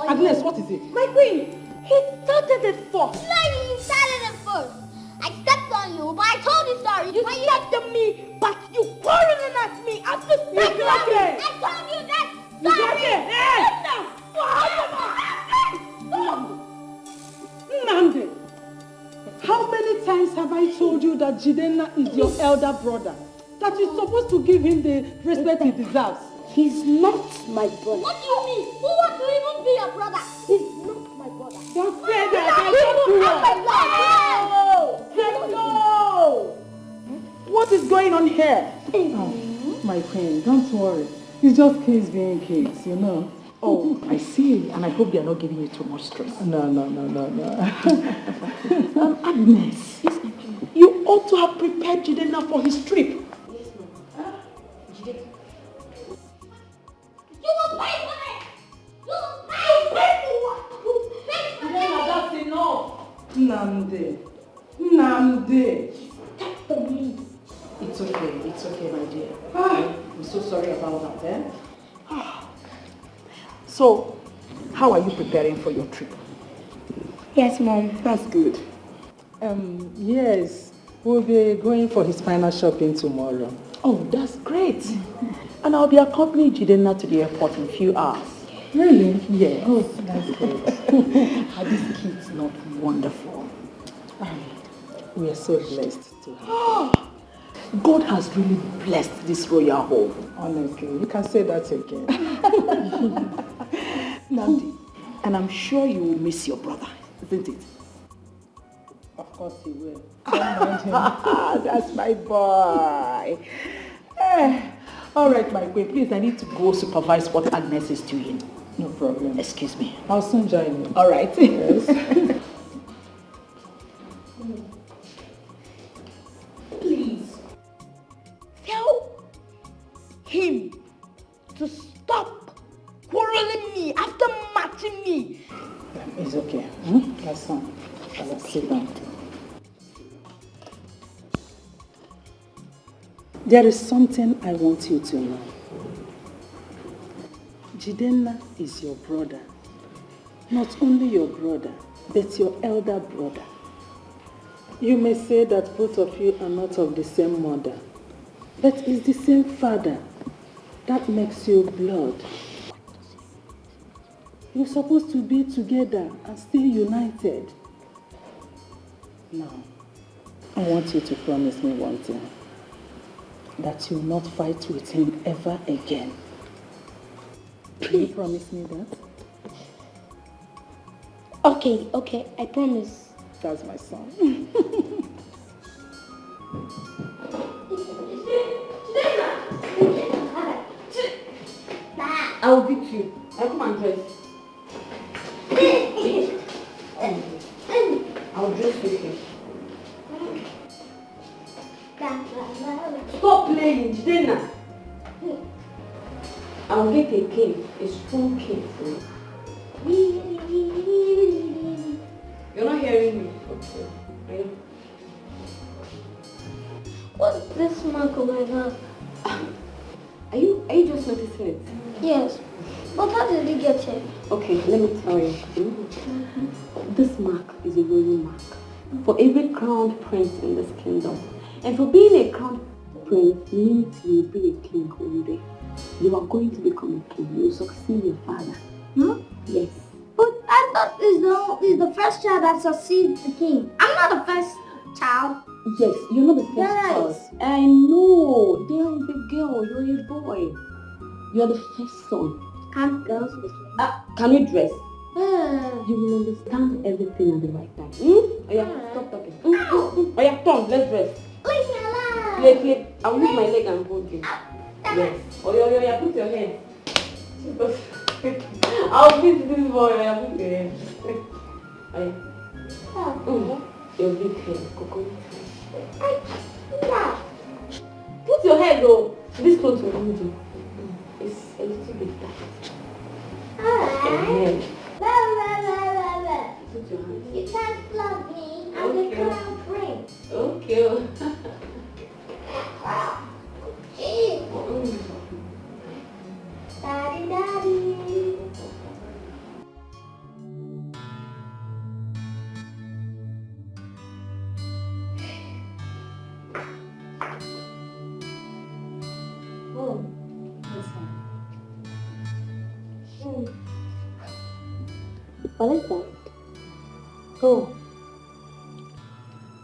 Agnes, what is it? My queen, he started it first. No, you started it first. I stepped on you, but I told you sorry. You stepped on me, but you quarreling at me after stepping on me. I told you that. Sorry. Nande, how many times have I told you that Jidenna is your elder brother? That you're supposed to give him the respect he deserves? He's not my brother. What do you mean? Who wants to even be your brother? He's not my brother. Don't say that. No! What is going on here? Oh, my queen, don't worry. It's just kids being kids, you know. Oh, I see. And I hope they are not giving you too much stress. No. Agnes, you ought to have prepared Jidenna for his trip. Yes, ma'am. You will pay for it! You will pay for it! That's enough. Nande. It's okay, my dear. I'm so sorry about that, eh? So, how are you preparing for your trip? Yes, Mom. That's good. Yes, we'll be going for his final shopping tomorrow. Oh, that's great. And I'll be accompanying Jidenna to the airport in a few hours. Really? Yes. Oh, that's great. Are these kids not wonderful? We are so blessed to have. God has really blessed this royal home. Honestly, you can say that again. Nandi, and I'm sure you will miss your brother, isn't it? Of course he will. Don't mind him. That's my boy. All right, my queen, please, I need to go supervise what Agnes is doing. No problem. Excuse me. I'll soon join you. All right. Yes. Please, tell him to stop quarreling me after matching me. It's okay. That's fine. Let's sit down. There is something I want you to know. Jidenna is your brother. Not only your brother, but your elder brother. You may say that both of you are not of the same mother, but it's the same father. That makes you blood. You're supposed to be together and stay united. Now, I want you to promise me one thing. That you'll not fight with him ever again. Can you promise me that? Okay, I promise. That's my son. I will beat you. I'll come and dress. I'll dress with you. Stop playing, Jidenna. I'll get a cane, a strong cane for you. You're not hearing me. Okay. What's this mark on my back? Are you just noticing it? Yes. But how did it get here? Okay, let me tell you. This mark is a royal mark for every crowned prince in this kingdom. And for being a crowned prince means you will be a king one day. You are going to become a king. You will succeed your father. Huh? Yes. But I thought he's the first child that succeeds the king. I'm not the first child. Yes, you're not the first Yes. child. I know. There is a girl. You're a boy. You're the first son. Can't girls be Can you dress? like You will understand everything at the right time. Oh yeah, stop talking. Oh yeah, come, let's dress. Leave me alone. Play. I'll use my leg and hold you. Yes. Oh yeah, put your hand. I'll beat this boy. Oh yeah, put your hand. Oh yeah. Your big hand. Coconut. ahead though. This clothes will hold you. It's a little bit tight. Alright. Yeah. Put your hand. You can't flog me. I'm the crown prince. Okay. Daddy, daddy. Oh. What is that? Oh.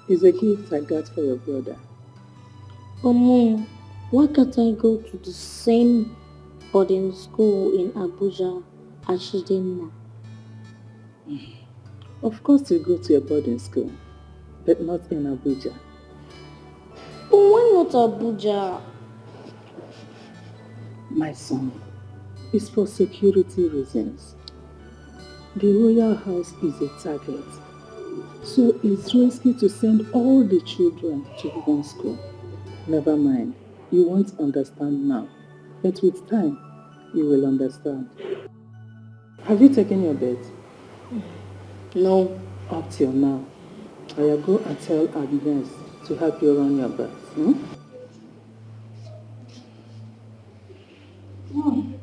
It's a gift I got for your brother. Mom, why can't I go to the same boarding school in Abuja as Chidinma? Of course you go to a boarding school, but not in Abuja. But why not Abuja? My son, it's for security reasons. The royal house is a target, so it's risky to send all the children to one school. Never mind, you won't understand now, but with time, you will understand. Have you taken your bed? No. Up till now, I will go and tell Agnes to help you run your bath.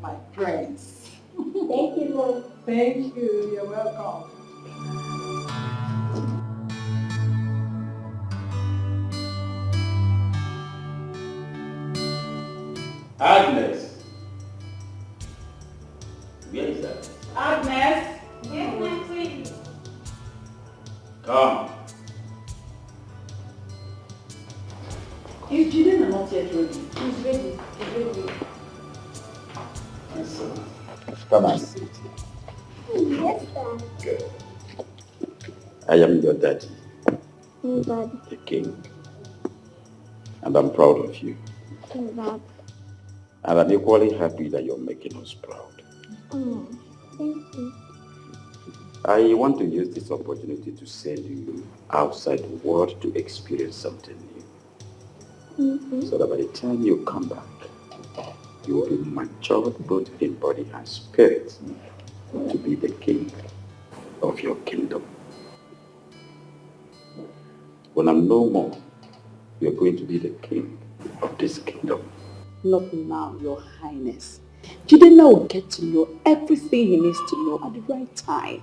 My friends. Thank you, Mom. Thank you. You're welcome. Agnes. Where is that? Agnes. Yes, my queen. Come. Is Jiden not yet ready? He's ready. He's ready. My son. Come and sit. Yes, Dad. Good. I am your daddy, Dad. the king. And I'm proud of you. Dad. And I'm equally happy that you're making us proud. Oh, thank you. I want to use this opportunity to send you outside the world to experience something new. So that by the time you come back, you will be matured both in body and spirit to be the king of your kingdom. When I'm no more, you're going to be the king of this kingdom. Not now, Your Highness. Jiden will get to know everything he needs to know at the right time.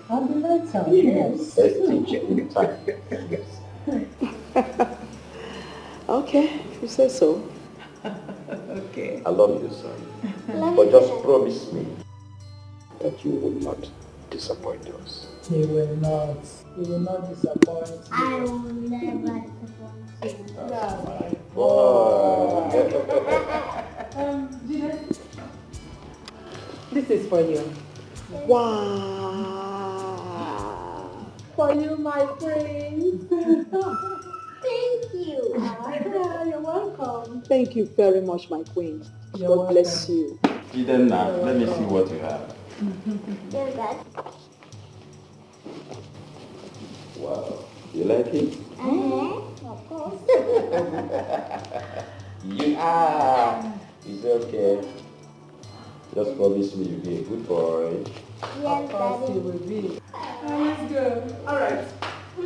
At the right time, yes. Let's teach him the time. Yes. Okay, if you say so. Okay. I love you, son. But just promise me that you will not disappoint us. He will not. He will not disappoint you. I will never disappoint you. Jide, this is for you. Wow. For you, my prince. Thank you. You're welcome. Thank you very much, my queen. You're God bless you. Then now, let me see what you have. Yes, Dad. Wow. You like it? Of course. You are. It's okay. Just promise me you'll be a good boy. Yes, Daddy. will be. Let's go. All right.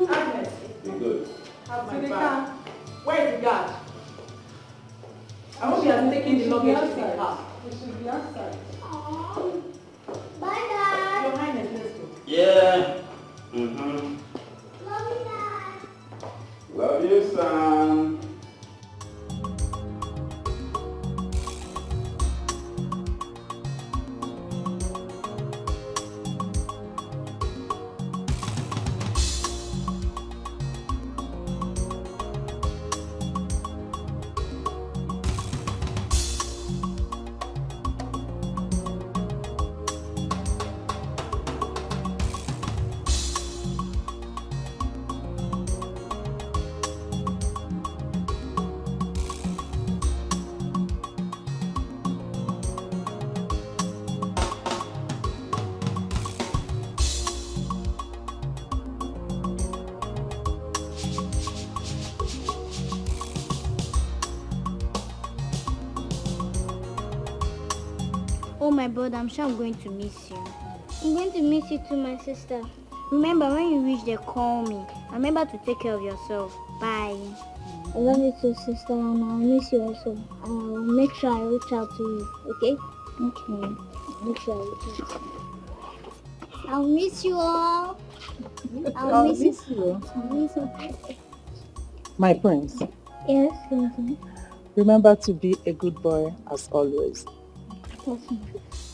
Agnes, Be good. have my bag. Where is the guard? I hope he has taken the luggage to the car. It should be outside. Aw. Bye, Dad. Your Highness, let's go. Yeah. Love you, Dad. Love you, son. Oh, my brother, I'm sure I'm going to miss you. I'm going to miss you too, my sister. Remember, when you reach there, call me. Remember to take care of yourself. Bye. I love you too, sister, and I'll miss you also. I'll make sure I reach out to you, okay? Okay. Make sure I reach out. I'll miss you all. I'll miss you. I'll miss you. My prince, Yes, Vincent. remember to be a good boy as always. Yes,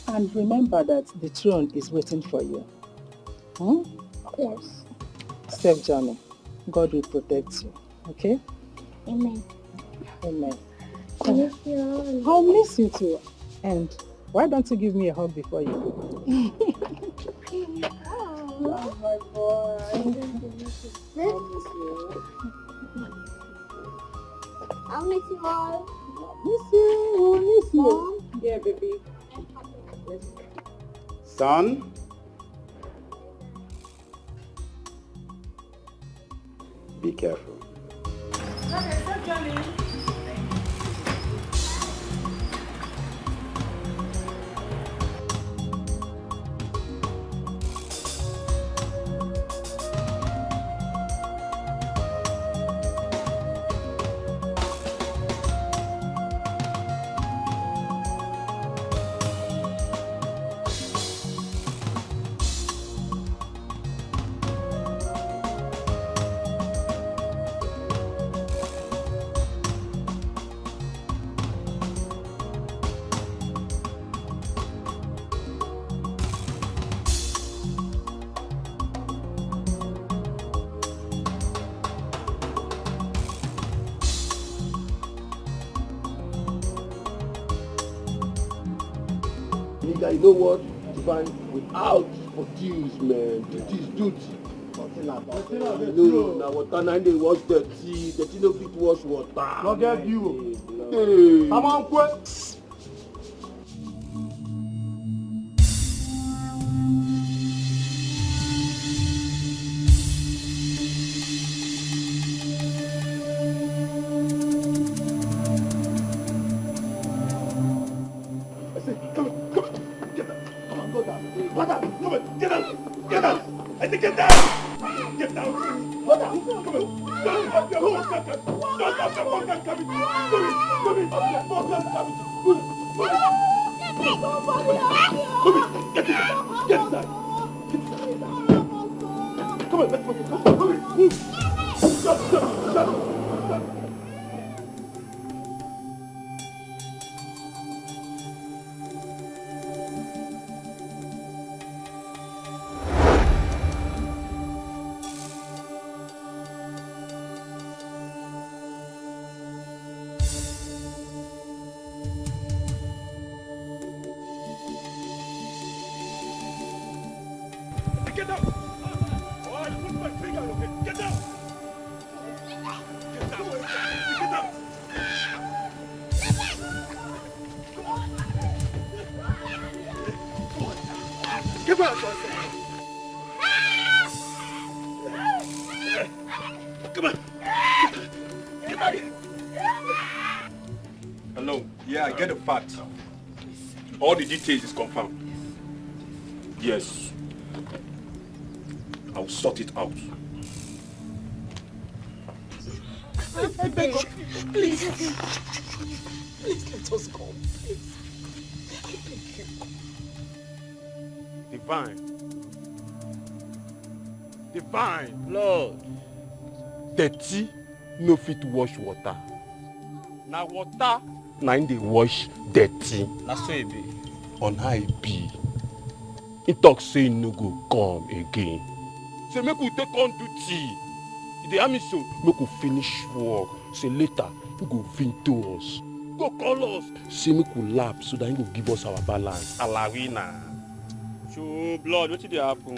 And remember that the throne is waiting for you. Hmm? yes. Safe journey. God will protect you. Okay? Amen. Amen. I miss you all. I'll miss you too. And why don't you give me a hug before you go? Oh, my boy. I'll miss you. I'll miss you all. Miss you. We'll miss you. Mom? Yeah, baby. Son? Be careful. Nigga, you know what? Divine, without for things, man, duty is duty. No, now water 9 days wash dirty no fit wash water. No get you. Hey. Come on, quick. I said, come on, get out. Come on, go down. Go down, come on, get out. I said, get down. Get down. Go down, come on. Don't have your whole second. Don't have your fucking cabbage. Move it. Don't have your fucking cabbage. Move it. Get inside. Come on, let's move it. Come on, move it. Shut. Get out! Oh, I put my finger on it. Get out! Get out! Get out! Get out! Come on! Get out! Hello. Yeah, I get the facts. All the details is confirmed. Yes. I'll sort it out. I beg of you, please let us go. Please. I beg you. Divine. Lord. Dirty no fit wash water. Na water na im dey wash dirty. Na so e be. On how e be. He talk say he no go come again. Say make we take on duty. E dey army so make we finish work. Say later he go vinto us. Go call us. Say make we lap so that he go give us our balance. Alawina. So blood, wetin dey happen?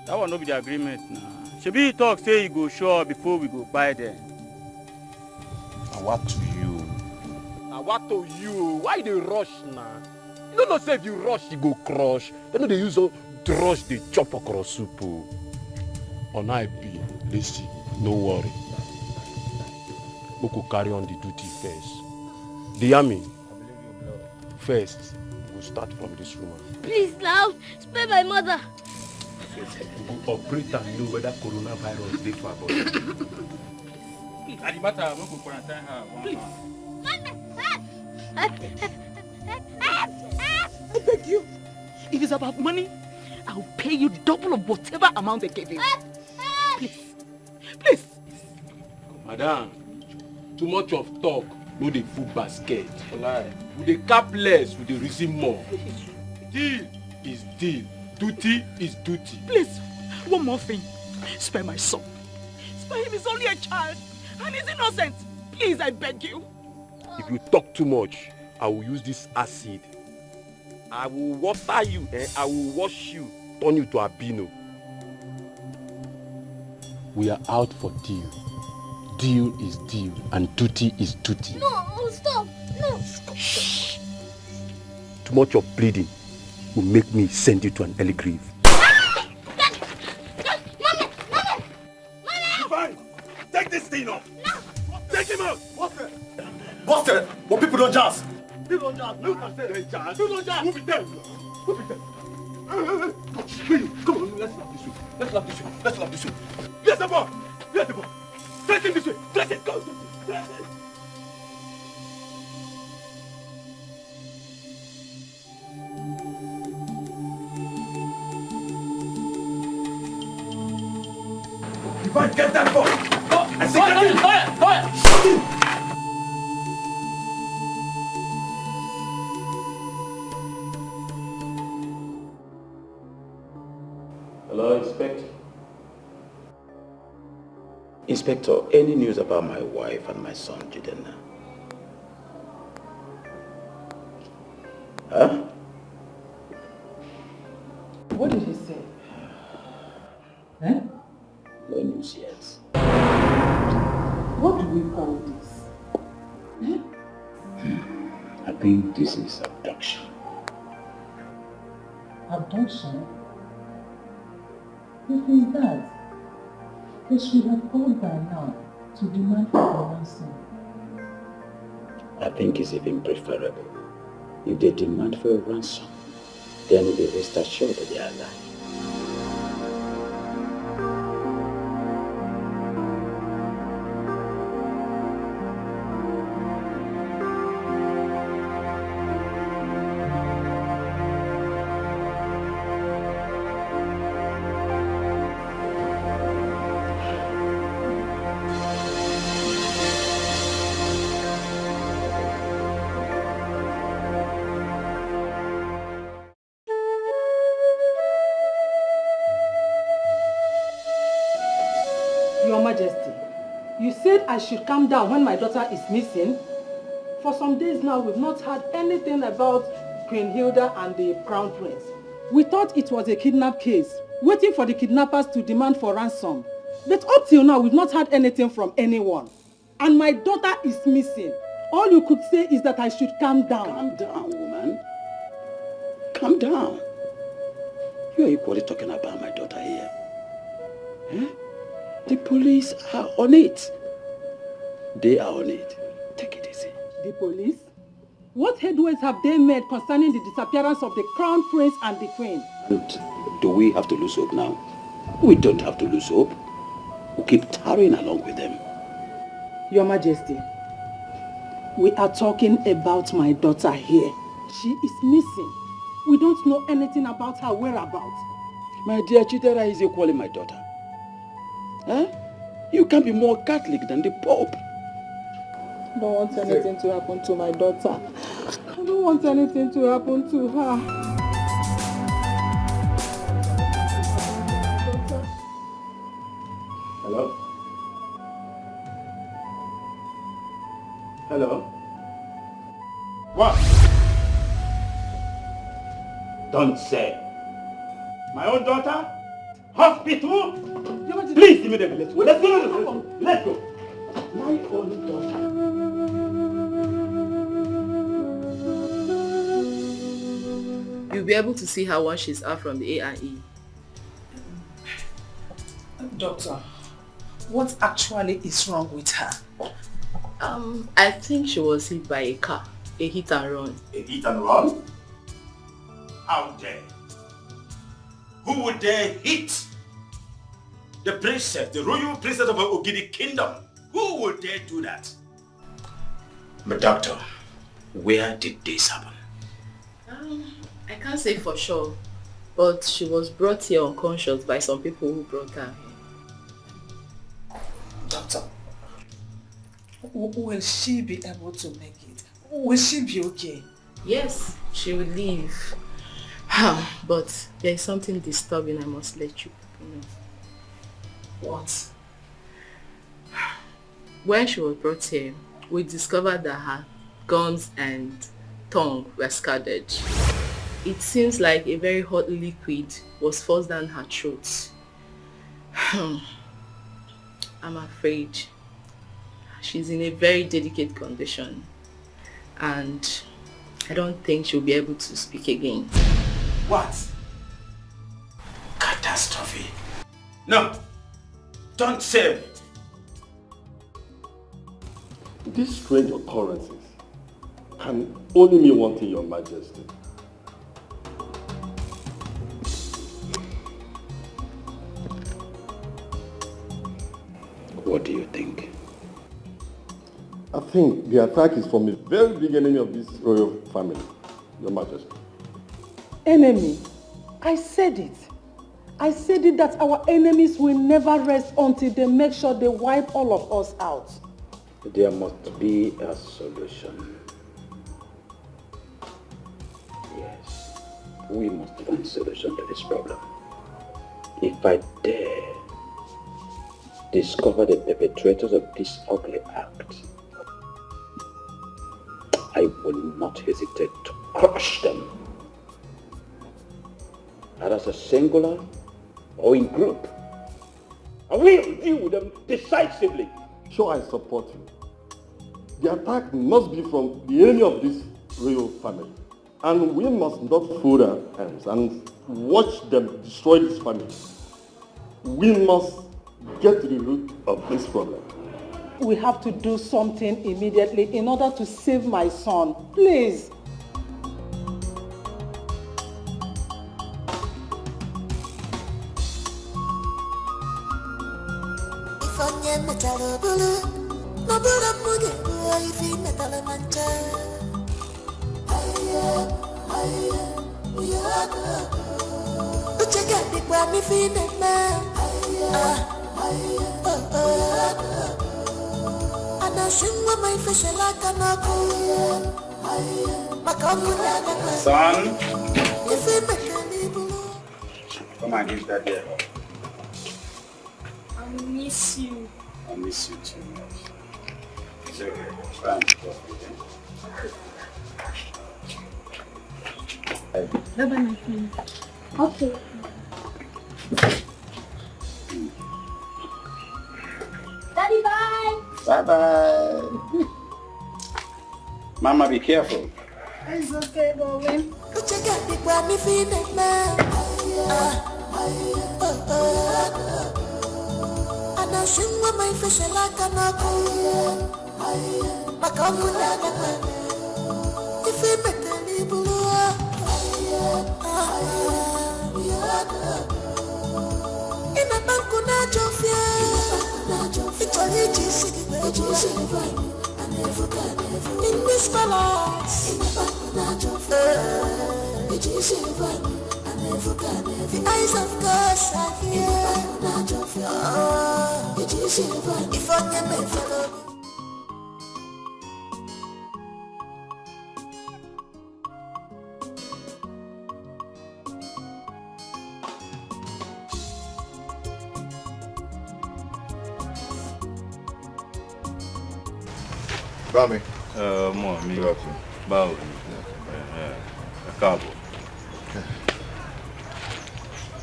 That one no be the agreement na. Shebi he talk say he go show up before we go buy them. Na what to you? Na what to you? Why you dey rush na? You no know say if you rush you go crush. They no dey use rush dey chop okra soup o. On how e be, listen, no worry. Make we carry on the duty first. The army first. We'll start from this woman. Please now, spare my mother. We'll operate and know whether coronavirus is there for our body. Please. At the matter, we could quarantine her. Please. I beg you. If it's about money, I'll pay you double of whatever amount they gave you. Please. Please. Madam, too much of talk, no dey full basket. We dey cap less, we dey reason more. Deal is deal. Duty is duty. Please, one more thing. Spare my son. Spare him, he's only a child. And he's innocent. Please, I beg you. If you talk too much, I will use this acid. I will water you, I will wash you, turn you to albino. We are out for deal. Deal is deal, and duty is duty. No, stop. No. Shh. Too much of bleeding will make me send you to an early grave. Fine. Take this thing off. No. Take him out. Busted. Busted. But people don't jazz. People don't jazz. Look and say they jazz. People don't jazz. Move it down. Move it down. Come on, let's laugh this way. Let's laugh this way. Let's laugh this way. Yes, the ball. Yes, the ball. Dress him this way. Dress it. Go. Dress it. Fine, get that ball. I say get him. Fire. Shoot him. Hello, Inspector. Inspector, any news about my wife and my son, Jidenna? Huh? What did he say? Eh? No news yet. What do we call this? Eh? I think this is abduction. Abduction? If it's that, they should have called by now to demand for a ransom. I think it's even preferable. If they demand for a ransom, then they rest assured that they are alive. Your Majesty, you said I should calm down when my daughter is missing. For some days now, we've not heard anything about Queen Hilda and the Crown Prince. We thought it was a kidnap case, waiting for the kidnappers to demand for ransom. But up till now, we've not heard anything from anyone. And my daughter is missing. All you could say is that I should calm down. Calm down, woman. Calm down. You are equally talking about my daughter here. Eh? The police are on it. They are on it. Take it easy. The police? What headways have they made concerning the disappearance of the Crown Prince and the Queen? And do we have to lose hope now? We don't have to lose hope. We'll keep tarrying along with them. Your Majesty, we are talking about my daughter here. She is missing. We don't know anything about her whereabouts. My dear Chidera is equally my daughter. Huh? You can't be more Catholic than the Pope. I don't want anything to happen to my daughter. I don't want anything to happen to her. Hello? Hello? What? Don't say. My own daughter? Hospital? Your Majesty, Please, immediately. Let's go. Let's go. My own daughter. You'll be able to see her once she's out from the A&E. Doctor, what actually is wrong with her? I think she was hit by a car, a hit and run. A hit and run? out there who would dare hit the princess, the royal princess of Ogidi Kingdom? Who would dare do that? But doctor, where did this happen? I can't say for sure, but she was brought here unconscious by some people who brought her here. Doctor, will she be able to make it? Will she be okay? Yes, she will leave. But there is something disturbing I must let you people know. What? When she was brought here, we discovered that her gums and tongue were scalded. It seems like a very hot liquid was forced down her throat. I'm afraid she's in a very delicate condition and I don't think she'll be able to speak again. What? Catastrophe. No, don't say it. These strange occurrences can only mean one thing, Your Majesty. What do you think? I think the attack is from a very big enemy of this royal family, Your Majesty. Enemy? I said it. I said it that our enemies will never rest until they make sure they wipe all of us out. There must be a solution. Yes, we must find a solution to this problem. If I dare discover the perpetrators of this ugly act, I will not hesitate to crush them, either as a singular or in group. I will deal with them decisively. Sure, I support you. The attack must be from the enemy of this royal family. And we must not fold our hands and watch them destroy this family. We must get to the root of this problem. We have to do something immediately in order to save my son. Please. Son, come and give that there. I miss you. I miss you too much. It's okay. Try and talk again. Bye bye, my friend. Okay. Daddy, bye. Bye-bye. Mama, be careful. It's okay, darling. In this palace, the eyes of God are here. If I can make follow. Bami. Mọ̀ mi. Báwo ni? Káàbọ̀.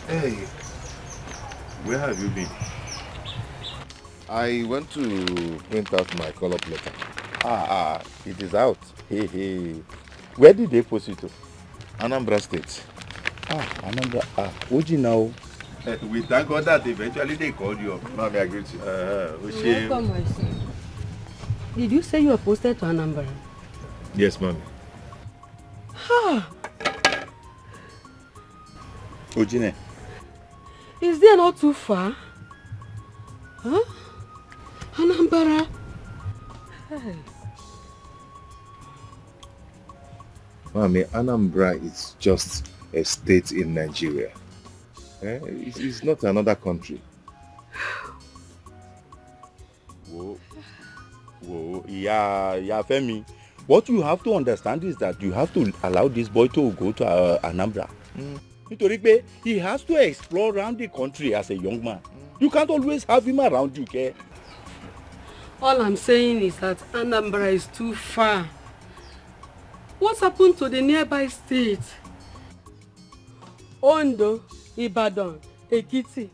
Hey, where have you been? I went to print out my call-up letter. It is out. Hey. Where did they post it to? Anambra State. Anambra. Oji now. We thank God that eventually they called you up. Mami, I greet you. Welcome, my son. Did you say you were posted to Anambra? Yes, Mami. Ojine. Is there not too far? Huh? Anambra? Hey. Mommy, Anambra is just a state in Nigeria. It's not another country. Whoa, yeah, Femi. What you have to understand is that you have to allow this boy to go to Anambra. Nítorí pé he has to explore around the country as a young man. You can't always have him around you, okay? All I'm saying is that Anambra is too far. What's happened to the nearby states? Ondo, Ibadan, Ekiti.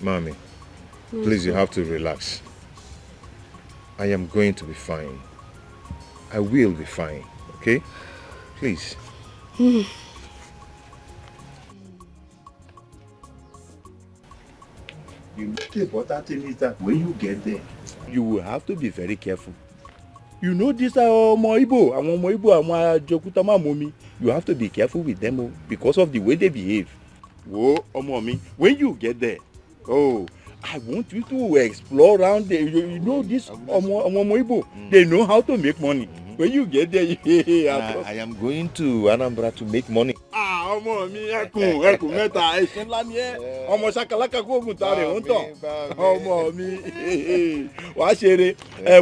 Mommy, please, you have to relax. I am going to be fine. I will be fine, okay? Please. The most important thing is that when you get there, you will have to be very careful. You know these are Omo Igbo, àwọn Ajokuta Mamomi. You have to be careful with them because of the way they behave. Whoa, Omo mi, when you get there, I want you to explore around there. You know this Omo Igbo, they know how to make money. When you get there, I am going to Anambra to make money. Ọmọ mi ẹkùn mẹ́ta ẹṣin ńlá ni ẹ ọmọ ṣakalaka kó oògùn ta rẹ̀ ń tàn ọmọ mi wàá ṣeré.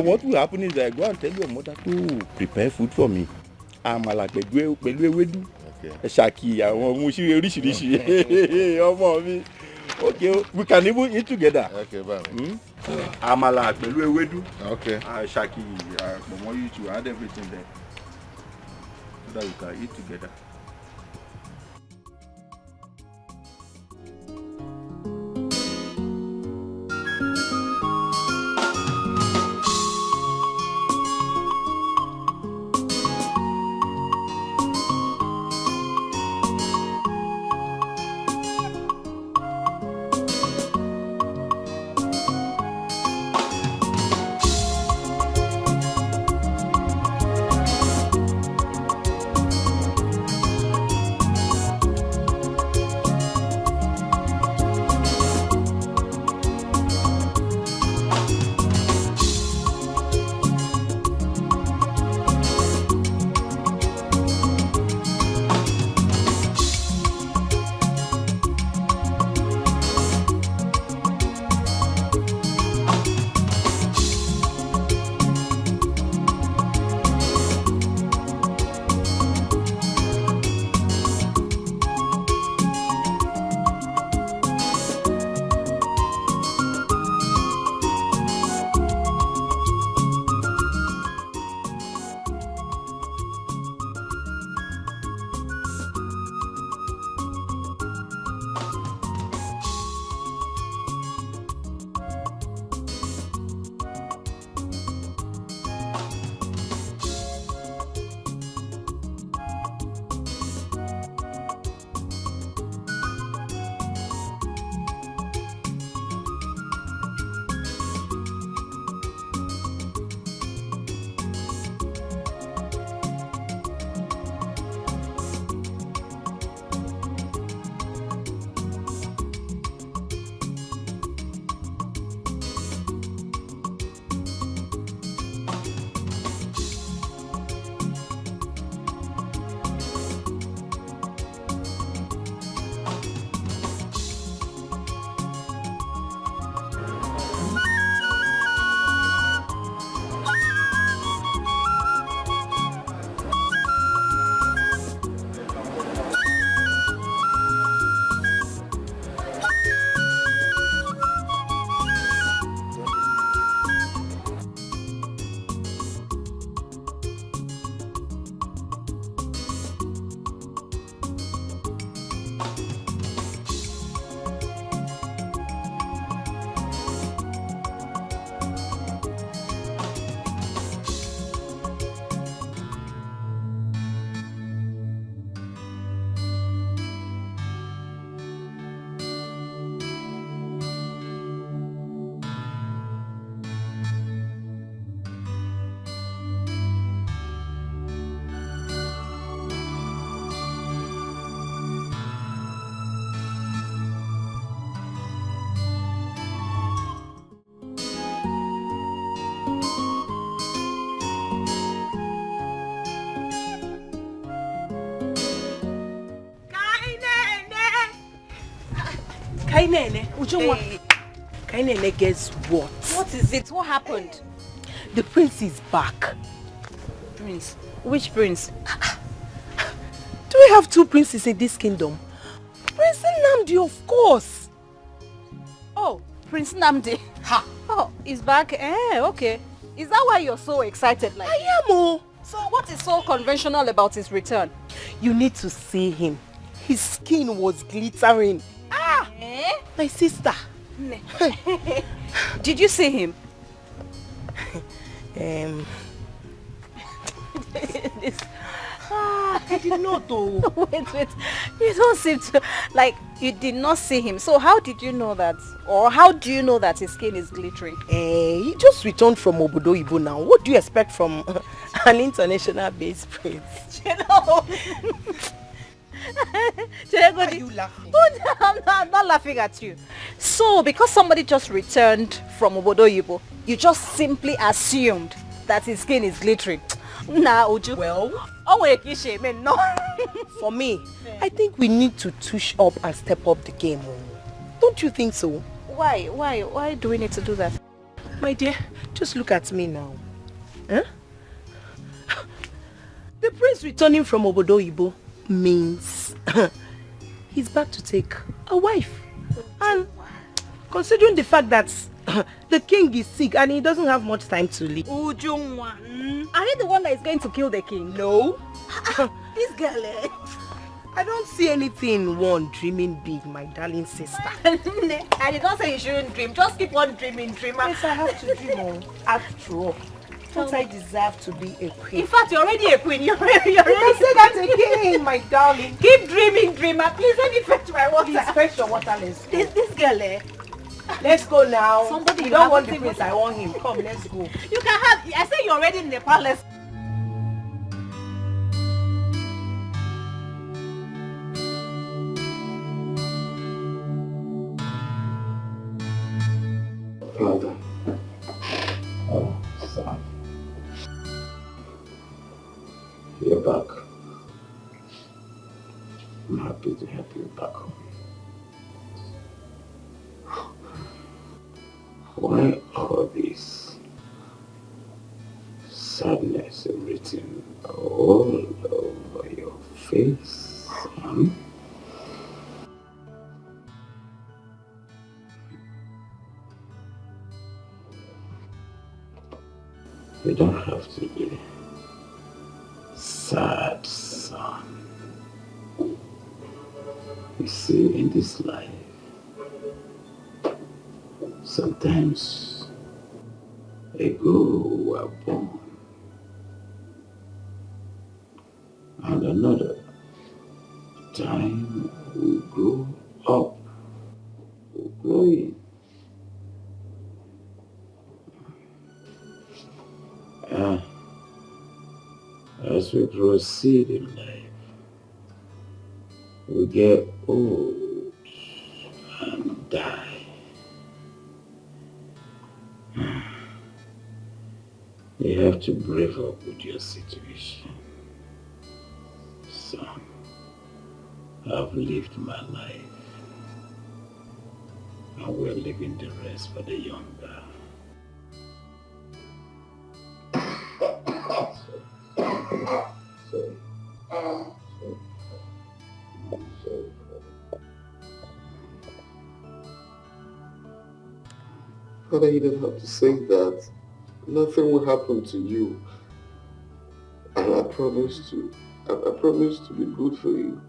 What will happen is I go and tell your mother to prepare food for me. Àmàlà pẹ̀lú ewédú ṣàkì àwọn mushi oríṣiríṣi ọmọ mi. Okay, we can even eat together. Okay, bye. Àmàlà pẹ̀lú ewédú. Okay. Ṣàkì pọ̀mọ́ you to add everything there so that we can eat together. Kainene, Ujungwa. Kainene, guess what? What is it? What happened? The prince is back. Prince? Which prince? Do we have two princes in this kingdom? Prince Nnamdi, of course. Oh, Prince Nnamdi. Ha! Oh, he's back. Okay. Is that why you're so excited? Like I am, oh. So what is so conventional about his return? You need to see him. His skin was glittering. Ah! My sister. Did you see him? I did not though. Wait. You don't seem to, like, you did not see him. So how did you know that? Or how do you know that his skin is glittering? He just returned from Obodo Ibo now. What do you expect from an international based prince? You know. Why are you laughing? I'm not laughing at you. So because somebody just returned from Obodo Ibo, you just simply assumed that his skin is glittering. Nah, Uju. Well, no. For me, I think we need to touch up and step up the game. Don't you think so? Why do we need to do that? My dear, just look at me now. Huh? The prince returning from Obodo Ibo means he's back to take a wife. And considering the fact that the king is sick and he doesn't have much time to live. Ujungwa. Are you the one that is going to kill the king? No. This girl, I don't see anything in one dreaming big, my darling sister. I did not say you shouldn't dream. Just keep on dreaming, dreamer. Yes, I have to dream. After all, don't I deserve to be a queen? In fact, you're already a queen. You're already say that again, my darling. Keep dreaming, dreamer. Please let me fetch my water. Please fetch your water, let's go. This girl, Let's go now. Somebody you don't want the prince, I want him. Come, let's go. You can have, I say you're already in the palace. Father. Oh, son. You're back. I'm happy to have you back home. Why all this sadness written all over your face, son? You don't have to be sad, son. You see, in this life, sometimes a girl were born and another time we grow up, we grow in. As we proceed in life, we get old and die. You have to brave up with your situation. Son, I've lived my life, and we're leaving the rest for the younger. Sorry. Father, you don't have to say that. Nothing will happen to you. And I promise to be good for you.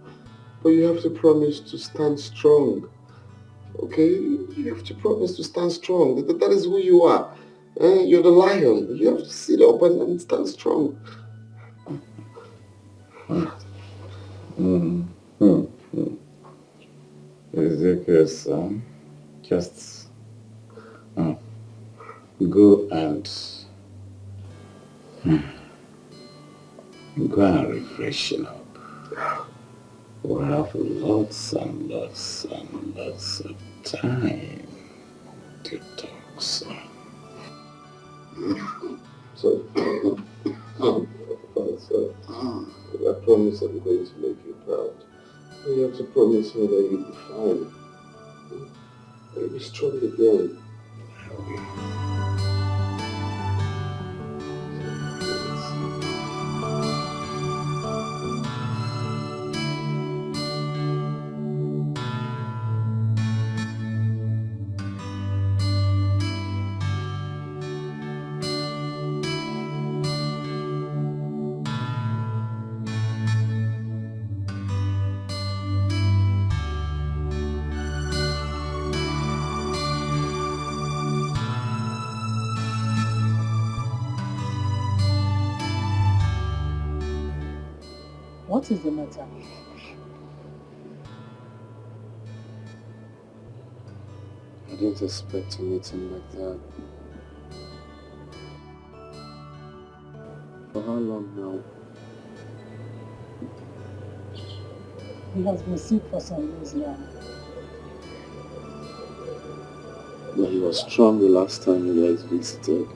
But you have to promise to stand strong. Okay? You have to promise to stand strong. That is who you are. You're the lion. You have to sit up and stand strong. Ezekiel, son, just go and refreshen up. We'll have lots and lots and lots of time to talk, son. So, I promise I'm going to make you proud. But you have to promise me that you'll be fine. be strong again. What is the matter? I didn't expect to meet him like that. For how long now? He has been sick for some years now. But he was strong the last time you guys visited.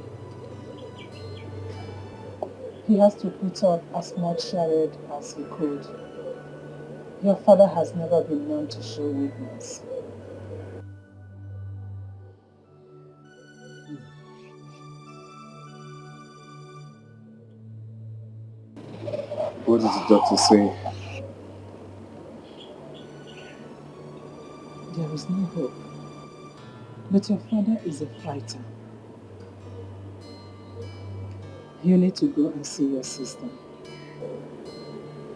He has to put on as much charade as he could. Your father has never been known to show weakness. What did the doctor say? There is no hope. But your father is a fighter. You need to go and see your sister.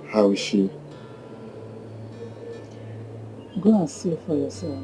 How is she? Go and see for yourself.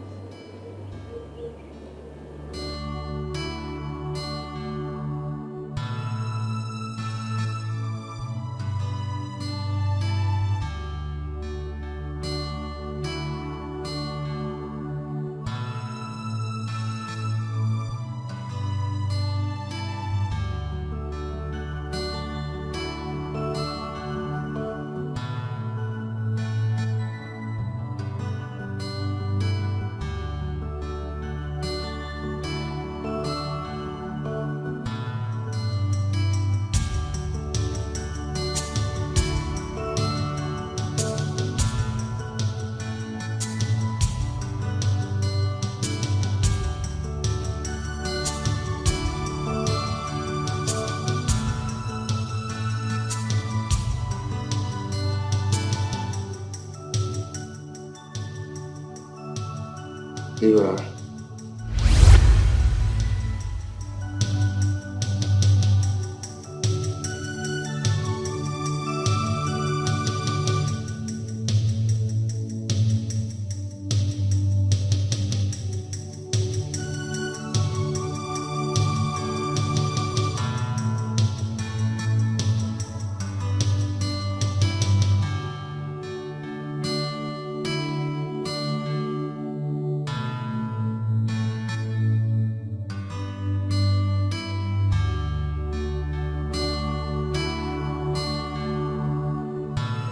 Here you are.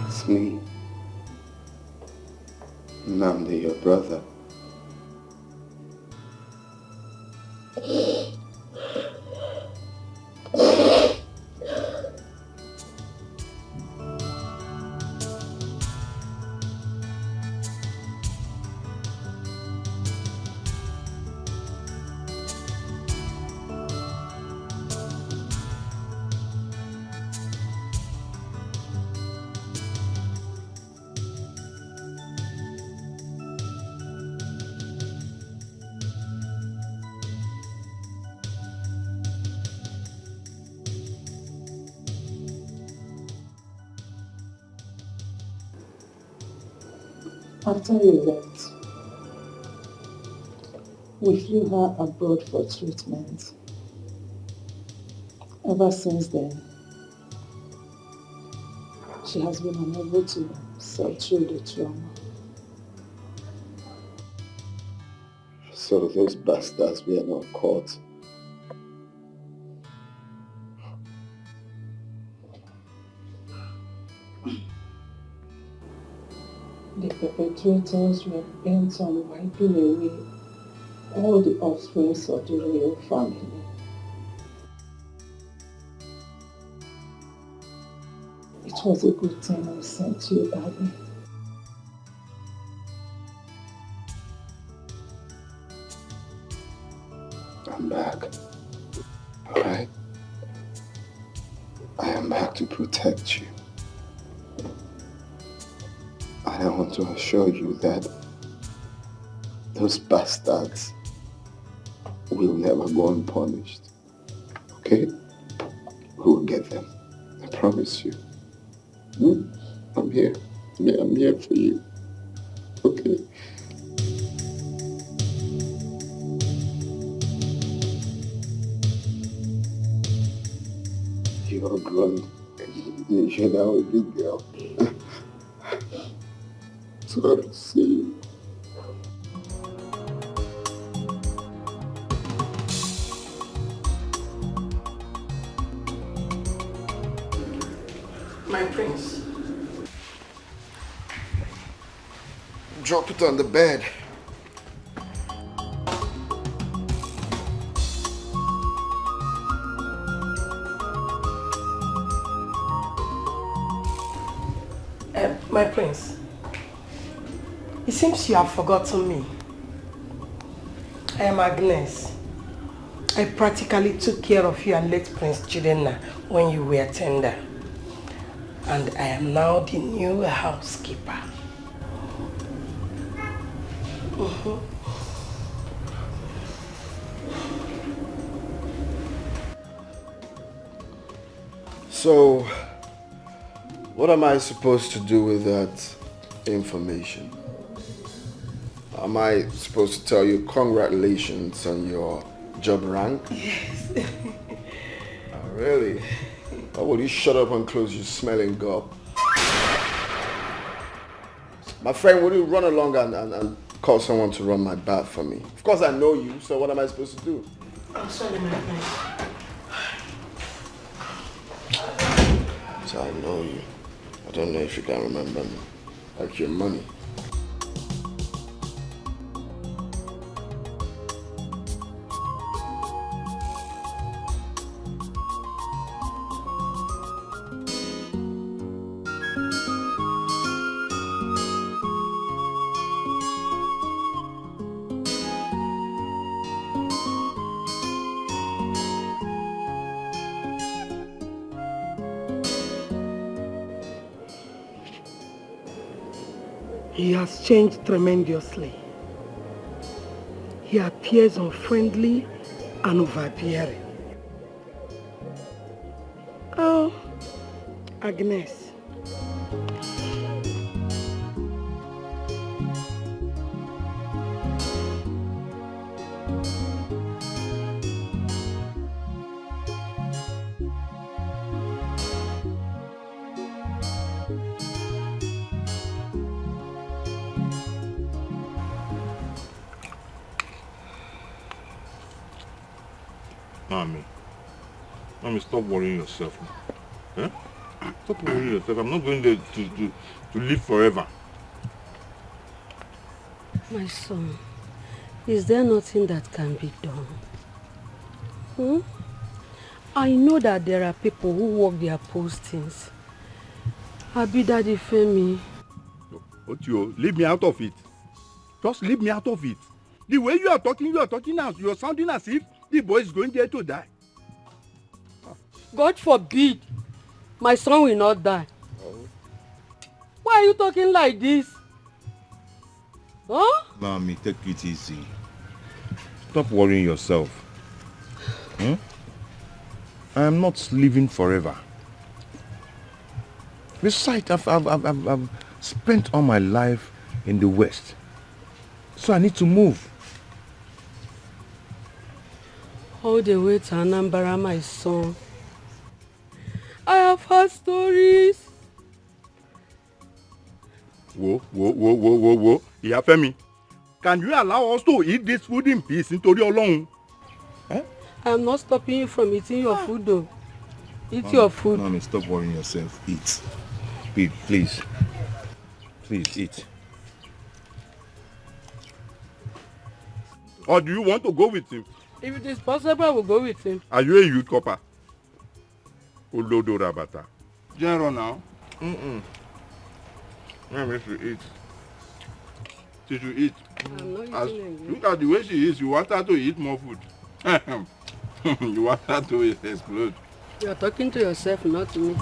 It's me. Namdi, your brother. After you left, we flew her abroad for treatment. Ever since then, she has been unable to sail through the trauma. So those bastards were not caught. The perpetrators were bent on wiping away all the offspring of the royal family. It was a good thing we sent you, Abby. I am back to protect you. And I want to assure you that those bastards will never go unpunished. Okay? We will get them. I promise you. I'm here. I'm here for you. Okay? You're grown. You're now a big girl. So glad to see you. My prince. Drop it on the bed. My prince. It seems you have forgotten me. I am Agnes. I practically took care of you and late Prince Chidena when you were tender. And I am now the new housekeeper. So, what am I supposed to do with that information? Am I supposed to tell you congratulations on your job rank? Yes. Oh, really? Or will you shut up and close your smelling gob? My friend, will you run along and call someone to run my bath for me? Of course I know you, so what am I supposed to do? I'm sorry, my friend. So I know you. I don't know if you can remember me. Like your money. He has changed tremendously. He appears unfriendly and overbearing. Oh, Agnes. Mommy, stop worrying yourself. Eh? Stop worrying yourself. I'm not going there to live forever. My son, is there nothing that can be done? I know that there are people who work their postings. Abi Daddy Femi. Otio, leave me out of it. Just leave me out of it. The way you are talking now. You're sounding as if the boy is going there to die. God forbid, my son will not die. Why are you talking like this? Huh? Mommy, take it easy. Stop worrying yourself. I am not living forever. Besides, I've spent all my life in the West. So I need to move. All the way to Anambra, my son. I have heard stories. Whoa. Iyafemi, can you allow us to eat this food in peace nítorí Ọlọ́run? I am not stopping you from eating your food though. Eat your food. Mommy, stop worrying yourself. Eat. Eat, please. Please, eat. Or do you want to go with him? If it is possible, I will go with him. Are you a youth copper? Olodo Rabata. General now. Mommy should eat. She should eat. I'm not eating Look at the way she is. You want her to eat more food. You want her to explode. You're talking to yourself, not to me.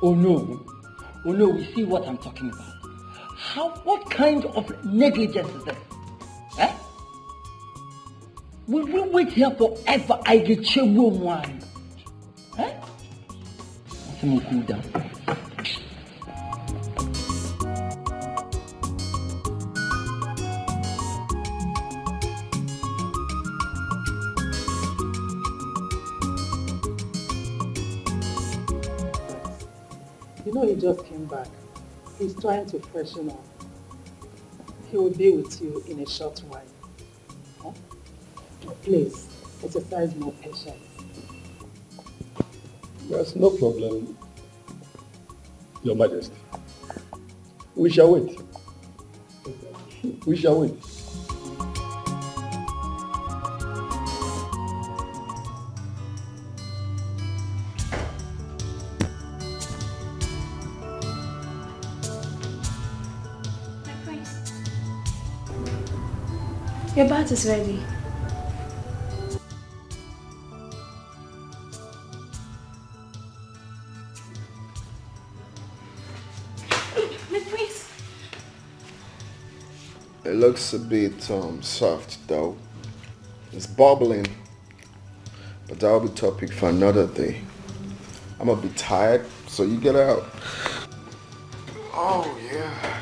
Oh no, you see what I'm talking about. What kind of negligence is this? Eh? Will we wait here forever? I get you one. Eh? Let me cool down. You know he just came back. He's trying to freshen up. He will be with you in a short while. Huh? Please, exercise more patience. There's no problem, Your Majesty. We shall wait. We shall wait. Your bath is ready. My prince. It looks a bit soft though. It's bubbling. But that'll be topic for another day. I'm a bit tired, so you get out. Oh yeah.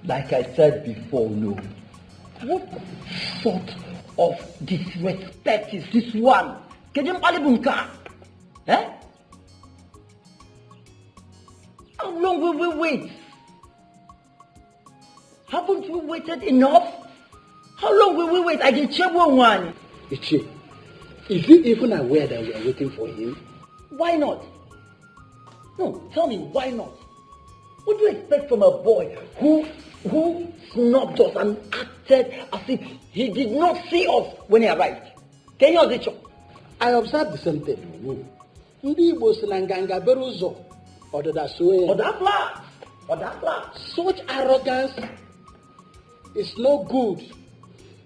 Like I said before, no. What sort of disrespect is this one? Can you malibunka? Eh? How long will we wait? Haven't we waited enough? How long will we wait? I can check one. Ichi, is he even aware that we are waiting for him? Why not? No, tell me, why not? What do you expect from a boy who snubbed us and acted as if he did not see us when he arrived? Can you understand? I observed the same thing. Ndị Igbo si na nganga bere ụzọ ọdịda suo ya. Ọdapla. Such arrogance is no good.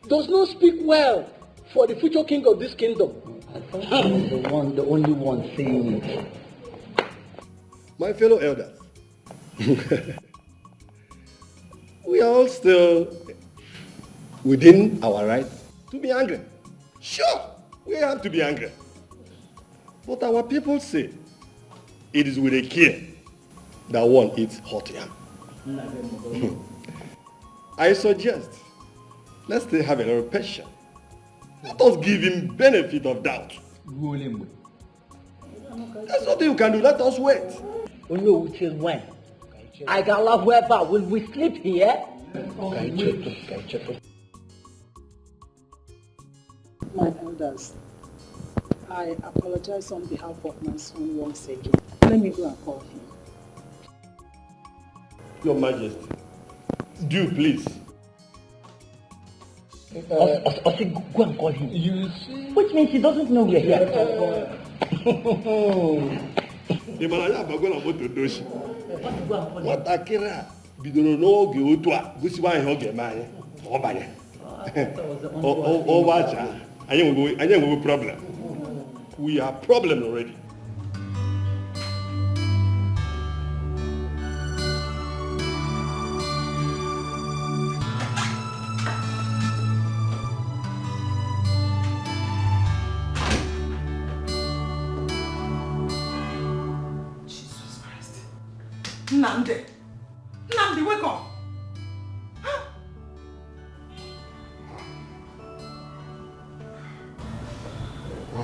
Does not speak well for the future king of this kingdom. I thought I was the only one saying it. My fellow elders, we are all still within our right to be angry. Sure, we have to be angry. But our people say it is with a care that one eats hot yam. I suggest let's still have a little patience. Let us give him benefit of doubt. There's nothing you can do. Let us wait. We know which is when. I can laugh wherever. Will we sleep here? My elders, I apologize on behalf of my son once again. Let me go and call him. Your Majesty, do please. Go and call him. You see? Which means he doesn't know we're here. Nwatakịrị a bidoro n'oge otu a gosiwa ihe ọ ga-eme anyị ọ banye ọwacha anyị enweghị problem. We are problem already. Nnamdi, wake up!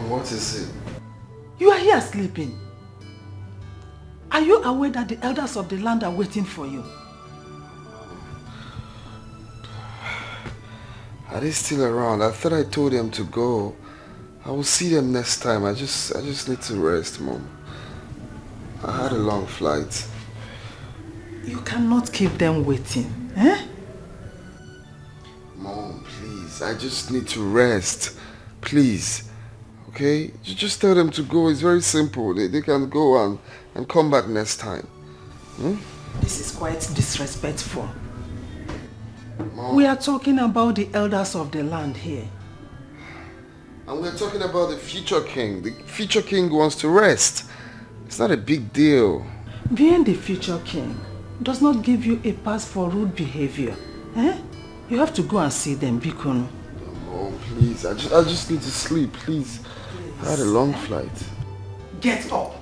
What is it? You are here sleeping. Are you aware that the elders of the land are waiting for you? Are they still around? I thought I told them to go. I will see them next time. I just need to rest, Mom. I had a long flight. You cannot keep them waiting, eh? Mom, please. I just need to rest. Please. Okay? Just tell them to go. It's very simple. They can go and come back next time. Hmm? This is quite disrespectful. Mom. We are talking about the elders of the land here. And we're talking about the future king. The future king wants to rest. It's not a big deal. Being the future king does not give you a pass for rude behavior. Eh? You have to go and see them, Bikono. Oh, please. I just need to sleep, please. I had a long flight. Get up.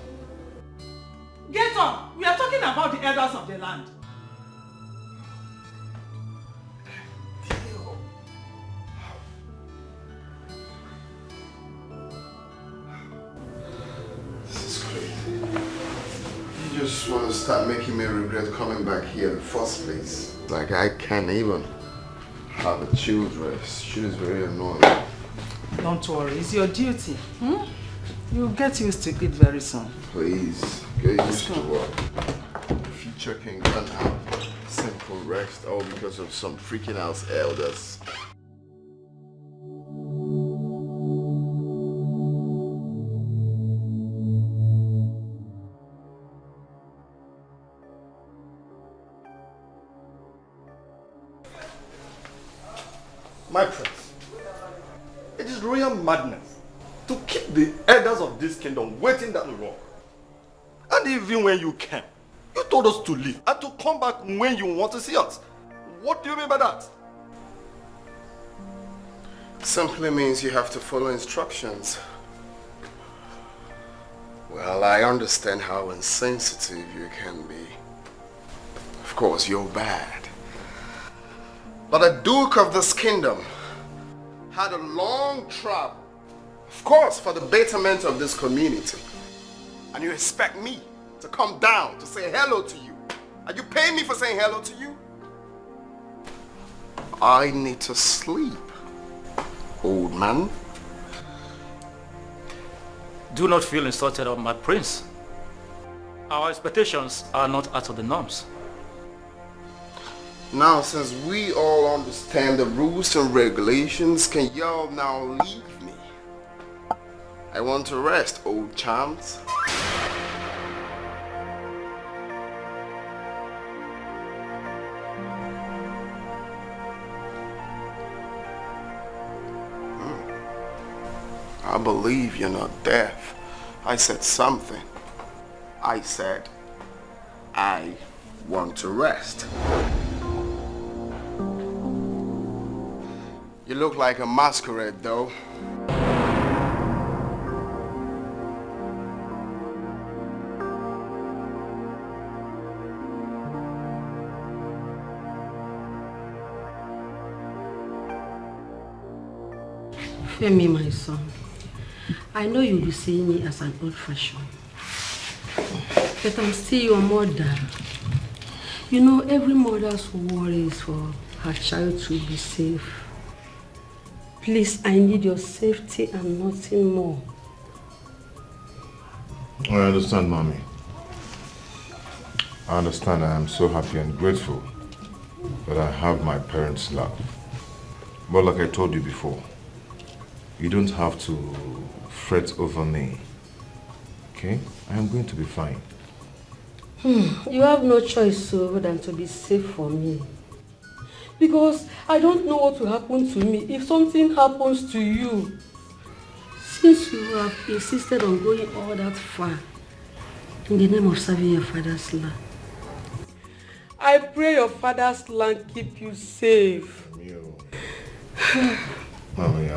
Get up. We are talking about the elders of the land. You just want to start making me regret coming back here in the first place. Like I can't even have a chilled rest. Shit is very annoying. Don't worry, it's your duty. You'll get used to it very soon. Please, get used to what? Future king can't have simple rest all because of some freaking house elders. My prince, it is royal madness to keep the elders of this kingdom waiting that long. And even when you came, you told us to leave and to come back when you want to see us. What do you mean by that? Simply means you have to follow instructions. Well, I understand how insensitive you can be. Of course, you're bad. But the Duke of this kingdom had a long travel, of course, for the betterment of this community. And you expect me to come down to say hello to you? Are you paying me for saying hello to you? I need to sleep, old man. Do not feel insulted, my prince. Our expectations are not out of the norms. Now, since we all understand the rules and regulations, can y'all now leave me? I want to rest, old chums. I believe you're not deaf. I said something. I said, I want to rest. You look like a masquerade, though. Femi, my son, I know you'll be seeing me as an old fashion, but I'm still your mother. You know, every mother's worry is for her child to be safe. Please, I need your safety and nothing more. I understand, Mommy. I understand. I am so happy and grateful that I have my parents' love. But like I told you before, you don't have to fret over me. Okay? I am going to be fine. You have no choice other than to be safe for me. Because I don't know what will happen to me if something happens to you. Since you have insisted on going all that far in the name of serving your father's land, I pray your father's land keep you safe. Mommy,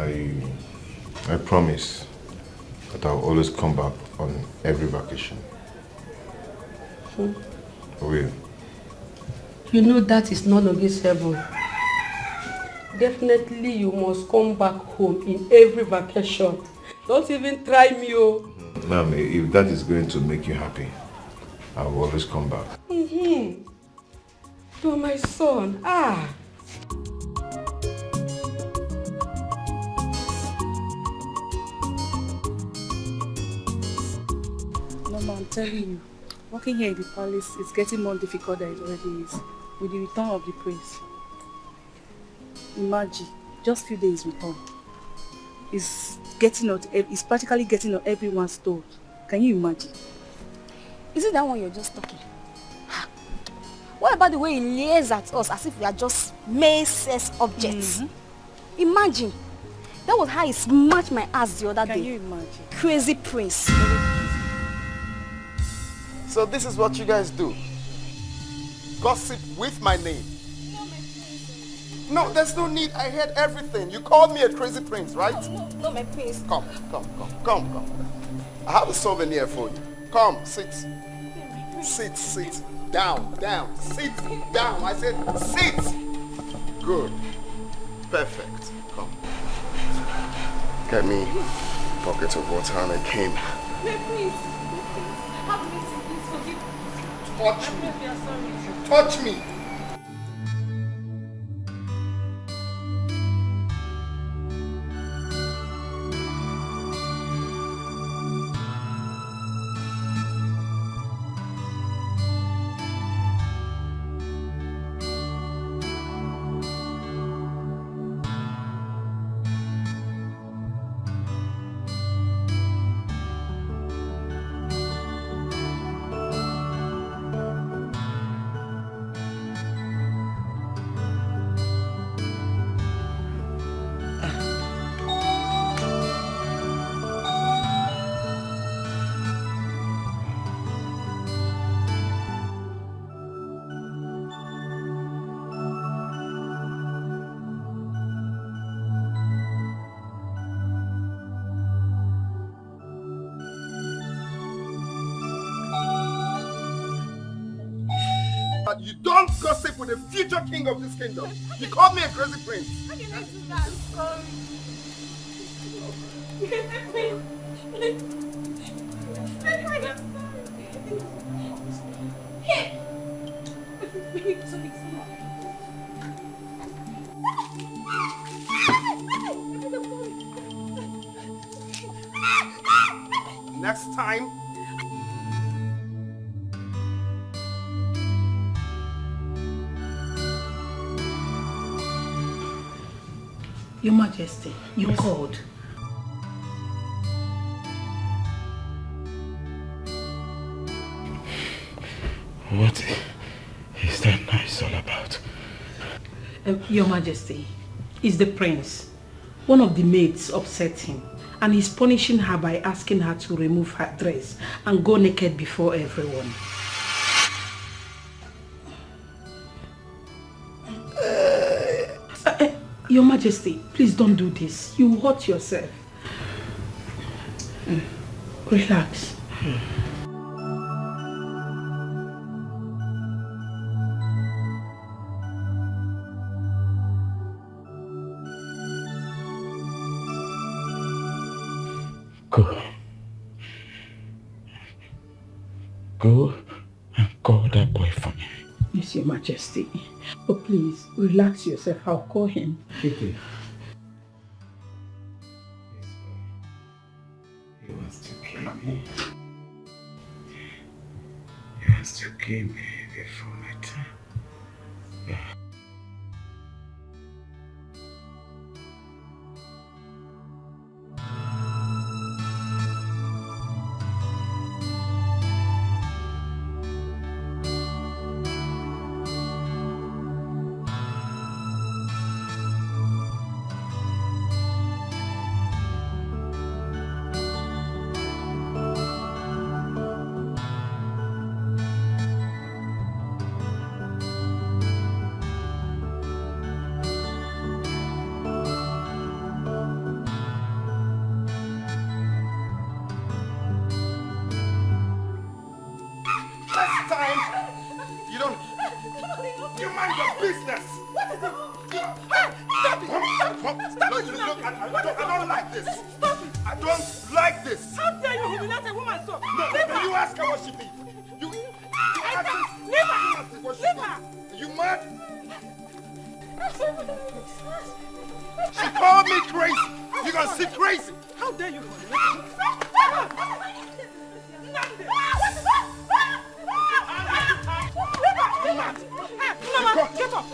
I promise that I'll always come back on every vacation. I will. You know that is not negotiable. Definitely you must come back home in every vacation. Don't even try me, oh. Mommy, if that is going to make you happy, I will always come back. You are my son. Mama, I'm telling you, working here in the palace is getting more difficult than it already is with the return of the prince. Imagine, just few days return. It's practically getting on everyone's toes. Can you imagine? Is it that one you're just talking? What about the way he leers at us as if we are just mere sex objects? Imagine. That was how he smashed my ass the other day. Can you imagine? Crazy prince. So this is what you guys do. Gossip with my name. No, there's no need. I heard everything. You called me a crazy prince, right? No, my prince. Come. I have a souvenir for you. Come, sit. Sit. Down. Sit down. I said sit. Good. Perfect. Come. Get me a bucket of water and a cane. My prince. Have mercy, please forgive me. Touch me. We are sorry. You touch me. You don't gossip with the future king of this kingdom. You called me a crazy prince. How can I do that? Sorry. Next time. Your Majesty, you called. What is that noise all about? Your Majesty, it's the prince. One of the maids upset him and he's punishing her by asking her to remove her dress and go naked before everyone. Your Majesty, please don't do this. You hurt yourself. Relax. Go and call that boy for me. Yes, Your Majesty. But please, relax yourself. I'll call him. Okay. He wants to kill me. He wants to kill me before my time. Yeah. before she Leave comes. her. Are you mad? She called me crazy. You gonna see crazy. How dare you? Mama, get up.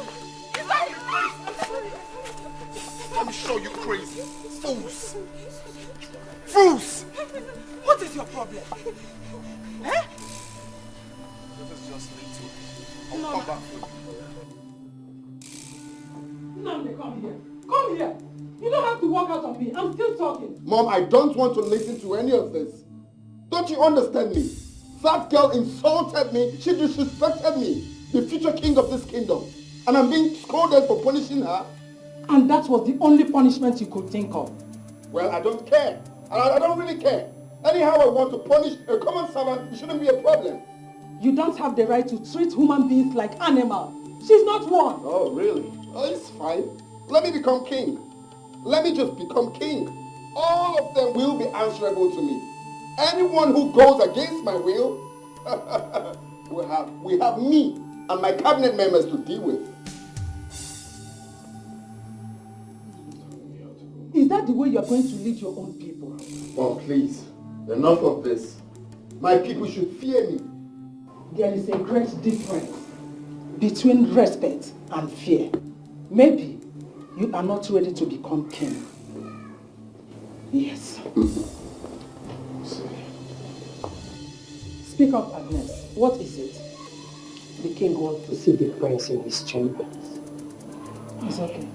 Let me show you crazy. Fools. Fools. What is your problem? Eh? This is just little. I'll No, come back for you. Nnamdi, come here. Come here. You don't have to walk out on me. I'm still talking. Mom, I don't want to listen to any of this. Don't you understand me? That girl insulted me. She disrespected me. The future king of this kingdom. And I'm being scolded for punishing her. And that was the only punishment you could think of. Well, I don't care. I don't really care. Anyhow I want to punish a common servant, it shouldn't be a problem. You don't have the right to treat human beings like animals. She's not one. Oh, really? Oh, it's fine. Let me become king. Let me just become king. All of them will be answerable to me. Anyone who goes against my will, we have me and my cabinet members to deal with. Is that the way you're going to lead your own people? Mom, please. Enough of this. My people should fear me. There is a great difference between respect and fear. Maybe you are not ready to become king. Yes. Speak up, Agnes. What is it? The king wants to see the prince in his chamber. It's okay.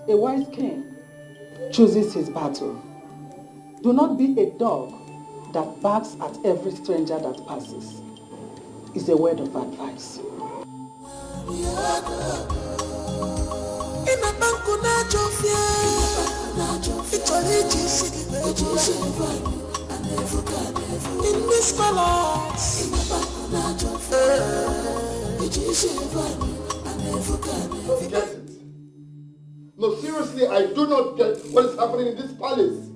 A wise king chooses his battle. Do not be a dog that barks at every stranger that passes. It's a word of advice. In this palace, No, seriously, I do not get what is happening in this palace.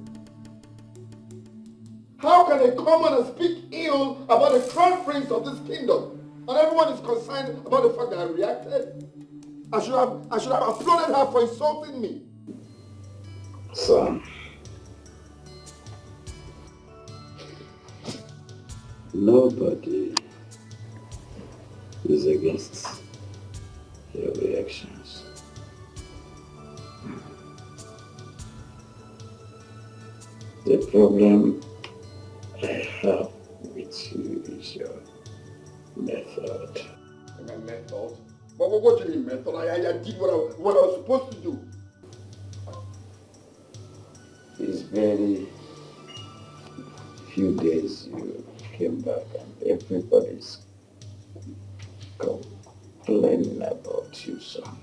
How can I come and speak ill about the crown prince of this kingdom? And everyone is concerned about the fact that I reacted? I should have applauded her for insulting me. Son, nobody is against your reactions. The problem I have with you is your method. My method? What do you mean method? I did what I was supposed to do. It's very few days you came back and everybody's complaining about you, son.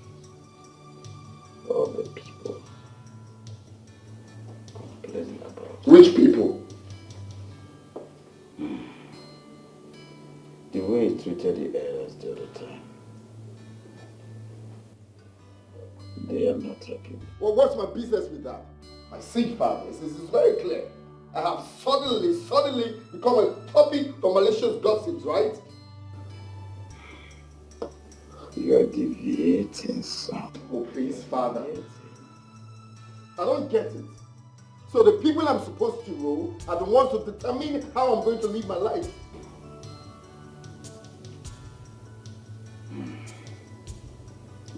All the people complaining about you. Which people? The way he treated the heirs the other time. They are not happy. Well, what's my business with that? I see, father, this is very clear. I have suddenly become a topic for malicious gossips, right? You are deviating, son. Oh, please, father. I don't get it. So the people I'm supposed to rule are the ones to determine how I'm going to live my life.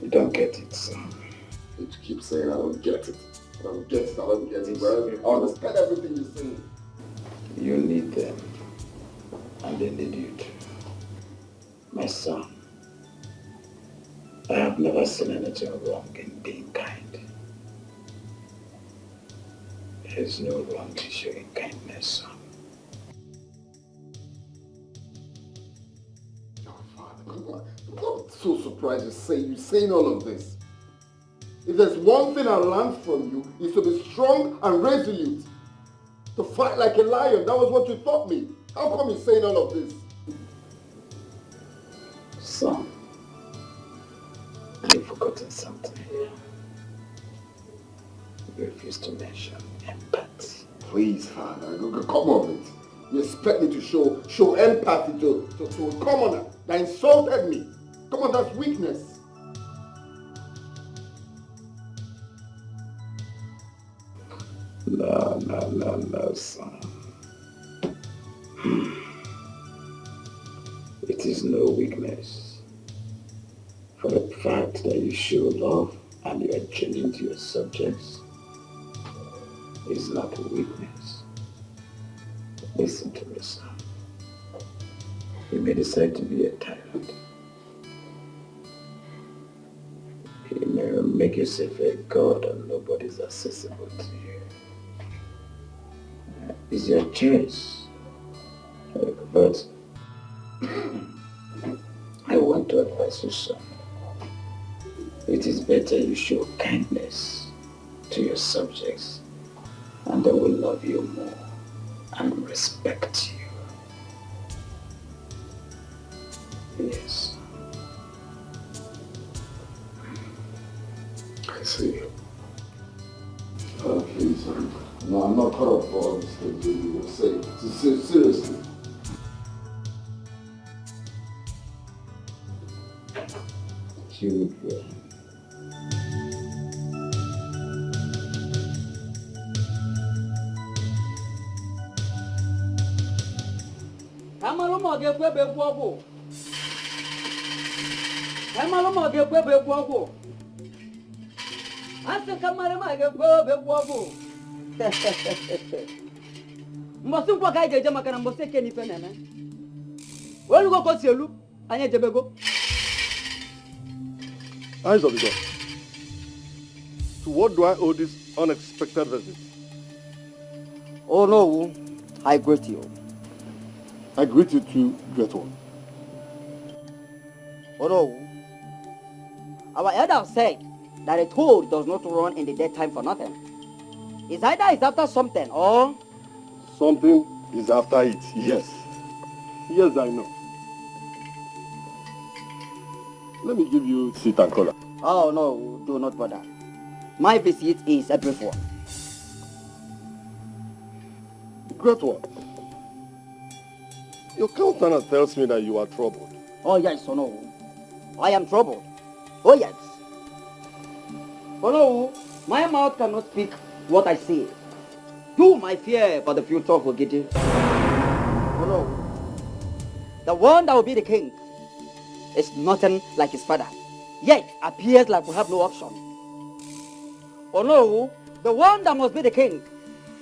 You don't get it, son. You keep saying I don't get it. I don't get it. Well, I understand everything you're saying. You need them, and they need you too. My son, I have never seen anything wrong in being kind. There is no wrong to showing kindness, son. I'm so surprised you're saying all of this. If there's one thing I learned from you, is to be strong and resolute. To fight like a lion. That was what you taught me. How come you're saying all of this? Son, you've forgotten something here. You refuse to mention empathy. Please, father, come on it. You expect me to show empathy to a commoner that insulted me? Come on, that's weakness. No, son. It is no weakness. For the fact that you show love and you are genuine to your subjects is not a weakness. Listen to me, son. You may decide to be a tyrant. You may make yourself a god and nobody's accessible to you. It's your choice. But I want to advise you, son. It is better you show kindness to your subjects and they will love you more and respect you. Yes. I see. Please, no, I'm not caught up for all this thing you were saying. Seriously. Children. Mbosi mpo ka jeje maka na mbosi ke ni fe nene. Wolu go ko sielu, anya jebego. Eyes of the God. To what do I owe this unexpected visit? Oh no, I greet you. I greet you too, great one. Oh no. Our elder said that a toad does not run in the daytime for nothing. It's either it's after something or... Something is after it, yes. Yes, I know. Let me give you seat and color. Oh no, do not bother. My visit is a brief one. Great one. Your countenance tells me that you are troubled. Oh yes, oh no. I am troubled. Oh yes. Oh no, my mouth cannot speak what I say. Do my fear for the future will get you. Oh no. The one that will be the king is nothing like his father. Yet appears like we have no option. Oh no, the one that must be the king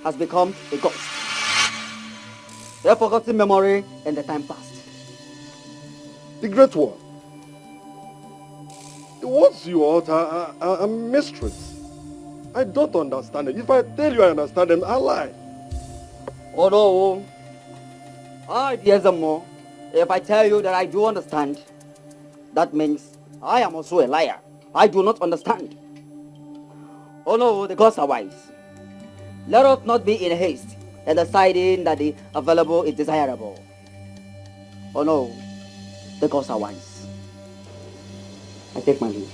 has become a ghost. They have forgotten memory in the time past. The great one. The words you utter are mysteries. I don't understand it. If I tell you I understand them, I lie. Oh no. I dear more. If I tell you that I do understand, that means I am also a liar. I do not understand. Oh no, the gods are wise. Let us not be in haste in deciding that the available is desirable. Oh no, the gods are wise. I take my leave.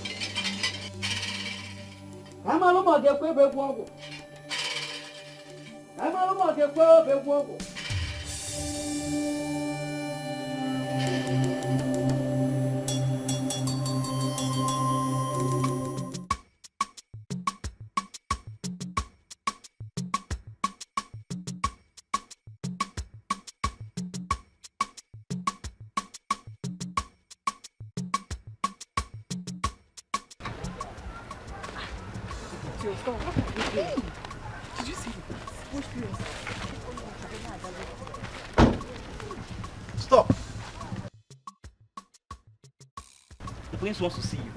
Did you see it? Stop! The prince wants to see you.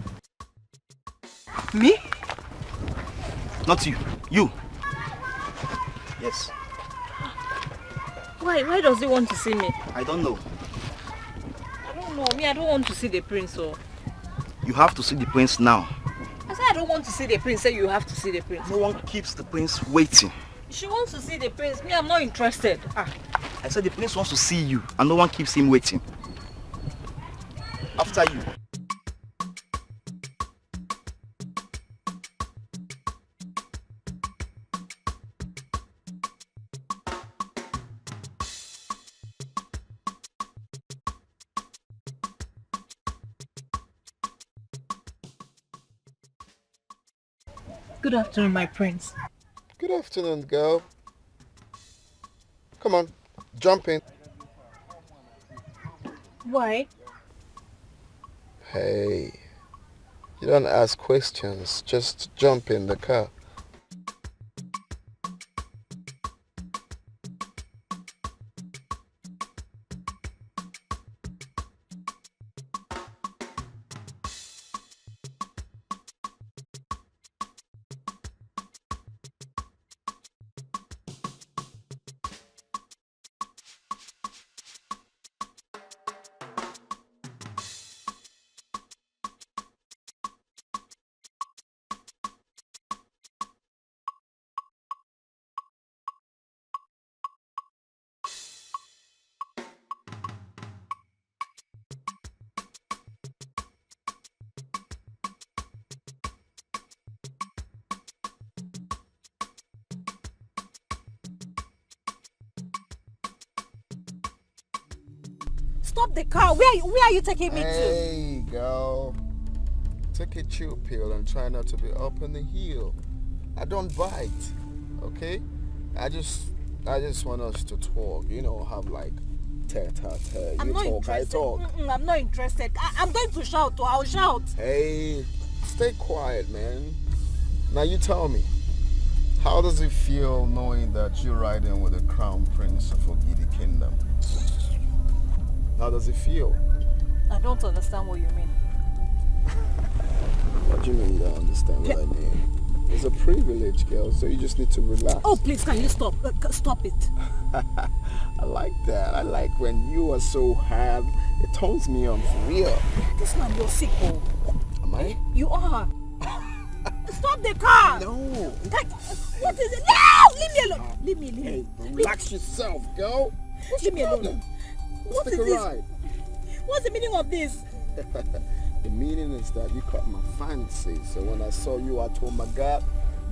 Me? Not you. You. Yes. Why does he want to see me? I don't know. I don't know. Me, I don't want to see the prince. So. You have to see the prince now. I said I don't want to see the prince. Say you have to see the prince. No one keeps the prince waiting. She wants to see the prince. Me, I'm not interested. I said the prince wants to see you and no one keeps him waiting. After you. Good afternoon, my prince. Good afternoon, girl. Come on, jump in. Why? Hey, you don't ask questions, just jump in the car. Stop the car. Where are you taking me to? Hey, girl. Take a chill pill and try not to be up in the hill. I don't bite, okay? I just want us to talk, have like tete-a-tete. I'm not interested. I'm not interested. I'm going to shout, or I'll shout. Hey, stay quiet, man. Now you tell me, how does it feel knowing that you're riding with the crown prince of Ogidi Kingdom? How does it feel? I don't understand what you mean. What do you mean you don't understand what I mean? It's a privilege, girl, so you just need to relax. Oh, please, can you stop? Stop it. I like that. I like when you are so hard. It turns me on for real. This man, you're sick, oh. Am I? You are. Stop the car! No. What is it? No! Leave me alone. Leave me. Hey, relax yourself, girl. Leave me alone. What is this? Ride. What's the meaning of this? The meaning is that you caught my fancy. So when I saw you, I told my God,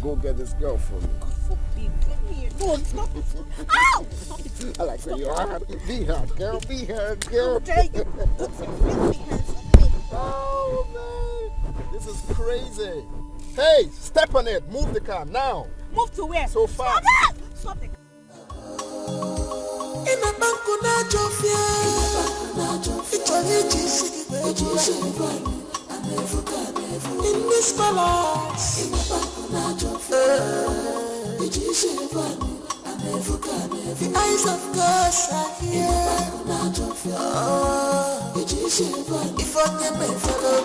go get this girl for me. God forbid. Leave me alone. Stop it. Ow! Stop it. I like when you're hard. Be hard, girl. Be hard, girl. How dare you? Put your filthy hands on me. Oh, man. This is crazy. Hey, step on it. Move the car now. Move to where? So fast. Stop it! Stop the car. In this palace, the eyes of God are here. If I can make follow,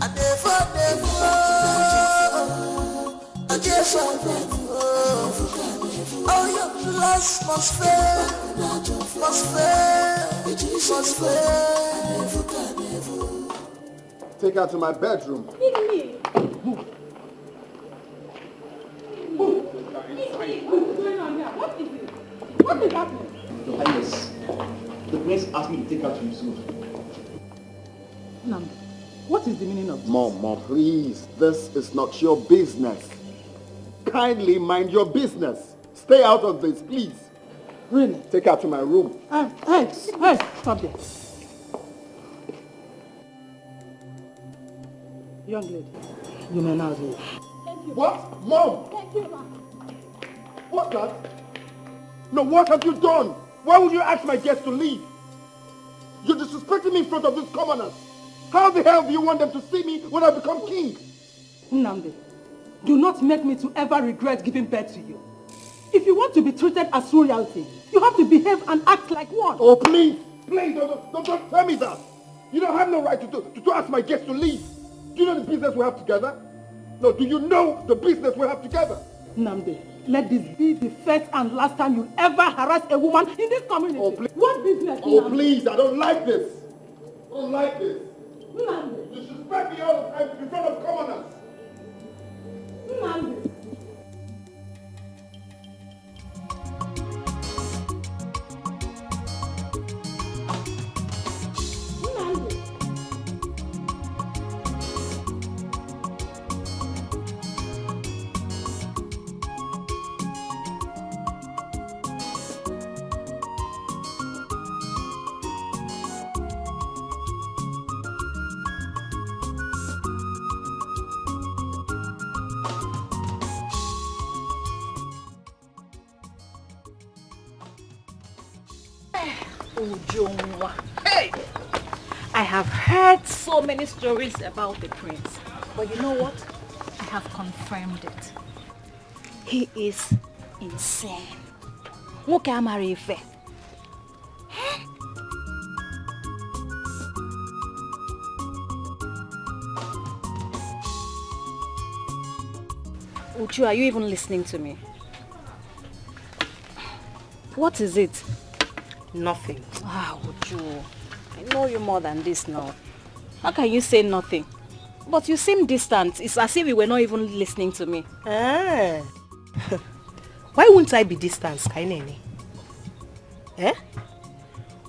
I never, I just oh, your lust must fail, must fail. Take her to my bedroom. Move. What is it? What is happening? Your Highness, the prince asked me to take her to his room. Nandi, what is the meaning of this? Mom, please. This is not your business. Kindly mind your business. Stay out of this, please. Really? Take her to my room. Hey, stop there. Young lady, you may now leave. What? Mom! Thank you, ma. What's that? No, what have you done? Why would you ask my guests to leave? You're disrespecting me in front of these commoners. How the hell do you want them to see me when I become king? Nnamdi, do not make me to ever regret giving birth to you. If you want to be treated as royalty, you have to behave and act like one. Oh, please, don't tell me that. You don't have no right to ask my guests to leave. Do you know the business we have together? No, do you know the business we have together? Nnamdi, let this be the first and last time you'll ever harass a woman in this community. Oh, please. What business? Oh, Nnamdi? please, I don't like this. I don't like this. Nnamdi. You disrespect me all the time in front of commoners. Nnamdi. Ujungwa. Hey! I have heard so many stories about the prince. But you know what? I have confirmed it. He is insane. Nwoke amara ife. Uchu, are you even listening to me? What is it? Nothing. Ah, Uchu, I know you more than this now. How can you say nothing? But you seem distant. It's as if you were not even listening to me. Ah. Why wouldn't I be distant, Kainene? Eh?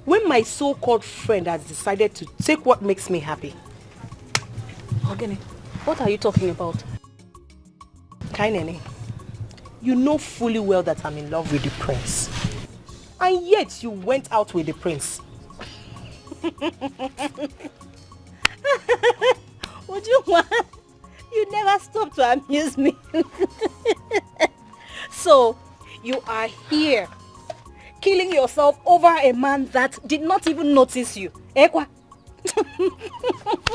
When my so-called friend has decided to take what makes me happy. Ogene, what are you talking about? Kainene, you know fully well that I'm in love with the prince. And yet you went out with the prince. You never stop to amuse me. So, you are here, killing yourself over a man that did not even notice you. Ekwa?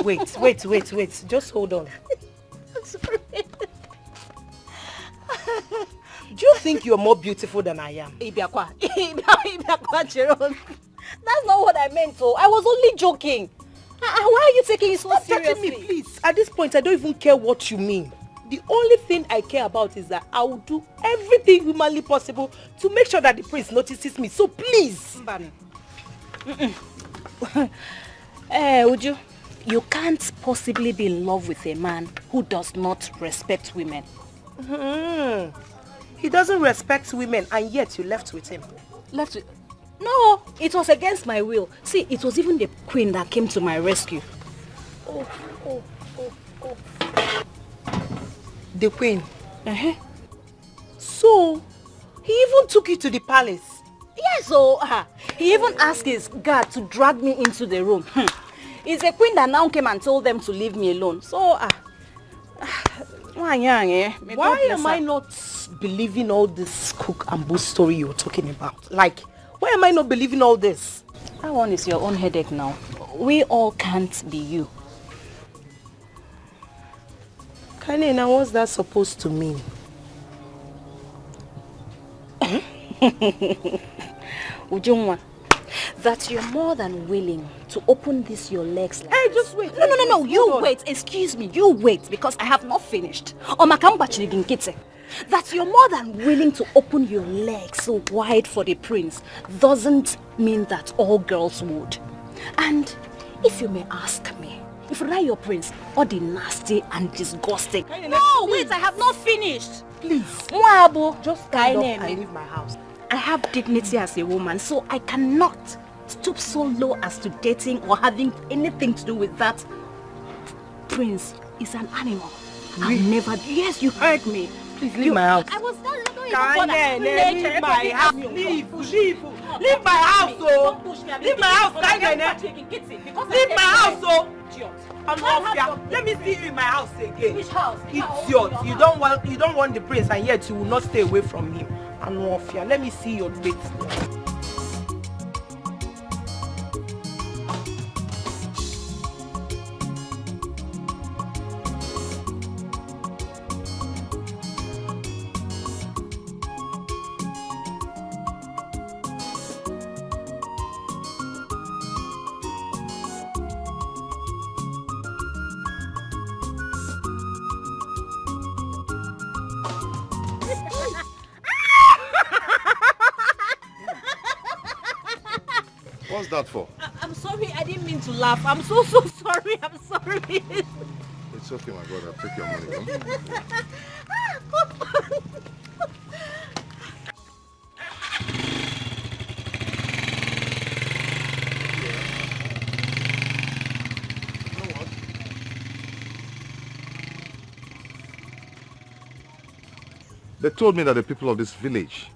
Wait. Just hold on. I'm sorry. Do you think you're more beautiful than I am? Ibiakwa, Jerome. That's not what I meant, so I was only joking. Why are you taking it so seriously? Me, please. At this point, I don't even care what you mean. The only thing I care about is that I will do everything humanly possible to make sure that the prince notices me. So please. Uju, you can't possibly be in love with a man who does not respect women. He doesn't respect women, and yet you left with him. Left with... No, it was against my will. See, it was even the queen that came to my rescue. Oh. The queen? So, he even took you to the palace? Yes, he even asked his guard to drag me into the room. It's a queen that now came and told them to leave me alone. So, why am I not believing all this cook and boo story you're talking about? Like, why am I not believing all this? That one is your own headache now. We all can't be you. Kanina, what's that supposed to mean? Ujungwa, that you're more than willing to open this your legs like Hey, this. just wait. No, you wait. Excuse me, you wait, because I have not finished. That you're more than willing to open your legs so wide for the prince doesn't mean that all girls would. And if you may ask me, if you like your prince, all the nasty and disgusting. No, wait, I have not finished. Please. Just stand up and leave my house. I have dignity as a woman, so I cannot stoop so low as to dating or having anything to do with that. Prince is an animal. I'll never... Yes, you heard me. Please leave my house. I was not leave my house. Leave my house, oh. Leave my house, leave my house, oh. Let me see you in my house again. Which house? Idiot. You don't want the prince, and yet you will not stay away from him. Anofia, let me see your date. What's that for? I'm sorry, I didn't mean to laugh. I'm so sorry. I'm sorry. It's okay, my brother. Take your money. They told me that the people of this village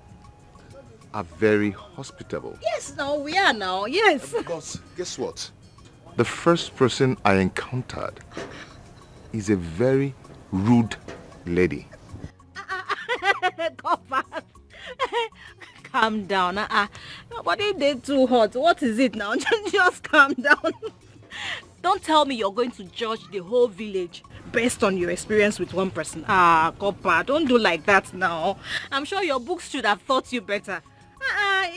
are very hospitable. Yes, now we are now. Yes. Because guess what? The first person I encountered is a very rude lady. calm down. Nobody did too hot. What is it now? Just calm down. Don't tell me you're going to judge the whole village based on your experience with one person. Copper, don't do like that now. I'm sure your books should have taught you better.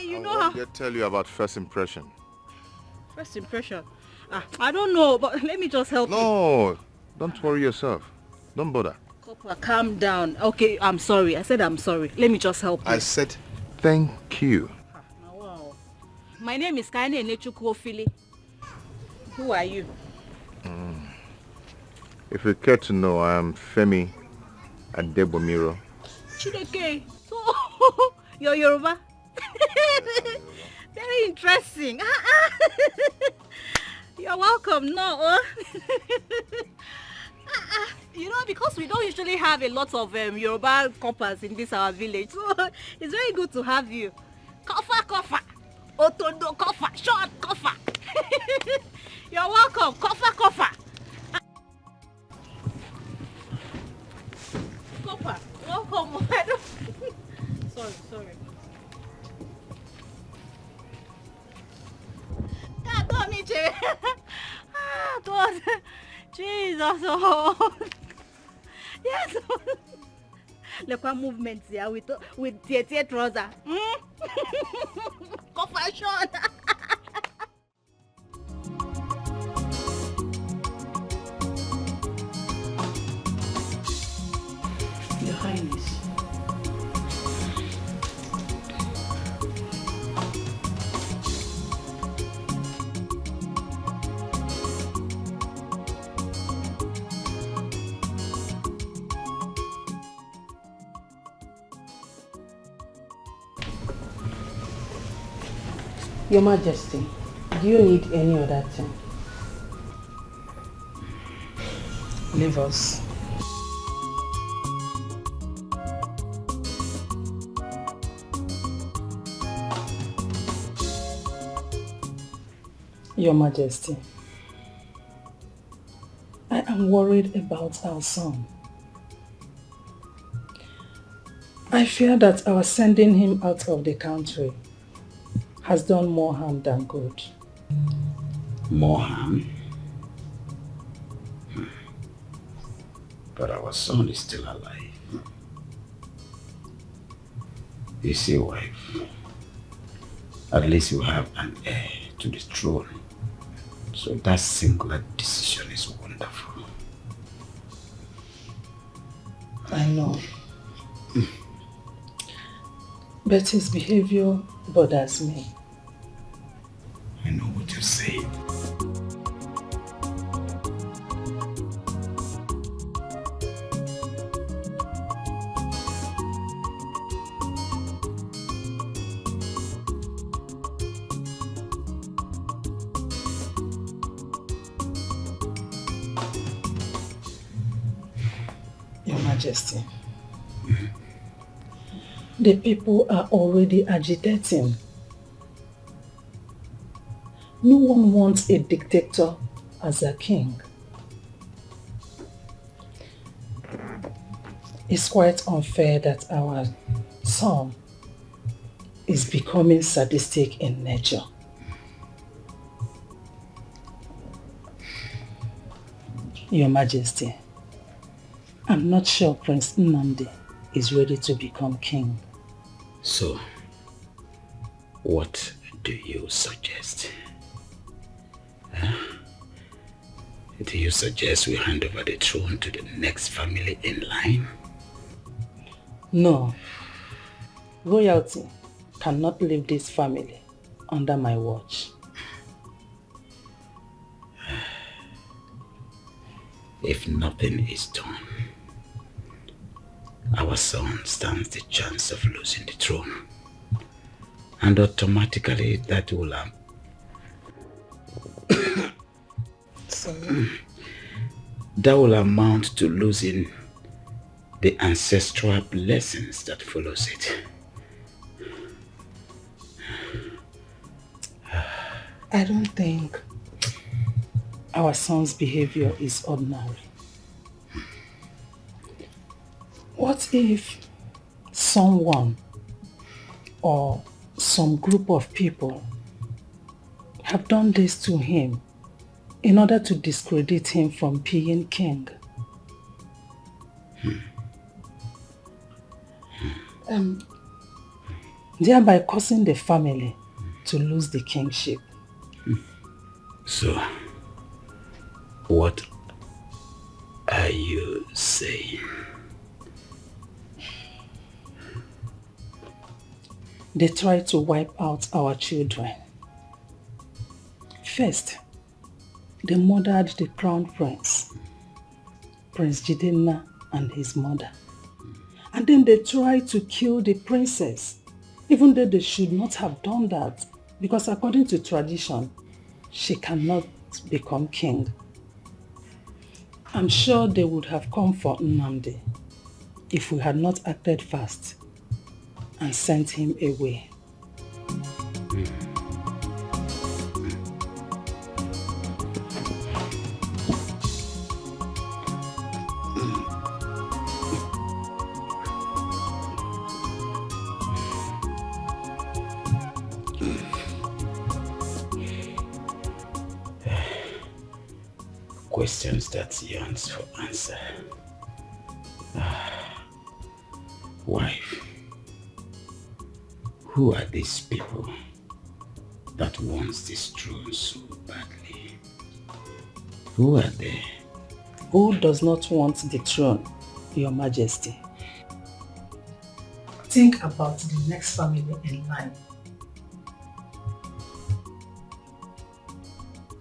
You know how... What did I tell you about first impression? First impression? I don't know, but let me just help you. No, don't worry yourself. Don't bother. Copper, calm down. Okay, I'm sorry. I said I'm sorry. Let me just help you. I said thank you. Wow. My name is Kaine Nechukwofili. Who are you? If you care to know, I am Femi Adebomiro. Chideke. So, you're Yoruba? Very interesting. You're welcome. No. You know, because we don't usually have a lot of Yoruba coppers in this our village, so it's very good to have you. Koffa. Otondo koffa. Short koffa. You're welcome. Koffa. Koffa. Welcome. Sorry. God. Jesus. Oh. Yes. Look at movements here with tear trouser. Confession. Your Highness. Your Majesty, do you need any other thing? Leave us. Your Majesty, I am worried about our son. I fear that our sending him out of the country has done more harm than good. More harm? But our son is still alive. You see, wife, at least you have an heir to the throne. So that singular decision is wonderful. I know. But his behavior bothers me. I know what you're saying. Your Majesty, the people are already agitating. No one wants a dictator as a king. It's quite unfair that our son is becoming sadistic in nature. Your Majesty, I'm not sure Prince Nnamdi is ready to become king. So, what do you suggest? Do you suggest we hand over the throne to the next family in line? No. Royalty cannot leave this family under my watch. If nothing is done, our son stands the chance of losing the throne. And automatically that will that will amount to losing the ancestral blessings that follows it. I don't think our son's behavior is ordinary. What if someone or some group of people have done this to him in order to discredit him from being king. Thereby causing the family to lose the kingship. So, what are you saying? They tried to wipe out our children. First, they murdered the crown prince, Prince Jidenna, and his mother. And then they tried to kill the princess, even though they should not have done that, because according to tradition, she cannot become king. I'm sure they would have come for Nnamdi if we had not acted fast and sent him away. Questions that yearns for answer. Wife, who are these people that wants this throne so badly? Who are they? Who does not want the throne, Your Majesty? Think about the next family in line.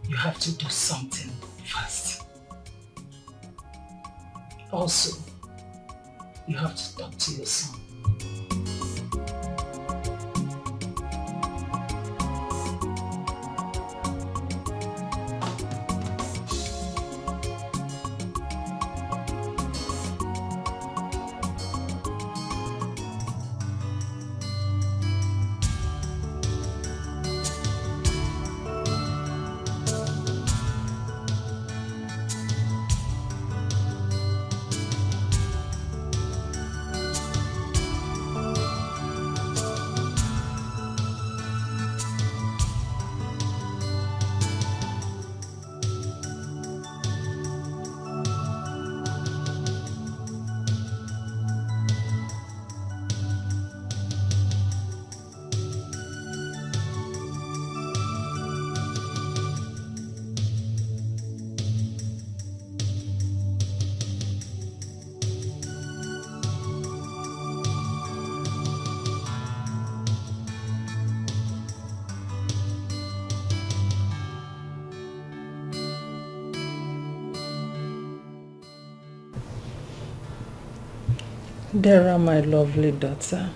You have to do something fast. Also, you have to talk to your son. Dara, my lovely daughter,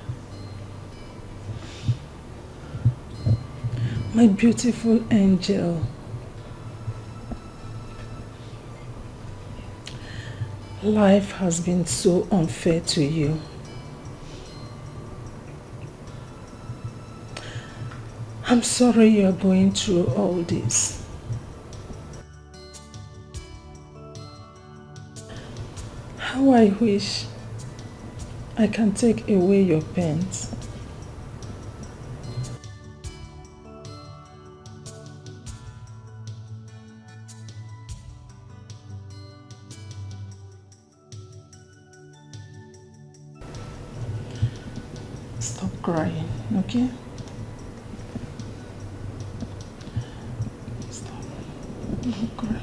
my beautiful angel, life has been so unfair to you. I'm sorry you're going through all this. How I wish I can take away your pains. Stop crying, okay? Stop. Don't cry.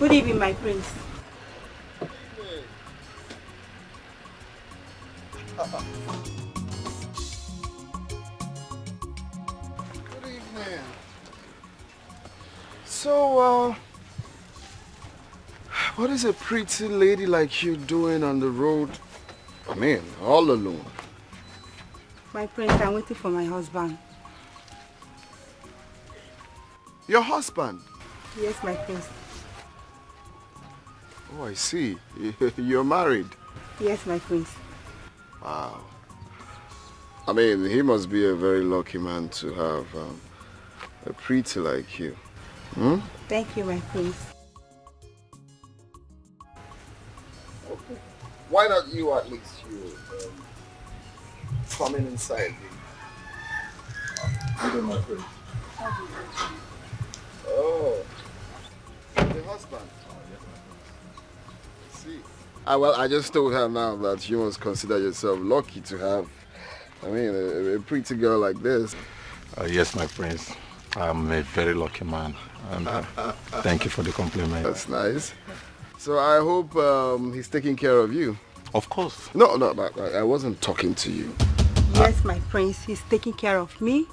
Good evening, my prince. Good evening. So, what is a pretty lady like you doing on the road? I mean, all alone. My prince, I'm waiting for my husband. Your husband? Yes, my prince. Oh, I see. You're married. Yes, my prince. Wow. I mean, he must be a very lucky man to have a pretty like you. Hmm? Thank you, my prince. Okay. Why not you at least? You coming inside. You know, my friend. Oh, the husband. See. Well, I just told her now that you must consider yourself lucky to have, I mean, a pretty girl like this. Yes, my prince. I'm a very lucky man. And thank you for the compliment. That's nice. So I hope he's taking care of you. Of course. No, I wasn't talking to you. Yes, my prince. He's taking care of me.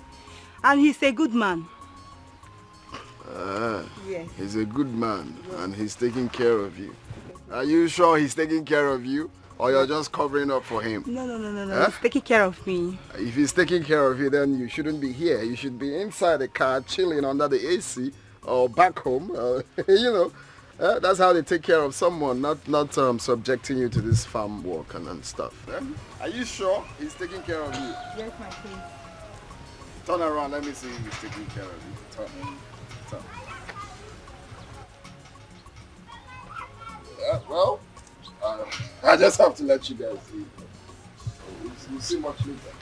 And he's a good man. Yes. He's a good man and he's taking care of you. Are you sure he's taking care of you? Or you're just covering up for him? No. Huh? He's taking care of me. If he's taking care of you, then you shouldn't be here. You should be inside the car, chilling under the AC, or back home. You know, that's how they take care of someone, not subjecting you to this farm work and stuff. Are you sure he's taking care of you? Yes, my prince. Turn around, let me see if he's taking care of you. Turn. Well, I just have to let you guys see. We'll see much later.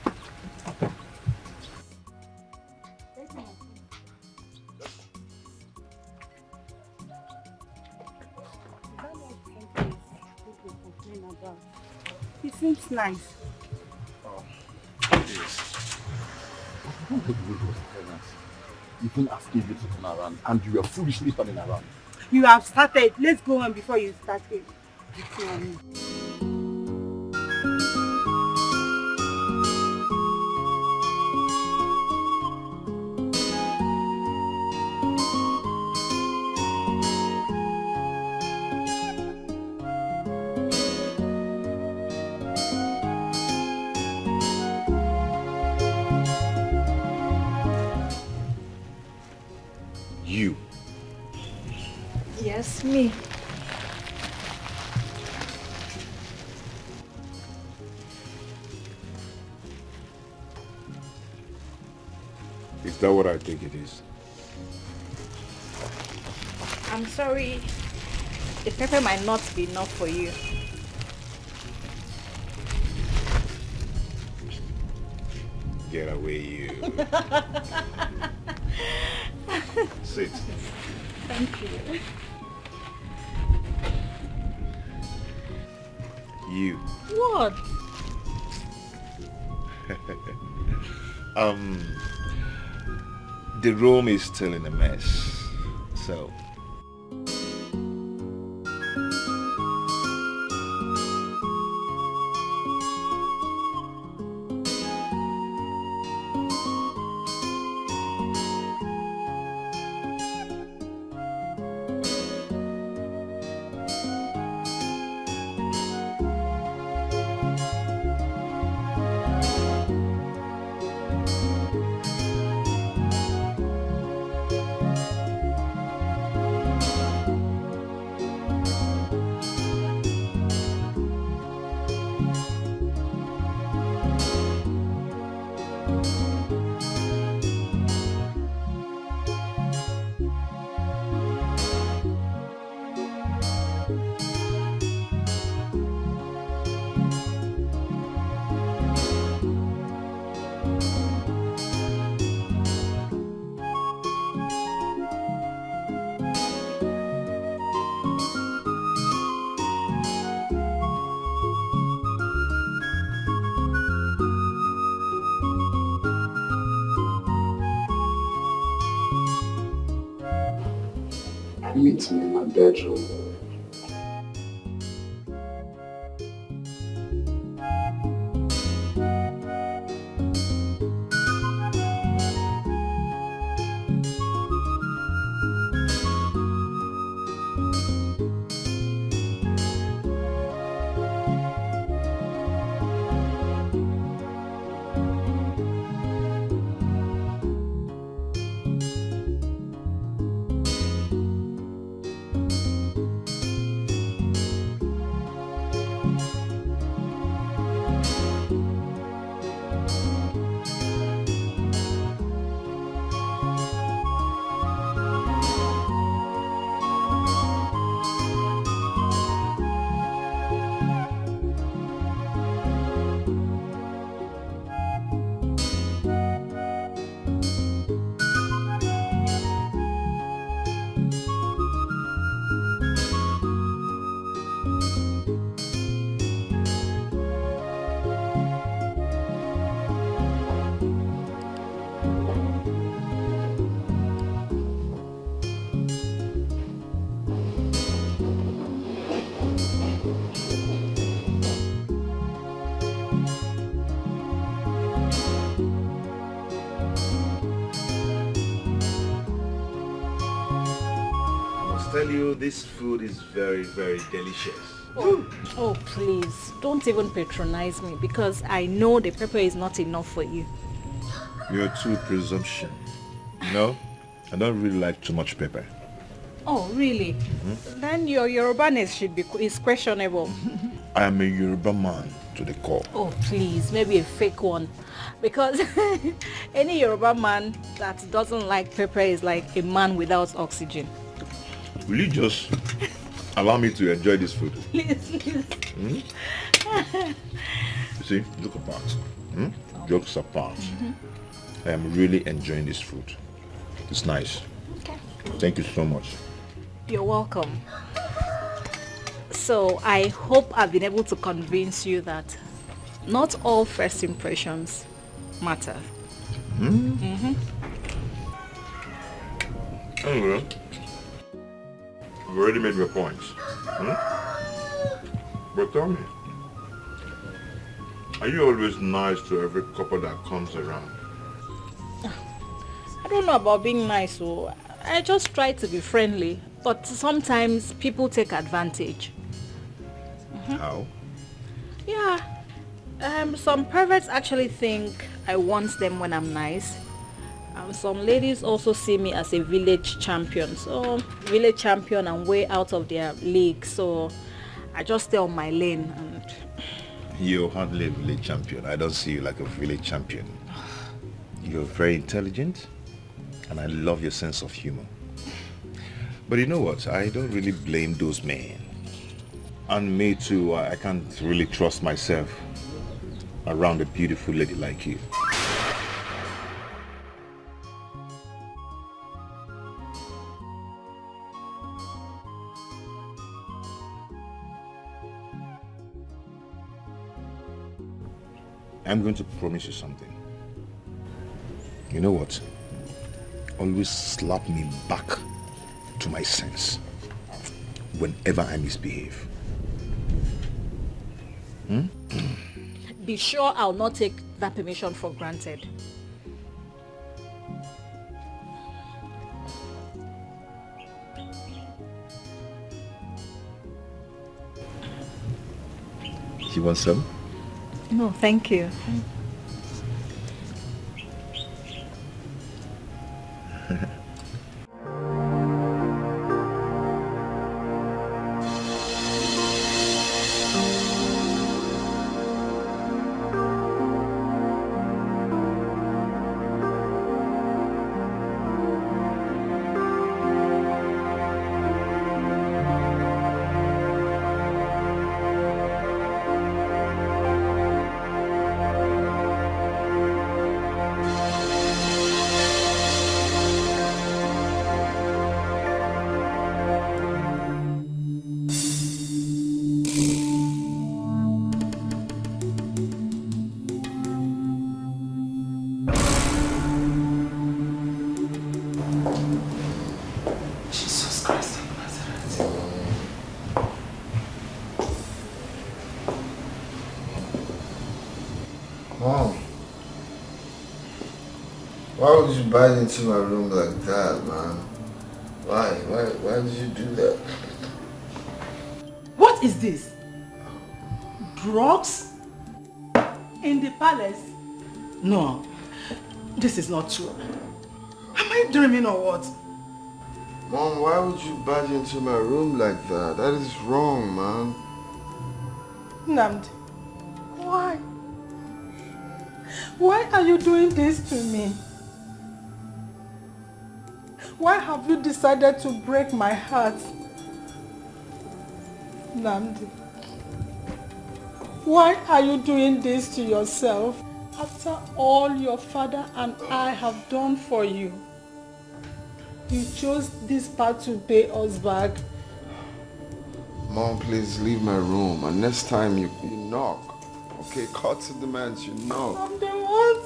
He seems nice. Even asking you to turn around, and you were foolishly turning around. You have started. Let's go on before you start it. You. Yes, me. Is that what I think it is? I'm sorry. The pepper might not be enough for you. Get away, you. Sit. Thank you. You. What? The room is still in a mess, so Meet me, madam. bedroom. Tell you, this food is very, very delicious. Oh, please, don't even patronize me because I know the pepper is not enough for you. You're too presumption. No, I don't really like too much pepper. Oh, really? Then your Yorubaness is questionable. I am a Yoruba man to the core. Oh, please, maybe a fake one. Because any Yoruba man that doesn't like pepper is like a man without oxygen. Will you just allow me to enjoy this food? Please. You see, look apart. Jokes apart. I am really enjoying this food. It's nice. Okay. Thank you so much. You're welcome. So I hope I've been able to convince you that not all first impressions matter. Anyway, you've already made your points. But tell me, are you always nice to every couple that comes around? I don't know about being nice, so I just try to be friendly, but sometimes people take advantage. How? Yeah, some perverts actually think I want them when I'm nice. Some ladies also see me as a village champion, and way out of their league, so I just stay on my lane. And You're hardly a village champion. I don't see you like a village champion. You're very intelligent, and I love your sense of humor. But you know what? I don't really blame those men. And me too, I can't really trust myself around a beautiful lady like you. I'm going to promise you something. You know what? Always slap me back to my sense whenever I misbehave. be sure I'll not take that permission for granted. You want some? No, thank you. Mom, why would you bite into my room like that, man? Why did you do that? What is this? Drugs? In the palace? No, this is not true. Am I dreaming or what? Mom, why would you barge into my room like that? That is wrong, man. Nnamdi, why? Why are you doing this to me? Why have you decided to break my heart? Nnamdi, why are you doing this to yourself after all your father and I have done for you? You chose this path to pay us back. Mom, please leave my room. And next time you knock. Okay, cut to the man, you knock. I'm the one.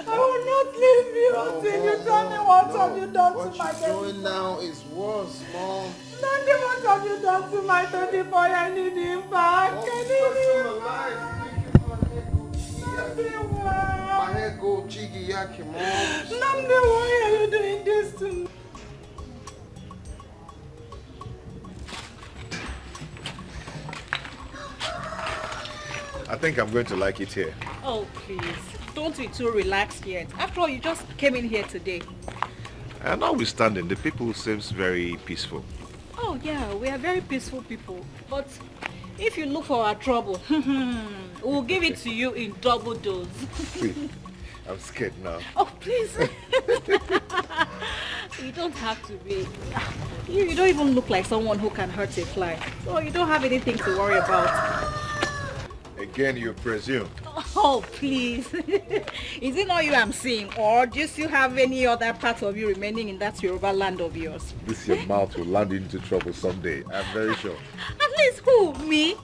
I will not leave you until you tell me what have you done to my baby. What you're doing now is worse, Mom. Nandi, what have you done to my baby boy? I need him back. I need him back. My head go jiggy yaki, Mom. Nandi, why are you doing this to me? I think I'm going to like it here. Oh, please. Don't be too relaxed yet. After all, you just came in here today. And notwithstanding, the people seems very peaceful. Oh, yeah, we are very peaceful people. But if you look for our trouble, we'll give it to you in double dose. I'm scared now. Oh, please. You don't have to be. You don't even look like someone who can hurt a fly. So you don't have anything to worry about. Again, you presume. Oh, please. Is it not you I'm seeing? Or do you still have any other part of you remaining in that Yoruba land of yours? This your mouth will land into trouble someday. I'm very sure. At least who? Me?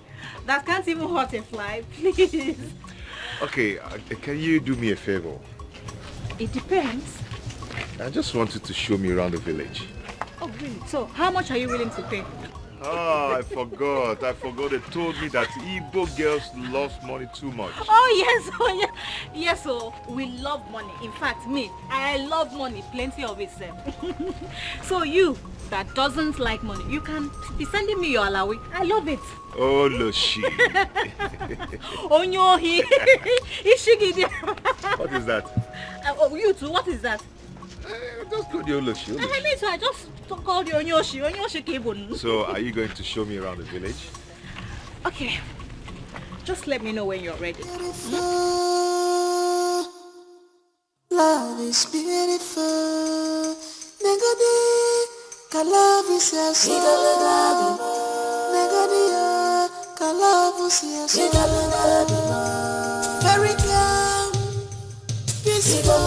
That can't even hurt a fly, please. Okay, can you do me a favor? It depends. I just want you to show me around the village. Oh, really? So, how much are you willing to pay? Oh, I forgot. They told me that Igbo girls lost money too much. Oh, yes. Oh, yeah. Yes, so we love money. In fact, me, I love money. Plenty of it, sir. So you, that doesn't like money, you can be sending me your alawi. I love it. Oh, Loshi. Onyohi. What is that? Oh, you too. What is that? Just call the Oloshi. I mean, so I just called you Onyoshi. Onyoshi Kebun. So, are you going to show me around the village? Okay. Just let me know when you're ready. Love is beautiful. Negodi, kalavu siaso. Negodi, kalavu siaso. Very young, beautiful.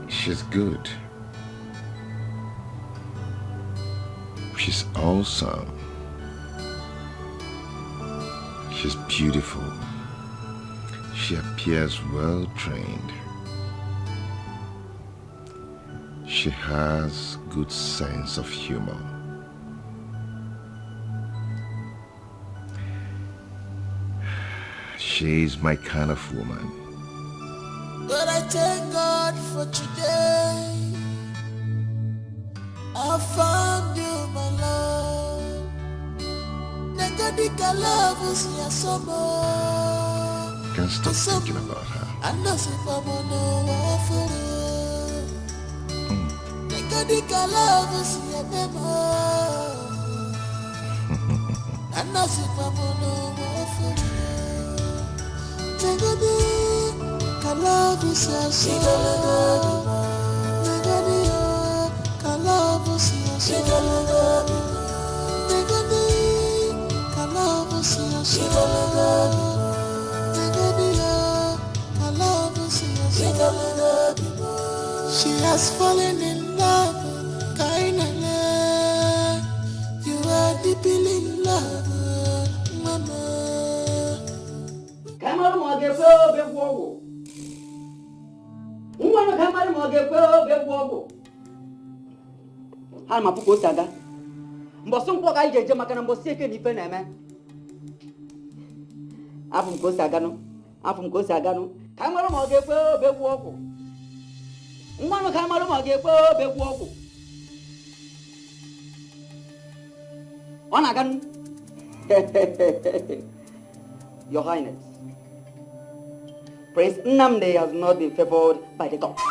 She's good. She's awesome. She's beautiful. She appears well trained. She has good sense of humor. She's my kind of woman. But I thank God for today. I found you, my love. Dikeh love was your summer. Can't stop thinking about her. I know if I'm on no for it. Dikeh love was your memo. I know if I'm on no for it. Dikeh love is your summer. She has fallen in love, kinda. You are deeply in love, mama. Come on, get so big wobble. Woman, come on, get so big wobble. How am I supposed to go? Mbosum kwa kai jeje makana mbosie ke nife na eme. Afum ko sagano. Kamaro mo ge pe begwu ogu. Nwanu kamaro mo ge pe begwu ogu. Ona ganu. Your Highness, Prince Nnamdi has not been favored by the gods.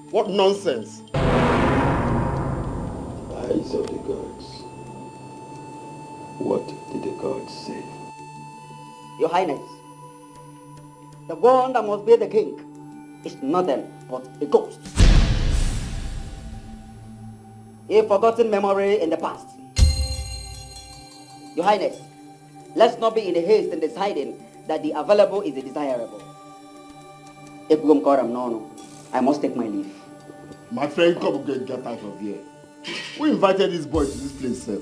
What nonsense! Eyes of the gods. What did the gods say? Your Highness, the one that must be the king is nothing but a ghost. A forgotten memory in the past. Your Highness, let's not be in a haste in deciding that the available is the desirable. If I must take my leave. My friend, come get out of here. We invited this boy to this place, sir.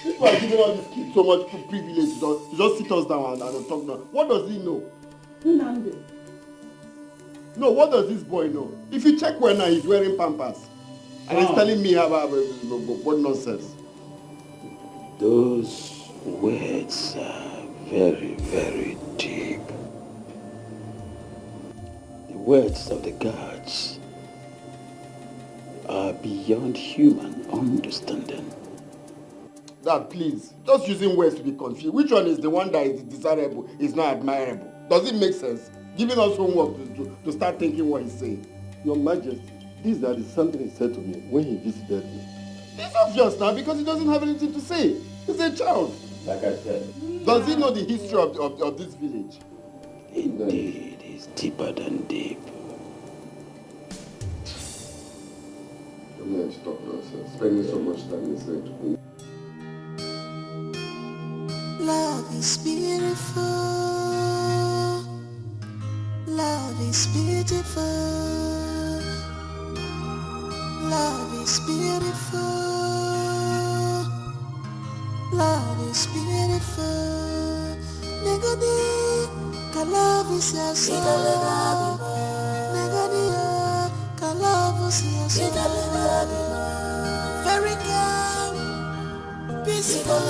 People are giving all these kids so much privilege to just sit us down and talk now. What does he know? Nnamdi. No, what does this boy know? If you check when he's wearing Pampers, and he's telling me about what nonsense. Those words are very, very deep. The words of the gods are beyond human understanding. Dad, please, just using words to be confused. Which one is the one that is desirable, is not admirable? Does it make sense? Giving us homework to start thinking what he's saying. Your Majesty, this is something he said to me when he visited me. It's obvious now because he doesn't have anything to say. He's a child. Like I said. Does he know the history of this village? Indeed, it's deeper than deep. Your man, stop nonsense. Spending so much time listening to me. Love is beautiful. Love is beautiful. Love is beautiful. Love is beautiful. Negadi, love is your soul. Negadi, love is your soul. Very calm, peaceful.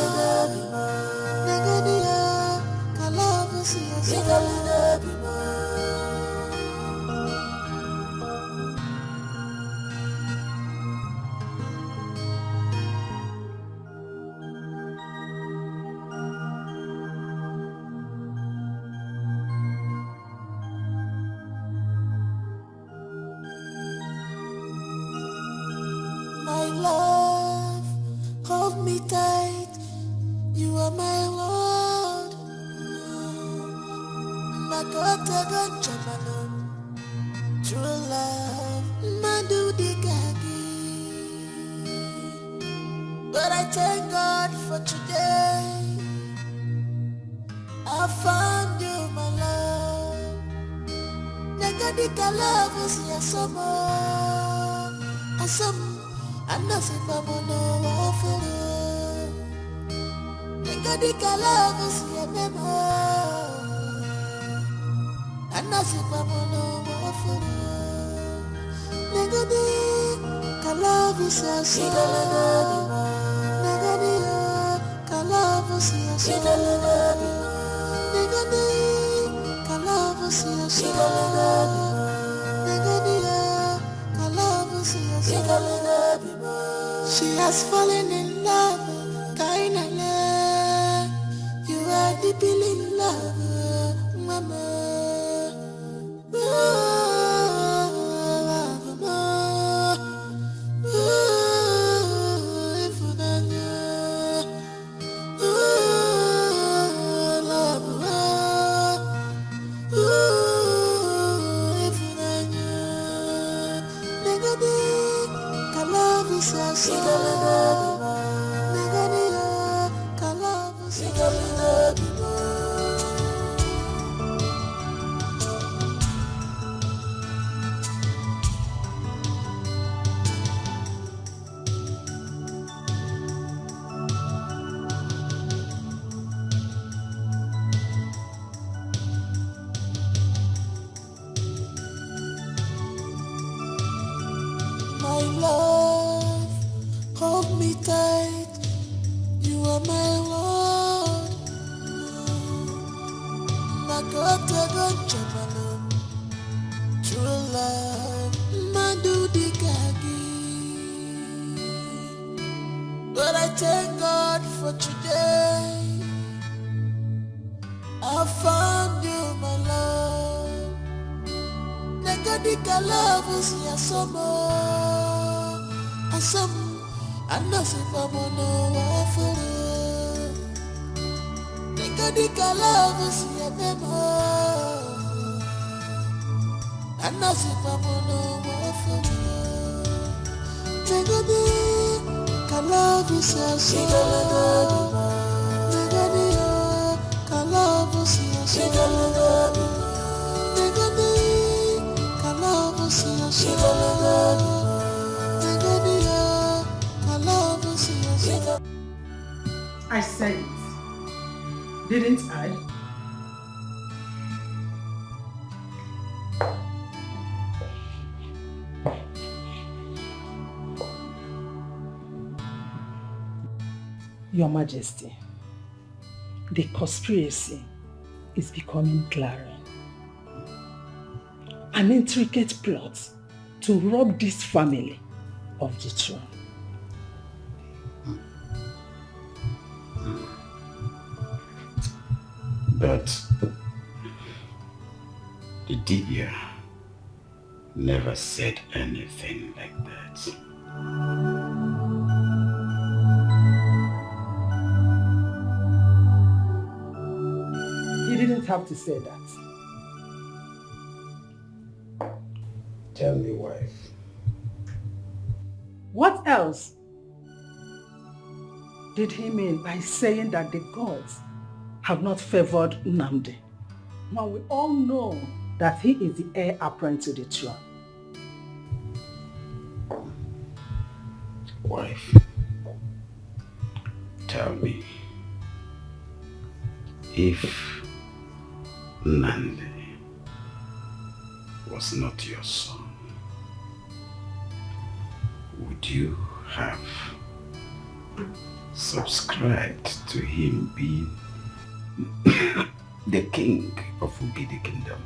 My love, hold me tight. You are my world. True love, Madu Dikeh. But I thank God for today. I found you, my love. Dikeh love is your summer. I know if I'm no for it. Dikeh love is your memory. I know if I'm no for it. Negadi, love is your soul. Negadi, love is your soul. Negadi, She has fallen in love, kinda. You are deeply in love, mama. My love, hold me tight. You are my world. True love, Madu Dikeh. But I thank God for today. I found you, my love. Dikeh love is your summer. I know if I'm on no for Dikeh love is your memo. I know if I'm on no for Dikeh love is your summer. Love is your summer. I said it, didn't I? Your Majesty, the conspiracy is becoming glaring. An intricate plot to rob this family of the throne. But the Dikeh never said anything like that. He didn't have to say that. Tell me, wife. What else did he mean by saying that the gods have not favored Nnamdi? Now we all know that he is the heir apparent to the throne. Wife, tell me, if Nnamdi was not your son, would you have subscribed to him being the king of Ugidi Kingdom?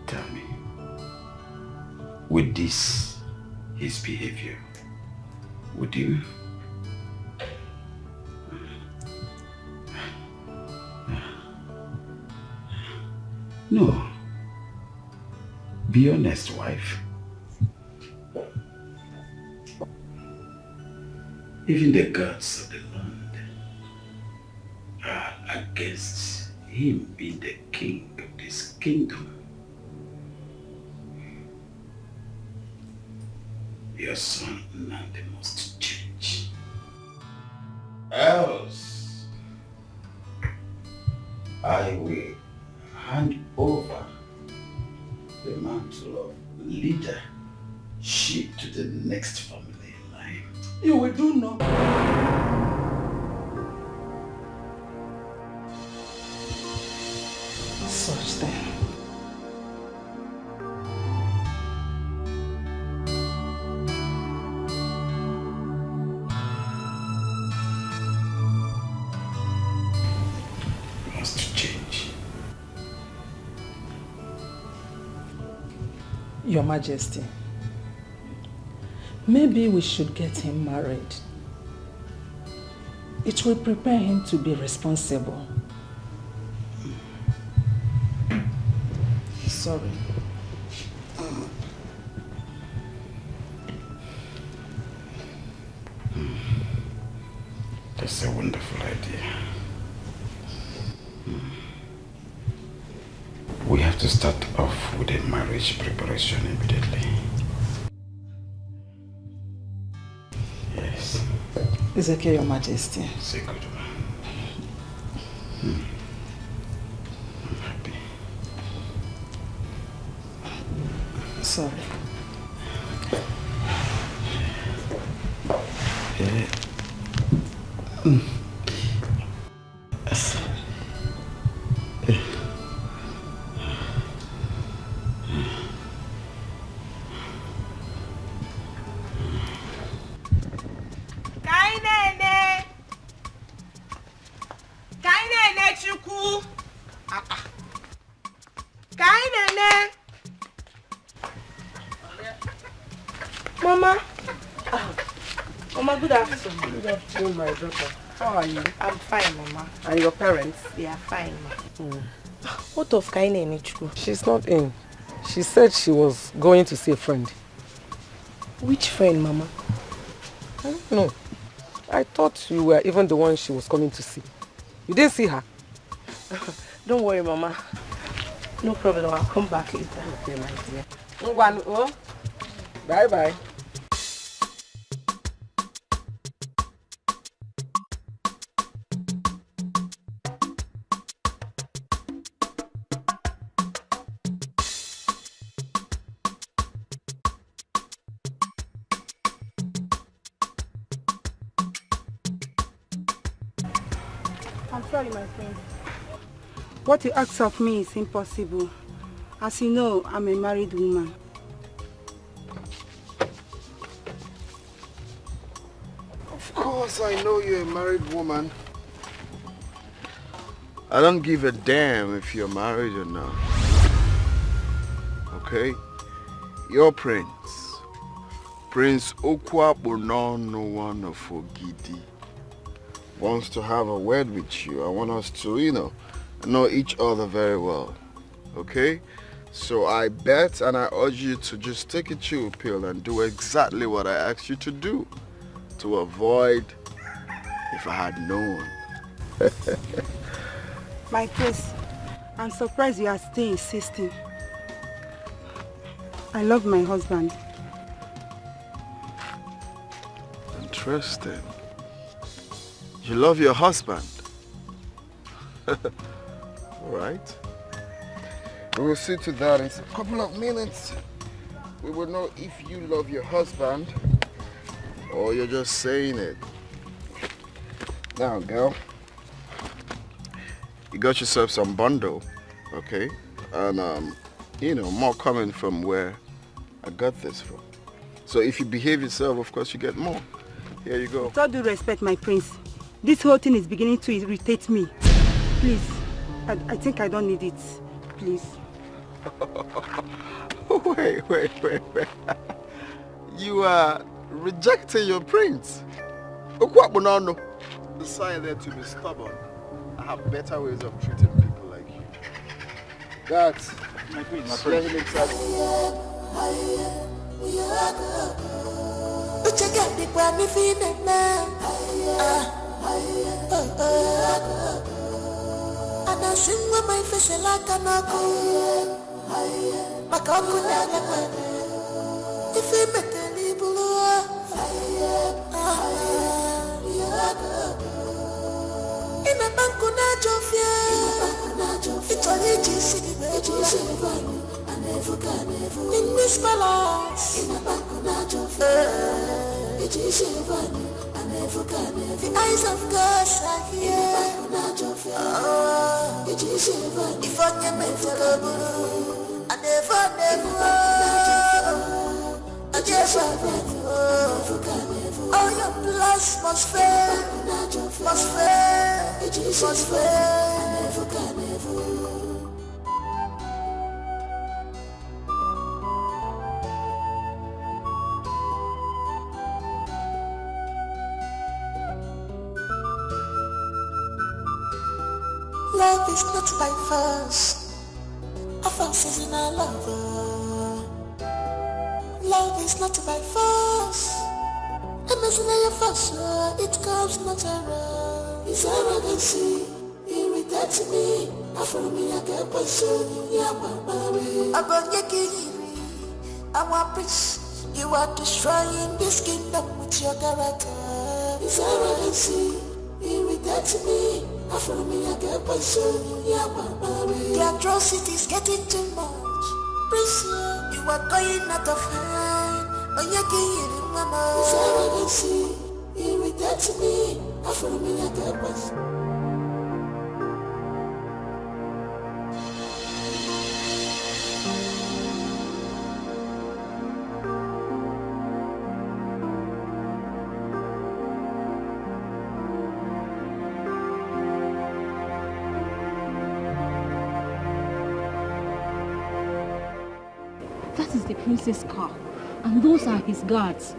Tell me, with this, his behavior, would you? No. Be honest, wife. Even the gods of the land are against him being the king of this kingdom. Your son Nnamdi must change. Else, I will hand over the mantle of leadership to the next family in line. You will do no. Such thing. Must change. Your Majesty, maybe we should get him married. It will prepare him to be responsible. Sorry. That's a wonderful idea. We have to start off with a marriage preparation immediately. Yes. It's okay, Your Majesty. Say good one. I'm happy. Sorry. Mama. Mama, good afternoon. Good afternoon, my daughter. How are you? I'm fine, Mama. And your parents? They are fine, Ma. What of Kaine Enichukwu? She's not in. She said she was going to see a friend. Which friend, Mama? I don't know. I thought you were even the one she was coming to see. You didn't see her? Don't worry, Mama. No problem. I'll come back later. Okay, my dear. Bye-bye. I'm sorry, my friend. What you ask of me is impossible. As you know, I'm a married woman. Of course I know you're a married woman. I don't give a damn if you're married or not. Okay? Your prince, Prince Okwabonono of Ogidi, wants to have a word with you. I want us to, know each other very well. Okay? So I bet and I urge you to just take a chill pill and do exactly what I asked you to do. To avoid if I had known. My prince, I'm surprised you are still insisting. I love my husband. Interesting. You love your husband? Alright. We will see to that in a couple of minutes. We will know if you love your husband or you're just saying it. Now, girl, you got yourself some bundle, okay? And, more coming from where I got this from. So if you behave yourself, of course, you get more. Here you go. With all due respect, my prince, this whole thing is beginning to irritate me. Please, I think I don't need it. Please. Wait. You are rejecting your prince. Okwabonono decided to be stubborn. I have better ways of treating people like you. That's my prince. Let him inside. My face like an uncle. If you met any blue, in a bancuna jofia, it's a legis, in this palace, in a bancuna jofia, it is the eyes of God are here. If I can make it, I never, I just all your blood must fail, must fail. Love is not by force. A force is in a lover. Love is not by force. A mercenary force, it comes natural. It's arrogancy, irritates me. After me, I get poison in your baby. I'm gonna get I want preach. You are destroying this kingdom with your character. It's arrogancy, irritates me. After me, I get poison in your baby. The atrocity is getting too much. Please, you are going out of hand. Oh, you're getting mama. It's arrogancy, irritates me. After me, I get poison. That is the prince's car, and those are his guards.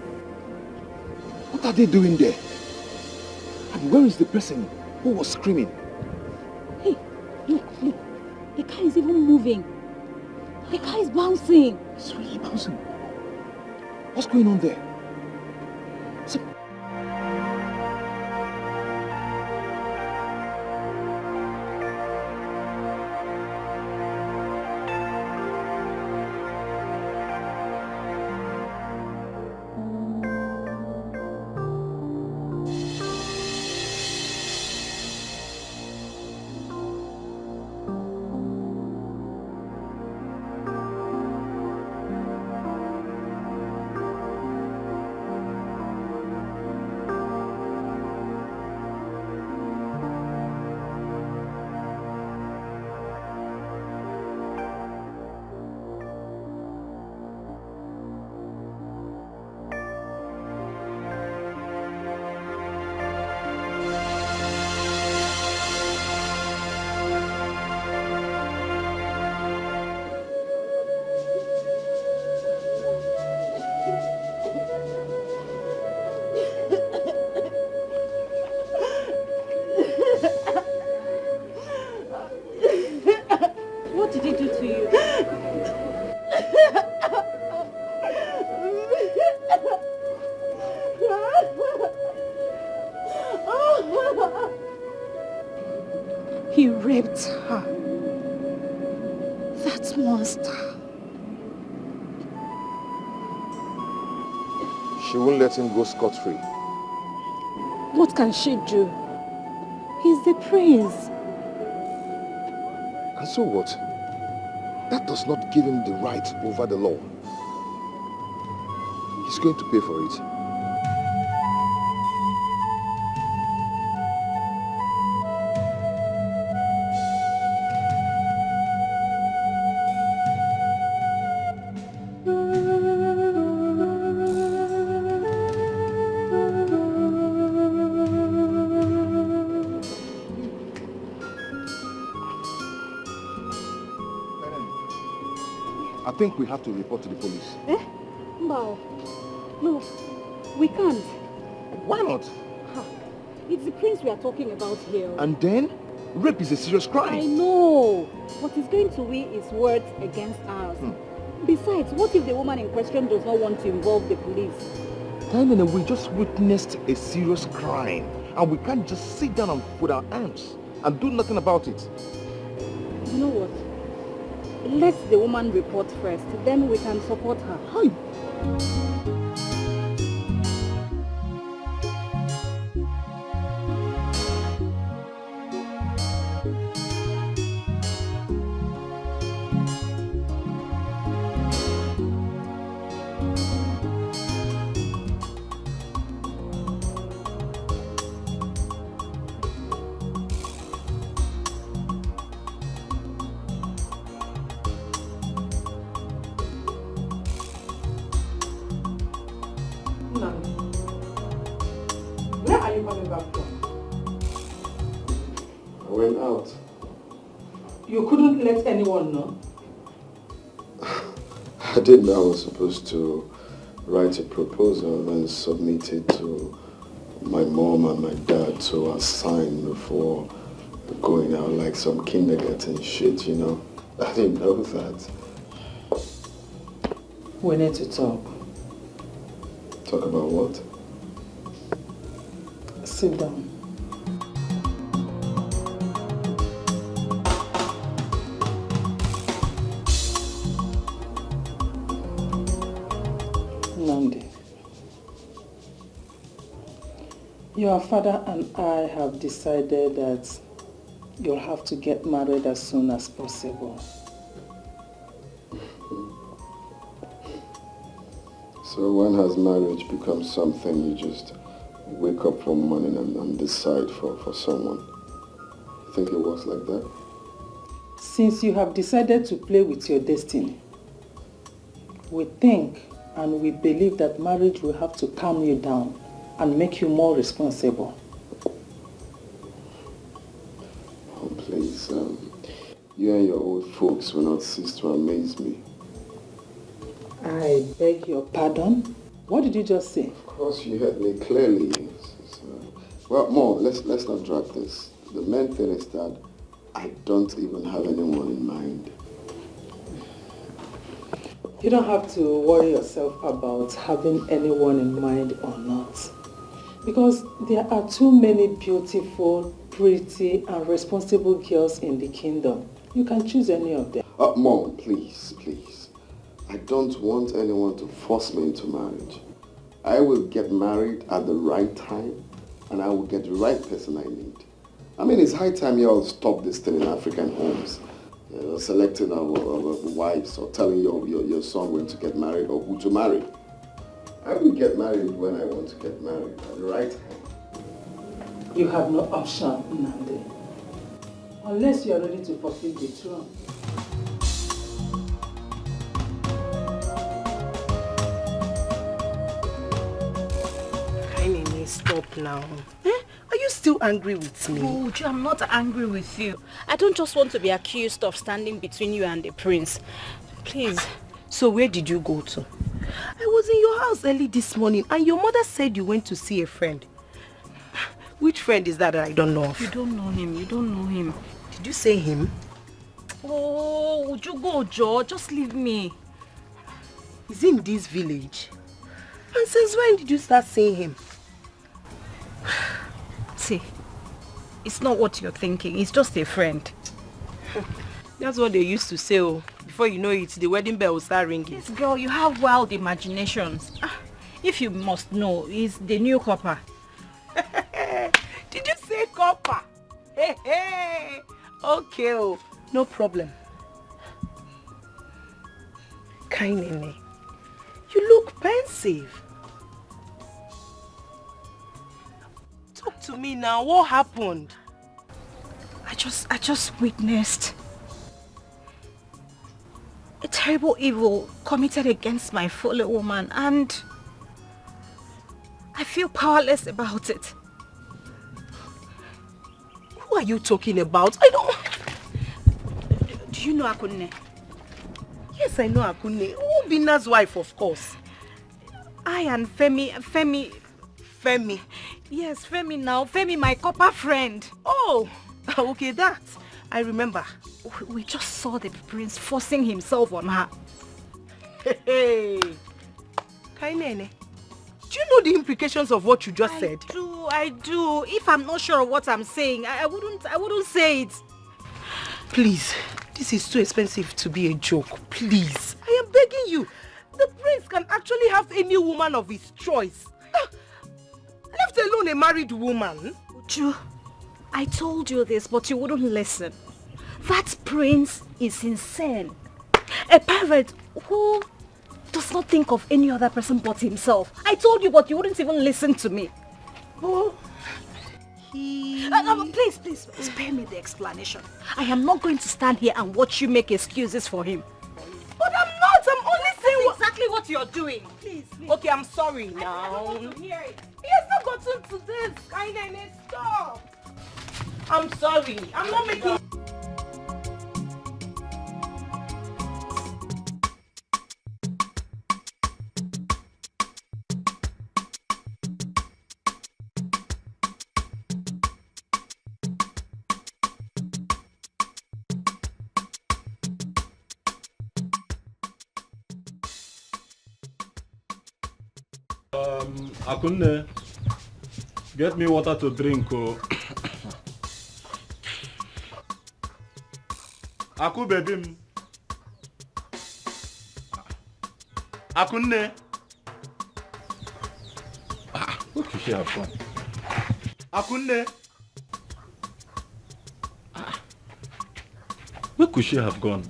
What are they doing there? And where is the person who was screaming? Hey, look. The car is even moving. The car is bouncing. It's really bouncing. What's going on there? He raped her. That monster. She won't let him go scot-free. What can she do? He's the prince. And so what? That does not give him the right over the law. He's going to pay for it. I think we have to report to the police. Eh? No. No, we can't. Why not? It's the prince we are talking about here. And then, rape is a serious crime. I know, but he's going to weigh his words against ours. Besides, what if the woman in question does not want to involve the police? Then we just witnessed a serious crime, and we can't just sit down and put our hands and do nothing about it. You know what? Let the woman report first, then we can support her. Hi. Where are you coming back from? I went out. You couldn't let anyone know? I didn't know I was supposed to write a proposal and submit it to my mom and my dad to assign before going out like some kindergarten shit, you know. I didn't know that. We need to talk. Talk about what? Sit down. Nandi, your father and I have decided that you'll have to get married as soon as possible. So when has marriage become something you just wake up one morning and decide for someone? You think it works like that? Since you have decided to play with your destiny, we think and we believe that marriage will have to calm you down and make you more responsible. Oh, please, you and your old folks will not cease to amaze me. I beg your pardon? What did you just say? Of course, you heard me clearly. Well, Mom, let's not drag this. The main thing is that I don't even have anyone in mind. You don't have to worry yourself about having anyone in mind or not. Because there are too many beautiful, pretty, and responsible girls in the kingdom. You can choose any of them. Mom, please, please. I don't want anyone to force me into marriage. I will get married at the right time, and I will get the right person I need. I mean, it's high time you all stop this thing in African homes. You know, selecting wives or telling your son when to get married or who to marry. I will get married when I want to get married at the right time. You have no option, Nandi. Unless you are ready to fulfill the throne. Stop now. Are you still angry with me? Oh, I'm not angry with you. I don't just want to be accused of standing between you and the prince. Please. So where did you go to? I was in your house early this morning and your mother said you went to see a friend. Which friend is that I don't know of? You don't know him. You don't know him. Did you say him? Oh, would you go, Joe? Just leave me. Is he in this village? And since when did you start seeing him? See, it's not what you're thinking. It's just a friend. That's what they used to say. Oh, before you know it, the wedding bell will start ringing. Yes, girl, you have wild imaginations. If you must know, he's the new copper. Did you say copper? Hey, hey. Okay, oh, no problem. Kainene, you look pensive. Talk to me now. What happened? I just witnessed a terrible evil committed against my fellow woman, and I feel powerless about it. Who are you talking about? I don't... Do you know Akunne? Yes, I know Akunne. Obina's wife, of course. I and Femi... Yes, Femi now. Femi, my copper friend. Oh, okay, that. I remember. We just saw the prince forcing himself on her. Hey, Kainene, do you know the implications of what you just said? I do. If I'm not sure of what I'm saying, I wouldn't say it. Please, this is too expensive to be a joke. Please, I am begging you. The prince can actually have any woman of his choice. Left alone a married woman. Uju, I told you this, but you wouldn't listen. That prince is insane. A pervert who does not think of any other person but himself. I told you, but you wouldn't even listen to me. Oh, please, spare me the explanation. I am not going to stand here and watch you make excuses for him. But I'm not. I'm only saying exactly what you're doing. Please. Okay, I'm sorry now. I don't want to hear it. He has not gotten to this. Kainene, stop. I'm sorry. I'm not making... Akunne, get me water to drink, oh. Aku baby. Akunne. What could she have gone? Akunne. Where could she have gone?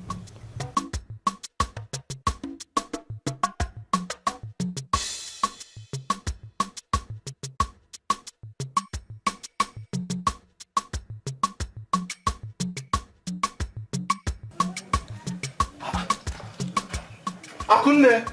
Akunne.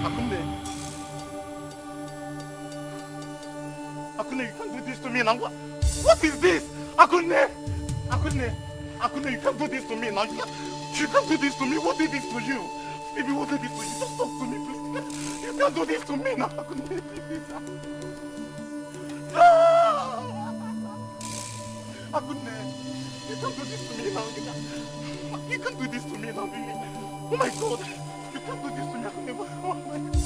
Akunne. Akunne, you can't do this to me now. What is this? Akunne, you can't do this to me now. You can't do this to me. What did this to you? Baby, what did this to you? Just talk to me, please. You can't do this to me now, Akunne, please. No! Akunne, you can't do this to me now. You can't do this to me now, baby. Oh my God, you can't do this to me, Akunne. Oh my God.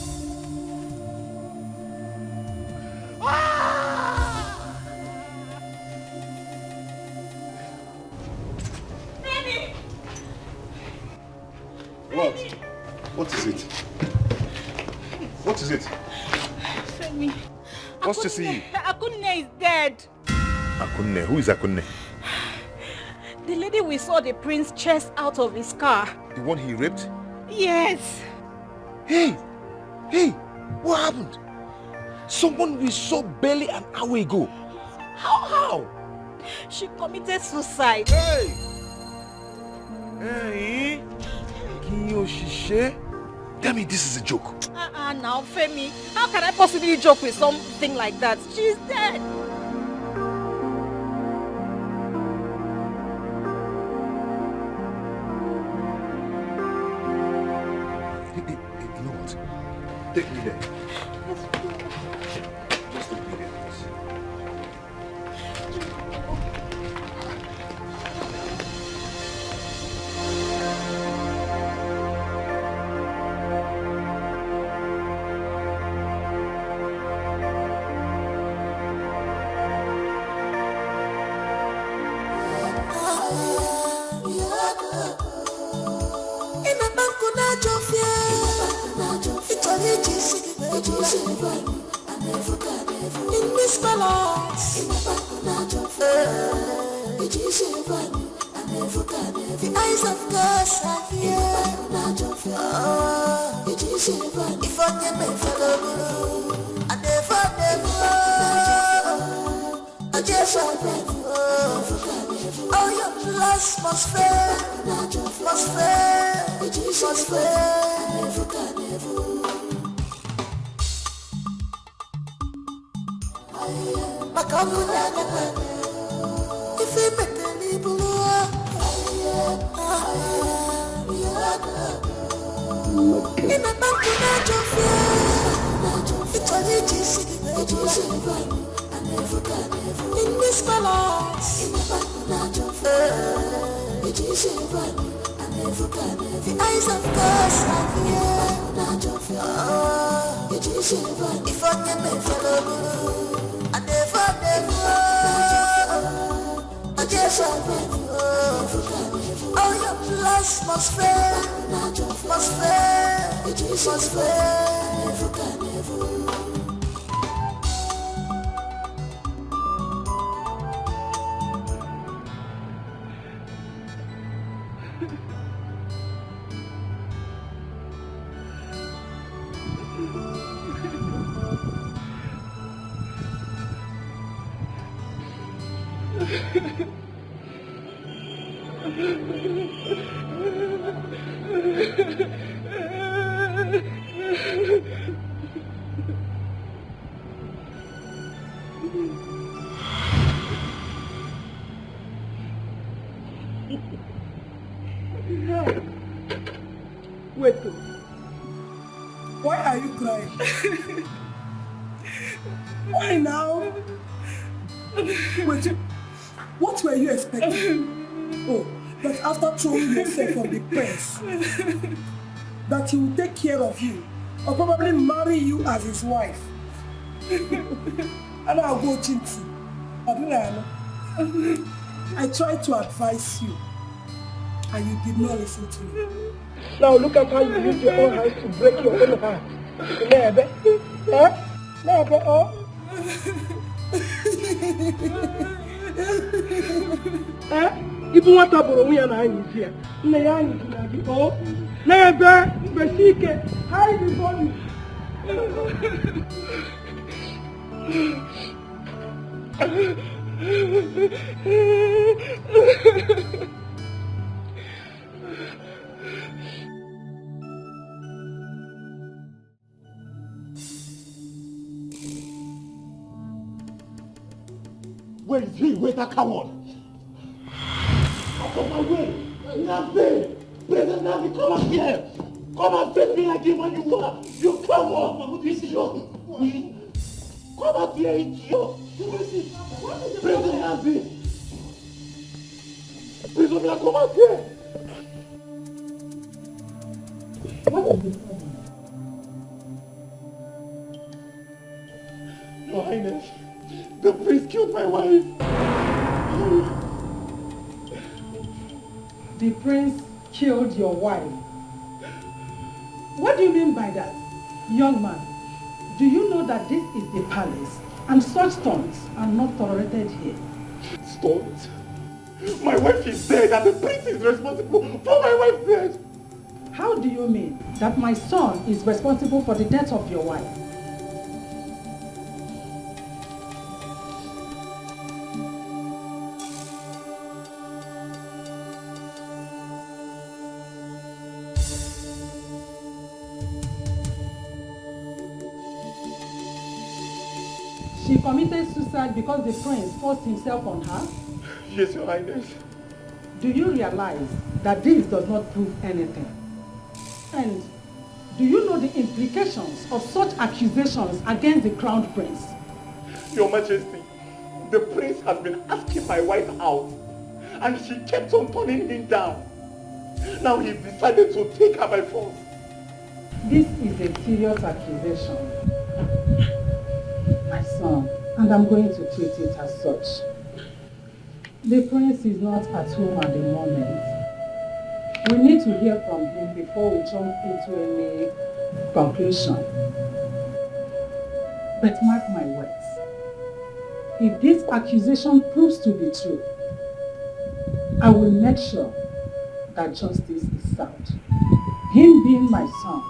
What? What is it? What is it? Femi. What's to see you? Akunne is dead. Akunne? Who is Akunne? The lady we saw the prince chase out of his car. The one he raped? Yes. Hey! What happened? Someone we saw barely an hour ago. How? She committed suicide. Hey! Tell me this is a joke. Now, Femi, how can I possibly joke with something like that? She's dead. You know what? Take me there. Just take me there, please. In this balance, the eyes of God are here. If I can make follow, I never, I just all your plans must fail. If you make the people in a bank in this balance, the eyes of God are here. If I never follow, I just all your plans must fail, must fail. Wait. Why are you crying? Why now? Wait, what were you expecting? Oh, that after throwing yourself on the prince, that he will take care of you, or probably marry you as his wife. And I'll go Chinti. I tried to advise you, and you did not listen to me. Now look at how you use your own hands to break your own heart. Nebe? Eh? Nebe, oh? Eh? Even what about me and I is here? Nayani is here. Oh? Nebe, Besike, hide the body. Where is he? Where's that coward? Out of my way! Nazi! President Nazi, come up here! Come and face me like him when you are! You coward! Idiot! Come up here, idiot! President Nazi! Prisoner, come up here! What is the problem? Your Highness, the priest killed my wife. The prince killed your wife. What do you mean by that? Young man, do you know that this is the palace and such stunts are not tolerated here? Stunts? My wife is dead and the prince is responsible for my wife's death. How do you mean that my son is responsible for the death of your wife? She committed suicide because the prince forced himself on her? Yes, Your Highness. Do you realize that this does not prove anything? And do you know the implications of such accusations against the crown prince? Your Majesty, the prince has been asking my wife out and she kept on turning him down. Now he decided to take her by force. This is a serious accusation, my son, and I'm going to treat it as such. The prince is not at home at the moment. We need to hear from him before we jump into any conclusion. But mark my words, if this accusation proves to be true, I will make sure that justice is served. Him being my son,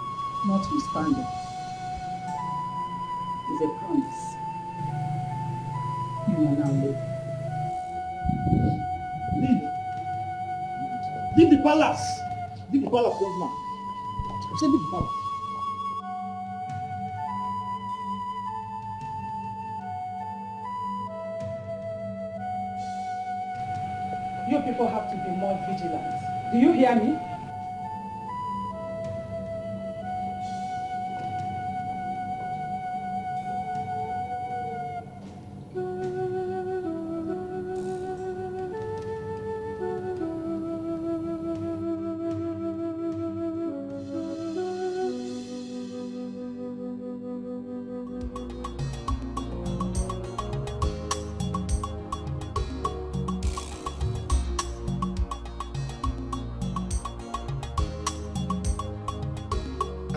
notwithstanding, is a promise. You may now leave. Leave the palace! Leave the palace, young man. I said leave the palace. You people have to be more vigilant. Do you hear me?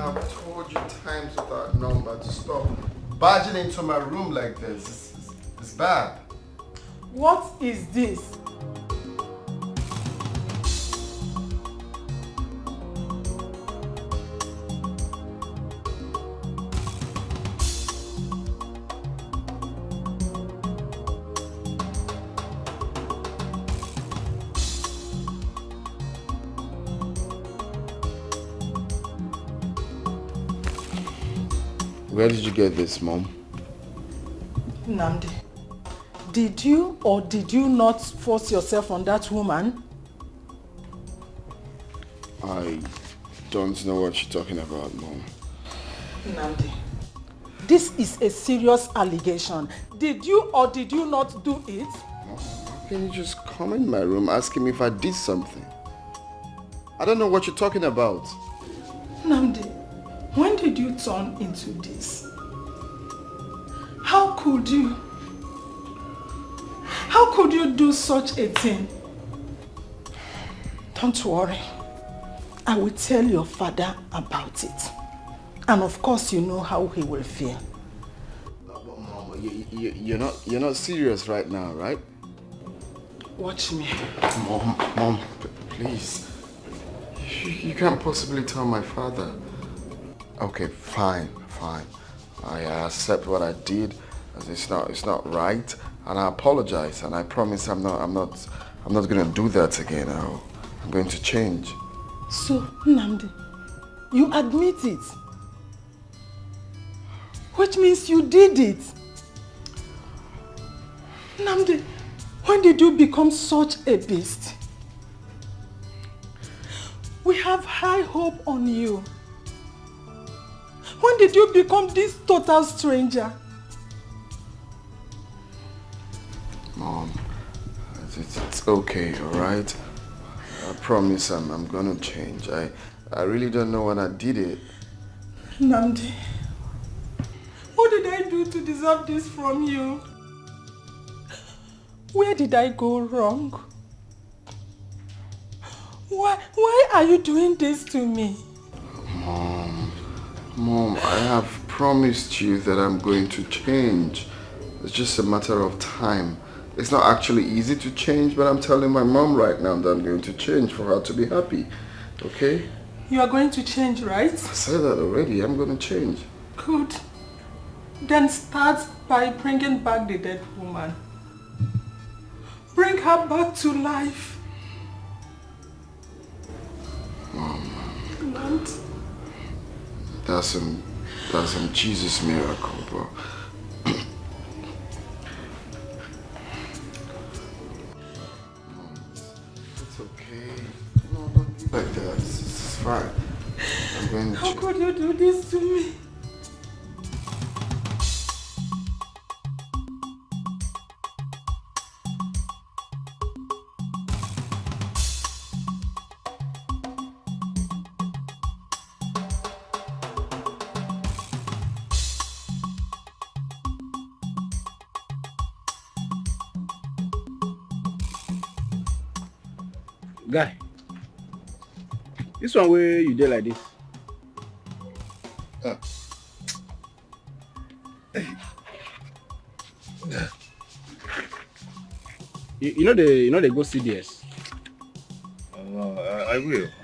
I've told you times without number to stop barging into my room like this. It's bad. What is this? Where did you get this, Mom? Nnamdi, did you or did you not force yourself on that woman? I don't know what you're talking about, Mom. Nnamdi, this is a serious allegation. Did you or did you not do it? How can you just come in my room asking me if I did something? I don't know what you're talking about. Nnamdi, when did you turn into this? How could you? How could you do such a thing? Don't worry. I will tell your father about it. And of course you know how he will feel. Mom, you're not serious right now, right? Watch me. Mom, please. You can't possibly tell my father. Okay, fine. I accept what I did, as it's not right, and I apologize, and I promise I'm not gonna do that again. I'm going to change. So, Nnamdi, you admit it, which means you did it. Nnamdi, when did you become such a beast? We have high hope on you. When did you become this total stranger? Mom, it's okay, alright? I promise I'm gonna change. I really don't know when I did it. Nnamdi, what did I do to deserve this from you? Where did I go wrong? Why are you doing this to me? Mom, I have promised you that I'm going to change. It's just a matter of time. It's not actually easy to change, but I'm telling my mom right now that I'm going to change for her to be happy. Okay? You are going to change, right? I said that already. I'm going to change. Good. Then start by bringing back the dead woman. Bring her back to life. Mom. Not. That's some Jesus miracle, bro. It's okay. No, don't be like that. It's fine. I'm going to... How could you do this to me? Guy, this one where you did like this. You know they go CDS. I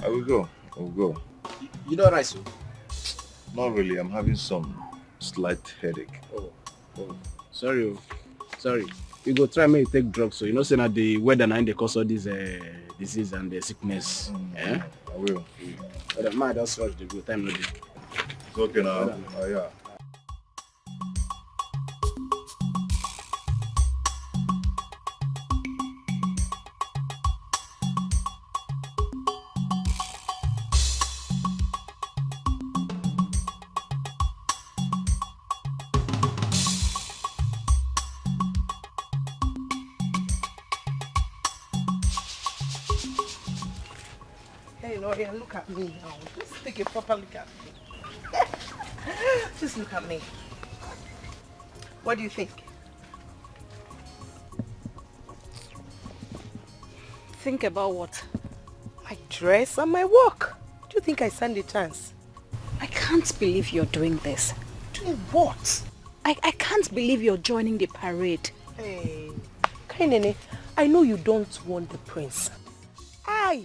will go. You don't right, so? Not really. I'm having some slight headache. Oh, sorry. You go try me take drugs, so you know say that the weather and they cause all this disease and the sickness. I will. But I just rush the go time no dey. It's okay now. Yeah. Look at me now. Just take a proper look at me. Just look at me. What do you think? Think about what? My dress and my work. Do you think I stand a chance? I can't. can't believe you're doing this. Doing what? I can't believe you're joining the parade. Hey, Kainene, I know you don't want the prince. I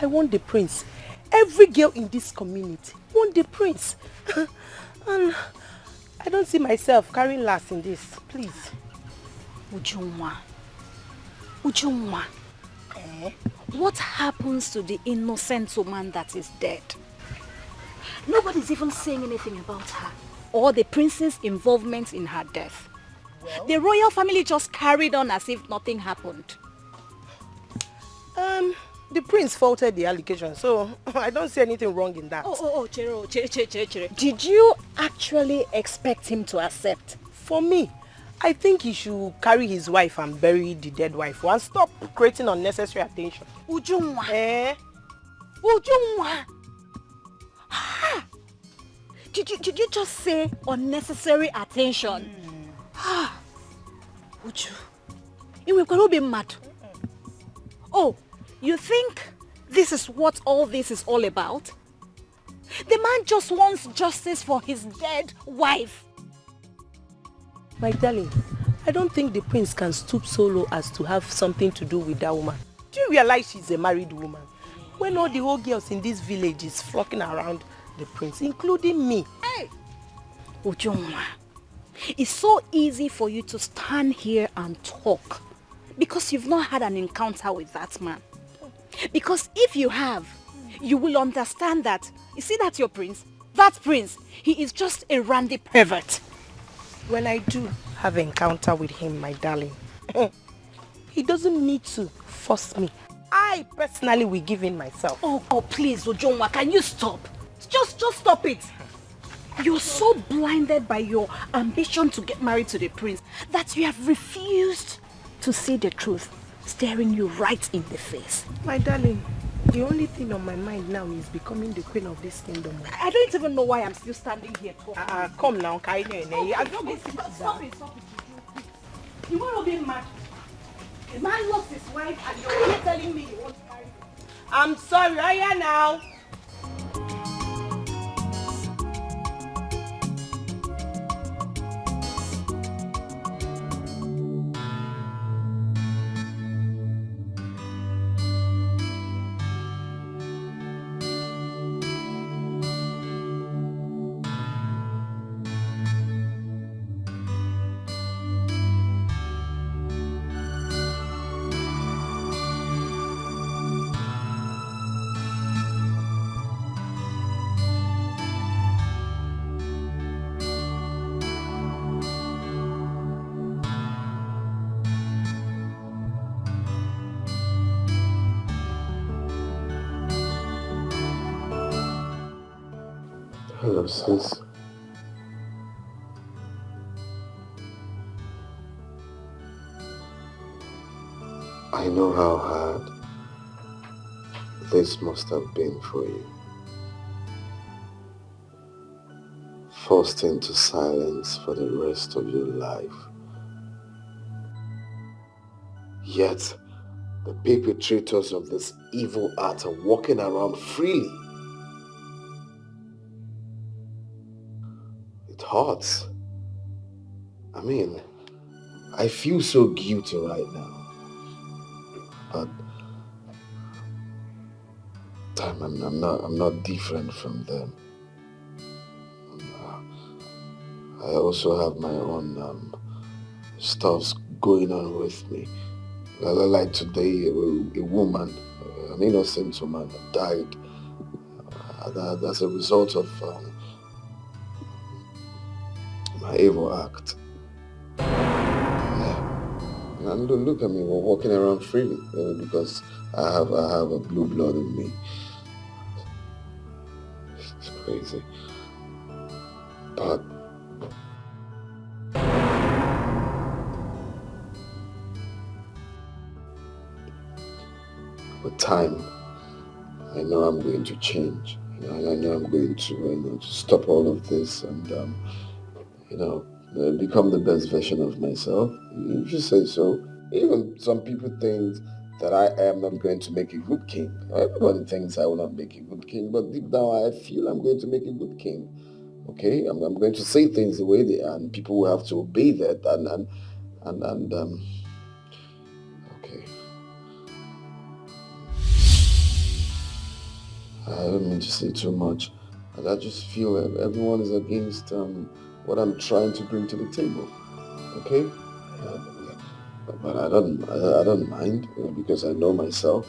want the prince. Every girl in this community want the prince. And I don't see myself carrying last in this. Please. Ujunwa. What happens to the innocent woman that is dead? Nobody's even saying anything about her or the prince's involvement in her death. Well, the royal family just carried on as if nothing happened. The prince faulted the allegation, so I don't see anything wrong in that. Chere. Did you actually expect him to accept? For me, I think he should carry his wife and bury the dead wife and stop creating unnecessary attention. Ujunwa. Ujunwa. Ha! Did you just say unnecessary attention? Ha! Uju, you will be mad. Oh, you think this is what all this is all about? The man just wants justice for his dead wife. My darling, I don't think the prince can stoop so low as to have something to do with that woman. Do you realize she's a married woman? When all the old girls in this village is flocking around the prince, including me. Hey! Ujunwa, it's so easy for you to stand here and talk because you've not had an encounter with that man. Because if you have, you will understand that, you see that your prince? That prince, he is just a randy pervert. When I do have an encounter with him, my darling, he doesn't need to force me. I personally will give in myself. Oh, please, Ujunwa, can you stop? Just stop it. You're so blinded by your ambition to get married to the prince that you have refused to see the truth staring you right in the face. My darling, the only thing on my mind now is becoming the queen of this kingdom. I don't even know why I'm still standing here talking. Come now, Kaine. Stop it. You want to be mad? A man lost his wife and you're here telling me you want to marry him. I'm sorry, now. Hello, sis. I know how hard this must have been for you. Forced into silence for the rest of your life. Yet, the perpetrators of this evil act are walking around freely. It hurts. I mean, I feel so guilty right now. But I'm not different from them. I also have my own stuffs going on with me. Like today, a woman, an innocent woman, died. That's a result of my evil act. Yeah. And look at me, we're walking around freely because I have a blue blood in me. It's crazy. But with time, I know I'm going to change. I know I'm going to stop all of this and become the best version of myself. If you say so. Even some people think that I am not going to make a good king. Everybody thinks I will not make a good king, but deep down I feel I'm going to make a good king. Okay, I'm going to say things the way they are, and people will have to obey that. Okay. I don't mean to say too much. I just feel that everyone is against what I'm trying to bring to the table. Okay, but I don't mind, because I know myself.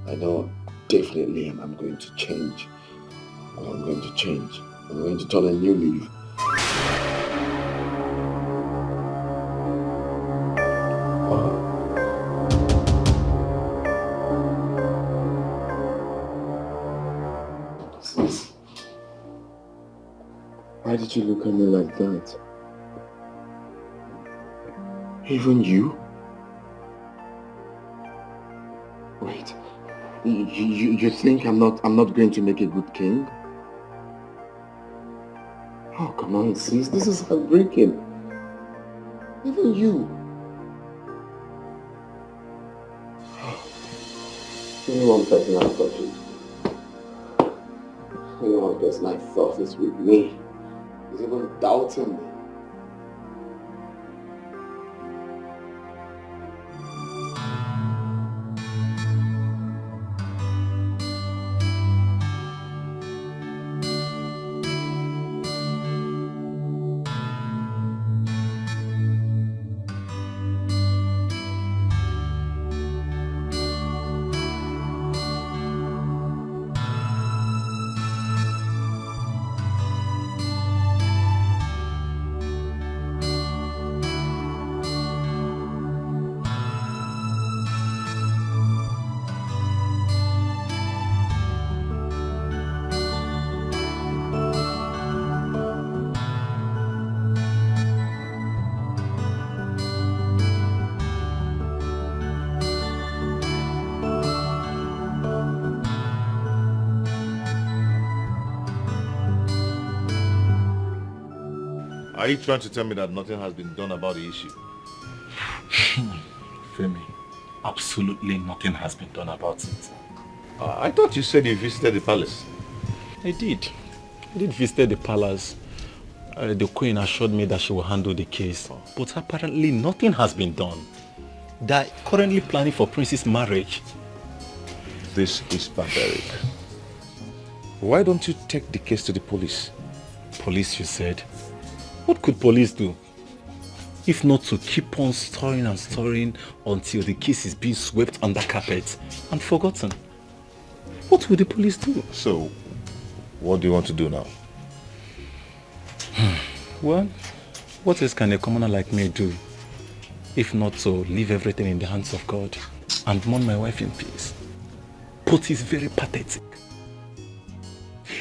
I know definitely I'm going to change. I'm going to change. I'm going to turn a new leaf. Sis, why did you look at me like that? Even you? Wait, you think I'm not going to make a good king? Oh, come on, sis, this is heartbreaking. Even you. Only one person I thought you. Only one person I thought is with me. Is even doubting me. Are you trying to tell me that nothing has been done about the issue? Femi, absolutely nothing has been done about it. I thought you said you visited the palace. I did. I did visit the palace. The queen assured me that she will handle the case. But apparently nothing has been done. They're currently planning for Prince's marriage. This is barbaric. Why don't you take the case to the police? Police, you said? What could police do? If not to keep on stirring and stirring until the case is being swept under carpet and forgotten. What will the police do? So, what do you want to do now? Well, what else can a commoner like me do? If not to leave everything in the hands of God and mourn my wife in peace. But it's very pathetic.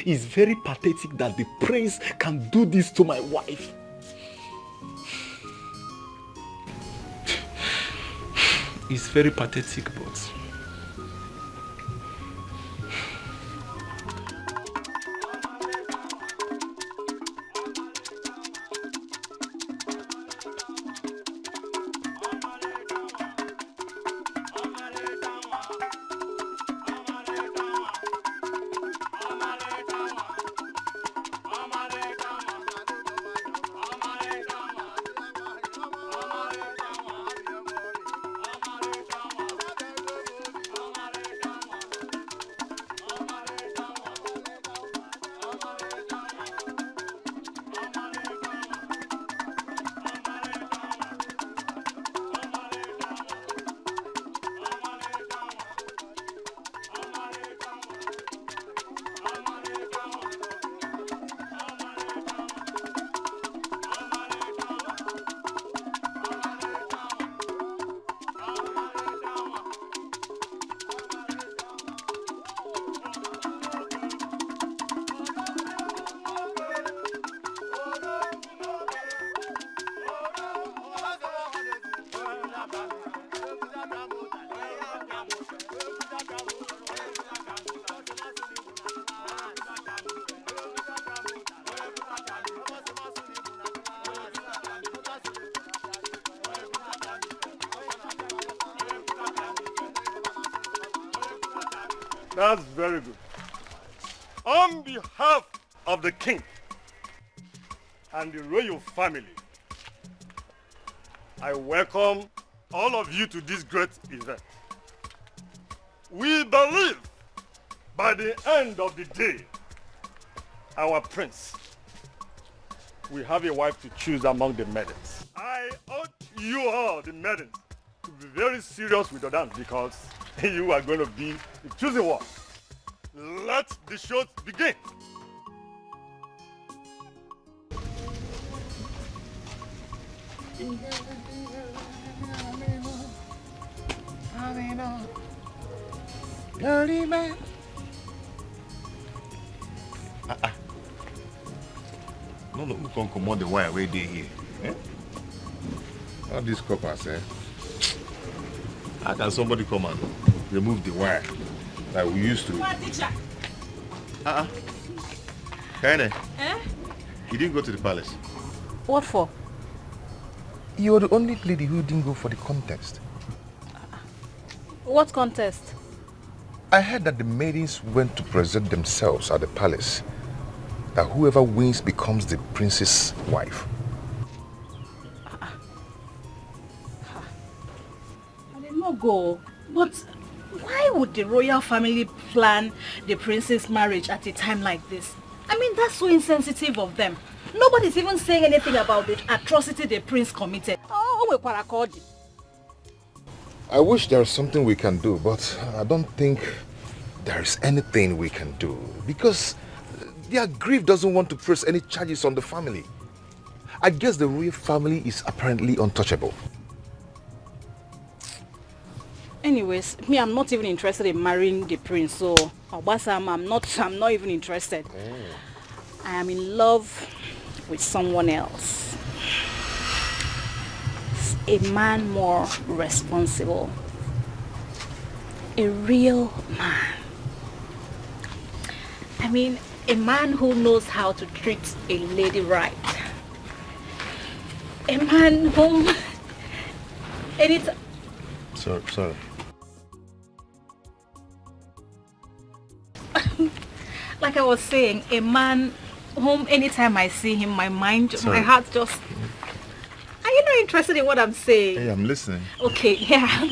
It's very pathetic that the prince can do this to my wife. It's very pathetic, but... That's very good. On behalf of the king and the royal family, I welcome all of you to this great event. We believe by the end of the day, our prince will have a wife to choose among the maidens. I urge you all, the maidens, to be very serious with your dance because you are going to be the chosen one. Let the show begin. Dirty man. No, we can command the wire where they here. Eh? All these coppers, eh? How can somebody come and remove the wire like we used to? Kene, you didn't go to the palace. What for? You're the only lady who didn't go for the contest. What contest? I heard that the maidens went to present themselves at the palace. That whoever wins becomes the prince's wife. I did not go. But why would the royal family plan the prince's marriage at a time like this? I mean, that's so insensitive of them. Nobody's even saying anything about the atrocity the prince committed. Oh, we're paracording. I wish there was something we can do, but I don't think there is anything we can do because their grief doesn't want to press any charges on the family. I guess the royal family is apparently untouchable. Anyways, me, I'm not even interested in marrying the prince, so Obasam, I'm not even interested. I am in love with someone else. A man more responsible. A real man. I mean, a man who knows how to treat a lady right. A man whom... Sorry. Like I was saying, a man whom anytime I see him, my mind, my heart just... Are you not interested in what I'm saying? Hey, I'm listening. Okay, yeah.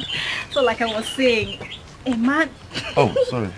So like I was saying, a man... Oh, sorry.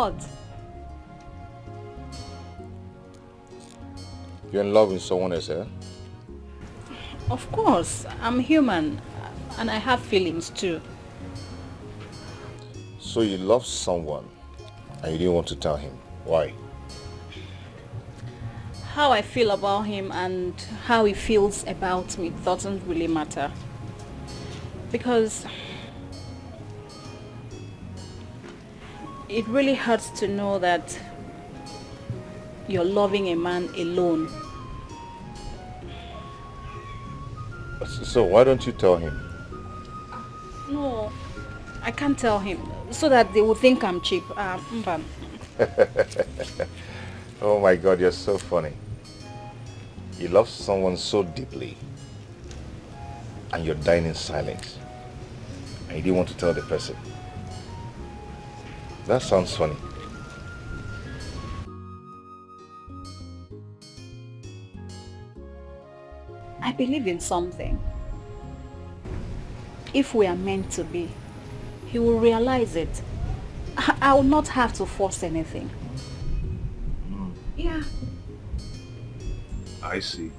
what? You're in love with someone else, eh? Of course, I'm human and I have feelings too. So you love someone and you didn't want to tell him. Why? How I feel about him and how he feels about me doesn't really matter. Because it really hurts to know that you're loving a man alone. So why don't you tell him? No, I can't tell him so that they will think I'm cheap. Oh my God, you're so funny. You love someone so deeply and you're dying in silence and you didn't want to tell the person. That sounds funny. I believe in something. If we are meant to be, he will realize it. I will not have to force anything. Yeah. I see.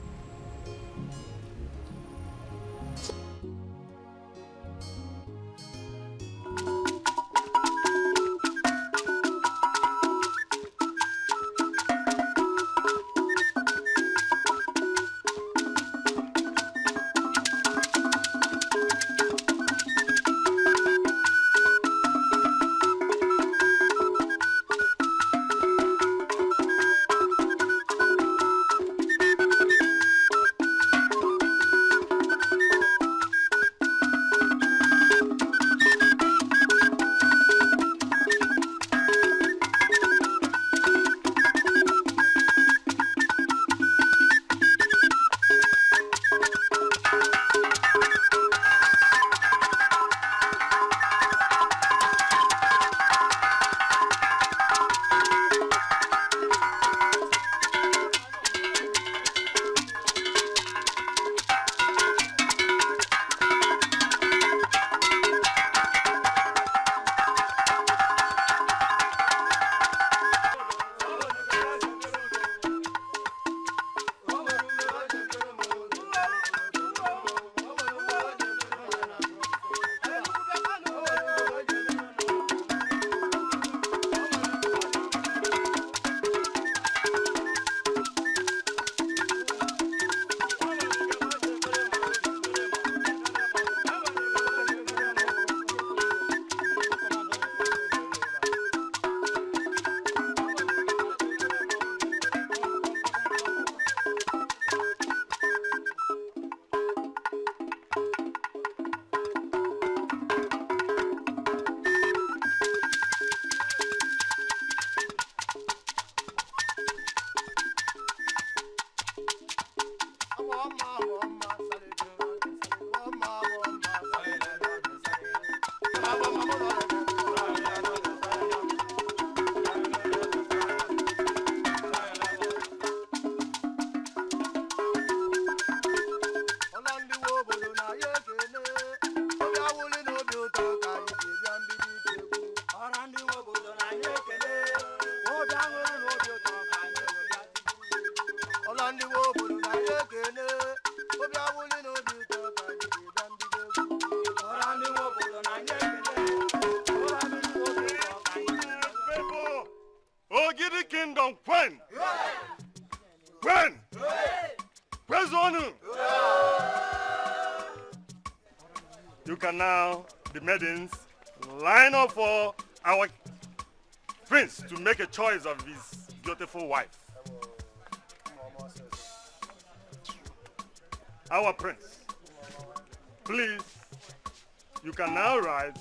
You can now, the maidens, line up for our prince to make a choice of his beautiful wife. Our prince, please, you can now rise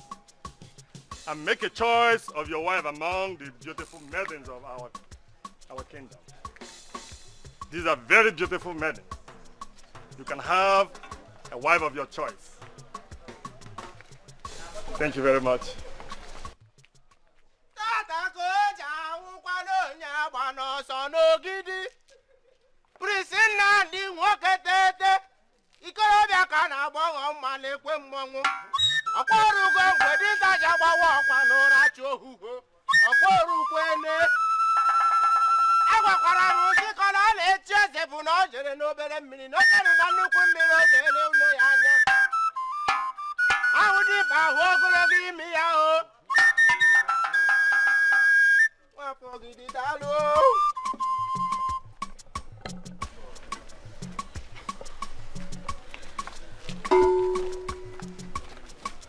and make a choice of your wife among the beautiful maidens of our kingdom. These are very beautiful maidens. You can have a wife of your choice. Thank you very much. Ọkwa ọrụ ugbo mgbe dinta ji agbawa ọkwa n'ụra chi ohuho. Ọkwa ọrụ ukwe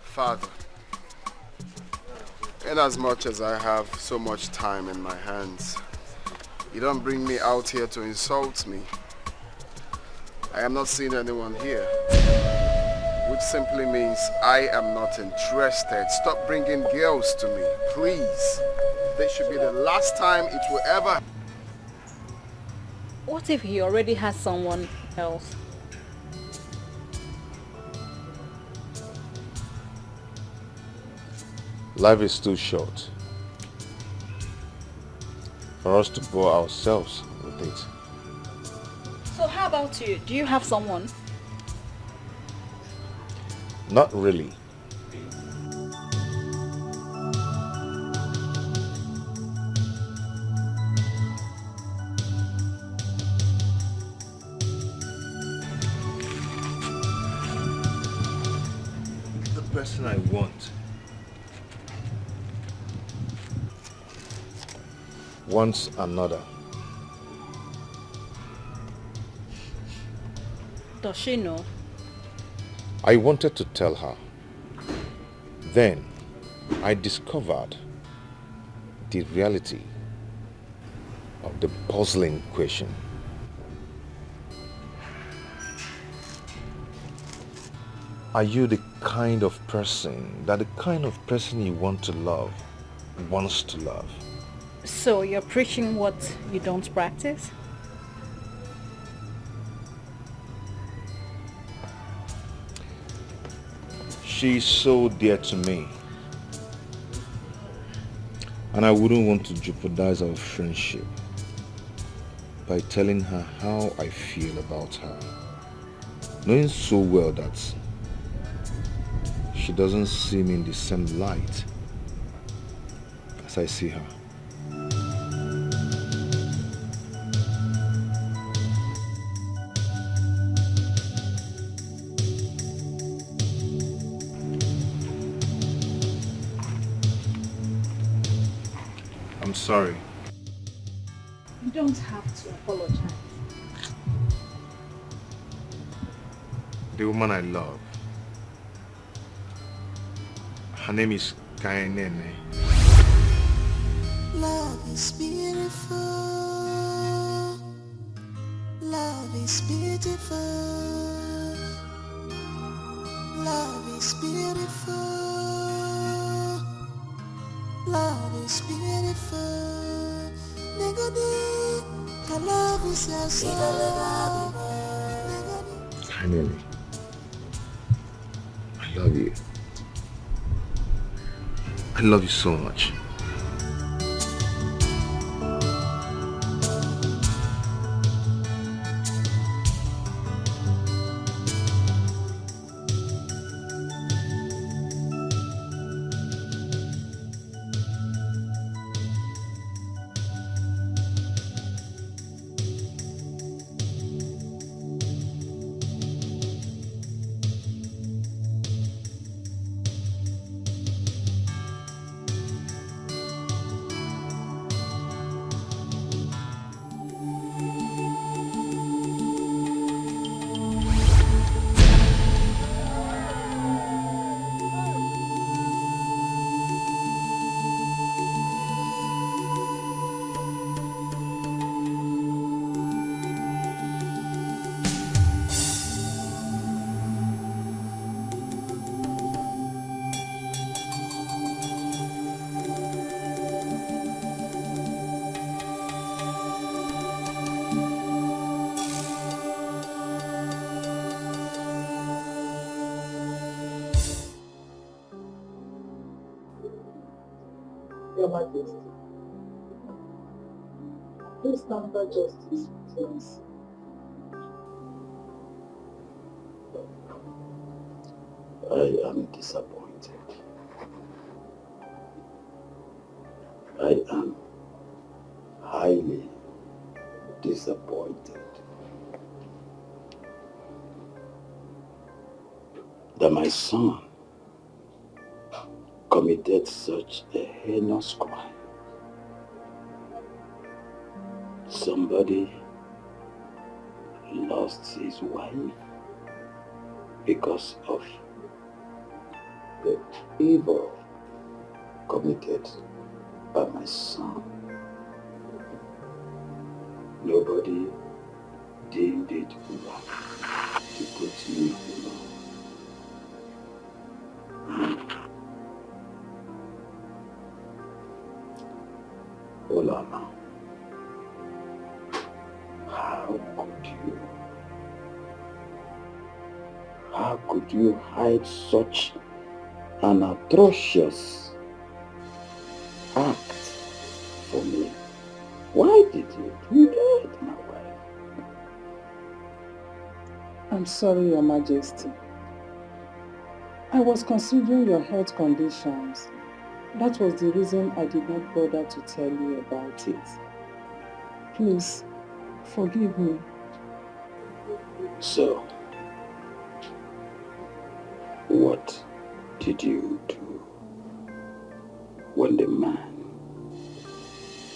Father, in as much as I have so much time in my hands, you don't bring me out here to insult me. I am not seeing anyone here, which simply means I am not interested. Stop bringing girls to me, please. This should be the last time it will ever. What if he already has someone else? Life is too short for us to bore ourselves with it. So how about you? Do you have someone? Not really. The person I want wants another. Does she know? I wanted to tell her. Then I discovered the reality of the puzzling question. Are you the kind of person that the kind of person you want to love wants to love? So you're preaching what you don't practice? She's so dear to me, and I wouldn't want to jeopardize our friendship by telling her how I feel about her, knowing so well that she doesn't see me in the same light as I see her. I'm sorry. You don't have to apologize. The woman I love, her name is Kainene. Love is beautiful. Love is beautiful. Love is beautiful. Love is beautiful. Nigga, love is your soul. Kainene, I love you. I love you so much. Your Majesty, please temper justice with us. I am disappointed. I am highly disappointed. that my son committed such a heinous crime. Somebody lost his wife because of the evil committed by my son. Nobody deemed it right to put me alone. Olama, how could you hide such an atrocious act for me? Why did you do that, my wife? I'm sorry, Your Majesty. I was considering your health conditions. That was the reason I did not bother to tell you about it. Please, forgive me. So, what did you do when the man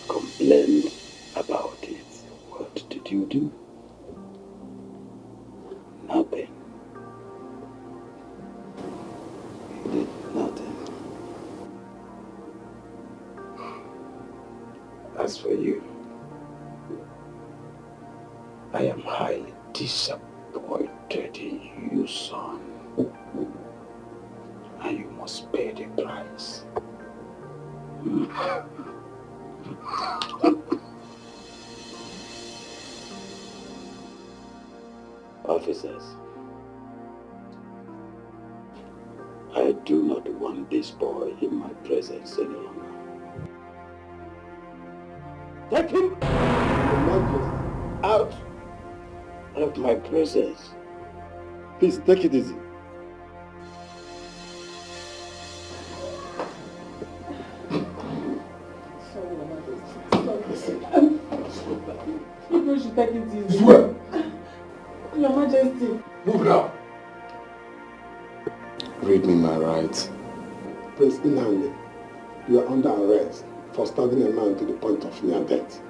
complained about it? What did you do? Nothing. You did nothing. As for you, I am highly disappointed in you, son. And you must pay the price. Officers, I do not want this boy in my presence any longer. Take him out of my presence. Please, take it easy. You should take it easy. Swear. Your Majesty. Move now. Read me my rights. Prince Inhande, you are under arrest for stabbing a man to the point of near death.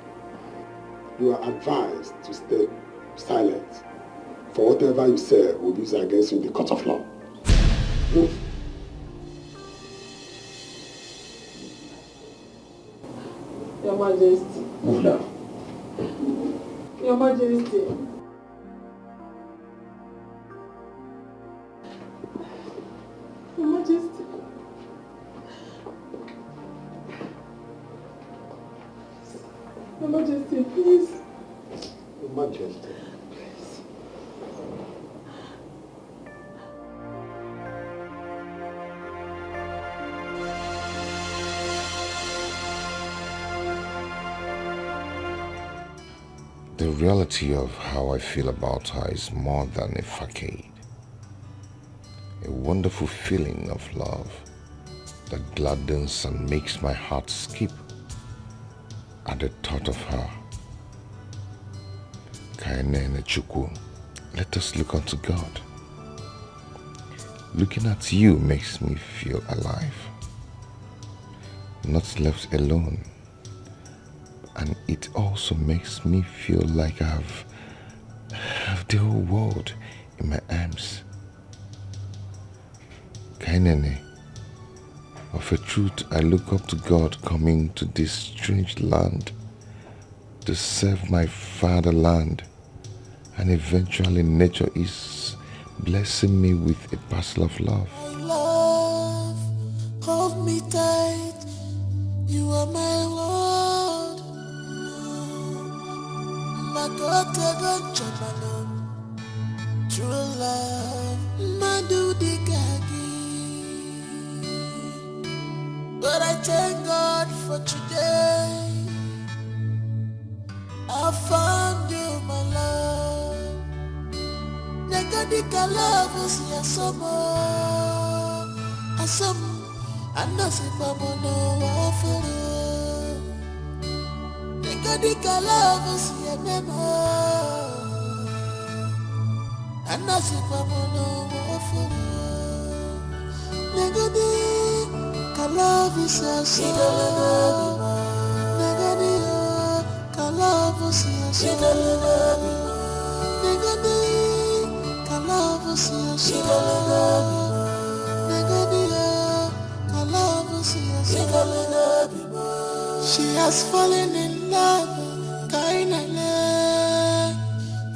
You are advised to stay silent, for whatever you say will be used against you in the court of law. Move. Your Majesty. Move now. Your Majesty. Your Majesty. Your Majesty, please. Your Majesty. The reality of how I feel about her is more than a facade. A wonderful feeling of love that gladdens and makes my heart skip at the thought of her. Kainene Chukwu, let us look unto God. Looking at you makes me feel alive, not left alone. And it also makes me feel like I have the whole world in my arms. Kainene, of a truth I look up to God coming to this strange land to serve my fatherland, and eventually nature is blessing me with a parcel of love. Love, hold me tight, you are my Lord. True love, Madu Dikeh. But I thank God for today. I found you, my love. Dikeh love is your summer. I know si pamono wafere. Dikeh love is your name. I know si pamono wafere. Negadi, Calavisa, Negadi, Calavisia, Negadi, Calavisia, Negadi, Calavisia. She has fallen in love, Kainale.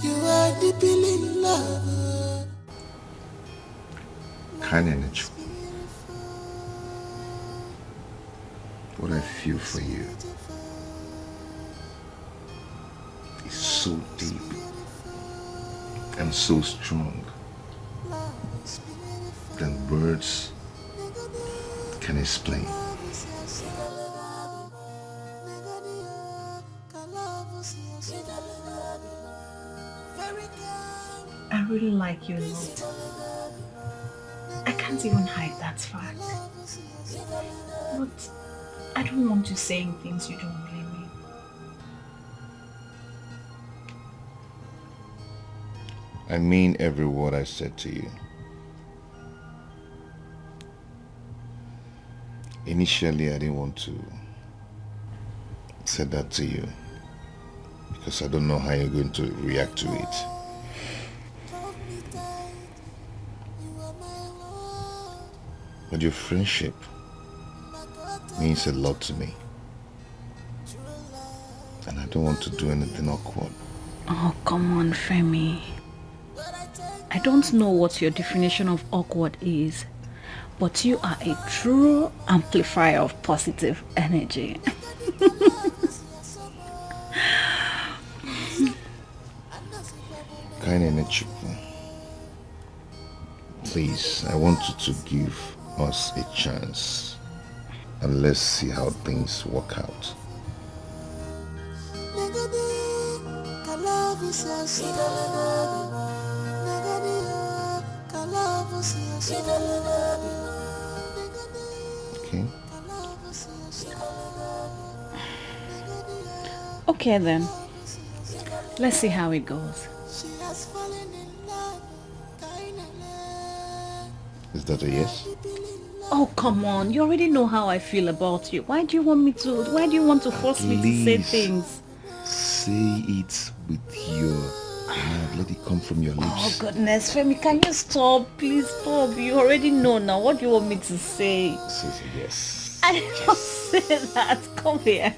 You are deeply in love. Kindness. What I feel for you is so deep and so strong than words can explain. I really like you a lot. I can't even hide that fact. But I don't want you saying things you don't really mean. I mean every word I said to you. Initially, I didn't want to say that to you because I don't know how you're going to react to it. But your friendship means a lot to me. And I don't want to do anything awkward. Oh, come on, Femi. I don't know what your definition of awkward is, but you are a true amplifier of positive energy. Kind energy. Please, I want you to give us a chance and let's see how things work out. Okay? Okay then. Let's see how it goes. Is that a yes? Oh, come on. You already know how I feel about you. Why do you want to force me to say things? Say it with your mouth. Let it come from your lips. Oh, goodness. Femi, can you stop? Please stop. You already know now. What do you want me to say? Say yes. I didn't say that. Come here.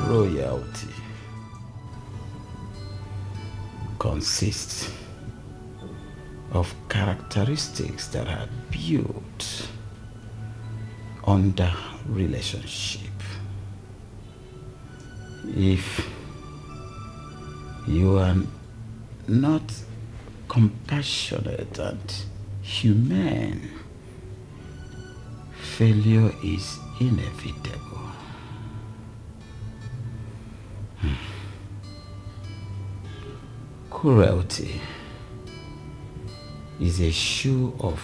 Royalty consists of characteristics that are built under relationship. If you are not compassionate and humane, failure is inevitable. Cruelty is a show of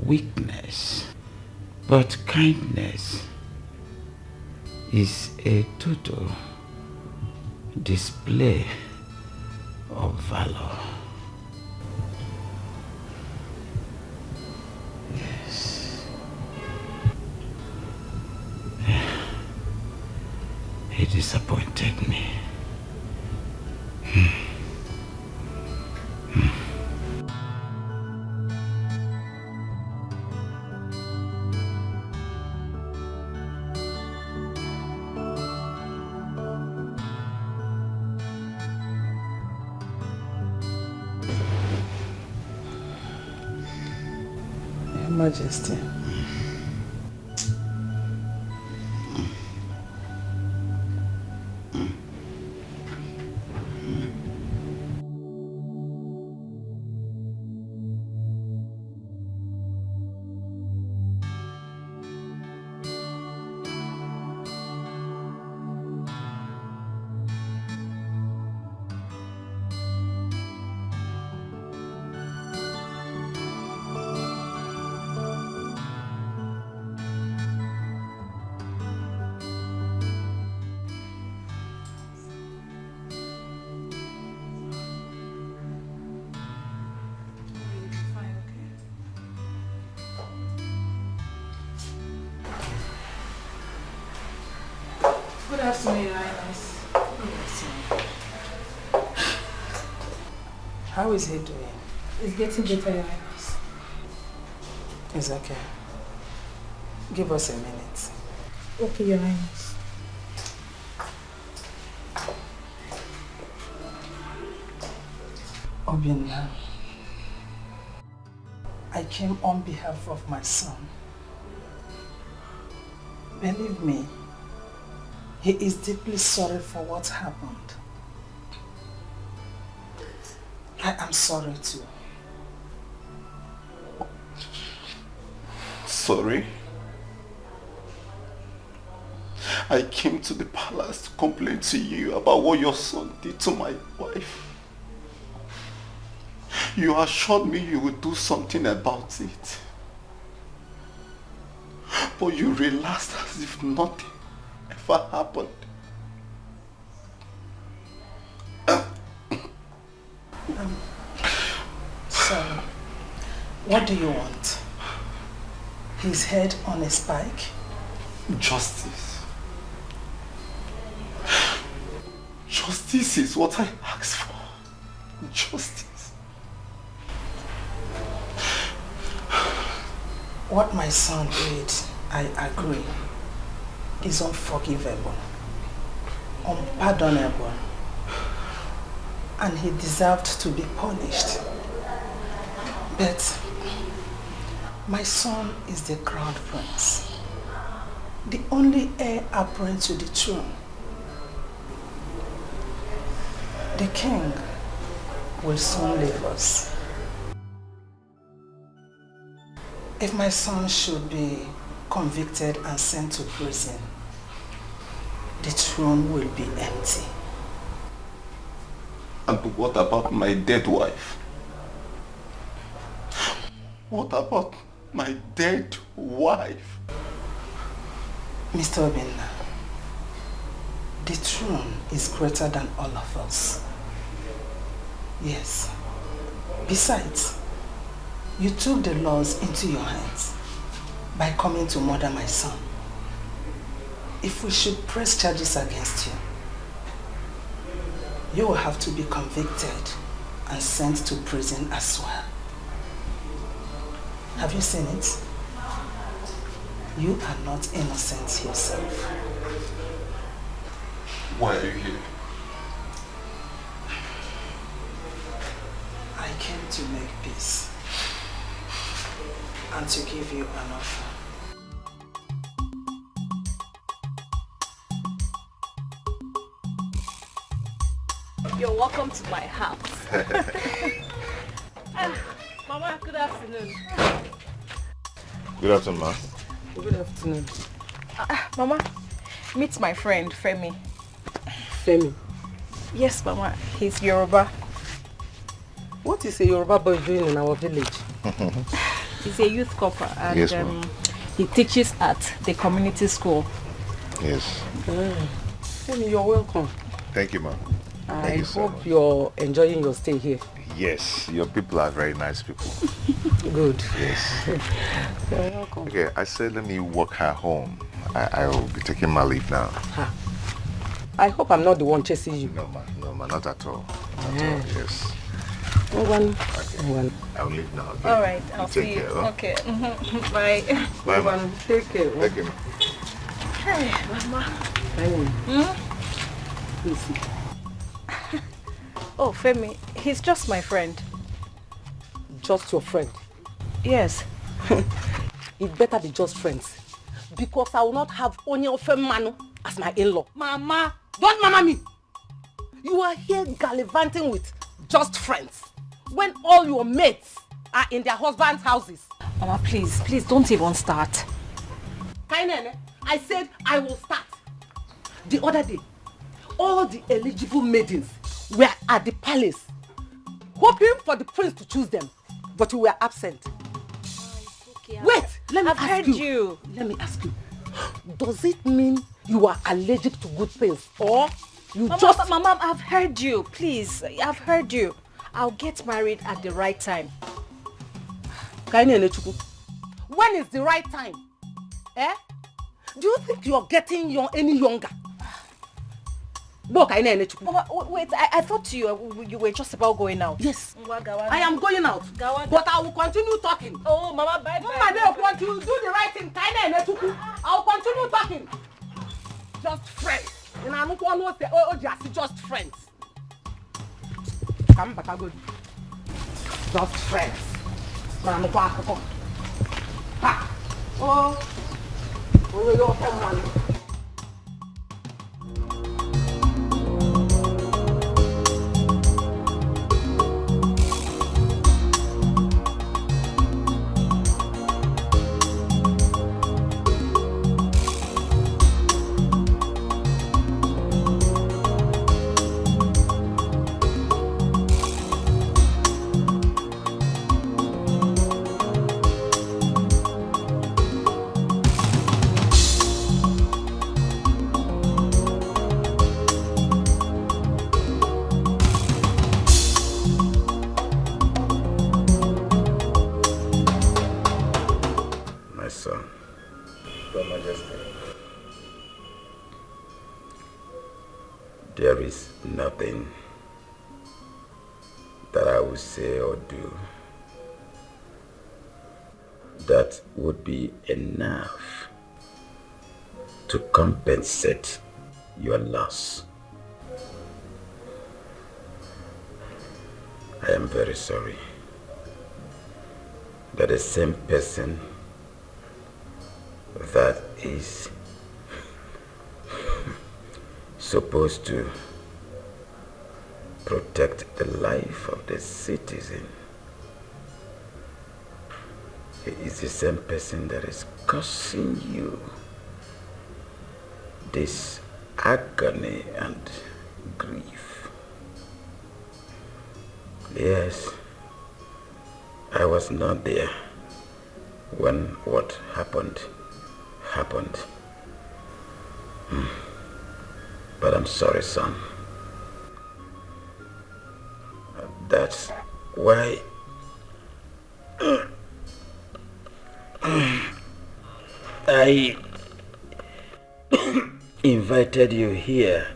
weakness, but kindness is a total display of valor. Yes. He disappointed me. Your Majesty. Good afternoon, Your Highness. How is he doing? It's getting better, Your Highness. It's okay. Give us a minute. Okay, Your Highness. Obinna, I came on behalf of my son. Believe me, he is deeply sorry for what happened. I am sorry too. Sorry? I came to the palace to complain to you about what your son did to my wife. You assured me you would do something about it. But you relaxed as if nothing ever happened. So, what do you want? His head on a spike? Justice. Justice is what I asked for. Justice. What my son did, I agree, is unforgivable, unpardonable, and he deserved to be punished. But my son is the crown prince, the only heir apparent to the throne. The king will soon leave us. If my son should be convicted and sent to prison, the throne will be empty. And what about my dead wife? What about my dead wife? Mr. Obinna, the throne is greater than all of us. Yes. Besides, you took the laws into your hands by coming to murder my son. If we should press charges against you, you will have to be convicted and sent to prison as well. Have you seen it? You are not innocent yourself. Why are you here? I came to make peace and to give you an offer. You're welcome to my house. Mama, good afternoon. Good afternoon, ma. Good afternoon. Mama, meet my friend, Femi. Femi? Yes, Mama. He's Yoruba. What is a Yoruba boy doing in our village? He's a youth corper and Yes, he teaches at the community school. Yes. Femi, you're welcome. Thank you, ma. I hope you're enjoying your stay here. Yes, your people are very nice people. Good. Yes. You're welcome. Okay, I said let me walk her home. I will be taking my leave now. I hope I'm not the one chasing you. No, ma, not at all. Not at all, yes. Okay. I'll leave now. Okay? All right, I'll You see take you. care, huh? Okay. Bye. Bye, ma. Take care. Thank you, ma. Hey, Mama. Oh, Femi, he's just my friend. Just your friend? Yes. It better be just friends. Because I will not have Onye Manu as my in-law. Mama, don't mama me. You are here gallivanting with just friends when all your mates are in their husband's houses. Mama, please don't even start. Kainene, I said I will start. The other day, all the eligible maidens were at the palace hoping for the prince to choose them, but you were absent. Okay, wait, let me I've ask heard you. Let me ask you. Does it mean you are allergic to good things, or you Mama, I've heard you. Please, I've heard you. I'll get married at the right time. Kainene Chukwu, when is the right time? Eh? Do you think you're getting any younger? Mama, wait, I thought you were just about going out. Yes, I am going out, but I will continue talking. Oh, Mama, bye. Want you do the right thing. I will continue talking. Just friends. And I don't want to say, just friends. Come back, I'm good. Just friends. Oh, There is nothing that I would say or do that would be enough to compensate your loss. I am very sorry that the same person that is supposed to protect the life of the citizen, he is the same person that is causing you this agony and grief. Yes, I was not there when what happened. But I'm sorry, son. That's why I invited you here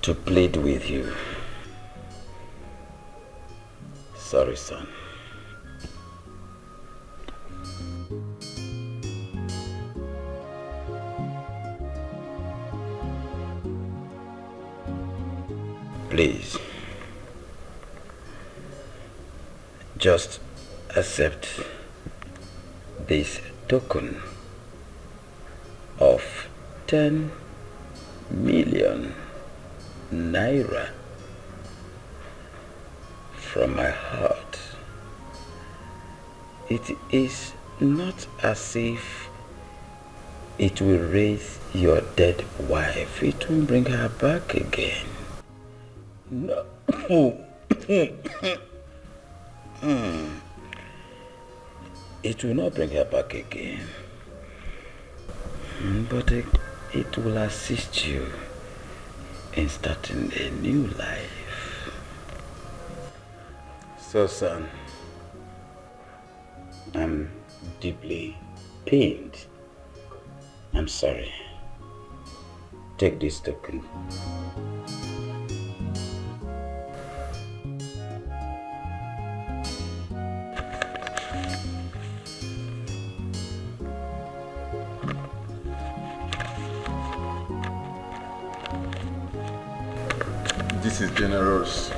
to plead with you. Sorry, son. Please, just accept this token of 10 million naira from my heart. It is not as if it will raise your dead wife. It will bring her back again. No. It will not bring her back again. But it will assist you in starting a new life. So, son, I'm deeply pained. I'm sorry. Take this token. This is generous,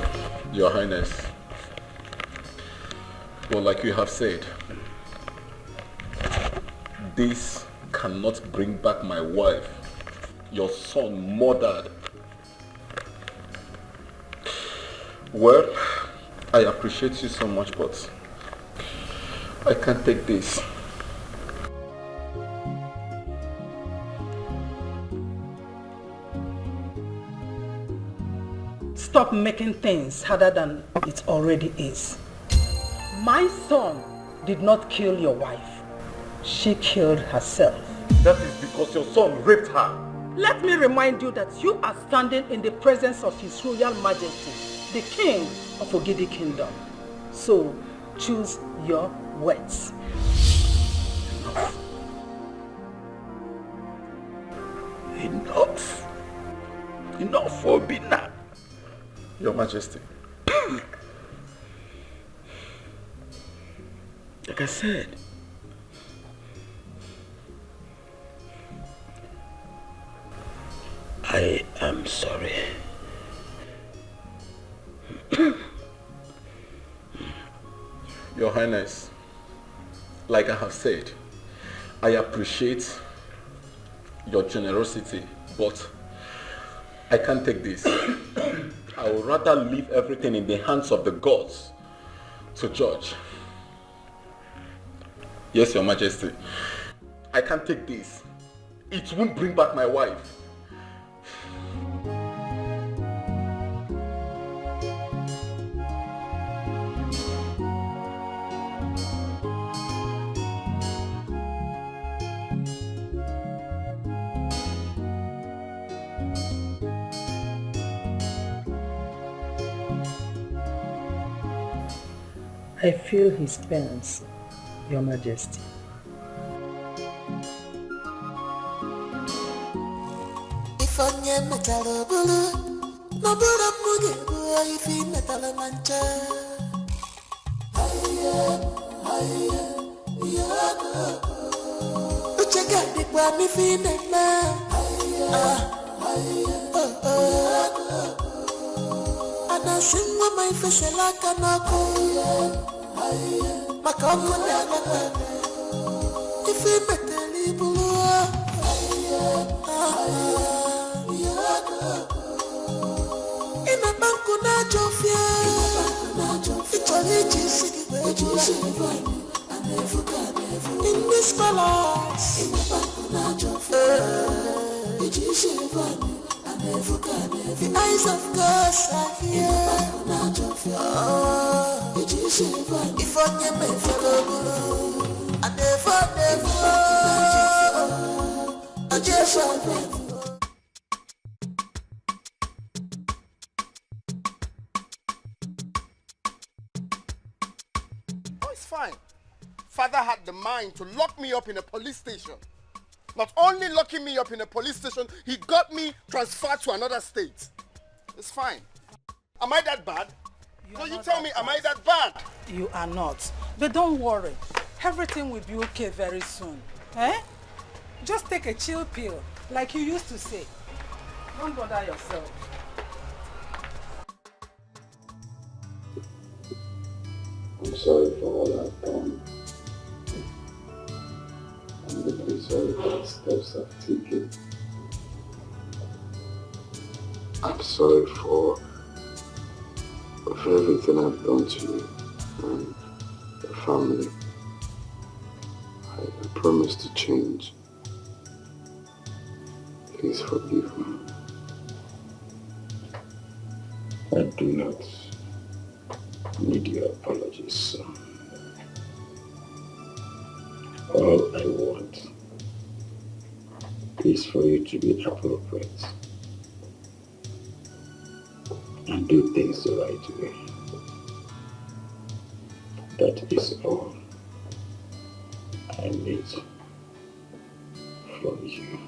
Your Highness. But like you have said, This cannot bring back my wife, your son murdered. Well, I appreciate you so much, but I can't take this. Stop making things harder than it already is. My son did not kill your wife. She killed herself. That is because your son raped her. Let me remind you that you are standing in the presence of His Royal Majesty, the King of Ogidi Kingdom. So, choose your words. Enough. Enough, Obina. Your Majesty. Like I said, I am sorry. Your Highness, like I have said, I appreciate your generosity, but I can't take this. I would rather leave everything in the hands of the gods to judge. Yes, Your Majesty. I can't take this. It won't bring back my wife. I feel his pains, Your Majesty. If onye metala bulu, no bulu muge boy if he metala mancha. Uchega di kwa mi fi netla. Ana singwa mai fesela kanako. Makamu na maka. If he metali bulu. Ina banku na jofia, ichole jisi in this palace. Ina banku na jofia, the eyes of God are here. If I can make I never, I just want. Fine. Father had the mind to lock me up in a police station. Not only locking me up in a police station, he got me transferred to another state. It's fine. Am I that bad? No, you tell me, am I that bad? You are not. But don't worry. Everything will be okay very soon. Eh? Just take a chill pill, like you used to say. Don't bother yourself. I'm sorry for all I've done. I'm deeply sorry for the steps I've taken. I'm sorry for everything I've done to you and your family. I promise to change. Please forgive me. I do not need your apologies, son. All I want is for you to be appropriate and do things the right way. That is all I need from you.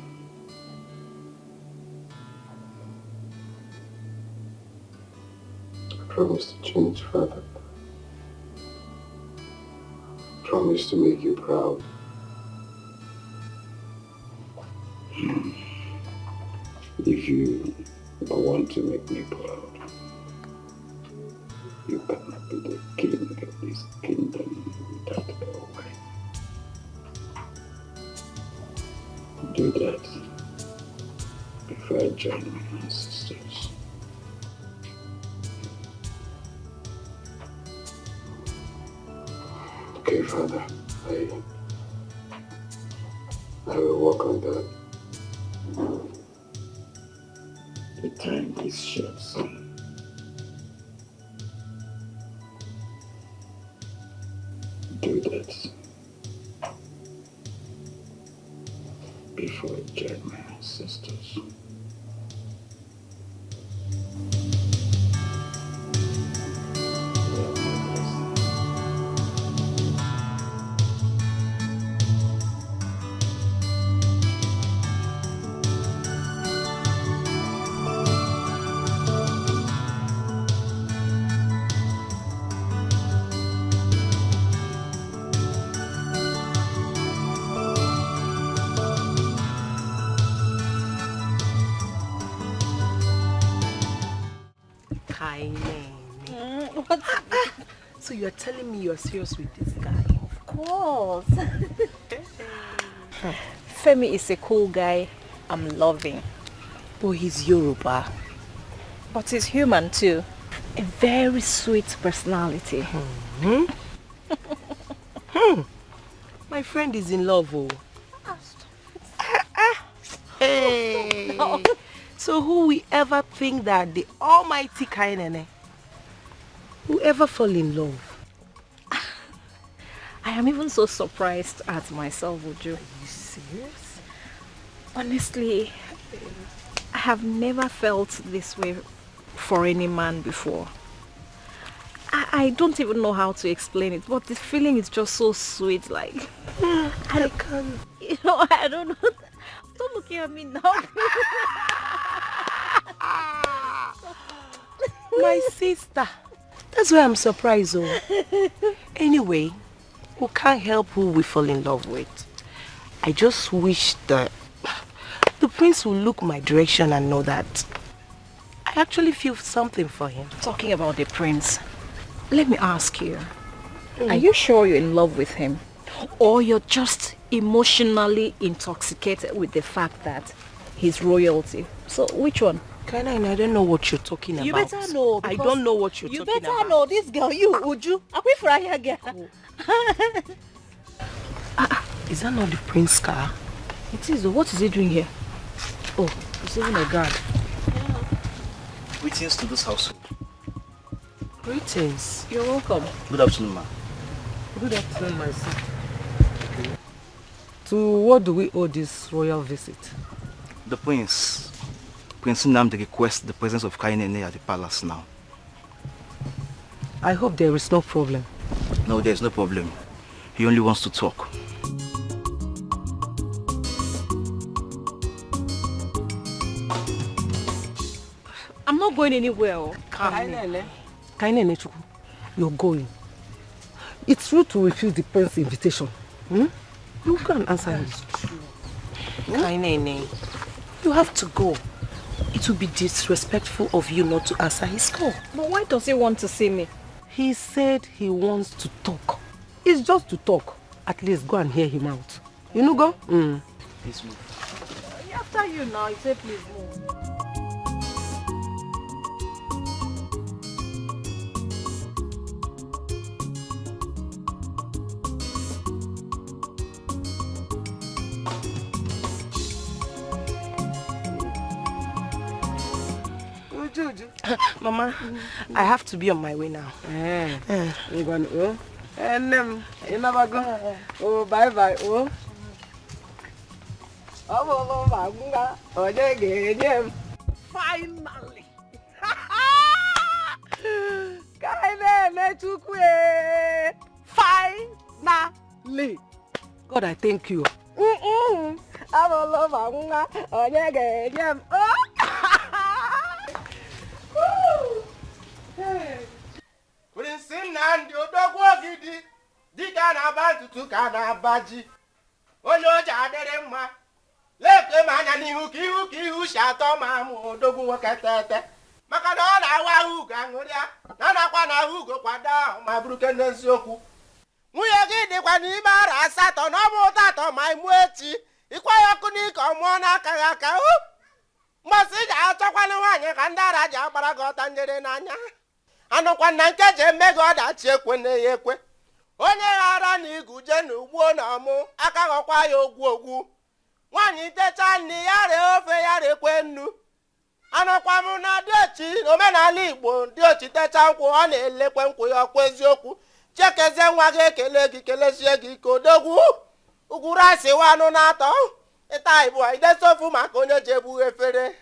I promise to change, Father. Promise to make you proud. If you don't want to make me proud, you cannot be the king of this kingdom without a wife. join my ancestors. Okay, Father, I will work on that. The time is short, son. Do that before I join my ancestors. So you're telling me you're serious with this guy? Of course. Femi is a cool guy I'm loving. But he's Yoruba. But he's human too. A very sweet personality. My friend is in love, oh. Hey. No. So who will ever think that the almighty Kainene will ever fall in love? I am even so surprised at myself, Uju. Are you serious? Honestly, I have never felt this way for any man before. I don't even know how to explain it, but the feeling is just so sweet, like... I can't... You know, I don't know. Don't look at me now. My sister. That's why I'm surprised, oh. Anyway, we can't help who we fall in love with. I just wish that the prince will look my direction and know that I actually feel something for him. Talking about the prince, let me ask you. Are you sure you're in love with him? Or you're just emotionally intoxicated with the fact that he's royalty? So which one? Kaina, I don't know what you're talking about. You better know. I don't know what you're talking about. You better know this girl, you, Uju. Are for here, girl? Is that not the prince's car? It is. What is he doing here? Oh, he's even a guard. Greetings to this household. Greetings. You're welcome. Good afternoon, ma. Good afternoon, my son. To what do we owe this royal visit? The prince. Prince Nnamdi requests the presence of Kainene at the palace now. I hope there is no problem. No, there is no problem. He only wants to talk. I'm not going anywhere. Kainene, you're going. It's rude to refuse the prince's invitation. You can answer him. Kainene, you have to go. It would be disrespectful of you not to answer his call. But why does he want to see me? He said he wants to talk. It's just to talk. At least go and hear him out. You know, go? Please move. After you now, he said please move. Mama, I have to be on my way now. You going to go? And you never go. Oh, bye bye. Oh. Finally! Finally! God, I thank you. Prince Nnamdi odogwu ogidi dịka na-aba ntutu ka na-abaji onye oji adịrị mma lekwe m anya n'ihu ka ihu si atọ ma mụ odogwu nwoke tete maka na ọ na-awa ahụ ugo aṅụrịa na nakwa na ahụ ugo kwado ahụ ma bụrụke n'eziokwu nwunye gị dịkwa n'ime ara asatọ na ọ bụ ụtọ atọ ma ịmụ echi ịkwa ya ọkụ n'ike ọmụọ n'aka gị aka Mmasị ji achọkwana nwaanyị ka ndị ara ji agbara gị ọta njere n'anya. Anụkwa na nke ji eme gị ọdachi ekwe na ya ekwe. Onye ghara na iguje na ugbo na ọmụ aka ghọkwa ya ogwu. Nwaanyị techa nri ya ree ofe ya rekwe nnu. Anụkwa m na dịochi omenala Igbo dịochi techa nkwụ ọ na-elekwe nkwụ ya ọkwa eziokwu. Chekezie nwa gị ekele gị kelesie gị ike odogwu. Ugwuru asịwa anụ na-atọ. Ịta Igbo idesofu maka onye ji ebu efere.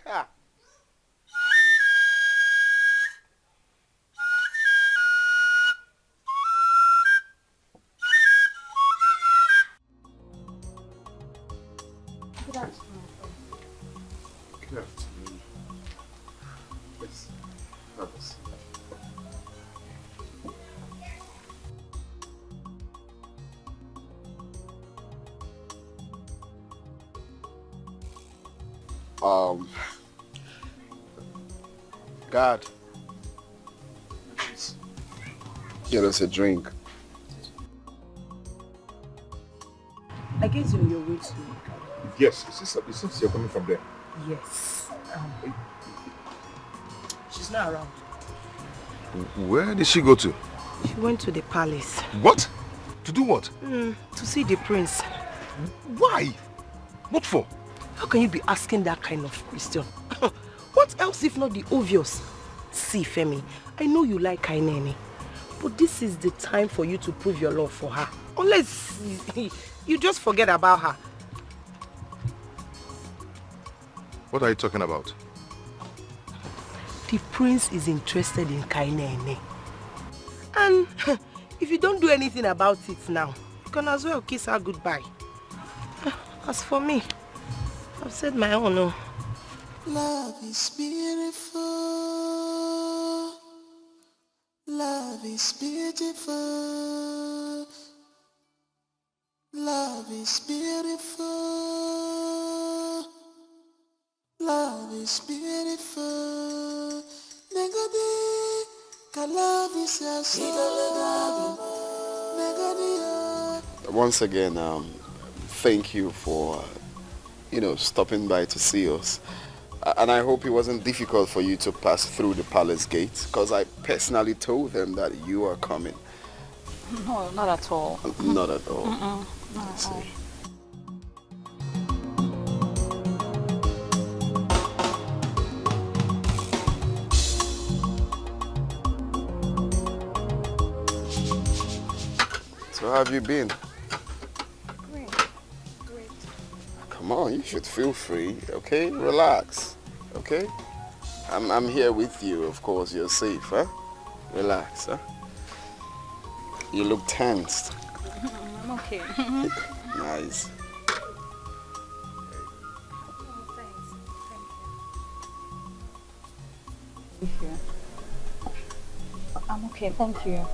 Good afternoon. Good afternoon. Let's have a seat. God. Get us a drink. I guess you're on your way to... Yes, it seems you're coming from there. Yes. She's not around. Where did she go to? She went to the palace. What? To do what? To see the prince. Why? What for? How can you be asking that kind of question? What else if not the obvious? See, Femi, I know you like Kainene, but this is the time for you to prove your love for her. Unless you just forget about her. What are you talking about? The prince is interested in Kainene. And if you don't do anything about it now, you can as well kiss her goodbye. As for me, I've said my own. No. Love is beautiful. Love is beautiful. Love is beautiful. Love is beautiful. Negodi, love is your soul. Once again, thank you for, stopping by to see us. And I hope it wasn't difficult for you to pass through the palace gate, because I personally told them that you are coming. No, not at all. Not at all. Not at all. So how have you been? Great. Come on, you should feel free, okay? Relax, okay? I'm here with you, of course. You're safe, huh? Relax, huh? You look tensed. I'm okay. Nice. Thank you. I'm okay, thank you.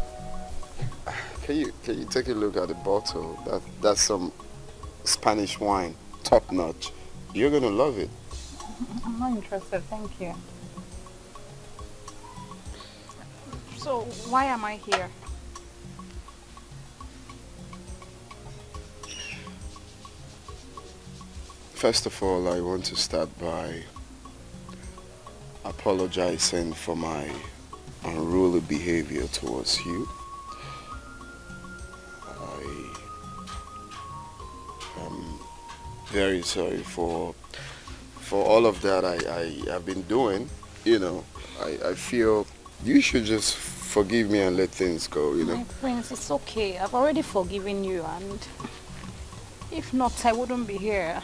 Can you take a look at the bottle? That's some Spanish wine, top notch. You're gonna love it. I'm not interested, thank you. So, why am I here? First of all, I want to start by apologizing for my unruly behavior towards you. I am very sorry for all of that I have been doing. I feel you should just forgive me and let things go, My prince, it's okay. I've already forgiven you, and if not, I wouldn't be here.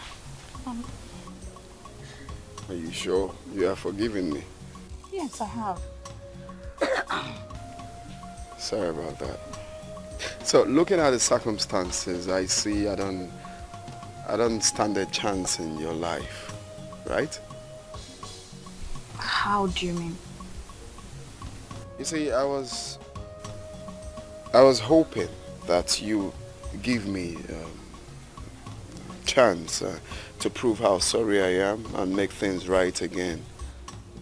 Are you sure you have forgiven me? Yes, I have. Sorry about that. So, looking at the circumstances, I see I don't stand a chance in your life, right? How do you mean? You see, I was hoping that you give me a chance to prove how sorry I am and make things right again.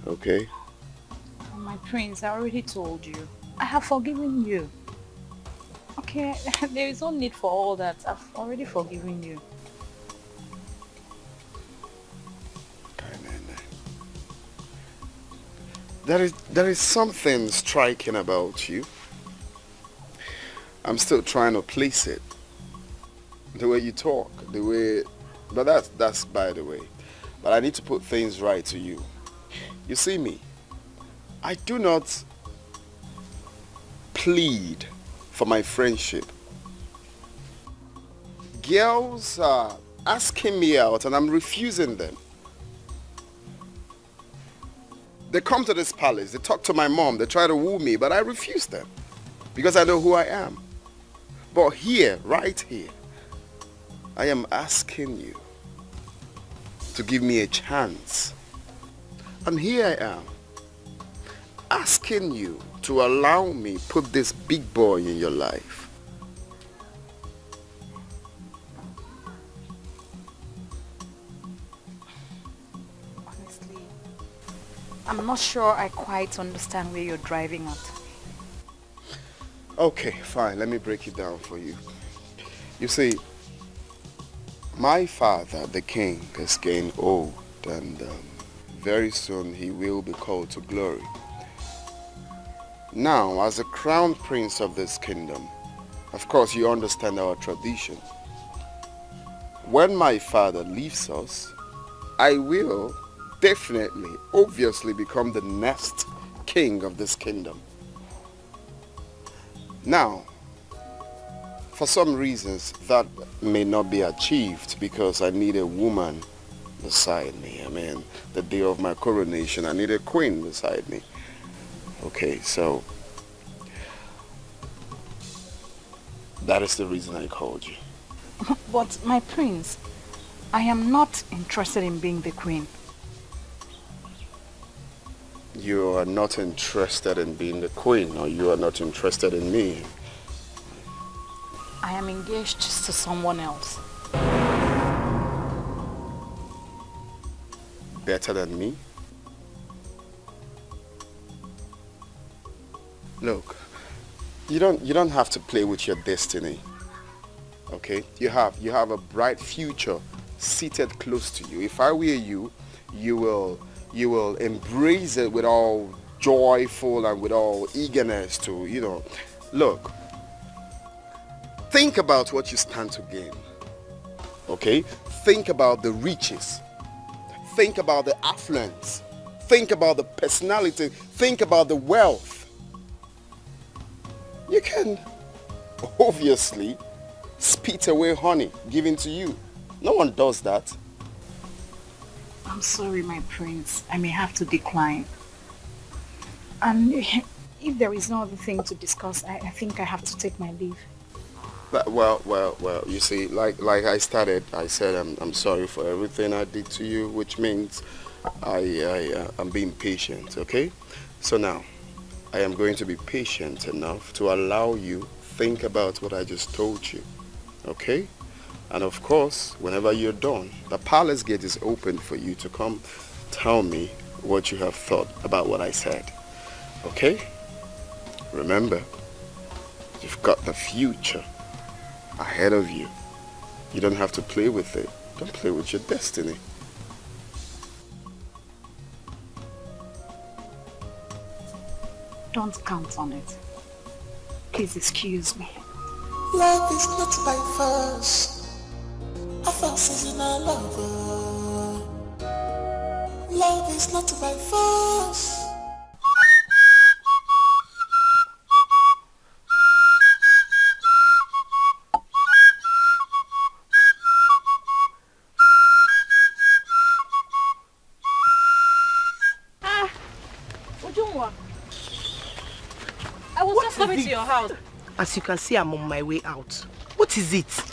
Okay? My prince, I already told you. I have forgiven you. Okay, there is no need for all that. I've already forgiven you. there is something striking about you. I'm still trying to place it. The way you talk, the way, but that's by the way. But I need to put things right to you. You see me, I do not plead for my friendship. Girls are asking me out and I'm refusing them. They come to this palace, they talk to my mom, they try to woo me, but I refuse them because I know who I am. But here, right here, I am asking you to give me a chance. And here I am, asking you to allow me put this big boy in your life. Honestly, I'm not sure I quite understand where you're driving at. Okay, fine, let me break it down for you. You see, my father, the king, is getting old and very soon he will be called to glory. Now, as the crown prince of this kingdom, of course you understand our tradition. When my father leaves us, I will definitely, obviously become the next king of this kingdom. Now, for some reasons that may not be achieved because I need a woman beside me. I mean, the day of my coronation, I need a queen beside me. Okay, so that is the reason I called you. But my prince, I am not interested in being the queen. You are not interested in being the queen, or you are not interested in me. I am engaged to someone else. Better than me? Look, you don't have to play with your destiny. Okay? You have a bright future seated close to you. If I were you, you will embrace it with all joyful and with all eagerness to, look, think about what you stand to gain. Okay? Think about the riches. Think about the affluence. Think about the personality. Think about the wealth. You can obviously spit away honey given to you. No one does that. I'm sorry, my prince. I may have to decline. And if there is no other thing to discuss, I think I have to take my leave. Well, you see, like I said I'm sorry for everything I did to you, which means I'm being patient, okay? So now, I am going to be patient enough to allow you think about what I just told you, okay? And of course, whenever you're done, the palace gate is open for you to come tell me what you have thought about what I said, okay? Remember, you've got the future ahead of you. You don't have to play with it. Don't play with your destiny. Don't count on it. Please excuse me. Love is not by force. A force is in our love. Love is not by force. I was just coming to your house. As you can see, I'm on my way out. What is it?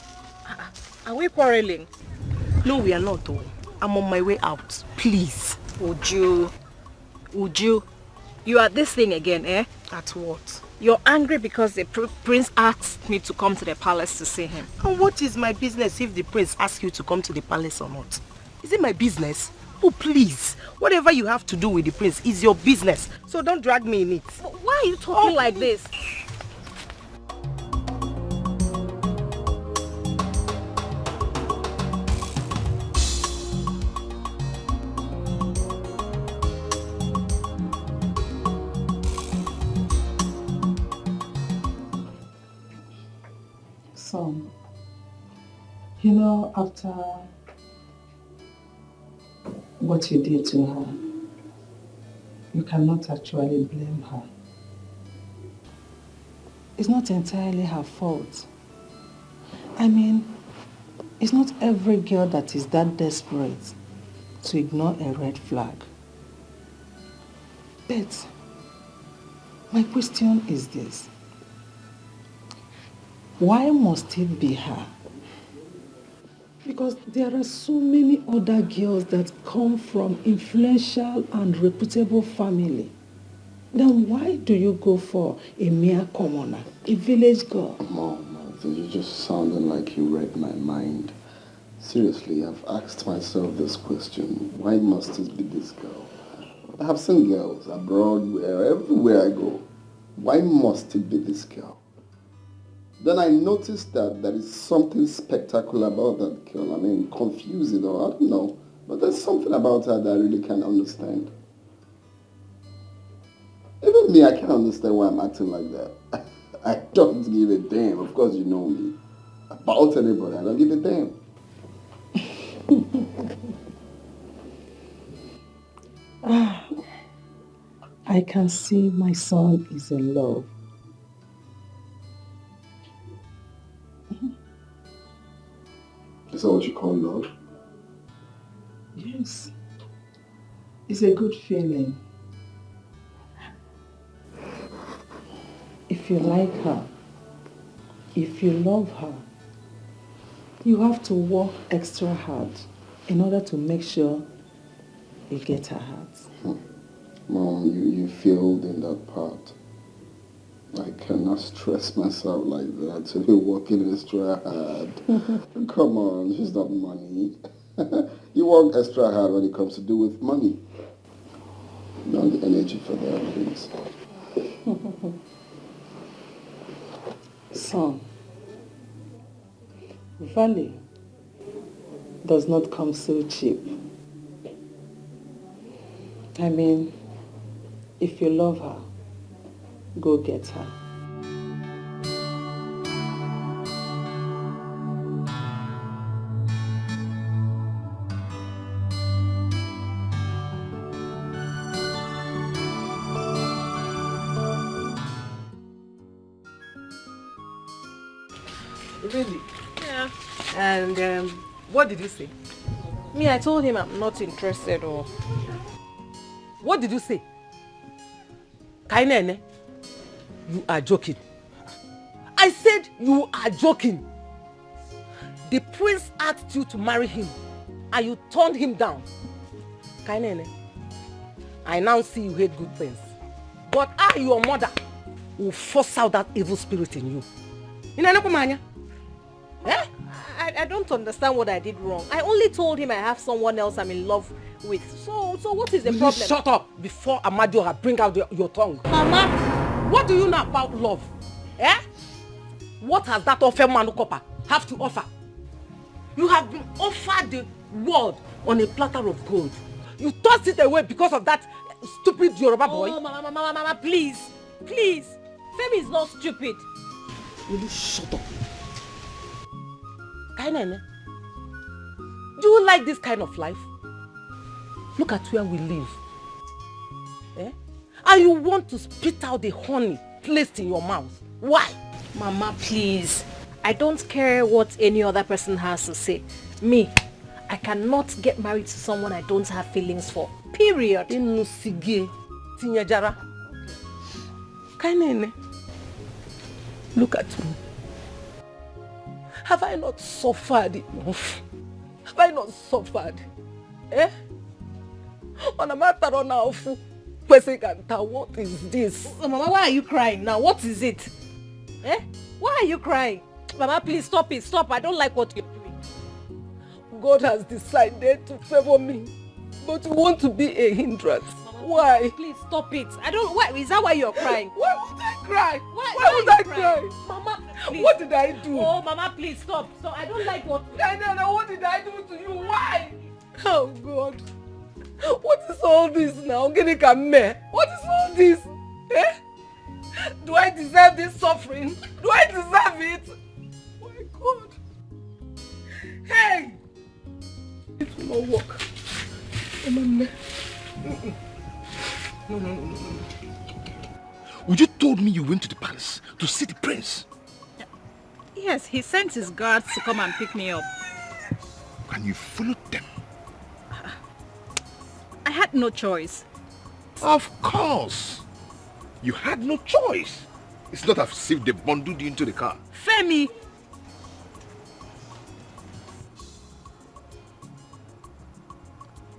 Are we quarreling? No, we are not though. I'm on my way out. Please. Uju, you are this thing again, eh? At what? You're angry because the prince asked me to come to the palace to see him. And what is my business if the prince asks you to come to the palace or not? Is it my business? Oh, please. Whatever you have to do with the prince is your business. So don't drag me in it. Why are you talking like this? Son, you know, after what you did to her, you cannot actually blame her. It's not entirely her fault. I mean, it's not every girl that is that desperate to ignore a red flag. But my question is this. Why must it be her? Because there are so many other girls that come from influential and reputable family. Then why do you go for a mere commoner, a village girl? Mom, you're just sounding like you read my mind. Seriously, I've asked myself this question. Why must it be this girl? I have seen girls abroad, everywhere I go. Why must it be this girl? Then I noticed that there is something spectacular about that girl. I mean, confusing or I don't know. But there's something about her that I really can't understand. Even me, I can't understand why I'm acting like that. I don't give a damn. Of course you know me. About anybody, I don't give a damn. I can see my son is in love. Is that what you call love? Yes. It's a good feeling. If you like her, if you love her, you have to work extra hard in order to make sure you get her heart. Mom, you failed in that part. I cannot stress myself like that to be working extra hard. Come on, she's not money. You work extra hard when it comes to do with money. Not the energy for that, please. Son, value does not come so cheap. I mean, if you love her, go get her. Really? Yeah. And what did you say? Me, I told him I'm not interested or... What did you say? Kainene, you are joking. I said you are joking. The prince asked you to marry him and you turned him down. Kainene, I now see you hate good things. But I, your mother, will force out that evil spirit in you. Eh? I don't understand what I did wrong. I only told him I have someone else I'm in love with. So what is the problem? You shut up before Amadioha bring out your tongue. Mama! What do you know about love? Eh? What has that Philmond copper have to offer? You have been offered the world on a platter of gold. You tossed it away because of that stupid Yoruba boy. Oh, Mama, please. Please. Femi is not stupid. Will you shut up? Kainene, do you like this kind of life? Look at where we live. Eh? And you want to spit out the honey placed in your mouth. Why? Mama, please. I don't care what any other person has to say. Me, I cannot get married to someone I don't have feelings for. Period. Inusige Tinyajara. Kainene, look at me. Have I not suffered enough? Have I not suffered? Eh? On a matter of now, what is this? Mama, why are you crying now? What is it? Eh? Why are you crying? Mama, please stop it. Stop. I don't like what you're doing. God has decided to favor me, but you want to be a hindrance. Mama, why? Please stop it. I don't. Why? Is that why you're crying? Why would I cry? Why would I cry? Mama, please. What did I do? Oh, Mama, please stop. So I don't like what. What did I do to you? Why? Oh God. What is all this now? What is all this? Eh? Do I deserve this suffering? Do I deserve it? Why not work. No. Would you told me you went to the palace to see the prince? Yes, he sent his guards to come and pick me up. And you followed them? I had no choice. Of course. You had no choice. It's not as if they bundled you into the car. Femi!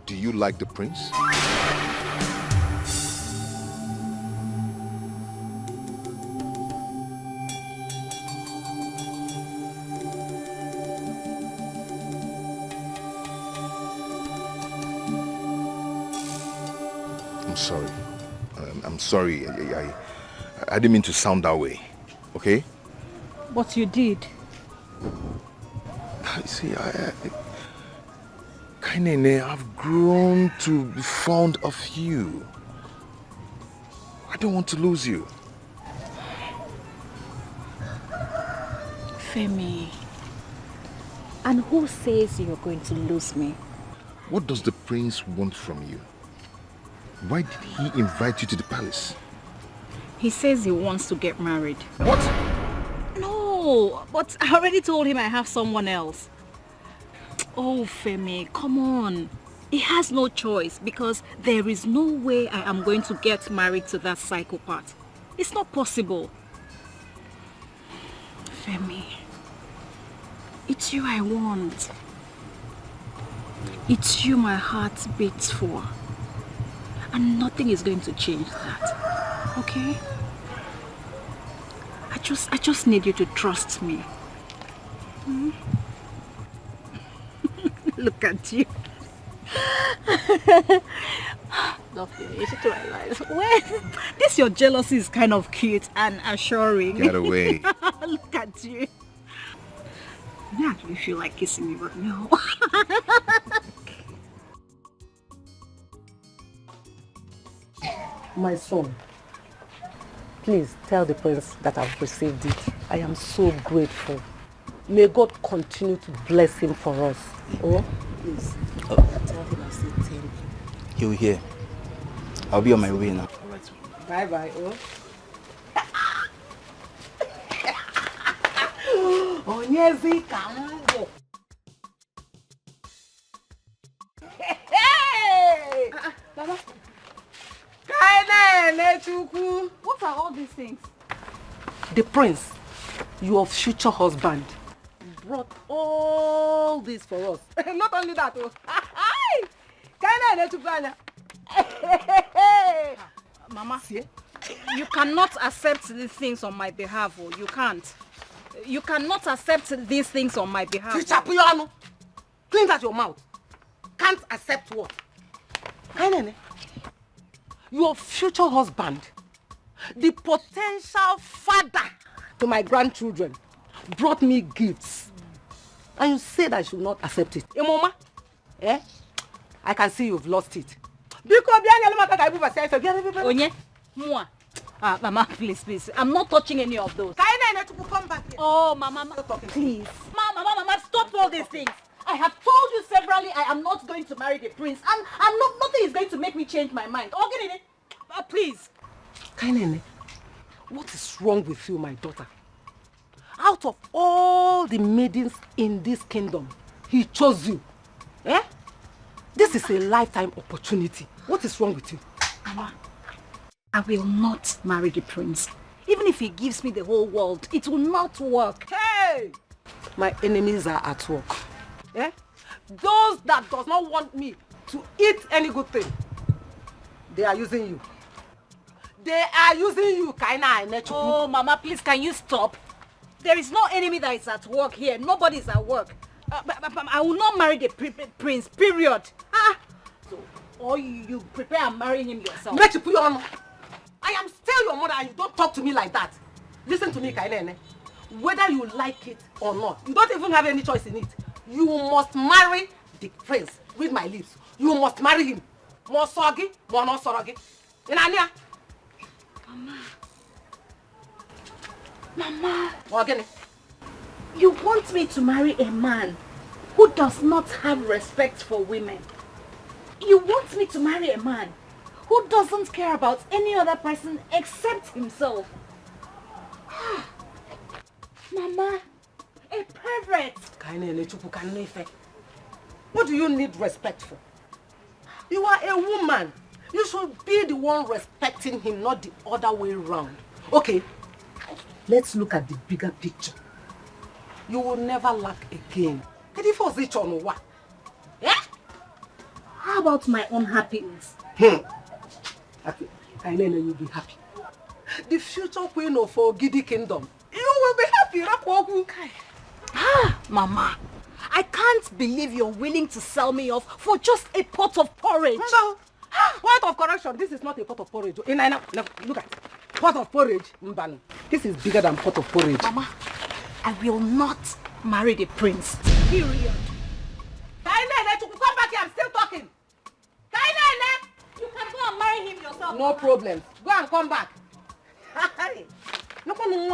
Do you like the prince? I'm sorry. I'm sorry. I didn't mean to sound that way. Okay? But you did. See, Kainene, I've grown to be fond of you. I don't want to lose you. Femi. And who says you're going to lose me? What does the prince want from you? Why did he invite you to the palace? He says he wants to get married. What? No, but I already told him I have someone else. Oh, Femi, come on. He has no choice because there is no way I am going to get married to that psychopath. It's not possible. Femi, it's you I want. It's you my heart beats for. And nothing is going to change that. Okay? I just need you to trust me. Hmm? Look at you. Don't finish it my lies. Well, this your jealousy is kind of cute and assuring. Get away. Look at you. I actually feel like kissing me, but no. My son, please tell the prince that I've received it. I am so grateful. May God continue to bless him for us. Oh, please. Tell him I say thank you. He will hear. I'll be on my way now. Bye-bye. Oh, Onyezi Kambo. Hey! Mama. What are all these things? The prince, your future husband, brought all this for us. Not only that, Mama, you cannot accept these things on my behalf. Oh, you can't. You cannot accept these things on my behalf. Clean out your mouth. Can't accept what? Your future husband, the potential father to my grandchildren, brought me gifts. And you said I should not accept it. Mama, I can see you've lost it. Onye, Mua. Mama, please. I'm not touching any of those. Come back here. Oh, Mama, please. Mama, stop all these things. I have told you severally I am not going to marry the prince, and nothing is going to make me change my mind. Oh, get it? Please. Kainene, what is wrong with you, my daughter? Out of all the maidens in this kingdom, he chose you. This is a lifetime opportunity. What is wrong with you? Mama, I will not marry the prince. Even if he gives me the whole world, it will not work. Hey! My enemies are at work. Those that does not want me to eat any good thing, they are using you. They are using you, Kaina. Oh, Mama, please, can you stop? There is no enemy that is at work here. Nobody is at work. I will not marry the prince, period. So, or you prepare and marry him yourself. I am still your mother and you don't talk to me like that. Listen to me, Kainene. Whether you like it or not, you don't even have any choice in it. You must marry the prince. Read my lips. You must marry him. More soggy, more not soggy. Inania. Mama. Again. You want me to marry a man who does not have respect for women. You want me to marry a man who doesn't care about any other person except himself. Mama, a pervert. What do you need respect for? You are a woman. You should be the one respecting him, not the other way around. Okay, let's look at the bigger picture. You will never lack again. How about my own happiness? Happy. I know you'll be happy. The future queen of Ogidi Kingdom. You will be happy. Mama, I can't believe you're willing to sell me off for just a pot of porridge. No. Pot of correction. This is not a pot of porridge. Look at it. Pot of porridge. This is bigger than pot of porridge. Mama, I will not marry the prince. Period. Come back here. I'm still talking. You can go and marry him yourself. No problem. Go and come back. No problem.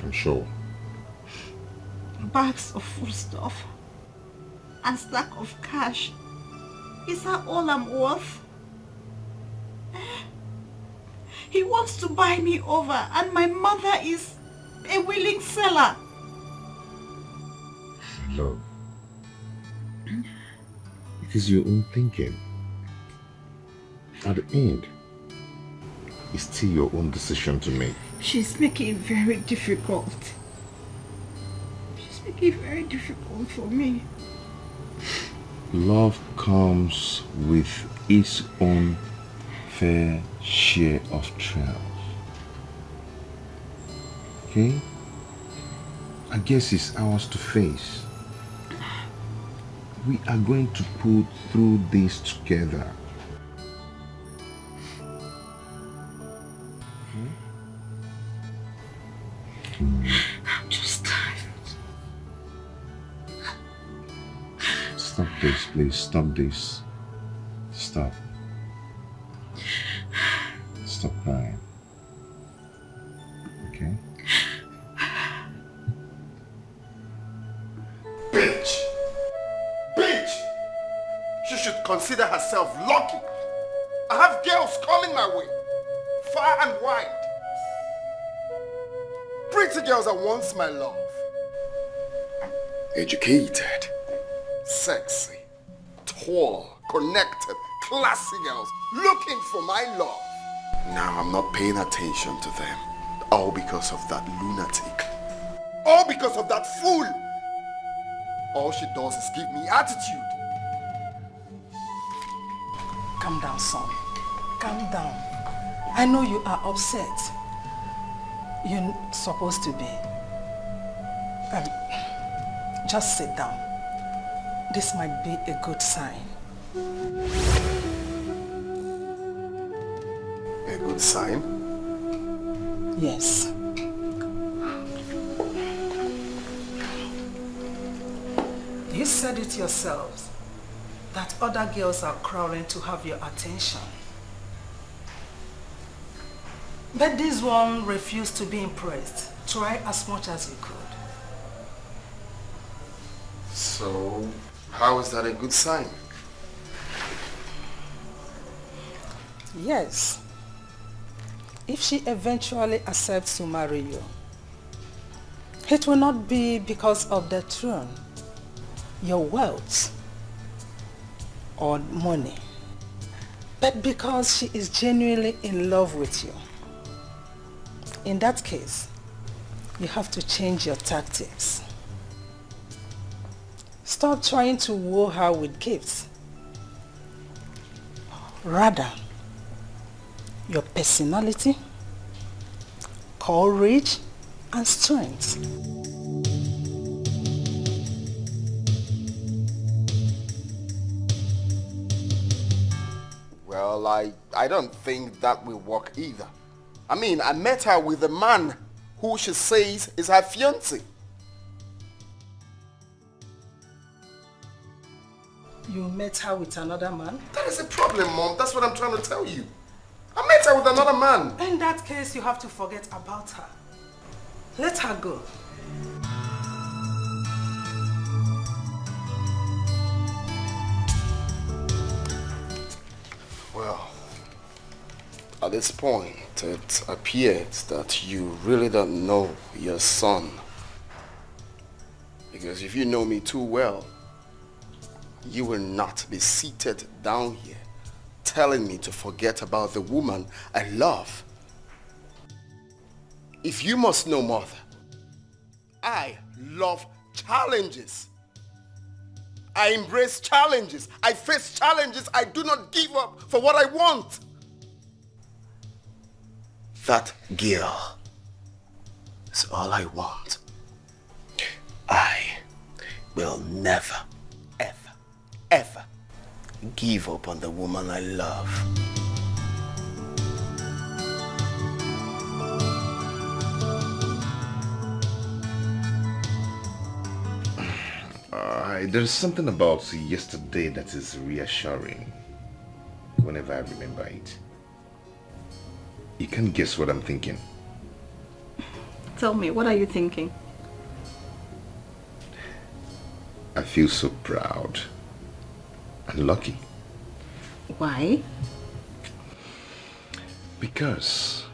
I'm sure. Bags of foodstuff and stack of cash. Is that all I'm worth? He wants to buy me over and my mother is a willing seller. Love. It is your own thinking. At the end, it's still your own decision to make. She's making it very difficult. She's making it very difficult for me. Love comes with its own fair share of trials. Okay? I guess it's ours to face. We are going to pull through this together. I'm just tired. Stop this, please. Stop this. Stop. Stop crying. Okay? Bitch! Bitch! She should consider herself lucky. I have girls coming my way, far and wide. Pretty girls are once my love. Educated, sexy, tall, connected, classy girls looking for my love. Now I'm not paying attention to them. All because of that lunatic. All because of that fool. All she does is give me attitude. Calm down, son. Calm down. I know you are upset. You're supposed to be. Just sit down. This might be a good sign. A good sign? Yes. You said it yourselves that other girls are crawling to have your attention. But this one refused to be impressed. Try as much as you could. So, how is that a good sign? Yes. If she eventually accepts to marry you, it will not be because of the throne, your wealth, or money, but because she is genuinely in love with you. In that case, you have to change your tactics. Stop trying to woo her with gifts. Rather, your personality, courage, and strength. Well, I don't think that will work either. I mean, I met her with a man who she says is her fiancé. You met her with another man? That is a problem, Mom. That's what I'm trying to tell you. I met her with another man. In that case, you have to forget about her. Let her go. Well, at this point, it appears that you really don't know your son. Because if you know me too well, you will not be seated down here telling me to forget about the woman I love. If you must know, Martha, I love challenges. I embrace challenges. I face challenges. I do not give up for what I want. That girl is all I want. I will never, ever, ever give up on the woman I love. There's something about yesterday that is reassuring whenever I remember it. You can't guess what I'm thinking. Tell me, what are you thinking? I feel so proud and lucky. Why? Because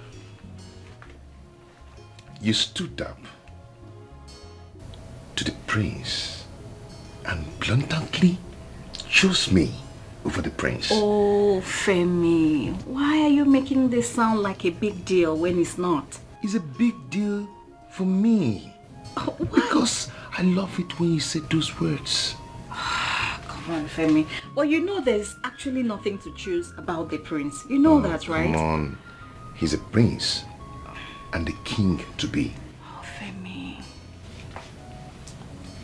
you stood up to the prince and bluntly chose me over the prince. Oh, Femi, why are you making this sound like a big deal when it's not? It's a big deal for me. Oh, because I love it when you say those words. Come on, Femi. Well, you know there's actually nothing to choose about the prince. You know that, right? Come on. He's a prince and the king to be. Oh, Femi.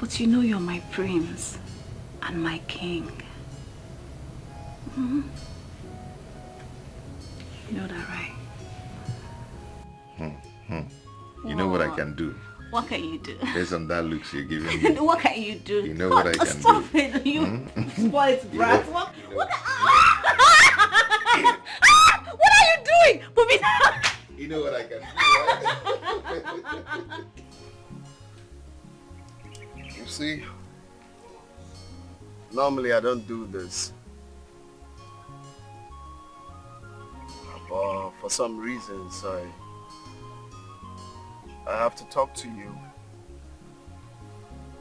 But you know you're my prince and my king. Mm-hmm. You know that, right? You know what I can do? What can you do? Based on that looks you're giving me. What can you do? You know what I can Stop do. it. You spoiled brat. What are you doing? Put me down. You know what I can do, right? You see, normally I don't do this. But for some reasons, I have to talk to you.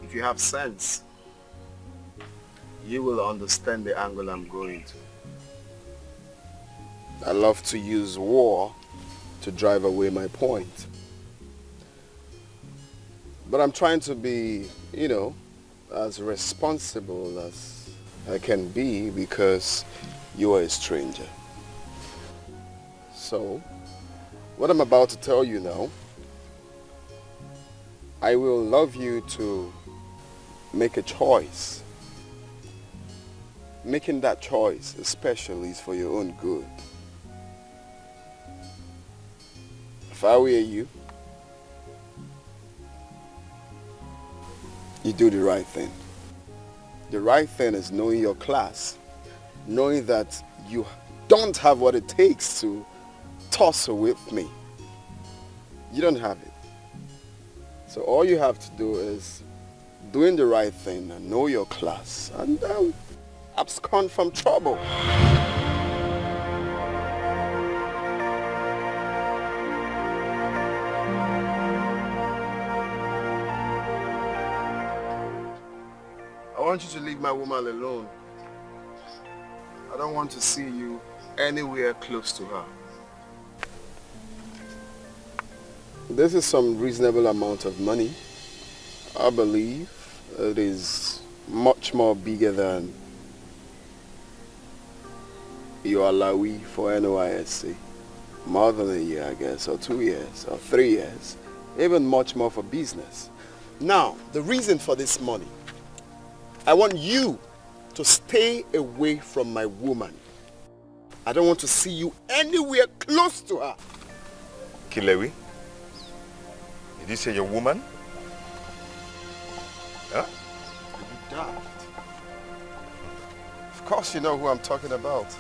If you have sense, you will understand the angle I'm going to. I love to use war to drive away my point. But I'm trying to be, as responsible as I can be because you are a stranger. So, what I'm about to tell you now, I will love you to make a choice. Making that choice especially is for your own good. If I were you, you do the right thing. The right thing is knowing your class, knowing that you don't have what it takes to tussle with me. You don't have it. So all you have to do is doing the right thing and know your class and abscond from trouble. I want you to leave my woman alone. I don't want to see you anywhere close to her. This is some reasonable amount of money. I believe it is much more bigger than your alawi for NYSC. More than a year, I guess, or 2 years, or 3 years. Even much more for business. Now, the reason for this money, I want you to stay away from my woman. I don't want to see you anywhere close to her. Kilewi? Did you say your woman? Huh? You daft. course you know who I'm talking about.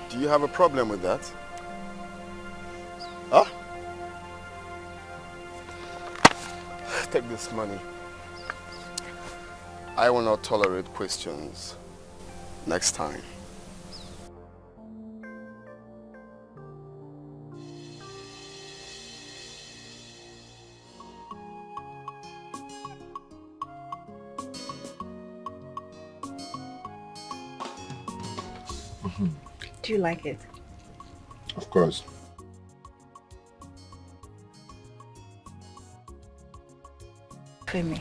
Do you have a problem with that? Huh? Take this money. I will not tolerate questions next time. Do you like it? Of course. Femi,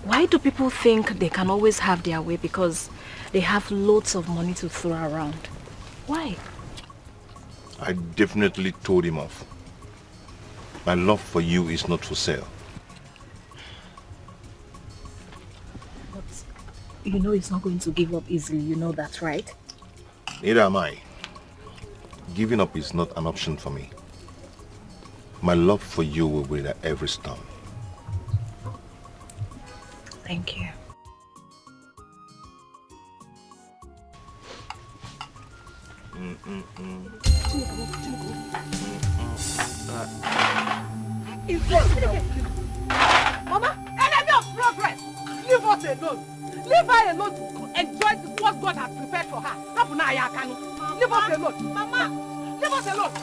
why do people think they can always have their way because they have loads of money to throw around? Why? I definitely told him off. My love for you is not for sale. But you know he's not going to give up easily, you know that, right? Neither am I. Giving up is not an option for me. My love for you will be at every stone. Thank you. Mama, enemy of progress! Leave us alone! Leave her alone to enjoy what God has prepared for her. Leave us alone! Mama! Leave us alone!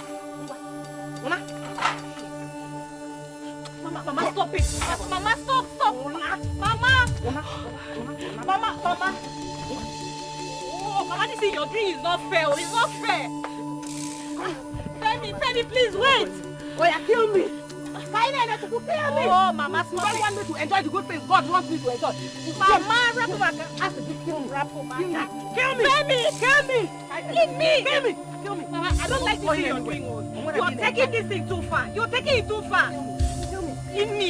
Mama, stop it! Mama, stop! Mama! Oh, Mama, this is your dream is not fair. It's not fair. Femi, please wait. Oh, yeah, kill me. Kill me. Oh, Mama, you don't want me to enjoy the good things God wants me to enjoy. Mama, kill me. Femi, kill me. Leave me. Kill me. Mama, I don't like this thing you're doing. You are taking this thing too far. You're taking it too far. Kill me. Leave me.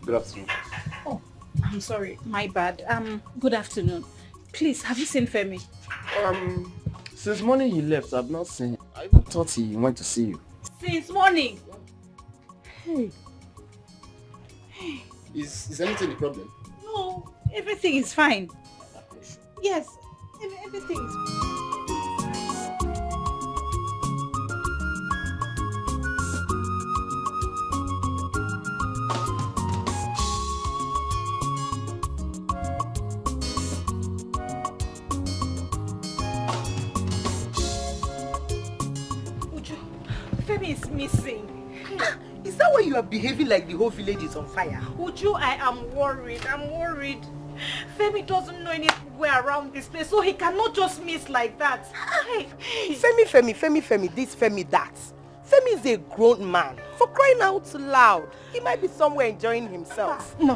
Good afternoon. Oh, I'm sorry. My bad. Good afternoon. Please, have you seen Femi? Since morning he left, I've not seen him. I even thought he went to see you. Since morning. Hey. Is anything the problem? No, everything is fine. Yes, everything is fine. Femi is missing. Is that why you are behaving like the whole village is on fire? Uju, I am worried. Femi doesn't know anywhere around this place, so he cannot just miss like that. Femi, this, Femi, that. Femi is a grown man. For crying out loud. He might be somewhere enjoying himself. No.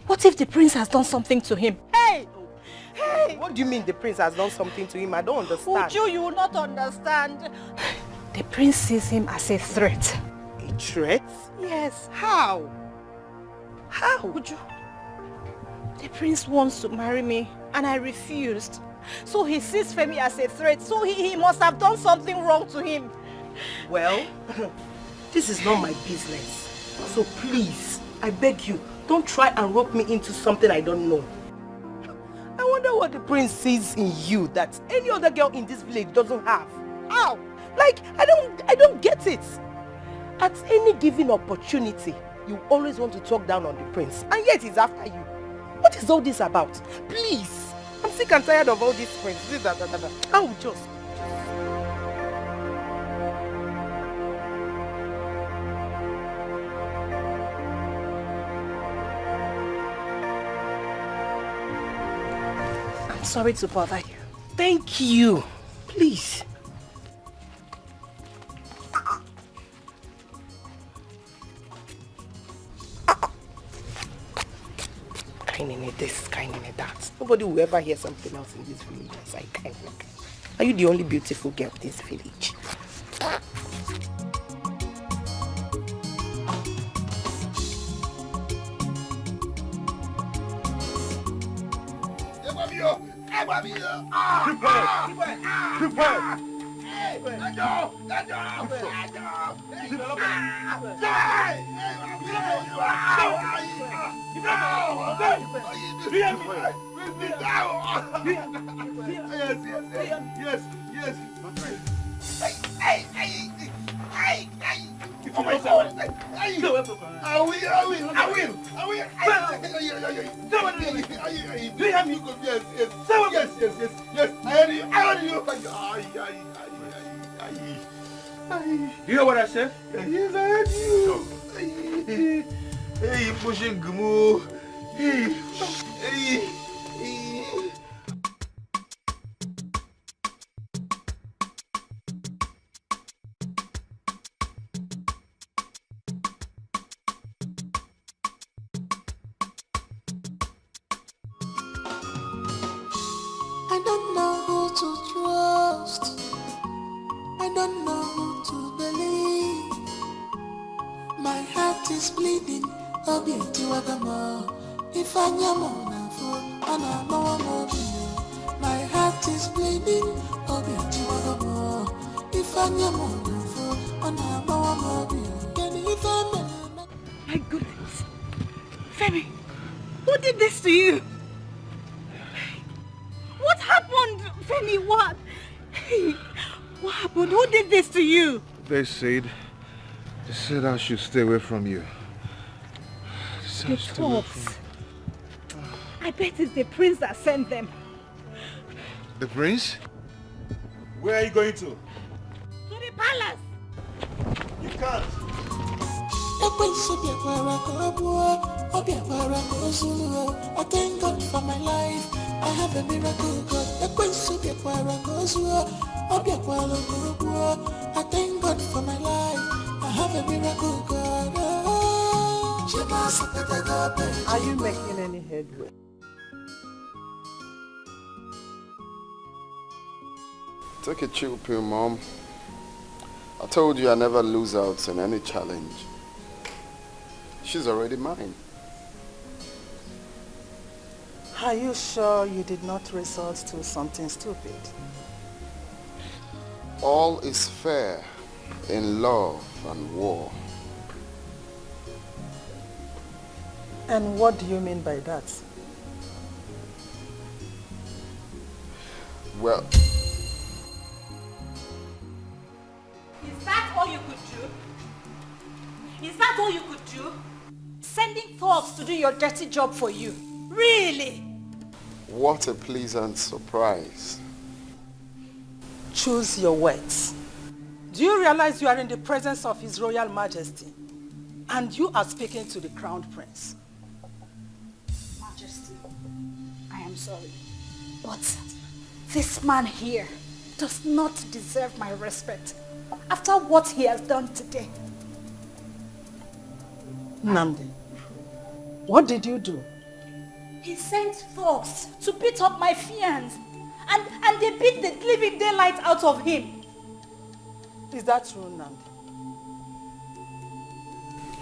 What if the prince has done something to him? Hey! What do you mean the prince has done something to him? I don't understand. Uju, you will not understand. The prince sees him as a threat. A threat? Yes. How? Uju, the prince wants to marry me and I refused. So he sees Femi as a threat, so he must have done something wrong to him. Well, this is not my business. So please, I beg you, don't try and rope me into something I don't know. I wonder what the prince sees in you that any other girl in this village doesn't have. How? Like, I don't get it. At any given opportunity, you always want to talk down on the prince, and yet he's after you. What is all this about? Please, I'm sick and tired of all this prince. I will just... I'm sorry to bother you. Thank you. Please. Kind of this, kind of that. Nobody will ever hear something else in this village. I kind of. Are you the only beautiful girl in this village? You hear what I said? Yes, I heard you. Hey, you pushing Gumu. Hey. I don't know who to trust. I don't know who to believe. My heart is bleeding. Obi Tiwagamo. If I am my heart is bleeding. Obi Tiwagamo. If I am My goodness. Femi, who did this to you? What happened, Femi? What? What happened? Who did this to you? They said I should stay away from you. The thoughts. I bet it's the prince that sent them. The prince? Where are you going to? To the palace. You can't. I thank God for my life. I have a miracle God. I thank God for my life. I have a miracle God. Are you making any headway? Take a chill pill, Mom. I told you I never lose out in any challenge. She's already mine. Are you sure you did not resort to something stupid? All is fair in love and war. And what do you mean by that? Well, Is that all you could do? Is that all you could do? Sending thugs to do your dirty job for you? Really? what a pleasant surprise. Choose your words. Do you realize you are in the presence of His Royal Majesty? And you are speaking to the Crown Prince. Majesty, I am sorry. But this man here does not deserve my respect after what he has done today. Nnamdi, what did you do? He sent thugs to beat up my fiancé, and they beat the living daylight out of him. Is that true, Nnamdi?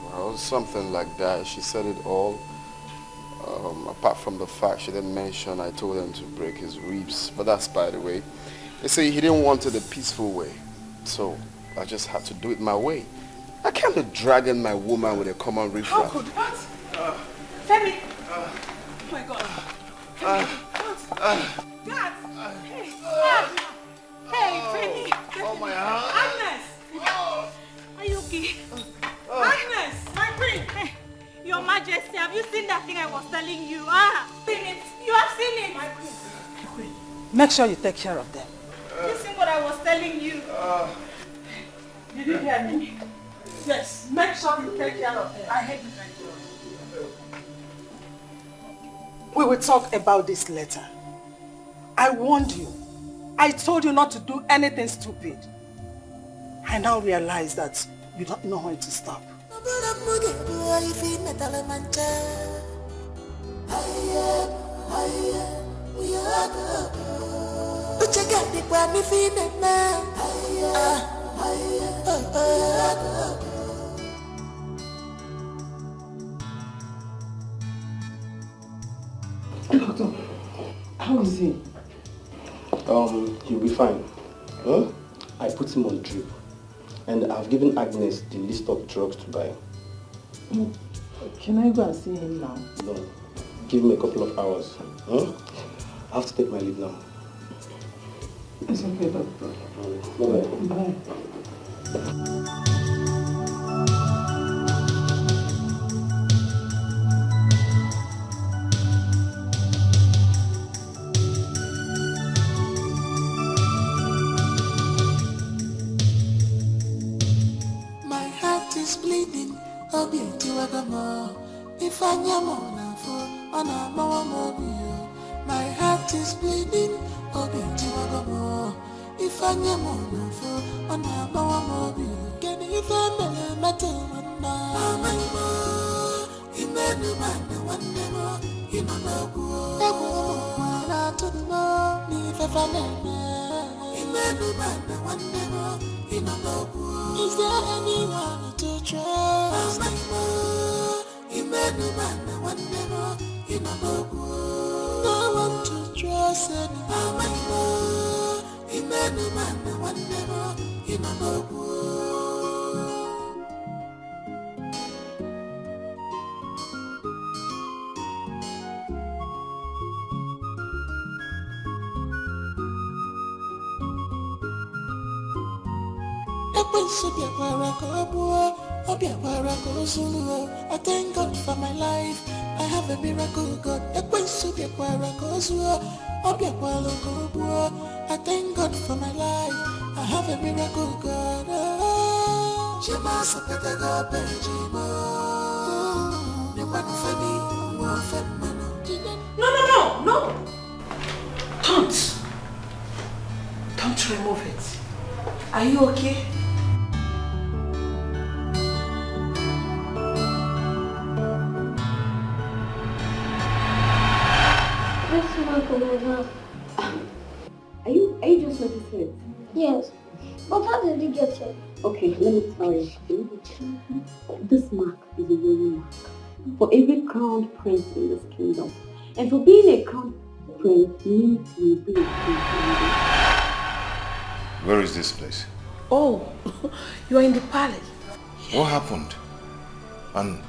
Well, something like that. She said it all. Apart from the fact she didn't mention I told him to break his ribs. But that's by the way. They say he didn't want it the peaceful way. So I just had to do it my way. I can't be dragging my woman with a common riffraff. How could what? Femi! Oh my God. God! Hey! Hey, Femi! Oh, my hand! Agnes! Are you okay? Agnes! My queen! Hey, Your Majesty, have you seen that thing I was telling you? Ah, seen it. You have seen it. My queen. Make sure you take care of them. You seen what I was telling you? Did you hear me? Yes, make sure you take care of them. I hate you. We will talk about this later. I warned you. I told you not to do anything stupid. I now realize that you don't know when to stop. Doctor, how is he? He'll be fine. Huh? I put him on drip. And I've given Agnes the list of drugs to buy. Can I go and see him now? No. Give him a couple of hours. Huh? I have to take my leave now. It's okay, doctor. Bye-bye. Bye. My heart is bleeding. Obi tiwagamo. If I am my heart is bleeding. Obi tiwagamo. If I am on can you find me metal Imenu mana wandemo imanagu. Wana to know ni fefaneme. Imenu mana wandemo imanagu. Is there anyone to trust? Imenu mana wandemo imanagu. No one to trust anymore. Imenu mana wandemo imanagu. I thank God for my life. I have a miracle God. I thank God for my life. I have a miracle God. No. Don't remove it. Are you okay? Are you just noticing it? Yes. But how did you get it? Okay, let me tell you. This mark is a royal mark for every crowned prince in this kingdom. And for being a crowned prince means you will be a king. Where is this place? Oh, you are in the palace. What happened? And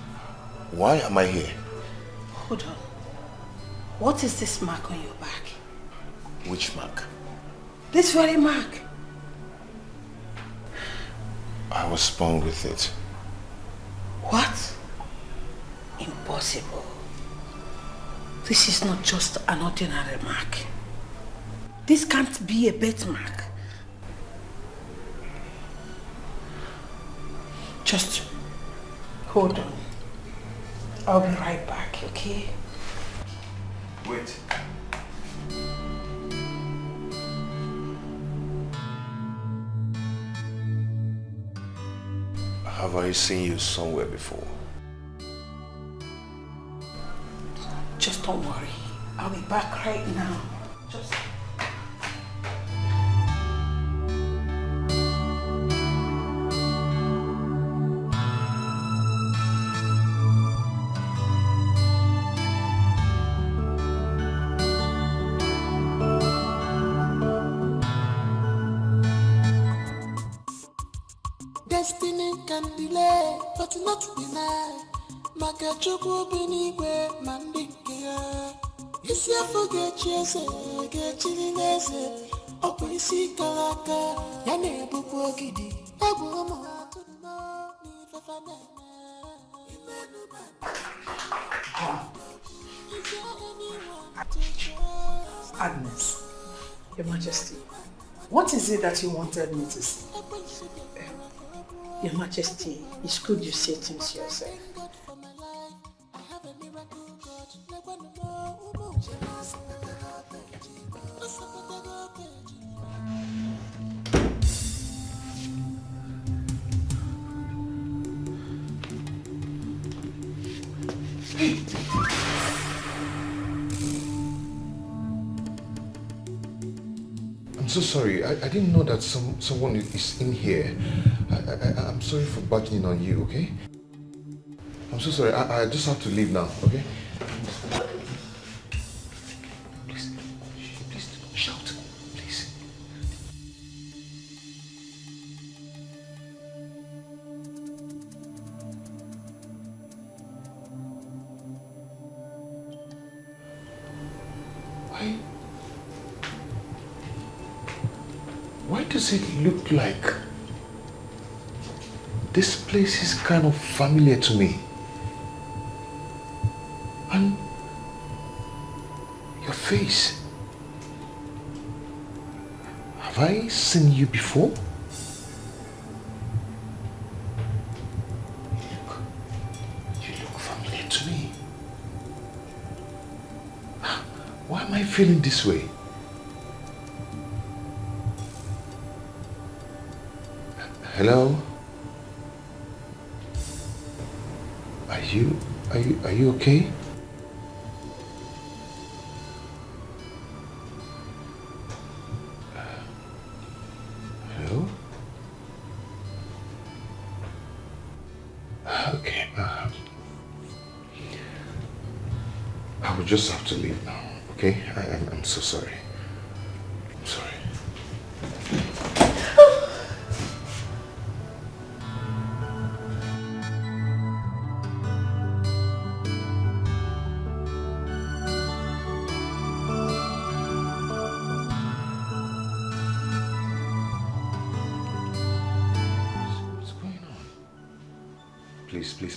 why am I here? Hold on. What is this mark on your back? Which mark? This very mark. I was born with it. What? Impossible. This is not just an ordinary mark. This can't be a birthmark. Just hold on. I'll be right back, okay? Wait. Have I seen you somewhere before? Just don't worry. I'll be back right now. Just... Destiny can delay, but not deny. maka Chukwu bi n'igwe ma ndị nke ya. Isi afọ ga-echi eze, ga-echiri n'eze. Ọ bụ isi kara aka, ya na-ebukwa ogidi. Egwu ụmụ atụrụ n'ifefe na-eme. Agnes, Your Majesty, what is it that you wanted me to say? Your Majesty, it's good you say things yourself. I'm so sorry. I didn't know that someone is in here. I'm sorry for barging on you, okay? I'm so sorry. I just have to leave now, okay? Please don't shout. Please. Why does it look like this place is kind of familiar to me? And your face. Have I seen you before? You look familiar to me. Why am I feeling this way? Hello? Are you okay? Hello? Okay. I will just have to leave now, okay? I'm so sorry. I'm sorry.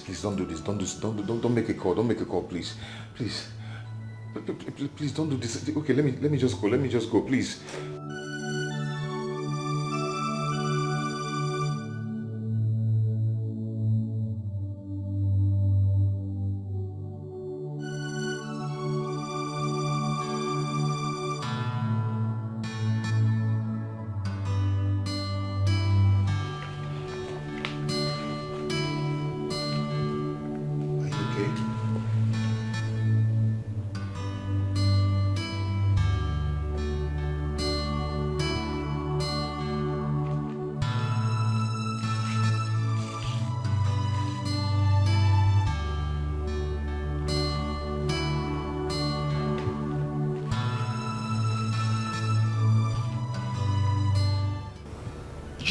Please don't do this. Don't make a call. Don't make a call, please. Please. Please don't do this. Okay, let me just go. Let me just go, please.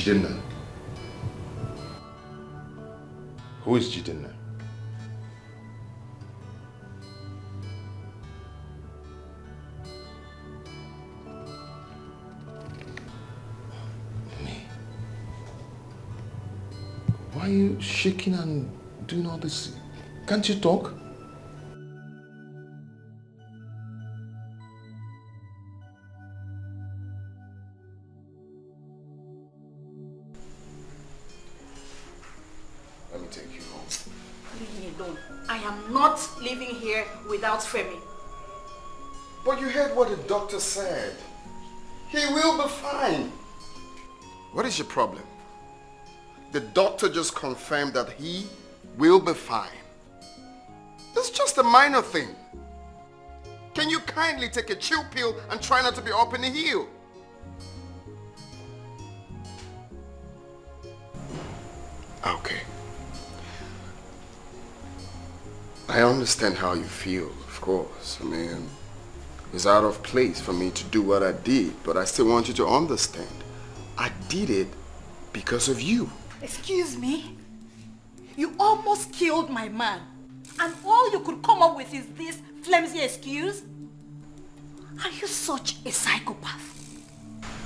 Jidenna. Who is Jidenna? Me? Why are you shaking and doing all this? Can't you talk? Living here without Femi. But you heard what the doctor said. He will be fine. What is your problem? The doctor just confirmed that he will be fine. It's just a minor thing. Can you kindly take a chill pill and try not to be up in the heel? Okay. I understand how you feel, of course. I mean, it's out of place for me to do what I did, but I still want you to understand. I did it because of you. Excuse me? You almost killed my man. And all you could come up with is this flimsy excuse? Are you such a psychopath?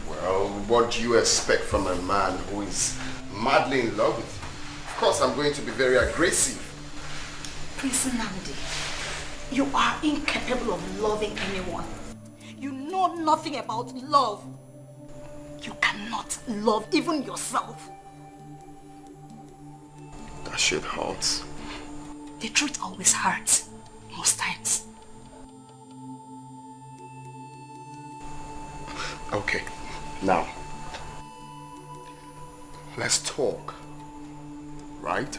Well, what do you expect from a man who is madly in love with you? Of course, I'm going to be very aggressive. Prince Nnamdi, you are incapable of loving anyone. You know nothing about love. You cannot love even yourself. That shit hurts. The truth always hurts, most times. Okay, now, let's talk, right?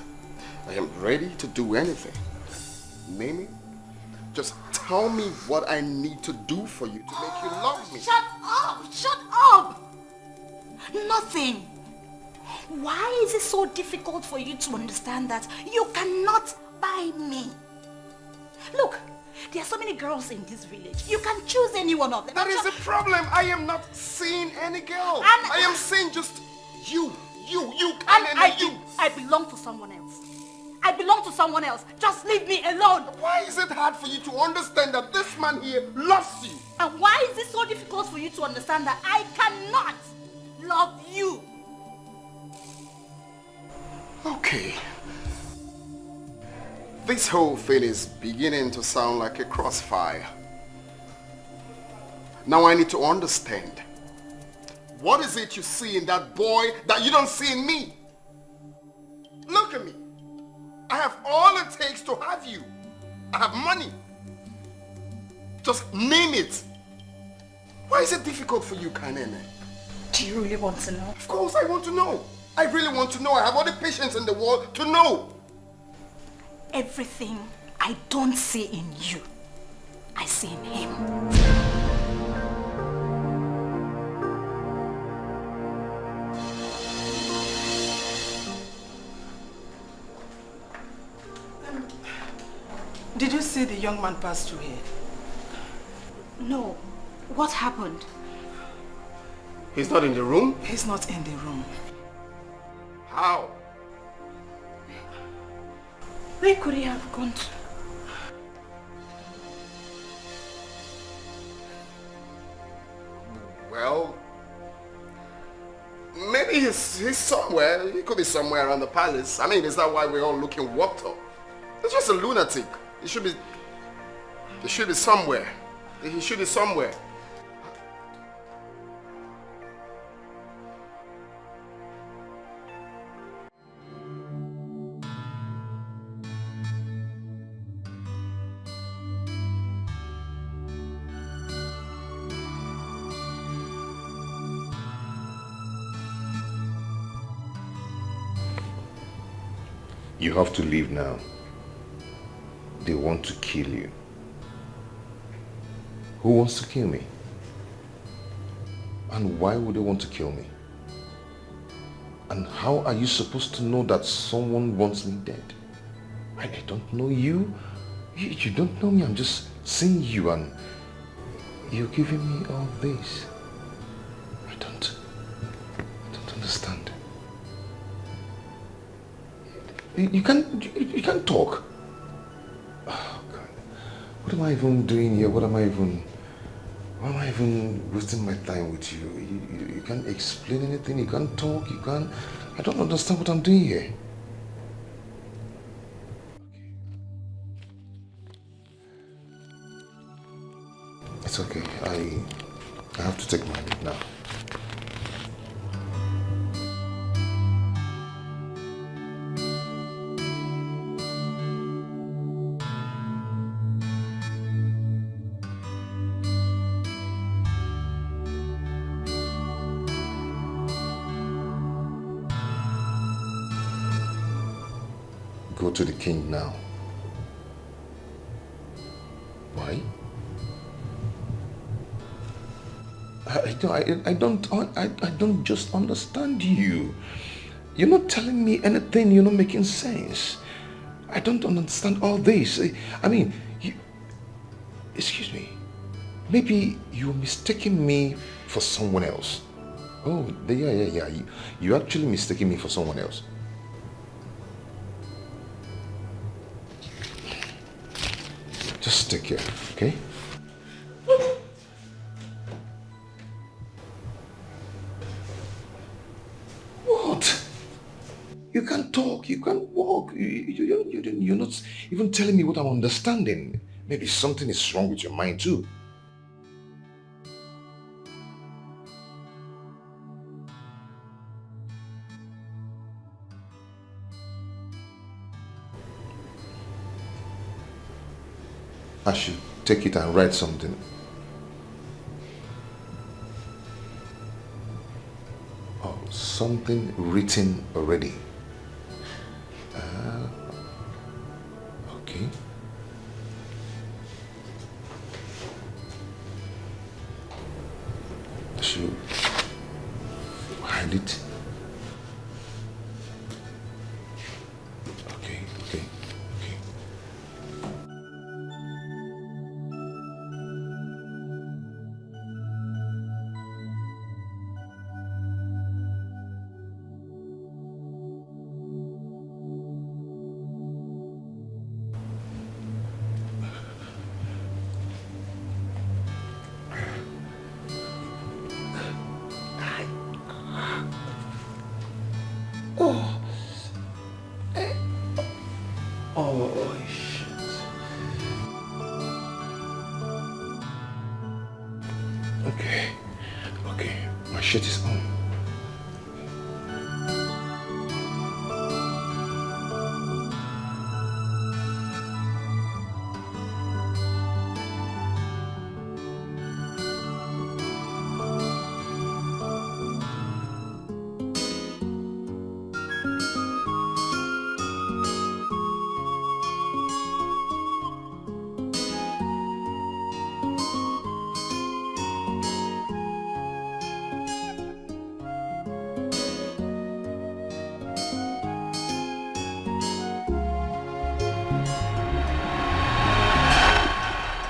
I am ready to do anything. Name it. Just tell me what I need to do for you to make you love me. Shut up! Shut up! Nothing. Why is it so difficult for you to understand that you cannot buy me? Look, there are so many girls in this village. You can choose any one of them. That is the problem. I am not seeing any girl. I am seeing just you. I belong to someone else. I belong to someone else. Just leave me alone. Why is it hard for you to understand that this man here loves you? And why is it so difficult for you to understand that I cannot love you? Okay. This whole thing is beginning to sound like a crossfire. Now I need to understand. What is it you see in that boy that you don't see in me? Look at me. I have all it takes to have you. I have money. Just name it. Why is it difficult for you, Kanene? Do you really want to know? Of course I want to know. I really want to know. I have all the patience in the world to know. Everything I don't see in you, I see in him. Did you see the young man pass through here? No. What happened? He's not in the room? He's not in the room. How? Where could he have gone to? Well, maybe he's somewhere. He could be somewhere around the palace. I mean, is that why we're all looking whopped up? He's just a lunatic. He should be somewhere. He should be somewhere. You have to leave now. They want to kill you. Who wants to kill me? And why would they want to kill me? And how are you supposed to know that someone wants me dead? I don't know you. You don't know me. I'm just seeing you and you're giving me all this. I don't understand. You can't talk. Oh God. What am I even doing here? Why am I even wasting my time with you? You can't explain anything, you can't talk, I don't understand what I'm doing here. It's okay. I have to take my leave now. Go to the king now. Why? I don't just understand you. You're not telling me anything. You're not making sense. I don't understand all this. I mean, excuse me. Maybe you're mistaking me for someone else. Oh, yeah. You're actually mistaking me for someone else. Just take care, okay? What? You can't talk, you can't walk. You're not even telling me what I'm understanding. Maybe something is wrong with your mind too. I should take it and write something. Oh, something written already. Okay. I should hide it. Okay. Okay. My shirt is on.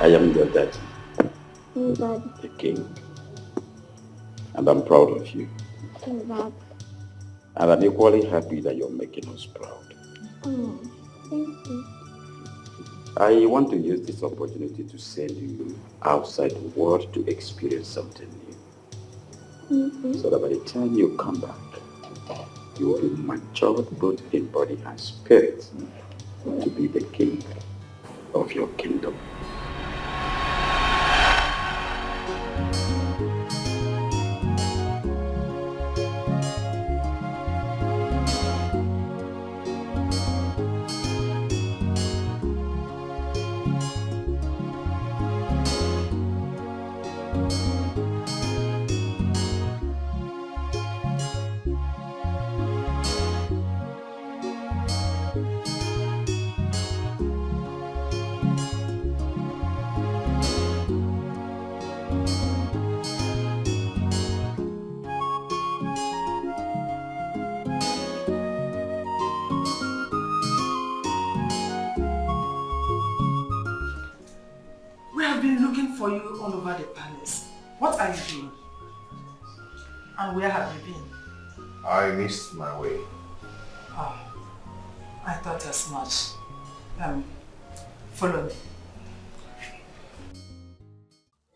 I am your daddy, Dad. the king, and I'm proud of you. Dad. And I'm equally happy that you're making us proud. Oh, thank you. I want to use this opportunity to send you outside the world to experience something new. So that by the time you come back, you will be matured both in body and spirit to be the king of your kingdom. We have been looking for you all over the palace. What are you doing? And where have you been? I missed my way. Oh, I thought as much. Follow me.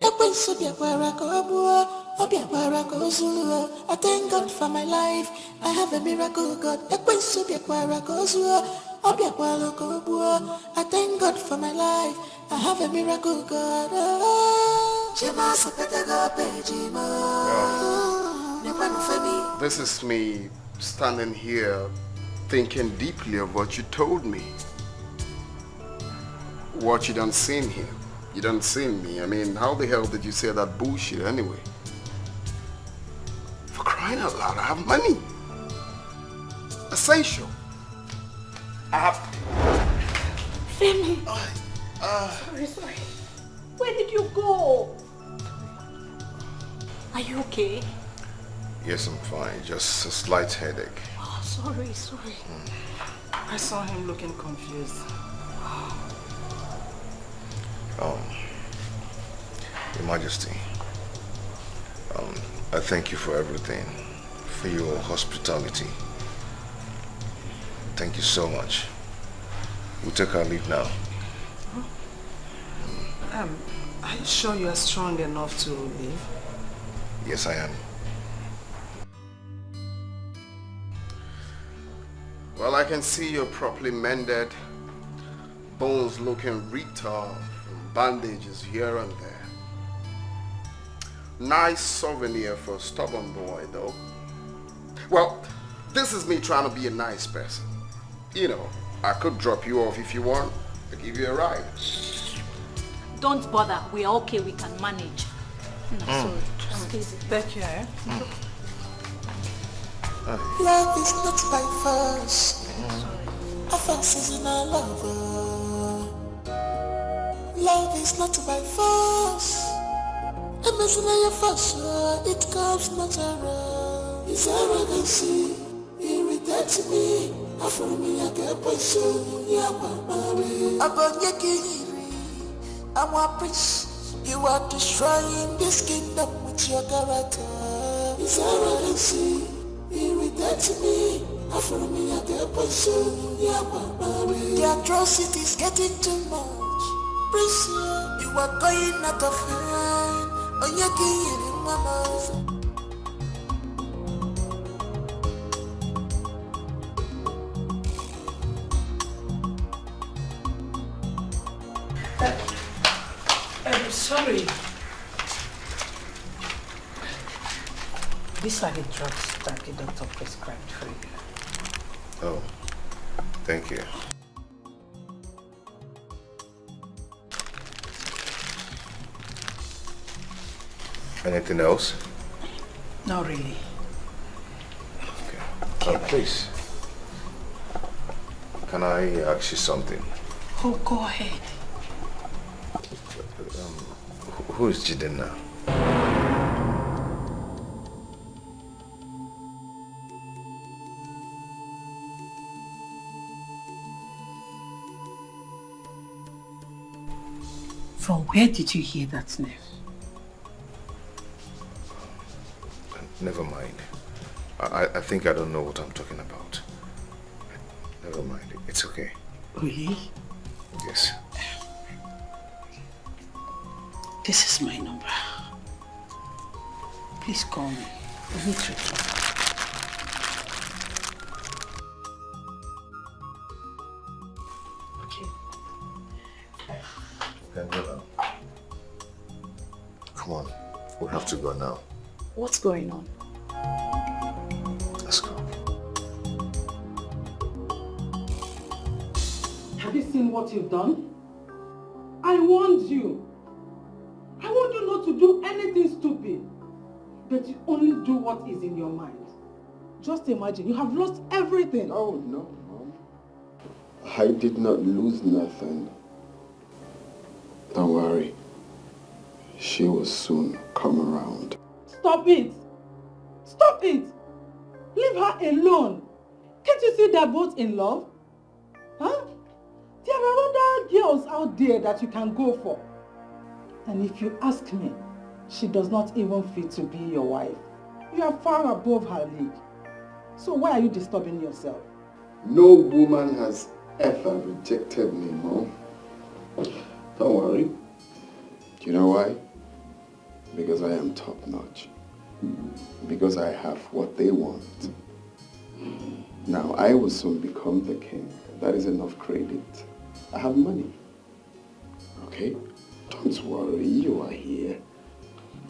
I thank God for my life. I have a miracle God. I thank God for my life. I have a miracle God. This is me standing here thinking deeply of what you told me. What you done seen here. You done seen me. I mean, how the hell did you say that bullshit anyway? For crying out loud, I have money. Essential. I have... Femi. Sorry. Where did you go? Are you okay? Yes, I'm fine. Just a slight headache. Oh, sorry. I saw him looking confused. Your Majesty, I thank you for everything, for your hospitality. Thank you so much. We'll take our leave now. Are you sure you are strong enough to leave? Yes, I am. Well, I can see you're properly mended. Bones looking ripped off, and bandages here and there. Nice souvenir for a stubborn boy, though. Well, this is me trying to be a nice person. You know, I could drop you off if you want. I'll give you a ride. Don't bother. We are okay. We can manage. Sorry. Just easy. Take care. Love is not by force. Offense is in our love. Love is not by force. Emotional force, it comes natural. His arrogancy irritates me. After me, I get poison. I'm a prince. You are destroying this kingdom with your character. His arrogancy irritates me. After me, I get poison. The atrocity is getting too much. Prince, you are going out of hand. On your key in my mouth. I'm sorry. These are the drugs that the doctor prescribed for you. Oh, thank you. Anything else? Not really. Okay. Please. Can I ask you something? Oh, go ahead. Who is Jiden now? From where did you hear that name? Never mind. I think I don't know what I'm talking about. Never mind. It's okay. Really? Yes. This is my number. Please call me. I need to talk. Can go now. Come on. We have to go now. What's going on? Let's go. Have you seen what you've done? I warned you. I warned you not to do anything stupid. But you only do what is in your mind. Just imagine, you have lost everything. Oh, no, Mom. I did not lose nothing. Don't worry. She will soon come around. Stop it! Stop it! Leave her alone. Can't you see they're both in love? Huh? There are other girls out there that you can go for. And if you ask me, she does not even fit to be your wife. You are far above her league. So why are you disturbing yourself? No woman has ever rejected me, Mom. Don't worry. Do you know why? Because I am top-notch. Because I have what they want. Now, I will soon become the king. That is enough credit. I have money. Okay? Don't worry, you are here.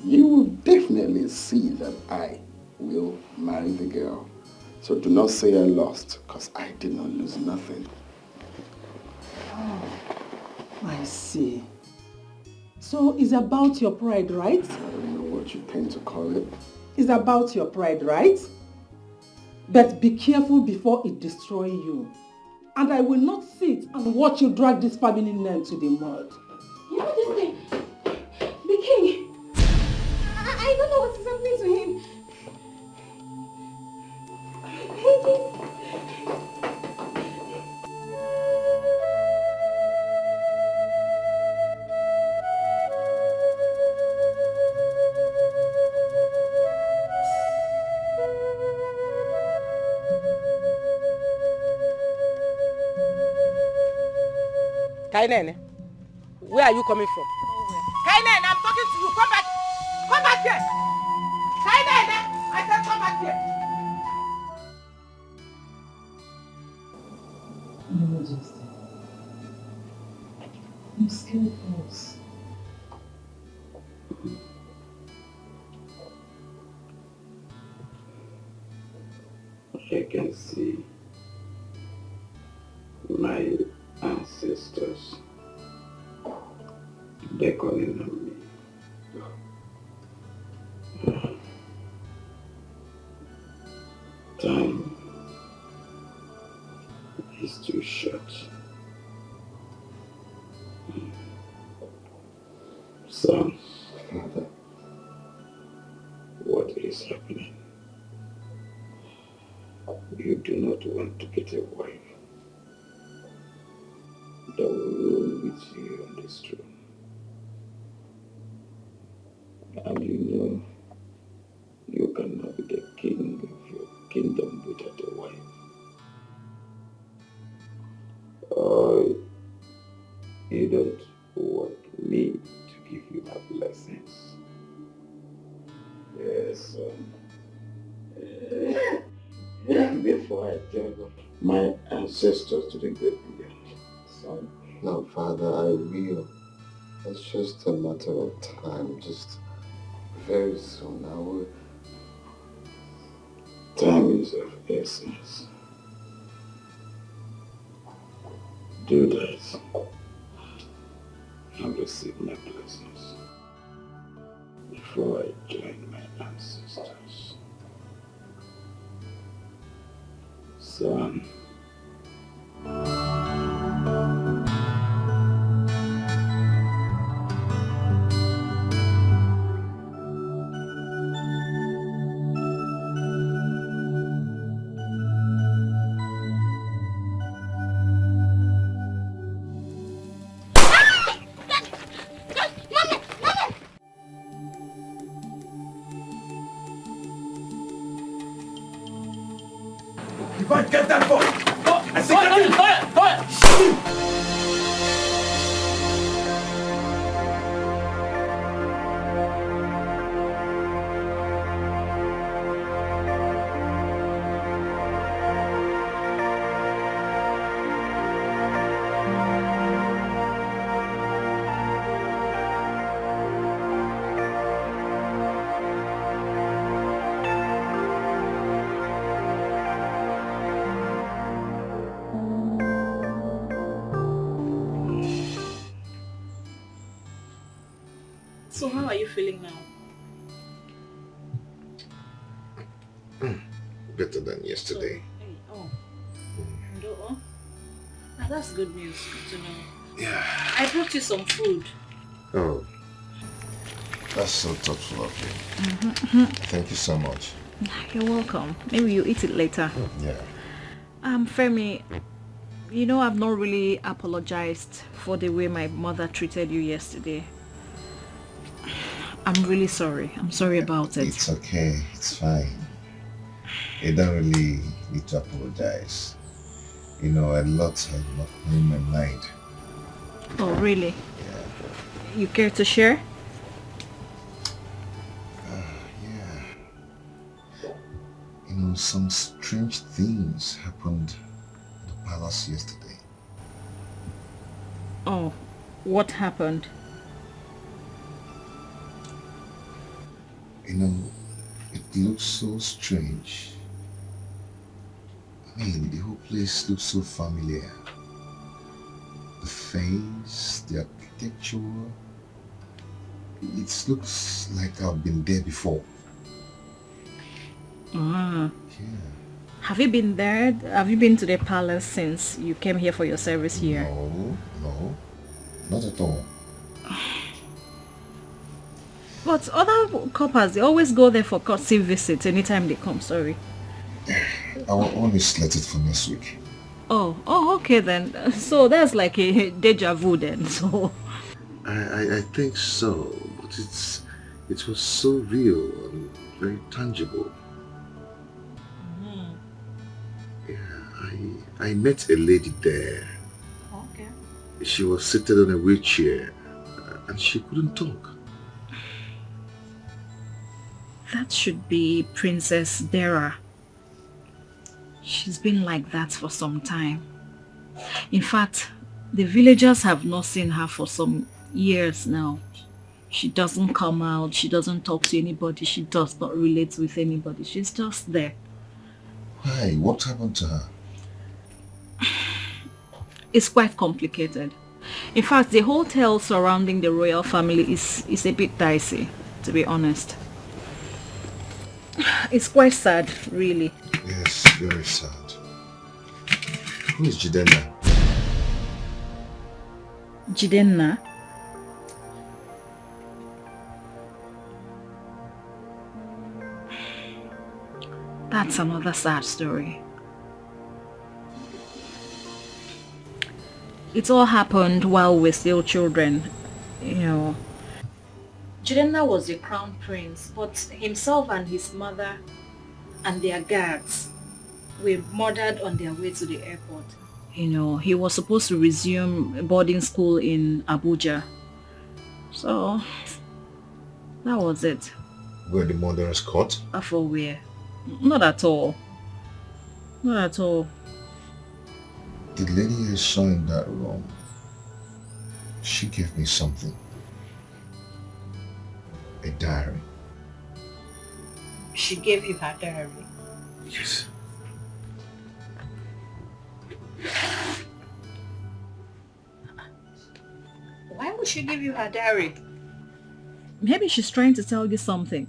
You will definitely see that I will marry the girl. So do not say I lost, because I did not lose nothing. Oh, I see. So it's about your pride, right? I don't know what you tend to call it. It's about your pride, right? But be careful before it destroys you. And I will not sit and watch you drag this family name to the mud. You know this thing? The king. I don't know what is happening to him. Kainene, where are you coming from? Kainen, I'm talking to you. Come back. Come back here. Kainen, I said come back here. Your Majesty, I'm scared of us. I can see my ancestors beckoning on me. Time is too short. Son, what is happening? You do not want to get a wife that will rule with you on this throne. And you know you cannot be the king of your kingdom without a wife. Or you don't want me to give you my blessings. Yes, son. Before I tell my ancestors to the great beyond. Son. No, Father, I will. It's just a matter of time. Just very soon I will. Time is of essence. Do that and receive my blessings before I join my ancestors. Son. Divine, get that boy! I said get him! So how are you feeling now? Better than yesterday. That's good news. Good to know. Yeah. I brought you some food. Oh, that's so thoughtful of you. Thank you so much. You're welcome. Maybe you eat it later. Yeah. Femi, you know I've not really apologized for the way my mother treated you yesterday. I'm really sorry. I'm sorry about it. It's okay. It's fine. You don't really need to apologize. You know, a lot had not in my mind. Oh, really? Yeah. You care to share? Yeah. You know, some strange things happened at the palace yesterday. Oh, what happened? You know, it looks so strange. I mean, the whole place looks so familiar. The face, the architecture. It looks like I've been there before. Yeah. Have you been there? Have you been to the palace since you came here for your service here? No, not at all. But other coppers, they always go there for courtesy visits anytime they come, sorry. Our own is slated for next week. Oh, okay then. So that's like a deja vu then, so... I think so, but it was so real and very tangible. Yeah, I met a lady there. Okay. She was seated on a wheelchair and she couldn't talk. That should be Princess Dara. She's been like that for some time. In fact, the villagers have not seen her for some years now. She doesn't come out, she doesn't talk to anybody, she does not relate with anybody. She's just there. Why? What happened to her? It's quite complicated. In fact, the hotel surrounding the royal family is a bit dicey, to be honest. It's quite sad, really. Yes, very sad. Who is Jidenna? Jidenna? That's another sad story. It all happened while we're still children, you know. Jidenna was the crown prince, but himself and his mother and their guards were murdered on their way to the airport. You know, he was supposed to resume boarding school in Abuja. So, that was it. Were the murderers caught? For where? Not at all. Not at all. The lady I saw in that room, she gave me something. A diary. She gave you her diary? Yes. Why would she give you her diary? Maybe she's trying to tell you something.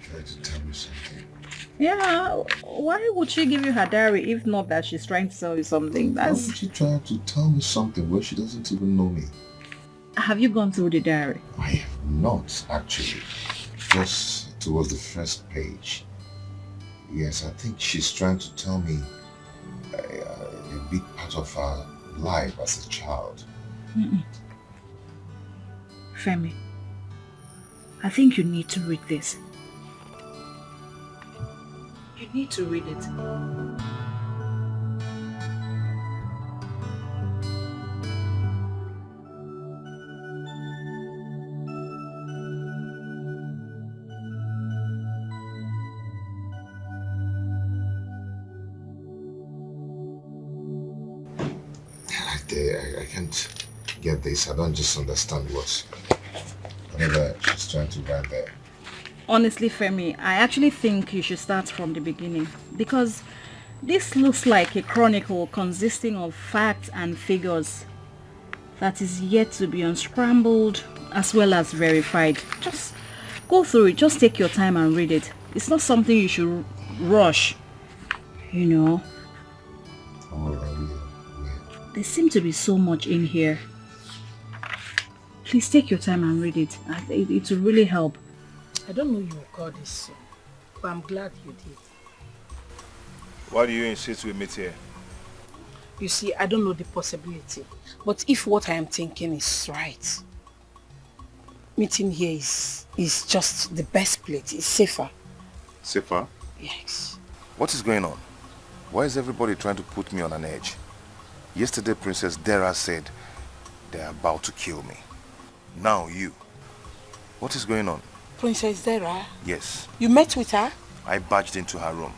Try to tell me something. Yeah, why would she give you her diary if not that she's trying to tell you something? Why would she try to tell me something where she doesn't even know me? Have you gone through the diary? I have not, actually. Just towards the first page. Yes, I think she's trying to tell me a big part of her life as a child. Femi, I think you need to read this. You need to read it. I can't get this. I don't just understand whatever she's trying to write there. Honestly, Femi, I actually think you should start from the beginning because this looks like a chronicle consisting of facts and figures that is yet to be unscrambled as well as verified. Just go through it. Just take your time and read it. It's not something you should rush, you know. There seems to be so much in here. Please take your time and read it. It will really help. I don't know you would call this so, but I'm glad you did. Why do you insist we meet here? You see, I don't know the possibility. But if what I am thinking is right, meeting here is just the best place. It's safer. Safer? Yes. What is going on? Why is everybody trying to put me on an edge? Yesterday, Princess Dara said they're about to kill me. Now you. What is going on? Princess Dara? Yes. You met with her? I barged into her room.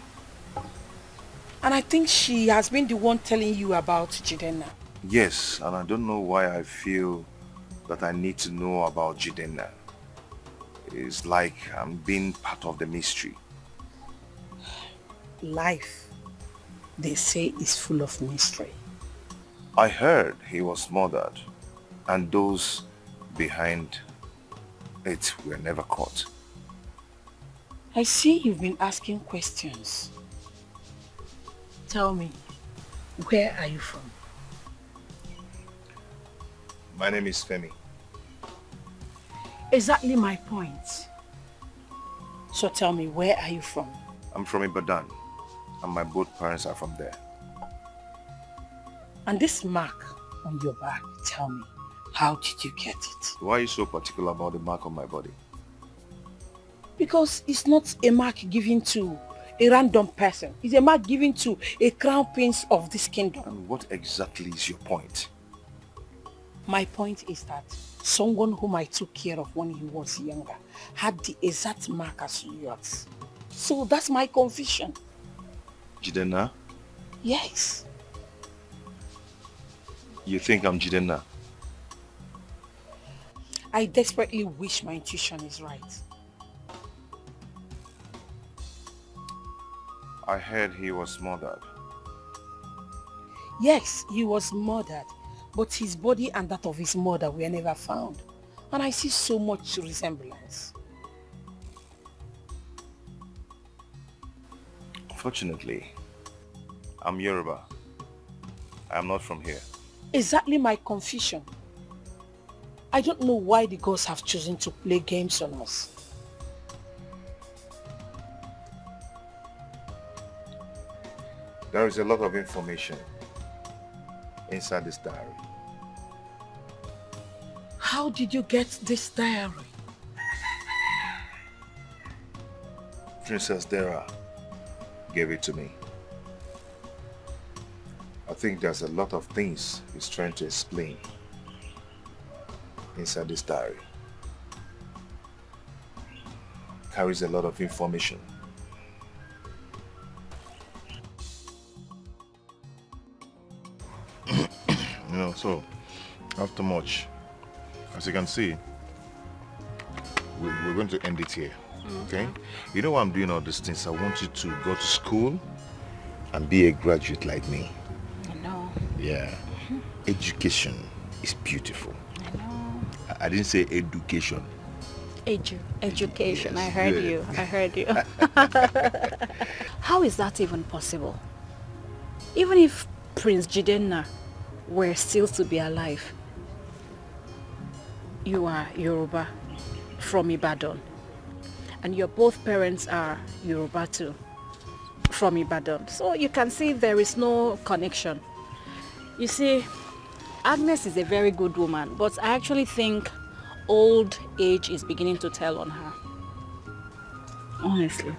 And I think she has been the one telling you about Jidenna. Yes, and I don't know why I feel that I need to know about Jidenna. It's like I'm being part of the mystery. Life, they say, is full of mystery. I heard he was murdered, and those behind it were never caught. I see you've been asking questions. Tell me, where are you from? My name is Femi. Exactly my point. So tell me, where are you from? I'm from Ibadan, and my both parents are from there. And this mark on your back, tell me, how did you get it? Why are you so particular about the mark on my body? Because it's not a mark given to a random person. It's a mark given to a crown prince of this kingdom. And what exactly is your point? My point is that someone whom I took care of when he was younger had the exact mark as yours. So that's my confusion. Jidenna? Yes. You think I'm Jidenna? I desperately wish my intuition is right. I heard he was murdered. Yes, he was murdered, but his body and that of his mother were never found. And I see so much resemblance. Fortunately, I'm Yoruba. I am not from here. Exactly my confusion. I don't know why the gods have chosen to play games on us. There is a lot of information inside this diary. How did you get this diary? Princess Dara gave it to me. I think there's a lot of things he's trying to explain inside this diary. Carries a lot of information. You know, so after much, as you can see, we're going to end it here. Okay? You know why I'm doing all these things? I want you to go to school and be a graduate like me. I know. Yeah. Education is beautiful. I know. I didn't say education. Education. Yes, I heard good. you. I heard you. How is that even possible? Even if Prince Jidenna were still to be alive, you are Yoruba from Ibadan, and your both parents are Yoruba too from Ibadan. So you can see there is no connection. You see, Agnes is a very good woman, but I actually think old age is beginning to tell on her. Honestly.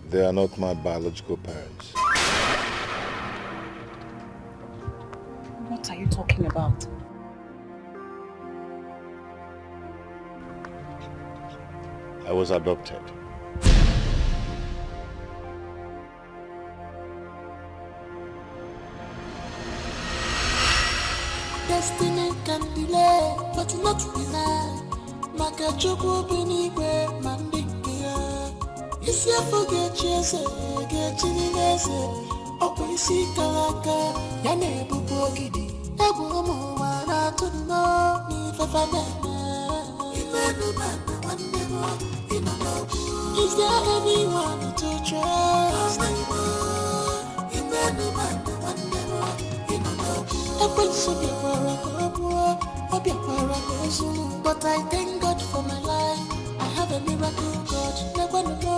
They are not my biological parents. What are you talking about? I was adopted. Destiny can delay, but not deny. Makachukwu binigwe mandingia. Isi afuge chese, gechini nese. Opo isi kalaka, yane bubu gidi. Egwu umuwa na tuno, ni fefademe. Imenu mene wandemo, inanobu. Is there anyone to trust? Imenu mene wandemo, inanobu. But I thank God for my life. I have a miracle God. Never know.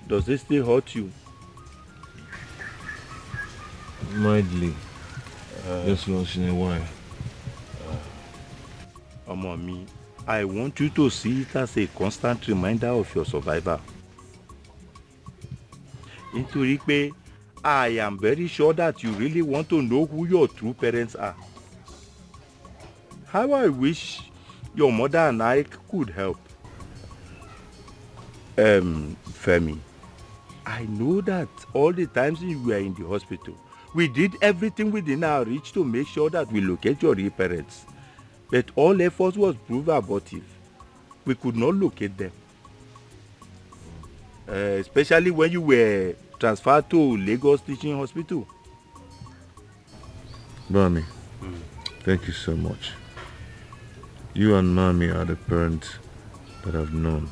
Does this still hurt you? Mildly. Just once in a while. Mommy, I want you to see it as a constant reminder of your survival. Nítorí pé I am very sure that you really want to know who your true parents are. How I wish your mother and I could help. Femi, I know that all the times you were in the hospital, we did everything within our reach to make sure that we locate your real parents. But all efforts was proved abortive. We could not locate them. Especially when you were transferred to Lagos Teaching Hospital. Bami, thank you so much. You and Mami are the parents that I've known.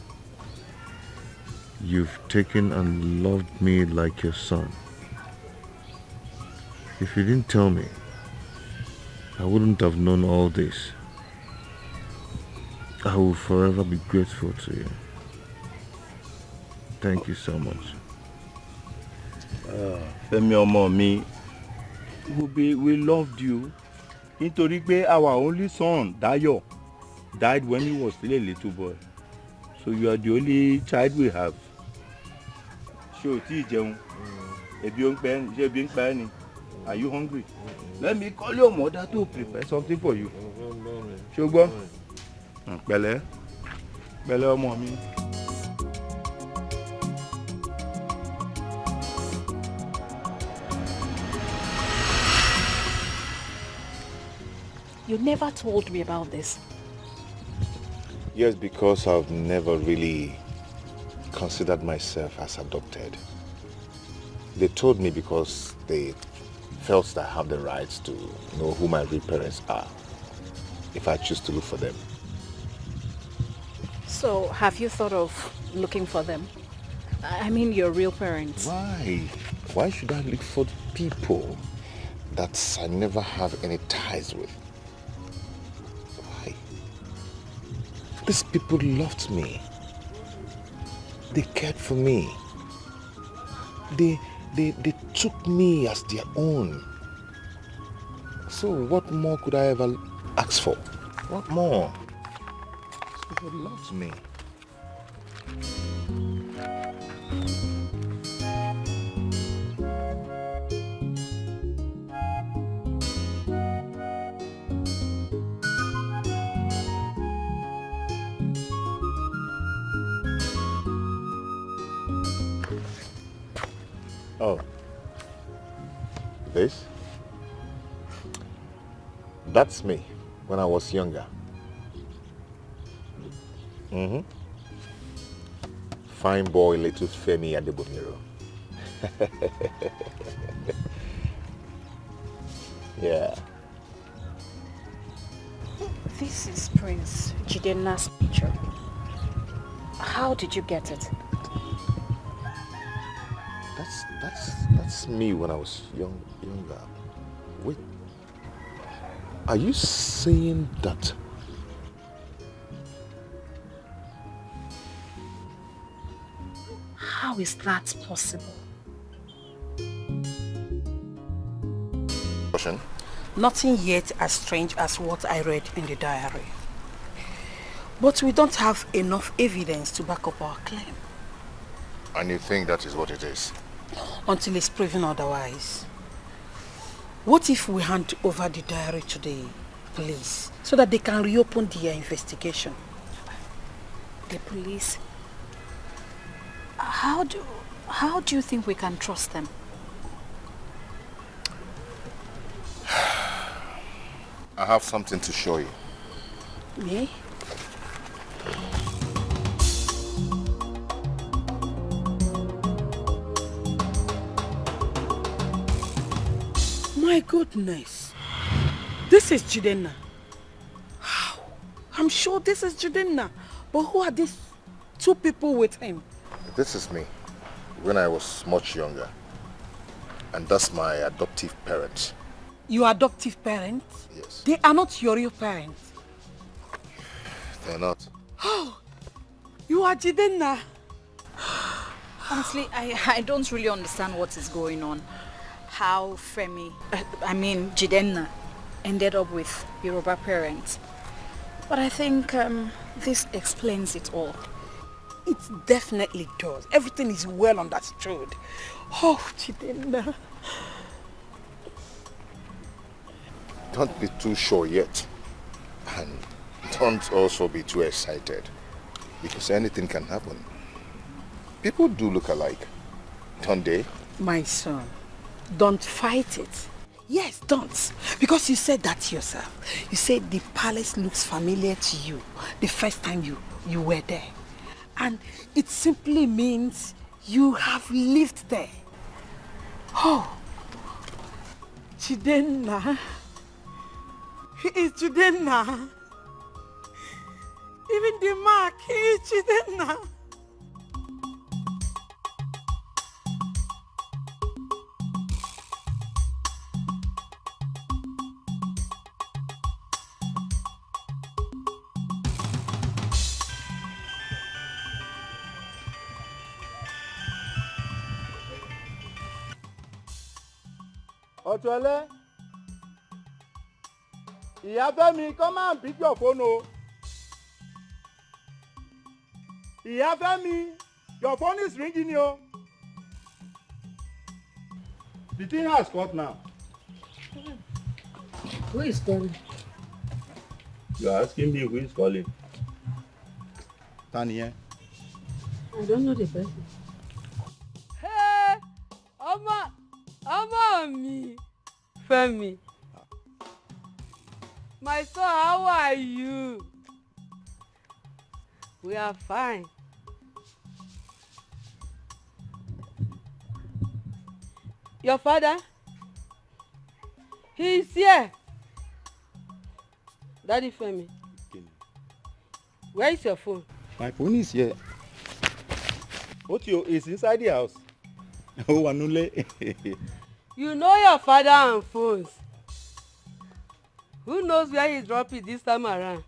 You've taken and loved me like your son. If you didn't tell me, I wouldn't have known all this. I will forever be grateful to you. Thank you so much. Femi ọmọ mi, we loved you. Nítorí pé our only son, Dayo, died when he was still a little boy. So you are the only child we have. Ṣé o tí jẹun? Ebi ń pẹ́ ni, ṣé ebi ń pa ẹ́ ni? Are you hungry? Let me call your mother to prepare something for you. Ṣé o gbọ́? Pẹ̀lẹ́, pẹ̀lẹ́ ọmọ mi. You never told me about this. Yes, because I've never really considered myself as adopted. They told me because they felt that I have the rights to know who my real parents are if I choose to look for them. So, have you thought of looking for them? I mean, your real parents. Why? Why should I look for people that I never have any ties with? Why? These people loved me. They cared for me. They took me as their own. So what more could I ever ask for? What more? These people loved me. Oh, this? That's me when I was younger. Fine boy, little Femi Adeboniro. Yeah. This is Prince Jidenna's picture. How did you get it? That's me when I was younger. Wait, are you saying that? How is that possible? Nothing yet as strange as what I read in the diary. But we don't have enough evidence to back up our claim. And you think that is what it is? Until it's proven otherwise. What if we hand over the diary to the police so that they can reopen their investigation? The police? How do you think we can trust them? I have something to show you. Me? My goodness. This is Jidenna. How? I'm sure this is Jidenna. But who are these two people with him? This is me when I was much younger. And that's my adoptive parents. Your adoptive parents? Yes. They are not your real parents. They're not. Oh, you are Jidenna. Honestly, I don't really understand what is going on. How Jidenna ended up with Yoruba parents. But I think this explains it all. It definitely does. Everything is well understood. Oh, Jidenna. Don't be too sure yet. And don't also be too excited. Because anything can happen. People do look alike, don't they? My son, don't fight it. Yes, don't. Because you said that yourself. You said the palace looks familiar to you the first time you were there. And it simply means you have lived there. Oh, Jidenna. He is Jidenna. Even the mark, he is Jidenna. Otuele, Iyafemi, come and pick your phone, oh. Iyafemi, your phone is ringing, yo. The thing has cut now. Who is calling? You are asking me who is calling? Tanya. I don't know the person. Hey, Oma mi, Femi. My son, how are you? We are fine. Your father? He is here. Daddy Femi. Where is your phone? My phone is here. Otio is inside the house. Oh, Anule. You know your father and phones. Who knows where he dropped it this time around?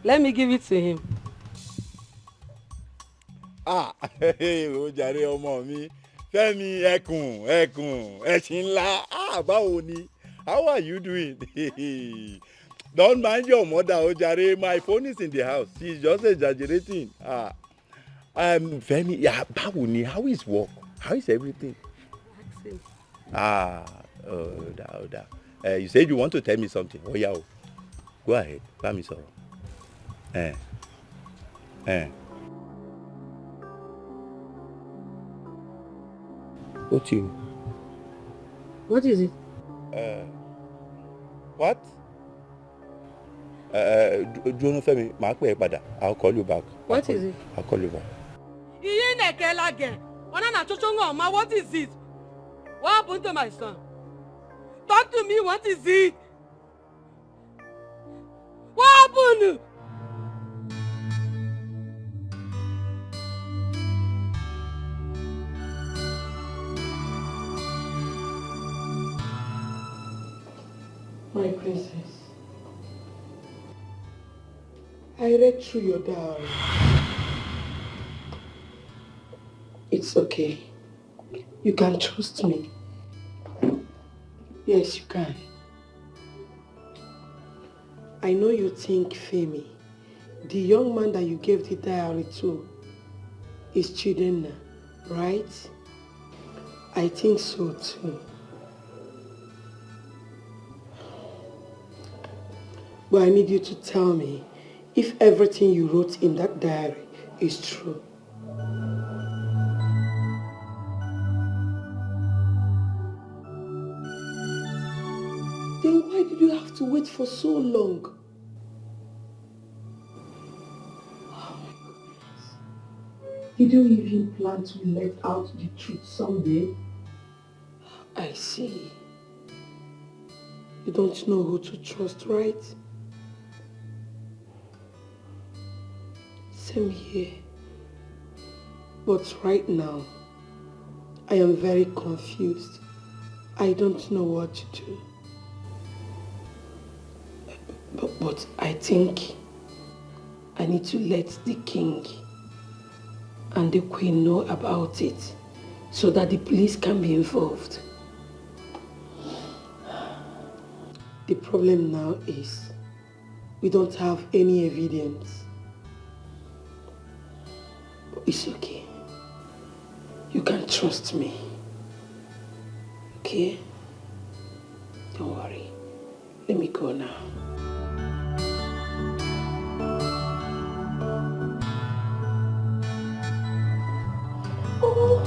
Let me give it to him. Ah, ó jàre ọmọ mi. Fẹ́mi ẹkùn ẹṣin ńlá. Ah, báwo ni? How are you doing? Don't mind your mother, ó jàre. My phone is in the house. She's just exaggerating. Fẹ́mi, yeah, báwo ni? How is work? How is everything? Ask him. Oda. You said you want to tell me something. Oh yeah. Go ahead. Bá mi sọ̀rọ̀. What you? What is it? What? Dúró Fẹ́mi, màá pè é padà. I'll call you back. What is it? I'll call you back. Iye nekelage. Onana chochongo ma, what is it? What happened to my son? Talk to me, what is it? What happened? My princess, I read through your diary. It's okay. You can trust me. Yes, you can. I know you think Femi, the young man that you gave the diary to, is Chidenna, right? I think so too. But I need you to tell me if everything you wrote in that diary is true. Then why did you have to wait for so long? Oh my goodness. Did you even plan to let out the truth someday? I see. You don't know who to trust, right? Same here. But right now, I am very confused. I don't know what to do. But I think I need to let the king and the queen know about it so that the police can be involved. The problem now is we don't have any evidence. But it's okay. You can trust me. Okay? Don't worry. Let me go now. Oh.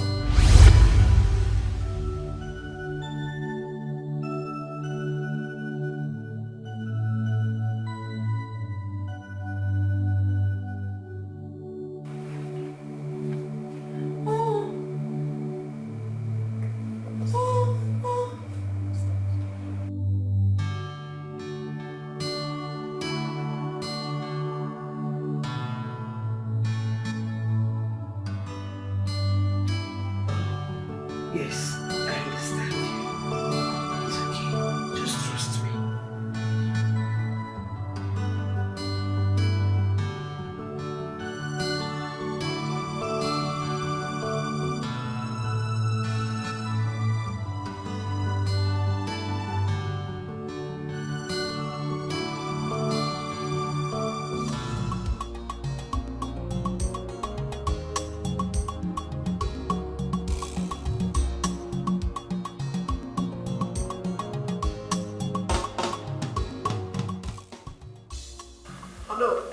Hello.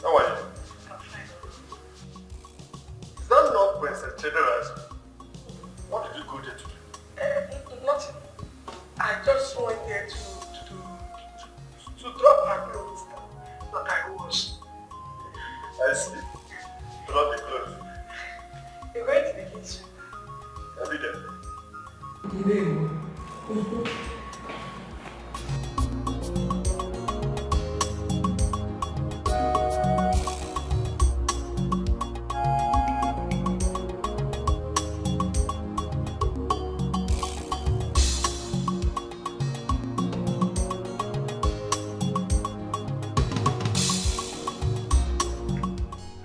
How are you? Is that not Princess Generous? What did you go there to do? Nothing. I just went there to drop my clothes that I wash. I see. Drop the clothes. You're going to the kitchen. I'll be there.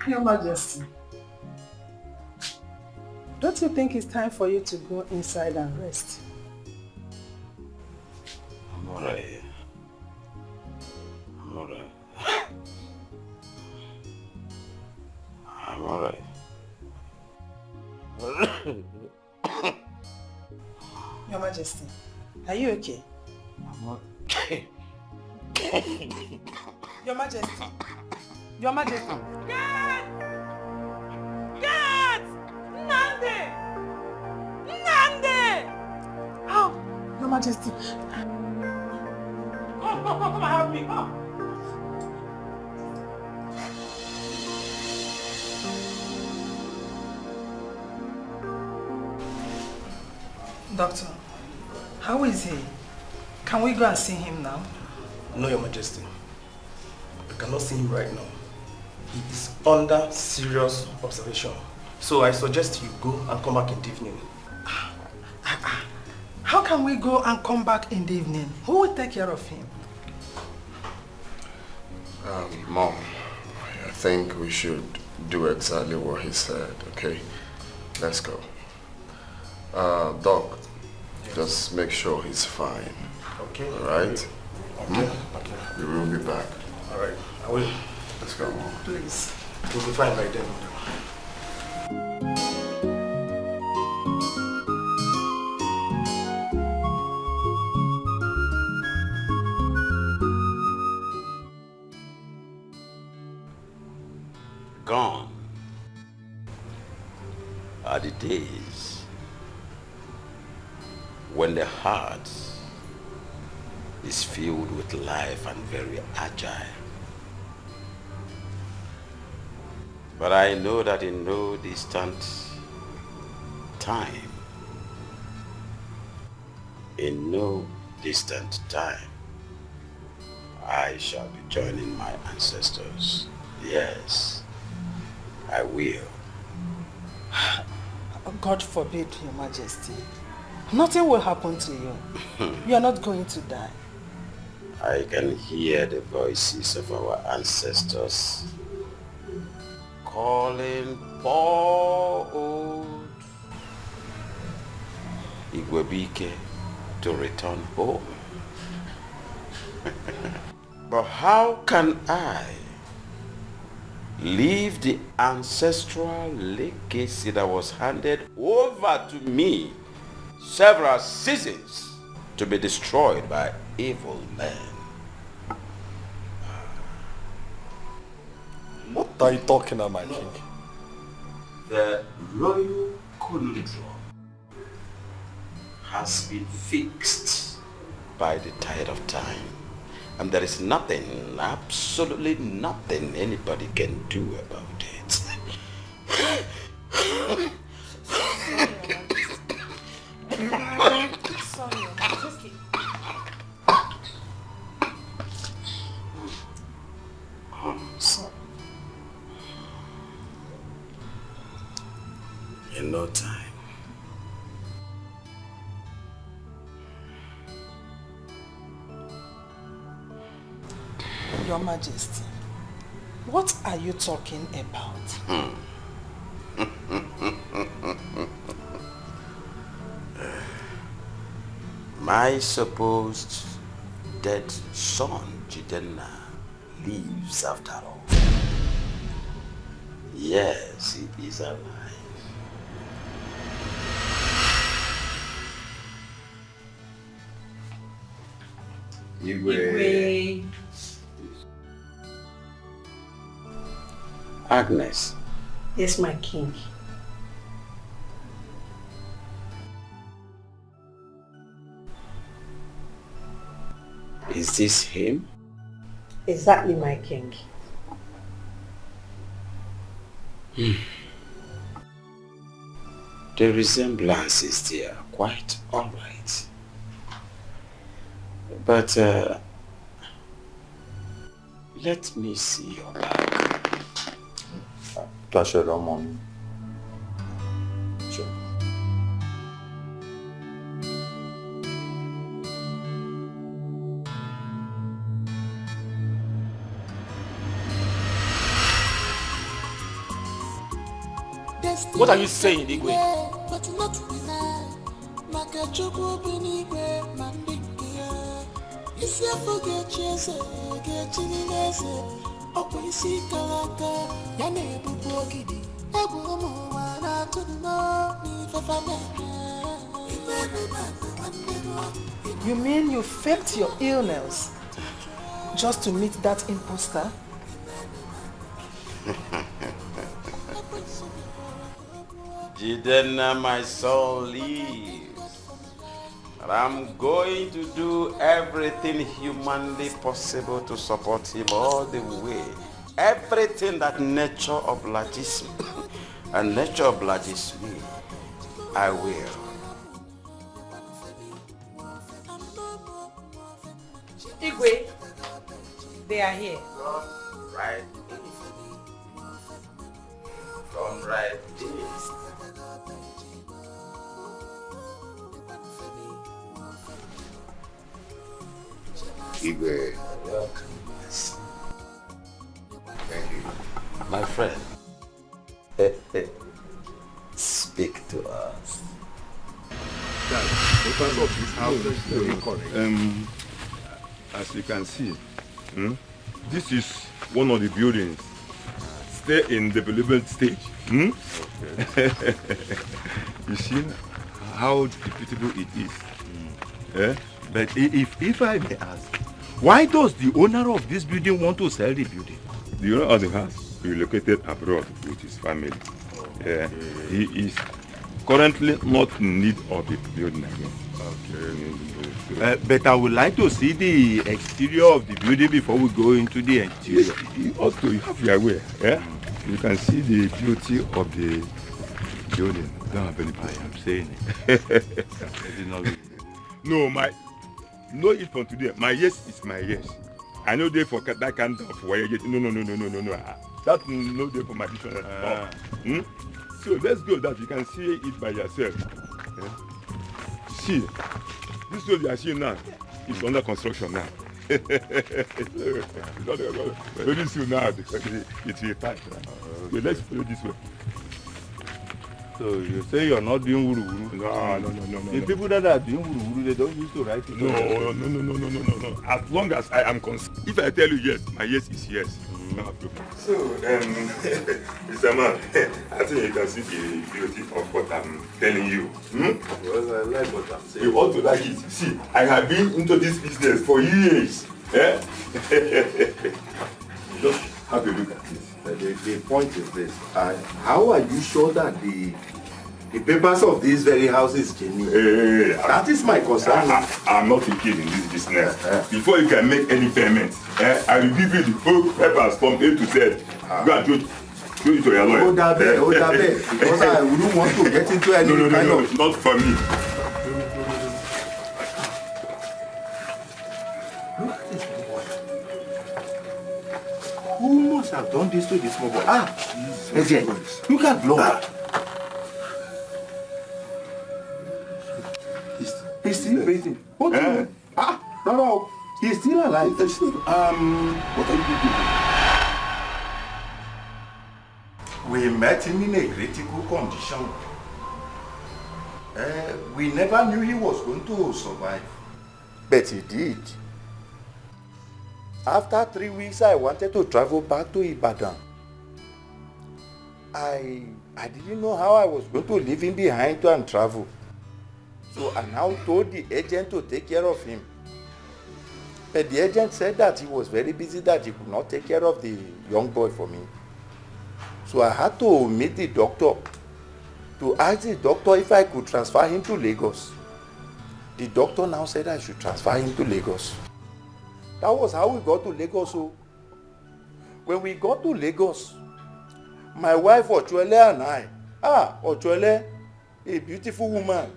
Your Majesty, don't you think it's time for you to go inside and rest? I'm alright. I'm alright. I'm alright. Your Majesty, are you okay? I'm okay. Your Majesty. Your Majesty. Get! Nande! Nande! How? Your Majesty. Come and help me, come. Doctor, how is he? Can we go and see him now? No, Your Majesty. I cannot see him right now. He is under serious observation. So I suggest you go and come back in the evening. How can we go and come back in the evening? Who will take care of him? Mom, I think we should do exactly what he said, okay? Let's go. Doc, just make sure he's fine. Okay. Alright? Okay. We will be back. Alright, I will. Let's go. Please. We'll be fine by then. Gone are the days when the heart is filled with life and very agile. But I know that in no distant time, I shall be joining my ancestors. Yes, I will. God forbid, Your Majesty. Nothing will happen to you. You are not going to die. I can hear the voices of our ancestors calling poor old Igwebike to return home. But how can I leave the ancestral legacy that was handed over to me several seasons to be destroyed by evil men? What are you talking about, my king? The royal conundrum has been fixed by the tide of time. And there is nothing, absolutely nothing anybody can do about it. Sorry, Your Majesty. So, in no time, Your Majesty, what are you talking about? My supposed dead son, Jidenna, lives after all. Yes, he is alive. Igwe. Agnes. Yes, my king. Is this him? Exactly, my king. The resemblance is there, quite alright. But let me see your back. Touch it on. Sure. What are you saying, Igwe? You mean you faked your illness just to meet that imposter? Jidenna, my soul lives. And I'm going to do everything humanly possible to support him all the way. Everything that nature obliges me and nature obliges me, I will. Igwe, they are here. Come right in. Come right in. Igwe. Welcome. Thank you. My friend, speak to us. The purpose of this house is very correct. As you can see, this is one of the buildings still in development stage. Okay. You see how beautiful it is. But if I may ask, why does the owner of this building want to sell the building? The owner of the house relocated abroad with his family. Okay. He is currently not in need of the building again. Okay. But I would like to see the exterior of the building before we go into the interior. Also, you have your way. Yeah? You can see the beauty of the building. Don't have any problem. I am saying it. No, it from today. My yes is my yes. I know they for that kind of way. No. That's no day for my dictionary. So let's go that you can see it by yourself. See, this road you are seeing now is under construction now. Very soon now, it will pass. So let's follow this way. So you say you're not doing wuru-wuru? No. The people that are doing wuru-wuru, they don't used to write it. No. As long as I am concerned. If I tell you yes, my yes is yes. No problem. So, Mr. Man, I think you can see the beauty of what I'm telling you. Because I like what I'm saying. You ought to like it. See, I have been into this business for years. Just have a look at this. The point is this. How are you sure that the papers of this very house is genuine? That is my concern. I'm not a kid in this business. Before you can make any payment, I will give you the whole papers from A to Z. Go and show it to your lawyer. Hold that bed. Because I wouldn't want to get into any kind of... Not for me. Look at this boy. Who must have done this to this small boy? Again, look at blood. He's still breathing. What do you mean? No. He's still alive. What are you doing? We met him in a critical condition. We never knew he was going to survive. But he did. After 3 weeks, I wanted to travel back to Ibadan. I didn't know how I was going to leave him behind and travel. So I now told the agent to take care of him. But the agent said that he was very busy, that he could not take care of the young boy for me. So I had to meet the doctor to ask the doctor if I could transfer him to Lagos. The doctor now said I should transfer him to Lagos. That was how we got to Lagos. So when we got to Lagos, my wife Ochuele and I, Ochuele, a beautiful woman,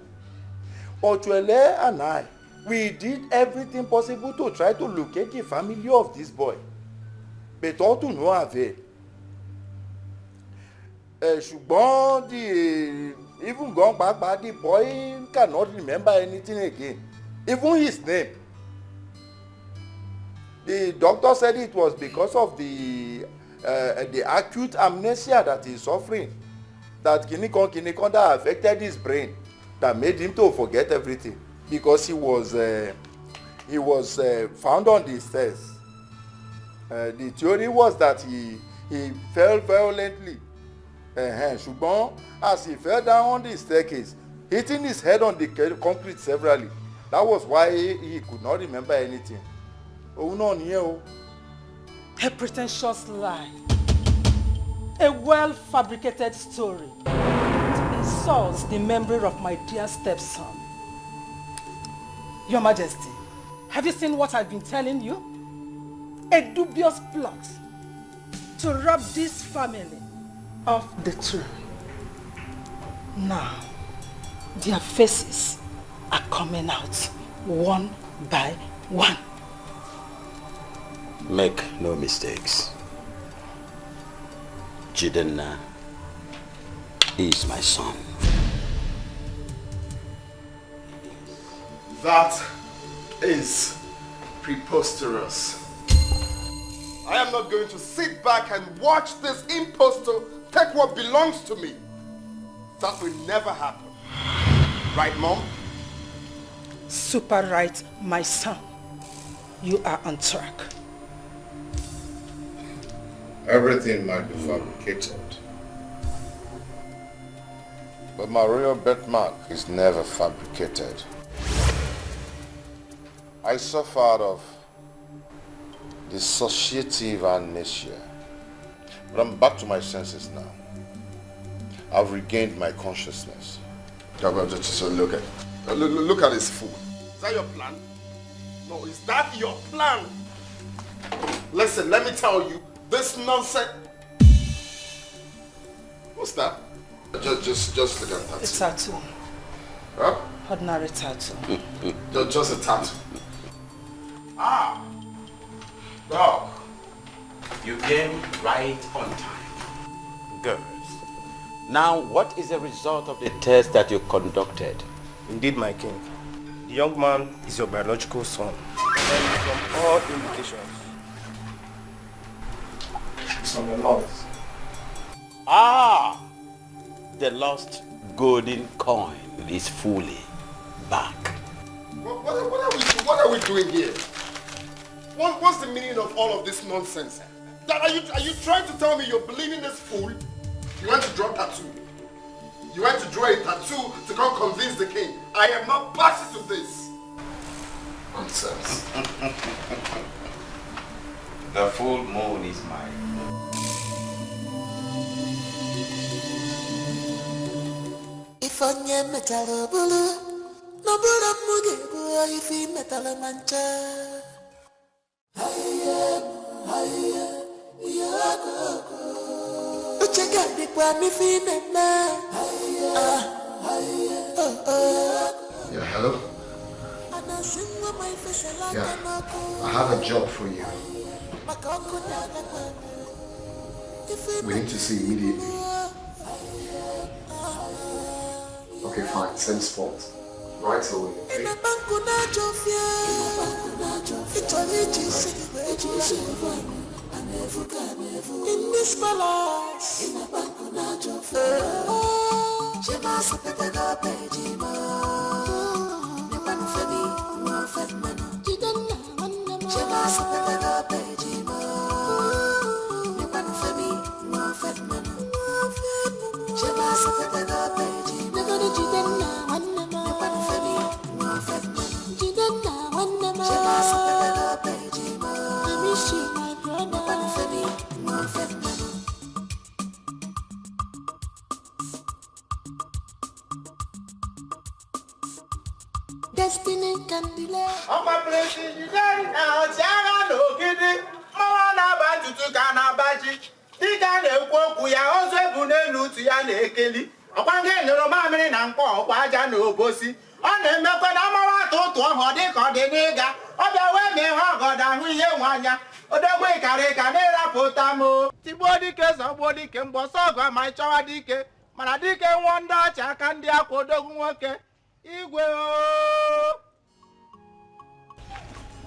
Ochuele and I, we did everything possible to try to locate the family of this boy, but all to no avail. Ṣùgbọ́n even gone back, the boy cannot remember anything again, even his name. The doctor said it was because of the acute amnesia that he's suffering, that kinikon that affected his brain, that made him to forget everything, because he was found on the stairs. The theory was that he fell violently. Ṣùgbọ́n as he fell down on the staircase, hitting his head on the concrete severally, that was why he could not remember anything. Oh no, A pretentious lie. A well-fabricated story. It insults the memory of my dear stepson. Your Majesty, have you seen what I've been telling you? A dubious plot to rob this family of the throne. Now, their faces are coming out one by one. Make no mistakes. Jidenna is my son. That is preposterous. I am not going to sit back and watch this impostor take what belongs to me. That will never happen. Right, Mom? Super right, my son. You are on track. Everything might be fabricated, but my royal birthmark is never fabricated. I suffered of dissociative amnesia, but I'm back to my senses now. I've regained my consciousness. Just look at this fool. Is that your plan? No, is that your plan? Listen, let me tell you, this nonsense. What's that? Just look at that. A tattoo. Huh? Ordinary tattoo. Just a tattoo. Dog. You came right on time. Good. Now, what is the result of the test that you conducted? Indeed, my king. The young man is your biological son. And from all indications, it's on the lost. The lost golden coin is fully back. What are we doing here? What's the meaning of all of this nonsense? Are you trying to tell me you're believing this fool? You went to draw a tattoo. You went to draw a tattoo to come convince the king. I am not party to this. Nonsense. The full moon is mine. If onye metala bulu, no bulu muge go if he metala mancha. Uchega di kwa mi fine na. Yeah, hello? Yeah, I have a job for you. We need to see immediately. Okay, fine, send spot. Right away, okay? In this palace, she must have the pejima. Nipanufemi, no fedmana. She must have the pejima. Nipanufemi, no fedmana. She must have the pejima. Nipanufemi, no fedmana. She must have the pejima. I miss you, my brother. Nipanufemi, no fedmana. destiny can delay. I'm a place in the day now, Tiaga no kidding. Mama Baji to Kanabaji. Dikeh we are also Bunelu to Yanekeli. Upon getting the Roman and Paul, Waja no bossy. On the Mekanama to Hodic or the nigger. Other way, me hog than we hear one ya. Other way, Carecanera Potamo. The body case of body can boss over my child Dikeh. Manadike wonder, Chakandia Kodogunwake. Igwe.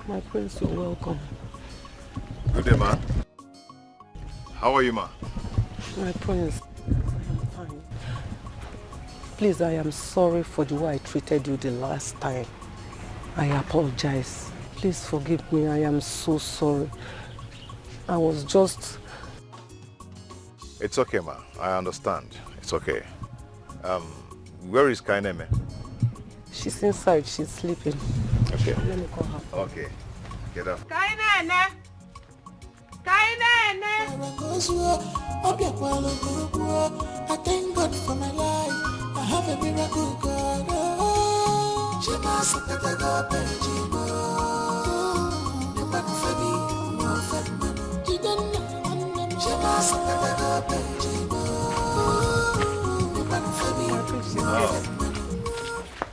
My prince, you're welcome. Good day, ma. How are you, ma? My prince, I am fine. Please, I am sorry for the way I treated you the last time. I apologize. Please forgive me. I am so sorry. I was just... It's okay, ma. I understand. It's okay. Where is Kaineme? She's inside. She's sleeping. Okay. Let me call her. Okay. Get up. Kainene! Kainene! I thank God for my life. I have a miracle God.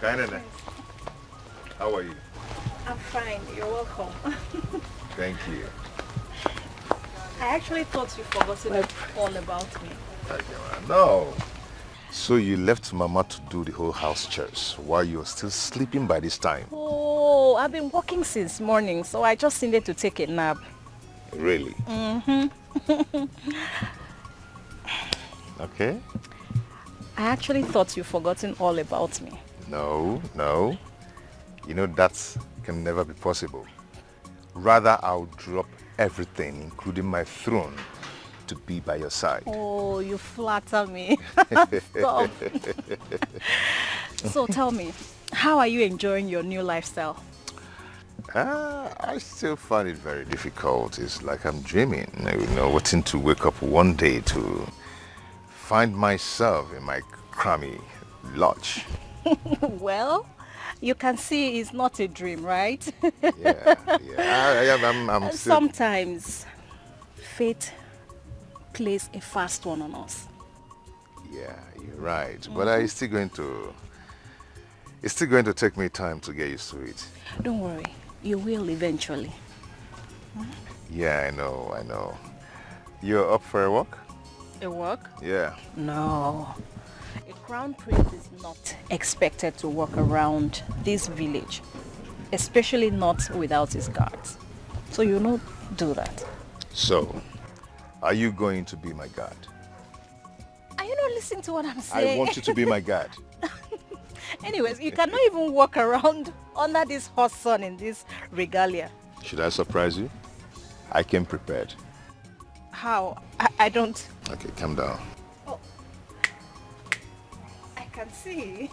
Kainene, how are you? I'm fine. You're welcome. Thank you. I actually thought you forgotten all about me. No. So you left Mama to do the whole house chores while you're still sleeping by this time? Oh, I've been working since morning, so I just needed to take a nap. Really? Mm-hmm. Okay. I actually thought you forgotten all about me. No. You know, that can never be possible. Rather, I'll drop everything, including my throne, to be by your side. Oh, you flatter me. Stop. So tell me, how are you enjoying your new lifestyle? I still find it very difficult. It's like I'm dreaming, waiting to wake up one day to find myself in my crummy lodge. Well, you can see it's not a dream, right? I'm still... Sometimes fate plays a fast one on us. Yeah, you're right. But it's still going to take me time to get used to it. Don't worry, you will eventually. Yeah, I know. You're up for a walk? A walk? Yeah. No. A crown prince is not expected to walk around this village, especially not without his guards. So you not do that. So, are you going to be my guard? Are you not listening to what I'm saying? I want you to be my guard. Anyways, you cannot even walk around under this hot sun in this regalia. Should I surprise you? I came prepared. How? I don't... Okay, calm down. Oh. I can see.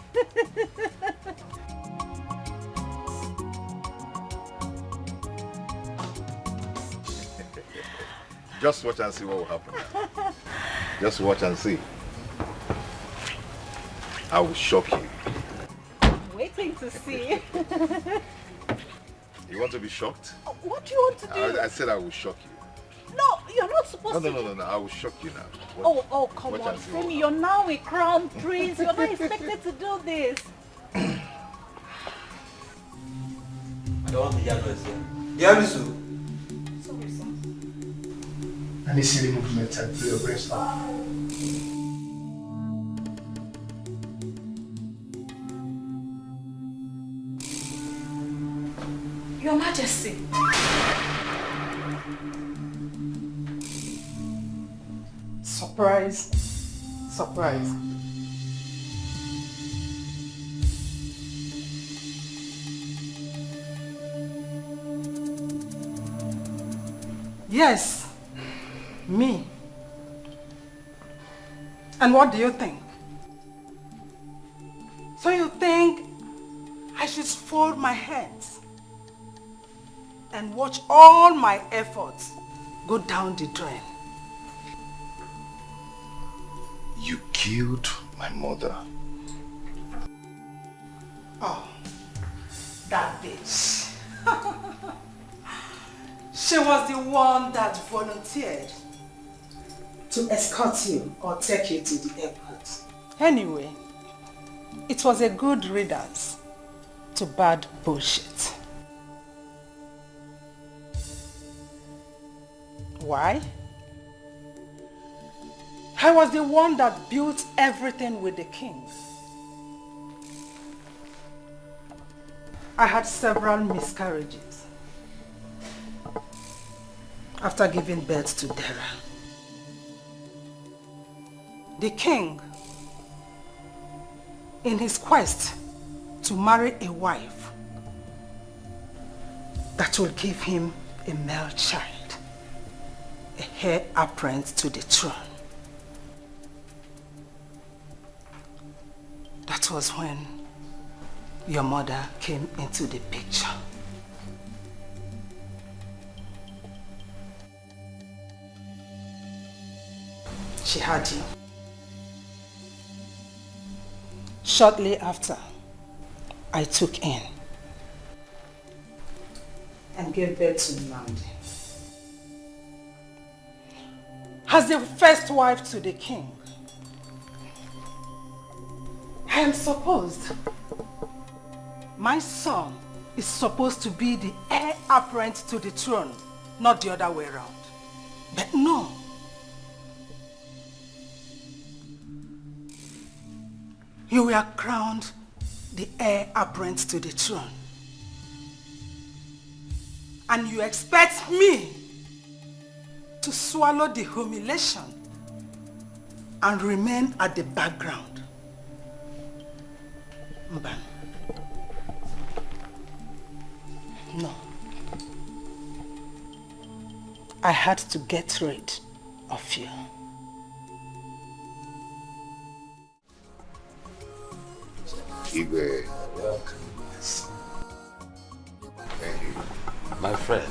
Just watch and see what will happen now. Just watch and see. I will shock you. Waiting to see. You want to be shocked? What do you want to do? I said I will shock you. No, you're not supposed to. No. I will shock you now. Come on, Femi. You're now a crown prince. You're not expected to do this. I don't want the yellows here. Yamisu. Sorry, sir. Any silly movements and play your breast off. Your Majesty. Surprise. Yes, me. And what do you think? So you think I should fold my hands and watch all my efforts go down the drain? You killed my mother. Oh, That bitch. She was the one that volunteered to escort you or take you to the airport. Anyway, it was a good riddance to bad bullshit. Why? I was the one that built everything with the king. I had several miscarriages after giving birth to Dara. The king, in his quest to marry a wife that will give him a male child, a heir apparent to the throne. That was when your mother came into the picture. She had you. Shortly after, I took in and gave birth to Nnamdi. As the first wife to the king, I am supposed, my son is supposed to be the heir apparent to the throne, not the other way around. But no. You were crowned the heir apparent to the throne. And you expect me to swallow the humiliation and remain at the background. Mban. No. I had to get rid of you. Igwe. Thank you. My friend,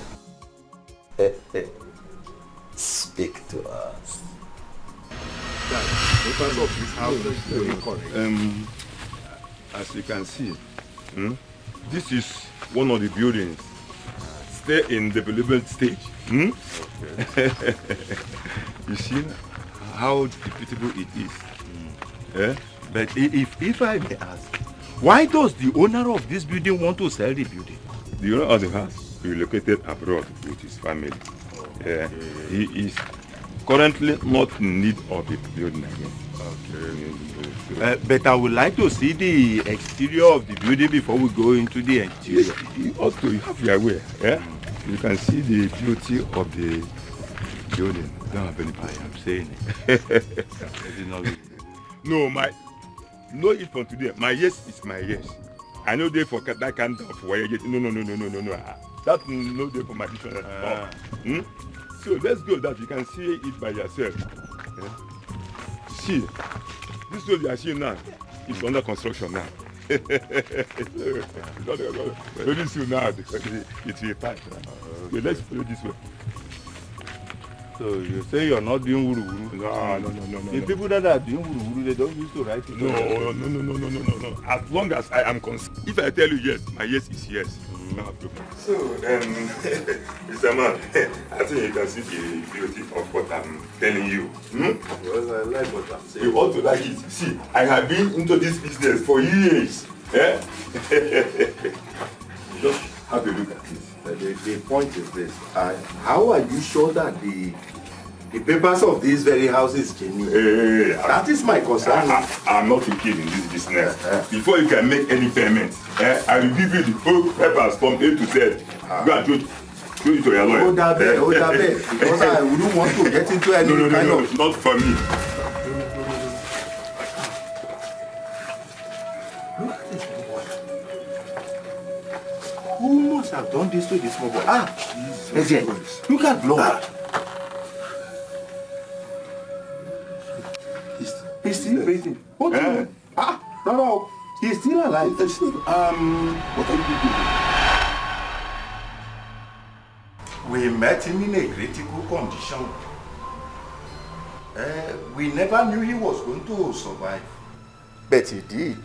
speak to us. As you can see, this is one of the buildings still in development stage. Okay. You see how beautiful it is. But if I may ask, why does the owner of this building want to sell the building? The owner of the house relocated abroad with his family. Okay. He is currently not in need of the building again. Okay. But I would like to see the exterior of the building before we go into the interior. You have your way. Yeah? You can see the beauty of the building. Don't have any pie, I'm saying it. No, it from today. My yes is my yes. I know they for that kind of way. No. That's no day for my dictionary. So let's go that you can see it by yourself. See, this road you are seeing now is under construction now. Very soon now, it will pass. So let's follow this way. So you say you're not doing wuru-wuru? No. The people that are doing wuru-wuru, they don't used to write it. No. As long as I am if I tell you yes, my yes is yes. So, Mr. Man, I think you can see the beauty of what I'm telling you. Because I like what I'm saying. You ought to like it. See, I have been into this business for years. Just have a look at this. The point is this. How are you sure that the papers of these very houses genuine? That is my concern. I'm not a kid in this business. Before you can make any payment, I will give you the whole papers from A to Z. Go and show it to your lawyer. Hold that bed. Because I wouldn't want to get into any kind of... No, not for me. Look at this boy. Who must have done this to this small boy? Jesus. Look at blood. He's still breathing. What do you mean? No. He's still alive. What are you doing? We met him in a critical condition. We never knew he was going to survive. But he did.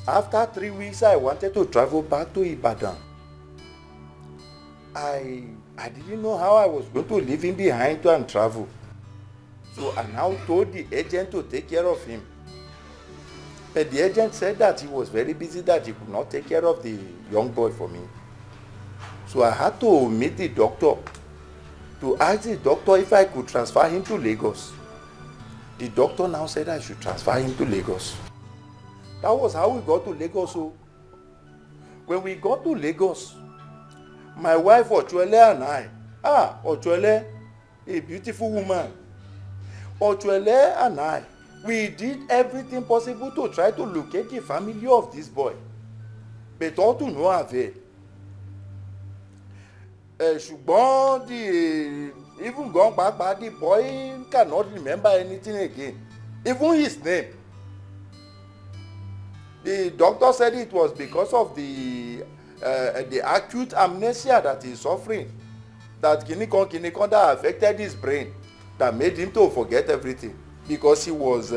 After 3 weeks, I wanted to travel back to Ibadan. I didn't know how I was going to leave him behind and travel. So I now told the agent to take care of him. But the agent said that he was very busy, that he could not take care of the young boy for me. So I had to meet the doctor to ask the doctor if I could transfer him to Lagos. The doctor now said I should transfer him to Lagos. That was how we got to Lagos. So when we got to Lagos, my wife Ochuele and I, Ochuele, a beautiful woman, Ochuele and I, we did everything possible to try to locate the family of this boy, but all to no avail. Ṣùgbọ́n even gone back, the boy cannot remember anything again, even his name. The doctor said it was because of the acute amnesia that he's suffering, that kinikon that affected his brain, that made him to forget everything, because he was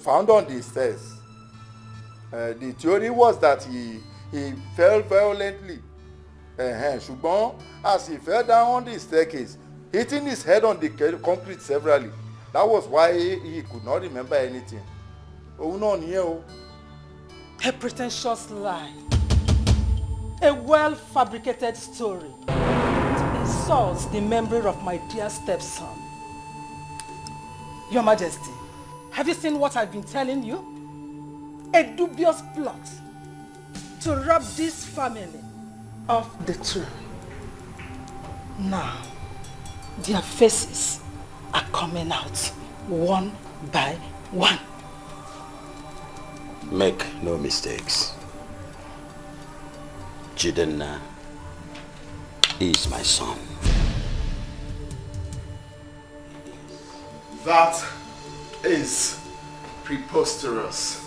found on the stairs. The theory was that he fell violently. Ṣùgbọ́n as he fell down on the staircase, hitting his head on the concrete severally, that was why he could not remember anything. Oh no, A pretentious lie. A well-fabricated story. It insults the memory of my dear stepson. Your Majesty, have you seen what I've been telling you? A dubious plot to rob this family of the throne. Now, their faces are coming out one by one. Make no mistakes. Jidenna is my son. That is preposterous.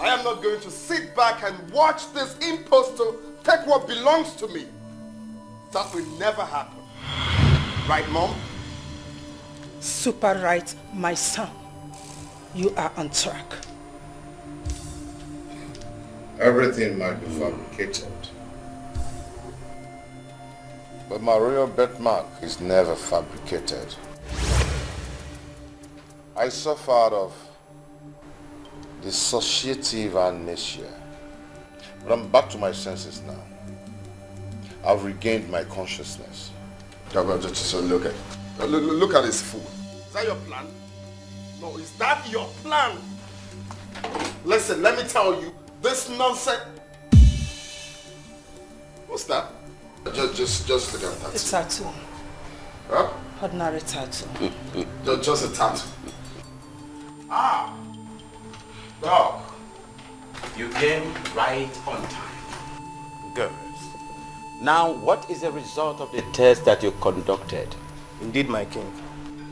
I am not going to sit back and watch this impostor take what belongs to me. That will never happen. Right, Mom? Super right, my son. You are on track. Everything might be fabricated, but my royal birthmark is never fabricated. I suffered of dissociative amnesia, but I'm back to my senses now. I've regained my consciousness. Just look at this fool. Is that your plan? No, is that your plan? Listen, let me tell you, this nonsense. What's that? Just look at that. A tattoo. Huh? Ordinary tattoo. Just a tattoo. Dog. You came right on time. Good. Now, what is the result of the test that you conducted? Indeed, my king.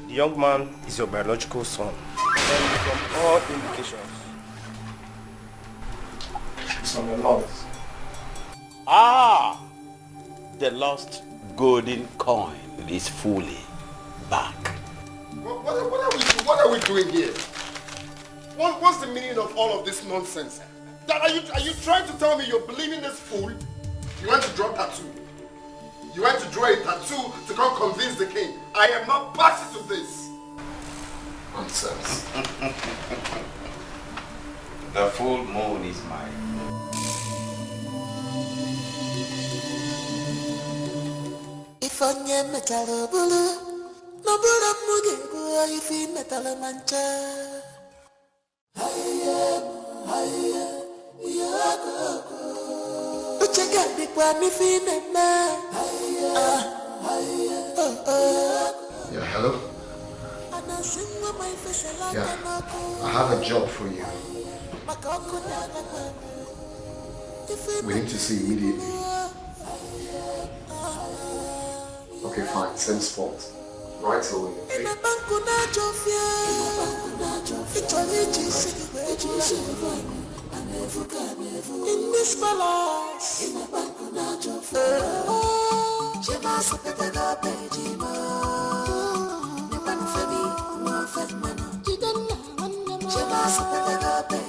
The young man is your biological son. And from all indications, it's on the loss. The lost golden coin is fully back. What are we doing here? What's the meaning of all of this nonsense? Are you trying to tell me you're believing this fool? You want to draw a tattoo? You want to draw a tattoo to come convince the king? I am not party to this. Nonsense. The full moon is mine. If onye metala bulu, no bulu muge go if he metala mancha. Uchega bikwa mi fi nena. Yeah, hello? Yeah, I have a job for you. We need to see immediately. Okay, fine. Send spot. Right away. In this palace, she must put the pejima. She must put the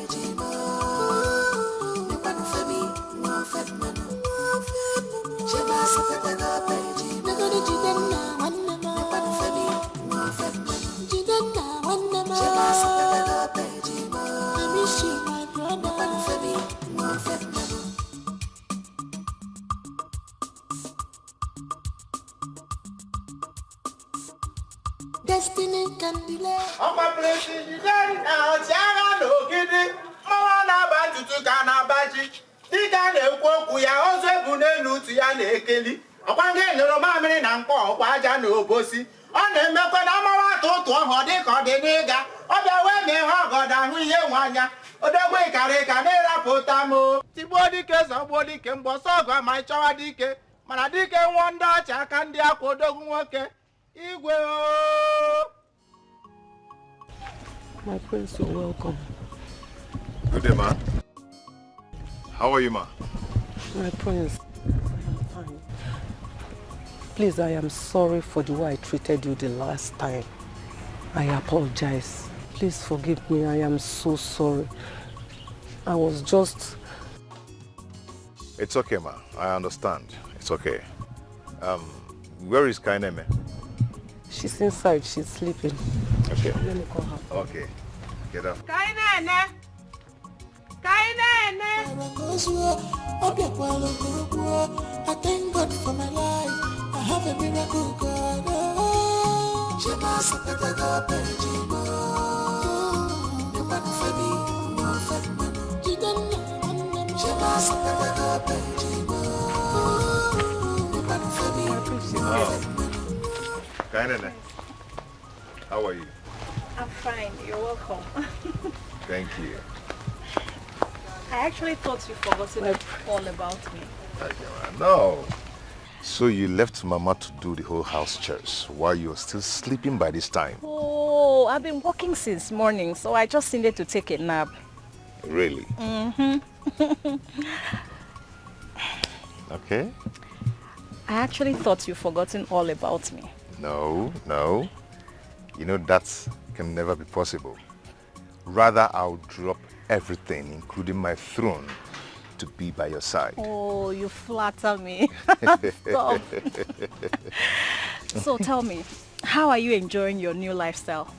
destiny can delay. I'm a place in the day now, Tiaga no kidding. Mama baji to Kanabaji. Tika ne kwoku ya ozo ebune nutu ya na ekeli. Okwange noro mamiri na nko okwaja na obosi. Ọ na-emekwa na amawa atụtụ ọhọ dị ka ọ dị n'ịga. Ọ bịa wee mee ha ọgọdọ ahụ ihe nwanya. Odogwu ịkarị ka na-erapụta m. Tigbuo dike zọgbuo dike mgbọsọ ọgụ ma ịchọwa dike. Mana dike nwụọ ndị ọcha aka ndị akwa odogwu nwoke. Igwe o. My prince, you're welcome. Good day, ma. How are you, ma? My prince, I am fine. Please, I am sorry for the way I treated you the last time. I apologize. Please forgive me. I am so sorry. I was just... It's okay, ma. I understand. It's okay. Where is Kaineme? She's inside. She's sleeping. Okay. Let me call her. Okay. Get up. Kainene! Kainene! I thank God for my life. I have a miracle God. Kainene, how are you? I'm fine. You're welcome. Thank you. I actually thought you'd forgotten all about me. No. So you left Mama to do the whole house chores while you're still sleeping by this time? Oh, I've been working since morning, so I just needed to take a nap. Really? Mm-hmm. Okay. I actually thought you'd forgotten all about me. No. You know, that can never be possible. Rather, I'll drop everything, including my throne, to be by your side. Oh, you flatter me. Stop. So tell me, how are you enjoying your new lifestyle?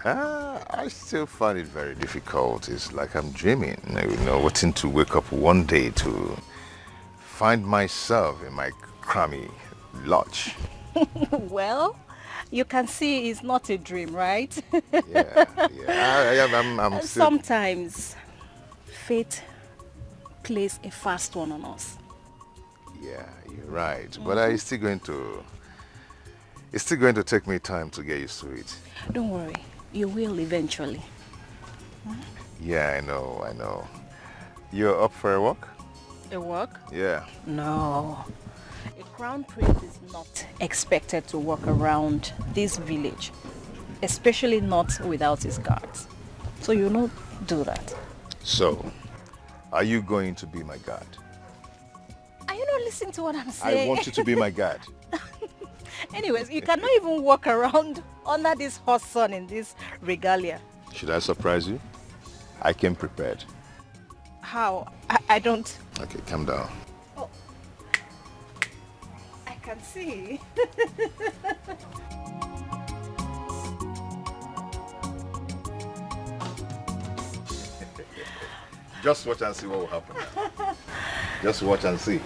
I still find it very difficult. It's like I'm dreaming, you know, waiting to wake up one day to find myself in my crummy lodge. Well, you can see it's not a dream, right? I'm still... Sometimes fate plays a fast one on us. Yeah, you're right. But it's still going to take me time to get used to it. Don't worry, you will eventually. Yeah, I know. You're up for a walk? A walk? Yeah. No. A crown prince is not expected to walk around this village, especially not without his guards. So you not do that. So, are you going to be my guard? Are you not listening to what I'm saying? I want you to be my guard. Anyways, you cannot even walk around under this hot sun in this regalia. Should I surprise you? I came prepared. How? I don't... Okay, calm down. Oh. I can see. Just watch and see what will happen now. Just watch and see.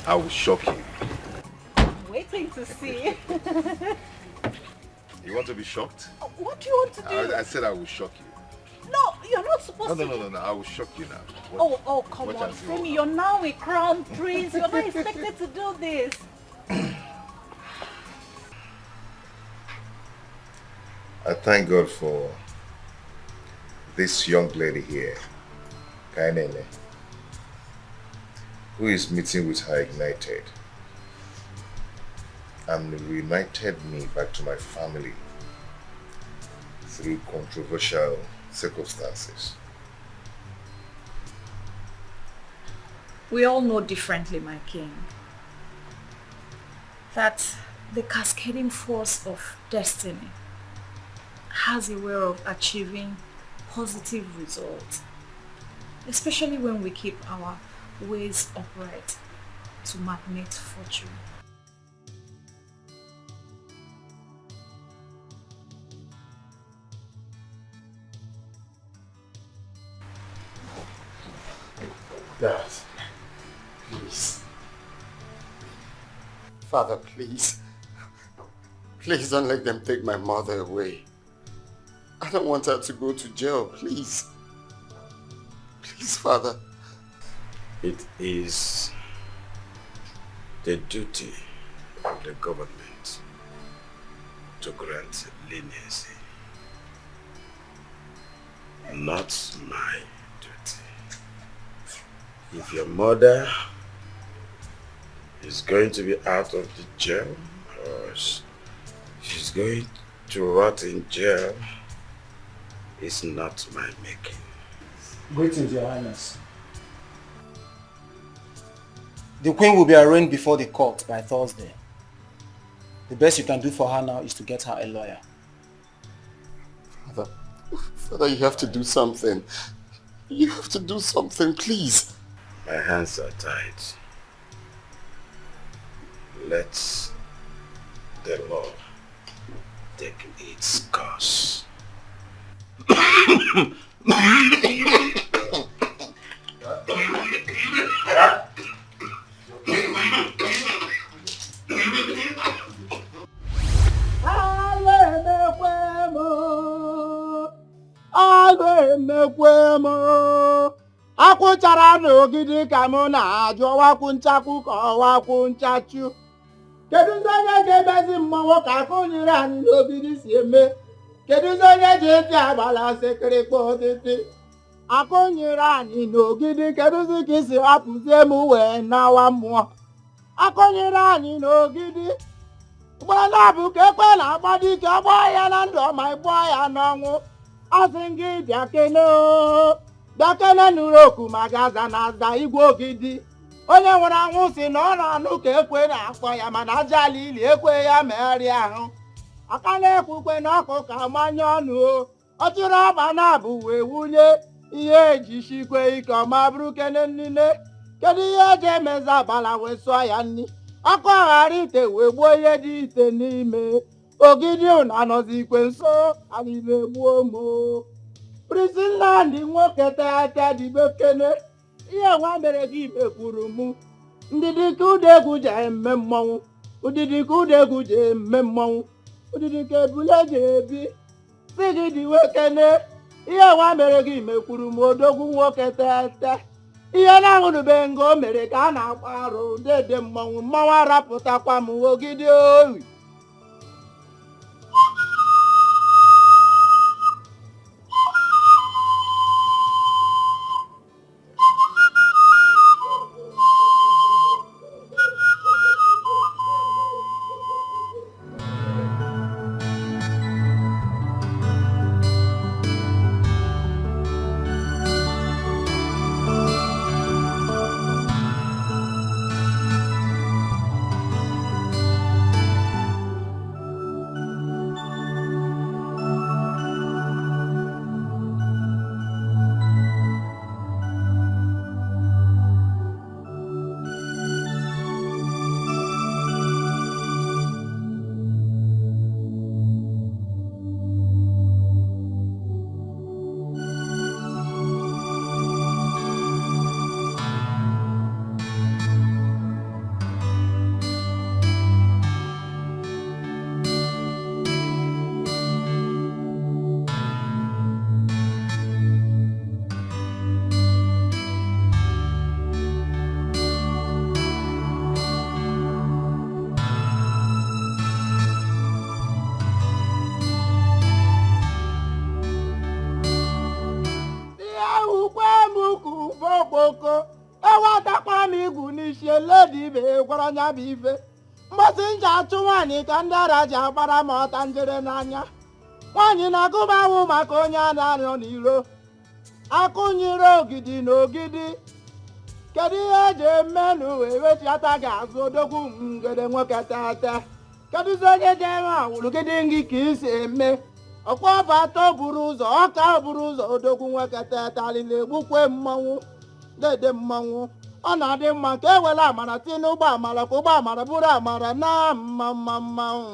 I will shock you. Waiting to see. You want to be shocked? What do you want to do? I said I will shock you. No, you're not supposed to. No. I will shock you now. Watch, Come on, Femi, you're now a crown prince. You're not expected to do this. I thank God for this young lady here, Kainene, who is meeting with her ignited and reunited me back to my family through controversial circumstances. We all know differently, my king, that the cascading force of destiny has a way of achieving positive results, especially when we keep our ways upright to magnate fortune. Dad, please. Father, please. Please don't let them take my mother away. I don't want her to go to jail, please. Please, Father. It is the duty of the government to grant leniency, not my duty. If your mother is going to be out of the jail, or she's going to rot in jail, it's not my making. Greetings, Your Highness. The Queen will be arraigned before the court by Thursday. The best you can do for her now is to get her a lawyer. Father, you have to do something. You have to do something, please. My hands are tied. Let the law take its course. Akwụchara n'ogidi ka mụ na-ajụ ọwakwụ nchakwu ka ọwakwụ nchachu. Kedu ndị onye ga-emezi mmọnwụ ka akụ nyere anyị n'ogidi si eme? Kedu ndị onye ji eti agbala sekịrịkpa otiti? Akụ nyere anyị n'ogidi kedụzi ka isi hapụzie m wee nawa mmụọ? Akụ nyere anyị n'ogidi mgbara na-abụ ka ekwe na-agba dike ọgbọ ya na ndụ ọma ịgbọ ya n'ọnwụ. Asị gị bịa kene o, bịa kene nụrụ oku ma gaza na aza igwe ogidi. Onye nwere anwụ si na ọ na-anụ ka ekwe na-akpọ ya mana aja ala ili ekwe ya megharịa ahụ. Aka na-ekwukwe na ọkụ ka manye ọnụ o. Ọ chịrị ọgba na-abụ wee wunye ihe eji shikwe ike ọma bụrụ kene nnine. Kedu ihe eji emezi abala wee sụọ ya nni? Ọkụ ghara ite wee gbuo ihe dị ite n'ime. Ogidi ụna nọzi ikwe nso anyị na-egbuo mo. Prisi Nnamdị nwoke tete dịbe kene. Ihe nwa mere gị mekwuru mụ. Ndidi ka udegwu ji eme mmọnwụ. Udidi ka udegwu ji eme mmọnwụ. Udidi ka ebule ji ebi. Si gị dịwe kene. Ihe nwa mere gị mekwuru m odogwu nwoke tete. Ihe na-ahụrụbe nga o mere ka a na-akpa arụ dede mmọnwụ. Mmọnwụ arapụtakwa m ogidi oyi. okpoko ewetakwa m igwu n'isi eledi ibe gwara nya bụ ife mgbasị nji achụ nwaanyị ka ndị ara ji agbara m ọta njere n'anya nwaanyị na-agụba awụ maka onye a na-arịọ n'iro akụnyere ogidi na ogidi kedu ihe eji eme n'uwe wechiata ga-azụ odogwu ngede nwoke tete kedụzi onye ji enwe awụrụgide ngị ka isi eme ọkwa ọbata buru ụzọ ọka buru ụzọ odogwu nwoke tete alịla egbukwe mmanwụ dede mmanwụ ọ na-adị mma ka e were amara tinye n'ụgbọ amara ka ụgbọ amara bụrụ amara na mma mma mmanwụ.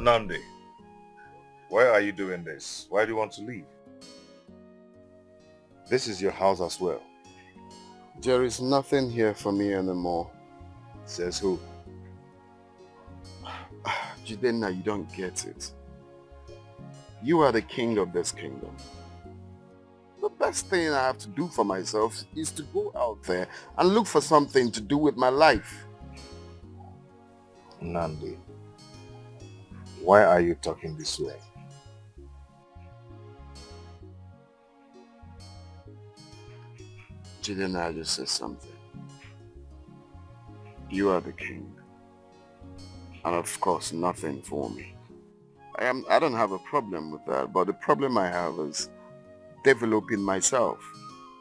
Nandi, why are you doing this? Why do you want to leave? This is your house as well. There is nothing here for me anymore. Says who? Jidenna, you don't get it. You are the king of this kingdom. The best thing I have to do for myself is to go out there and look for something to do with my life. Nandi, why are you talking this way? Jidenna, just said something. You are the king. And of course, nothing for me. I don't have a problem with that, but the problem I have is developing myself.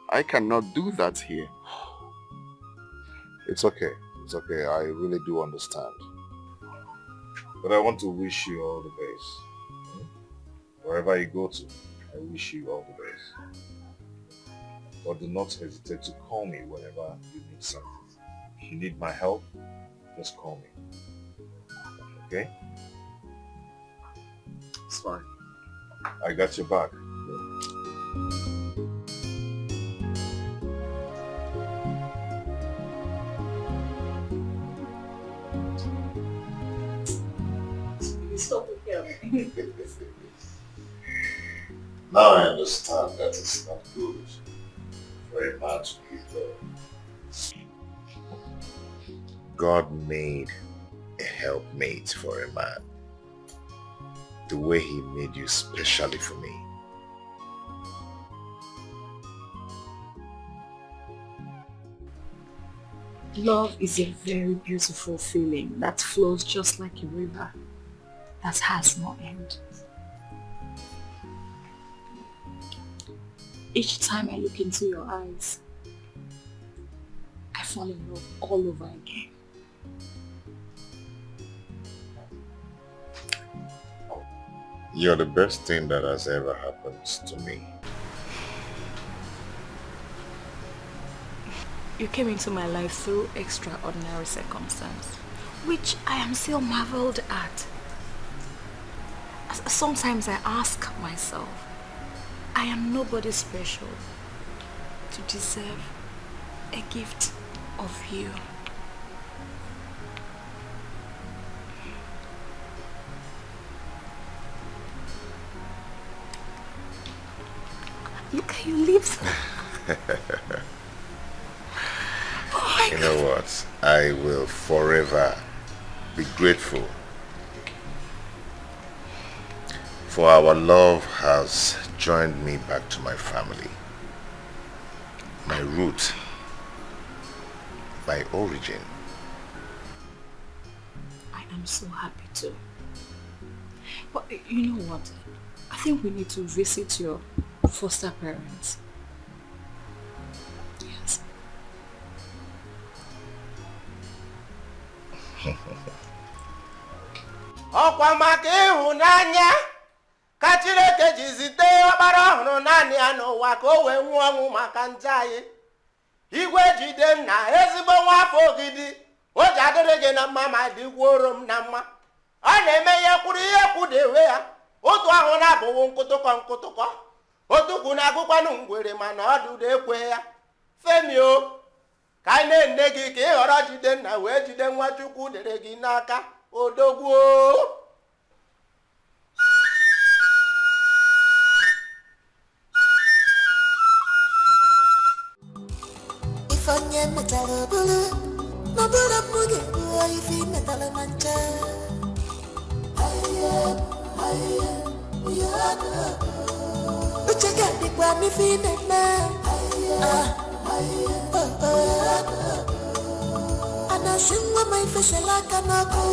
I cannot do that here. It's okay. It's okay. I really do understand. But I want to wish you all the best. Wherever you go to, I wish you all the best. But do not hesitate to call me whenever you need something. If you need my help, just call me. Okay? It's fine. I got your back. Stop with me. Now I understand that it's not good for a man to be alone. God made a helpmate for a man. The way he made you specially for me. Love is a very beautiful feeling that flows just like a river that has no end. Each time I look into your eyes, I fall in love all over again. You're the best thing that has ever happened to me. You came into my life through extraordinary circumstance, which I am still marveled at. Sometimes I ask myself, I am nobody special to deserve a gift of you. Look at your lips. You know what? I will forever be grateful. For our love has joined me back to my family. My root. My origin. I am so happy too. But you know what? I think we need to visit your foster parents. Yes. Ọkwa maka ịhụnanya ka Chineke ji zite ọkpara ọhụrụ naanị ya n'ụwa ka o wee nwụọ ọnwụ maka njọ anyị. Igwe Jidenna ezigbo nwa afọ ogidi o ji adịrị gị na mma ma dịkwuoro m na mma. Ọ na-eme ihe kwuru ihe kwudewe ya otu ahụ na-abụwo nkụtụkọ nkụtụkọ otukwu na-agụkwanụ ngwere mana ọdụdụ ekwe ya. Femi o ka anyị na-ene gị ka ị ghọrọ Jidenna wee jide nwa Chukwu dere gị n'aka. Odogwu Ifanye metala bulu Mabura muge buwa ifi metala mancha Uchega dikwa mifi nena Anasingwa maifesela kanako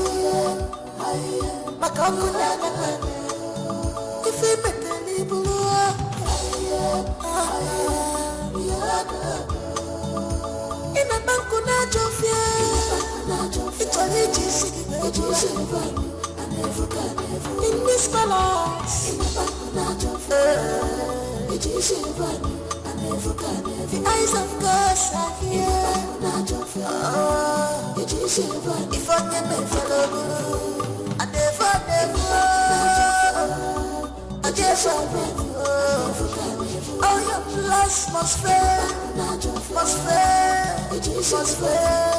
Makamu na kanane Ifi metali bulu Ina banku na jofie Itali jisi In this palace The eyes of God are here If I can never I never yes, I will. Oh, your bless must fail, must fail, must fail.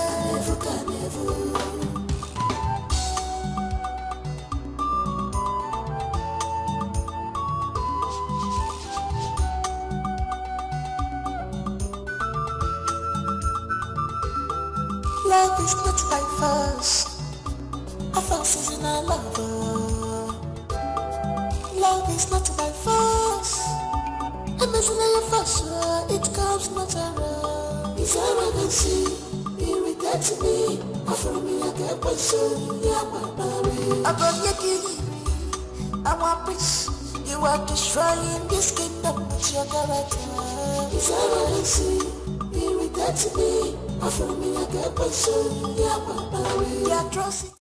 Love is not by force. A force is in a lover. Love is not by force. A mercenary force, it comes natural. His arrogancy irritates me. After me, I get poison. I got your kidney. I want peace. You are destroying this kingdom with your character. His arrogancy irritates me. After me, I get poison. Yeah, atrocity.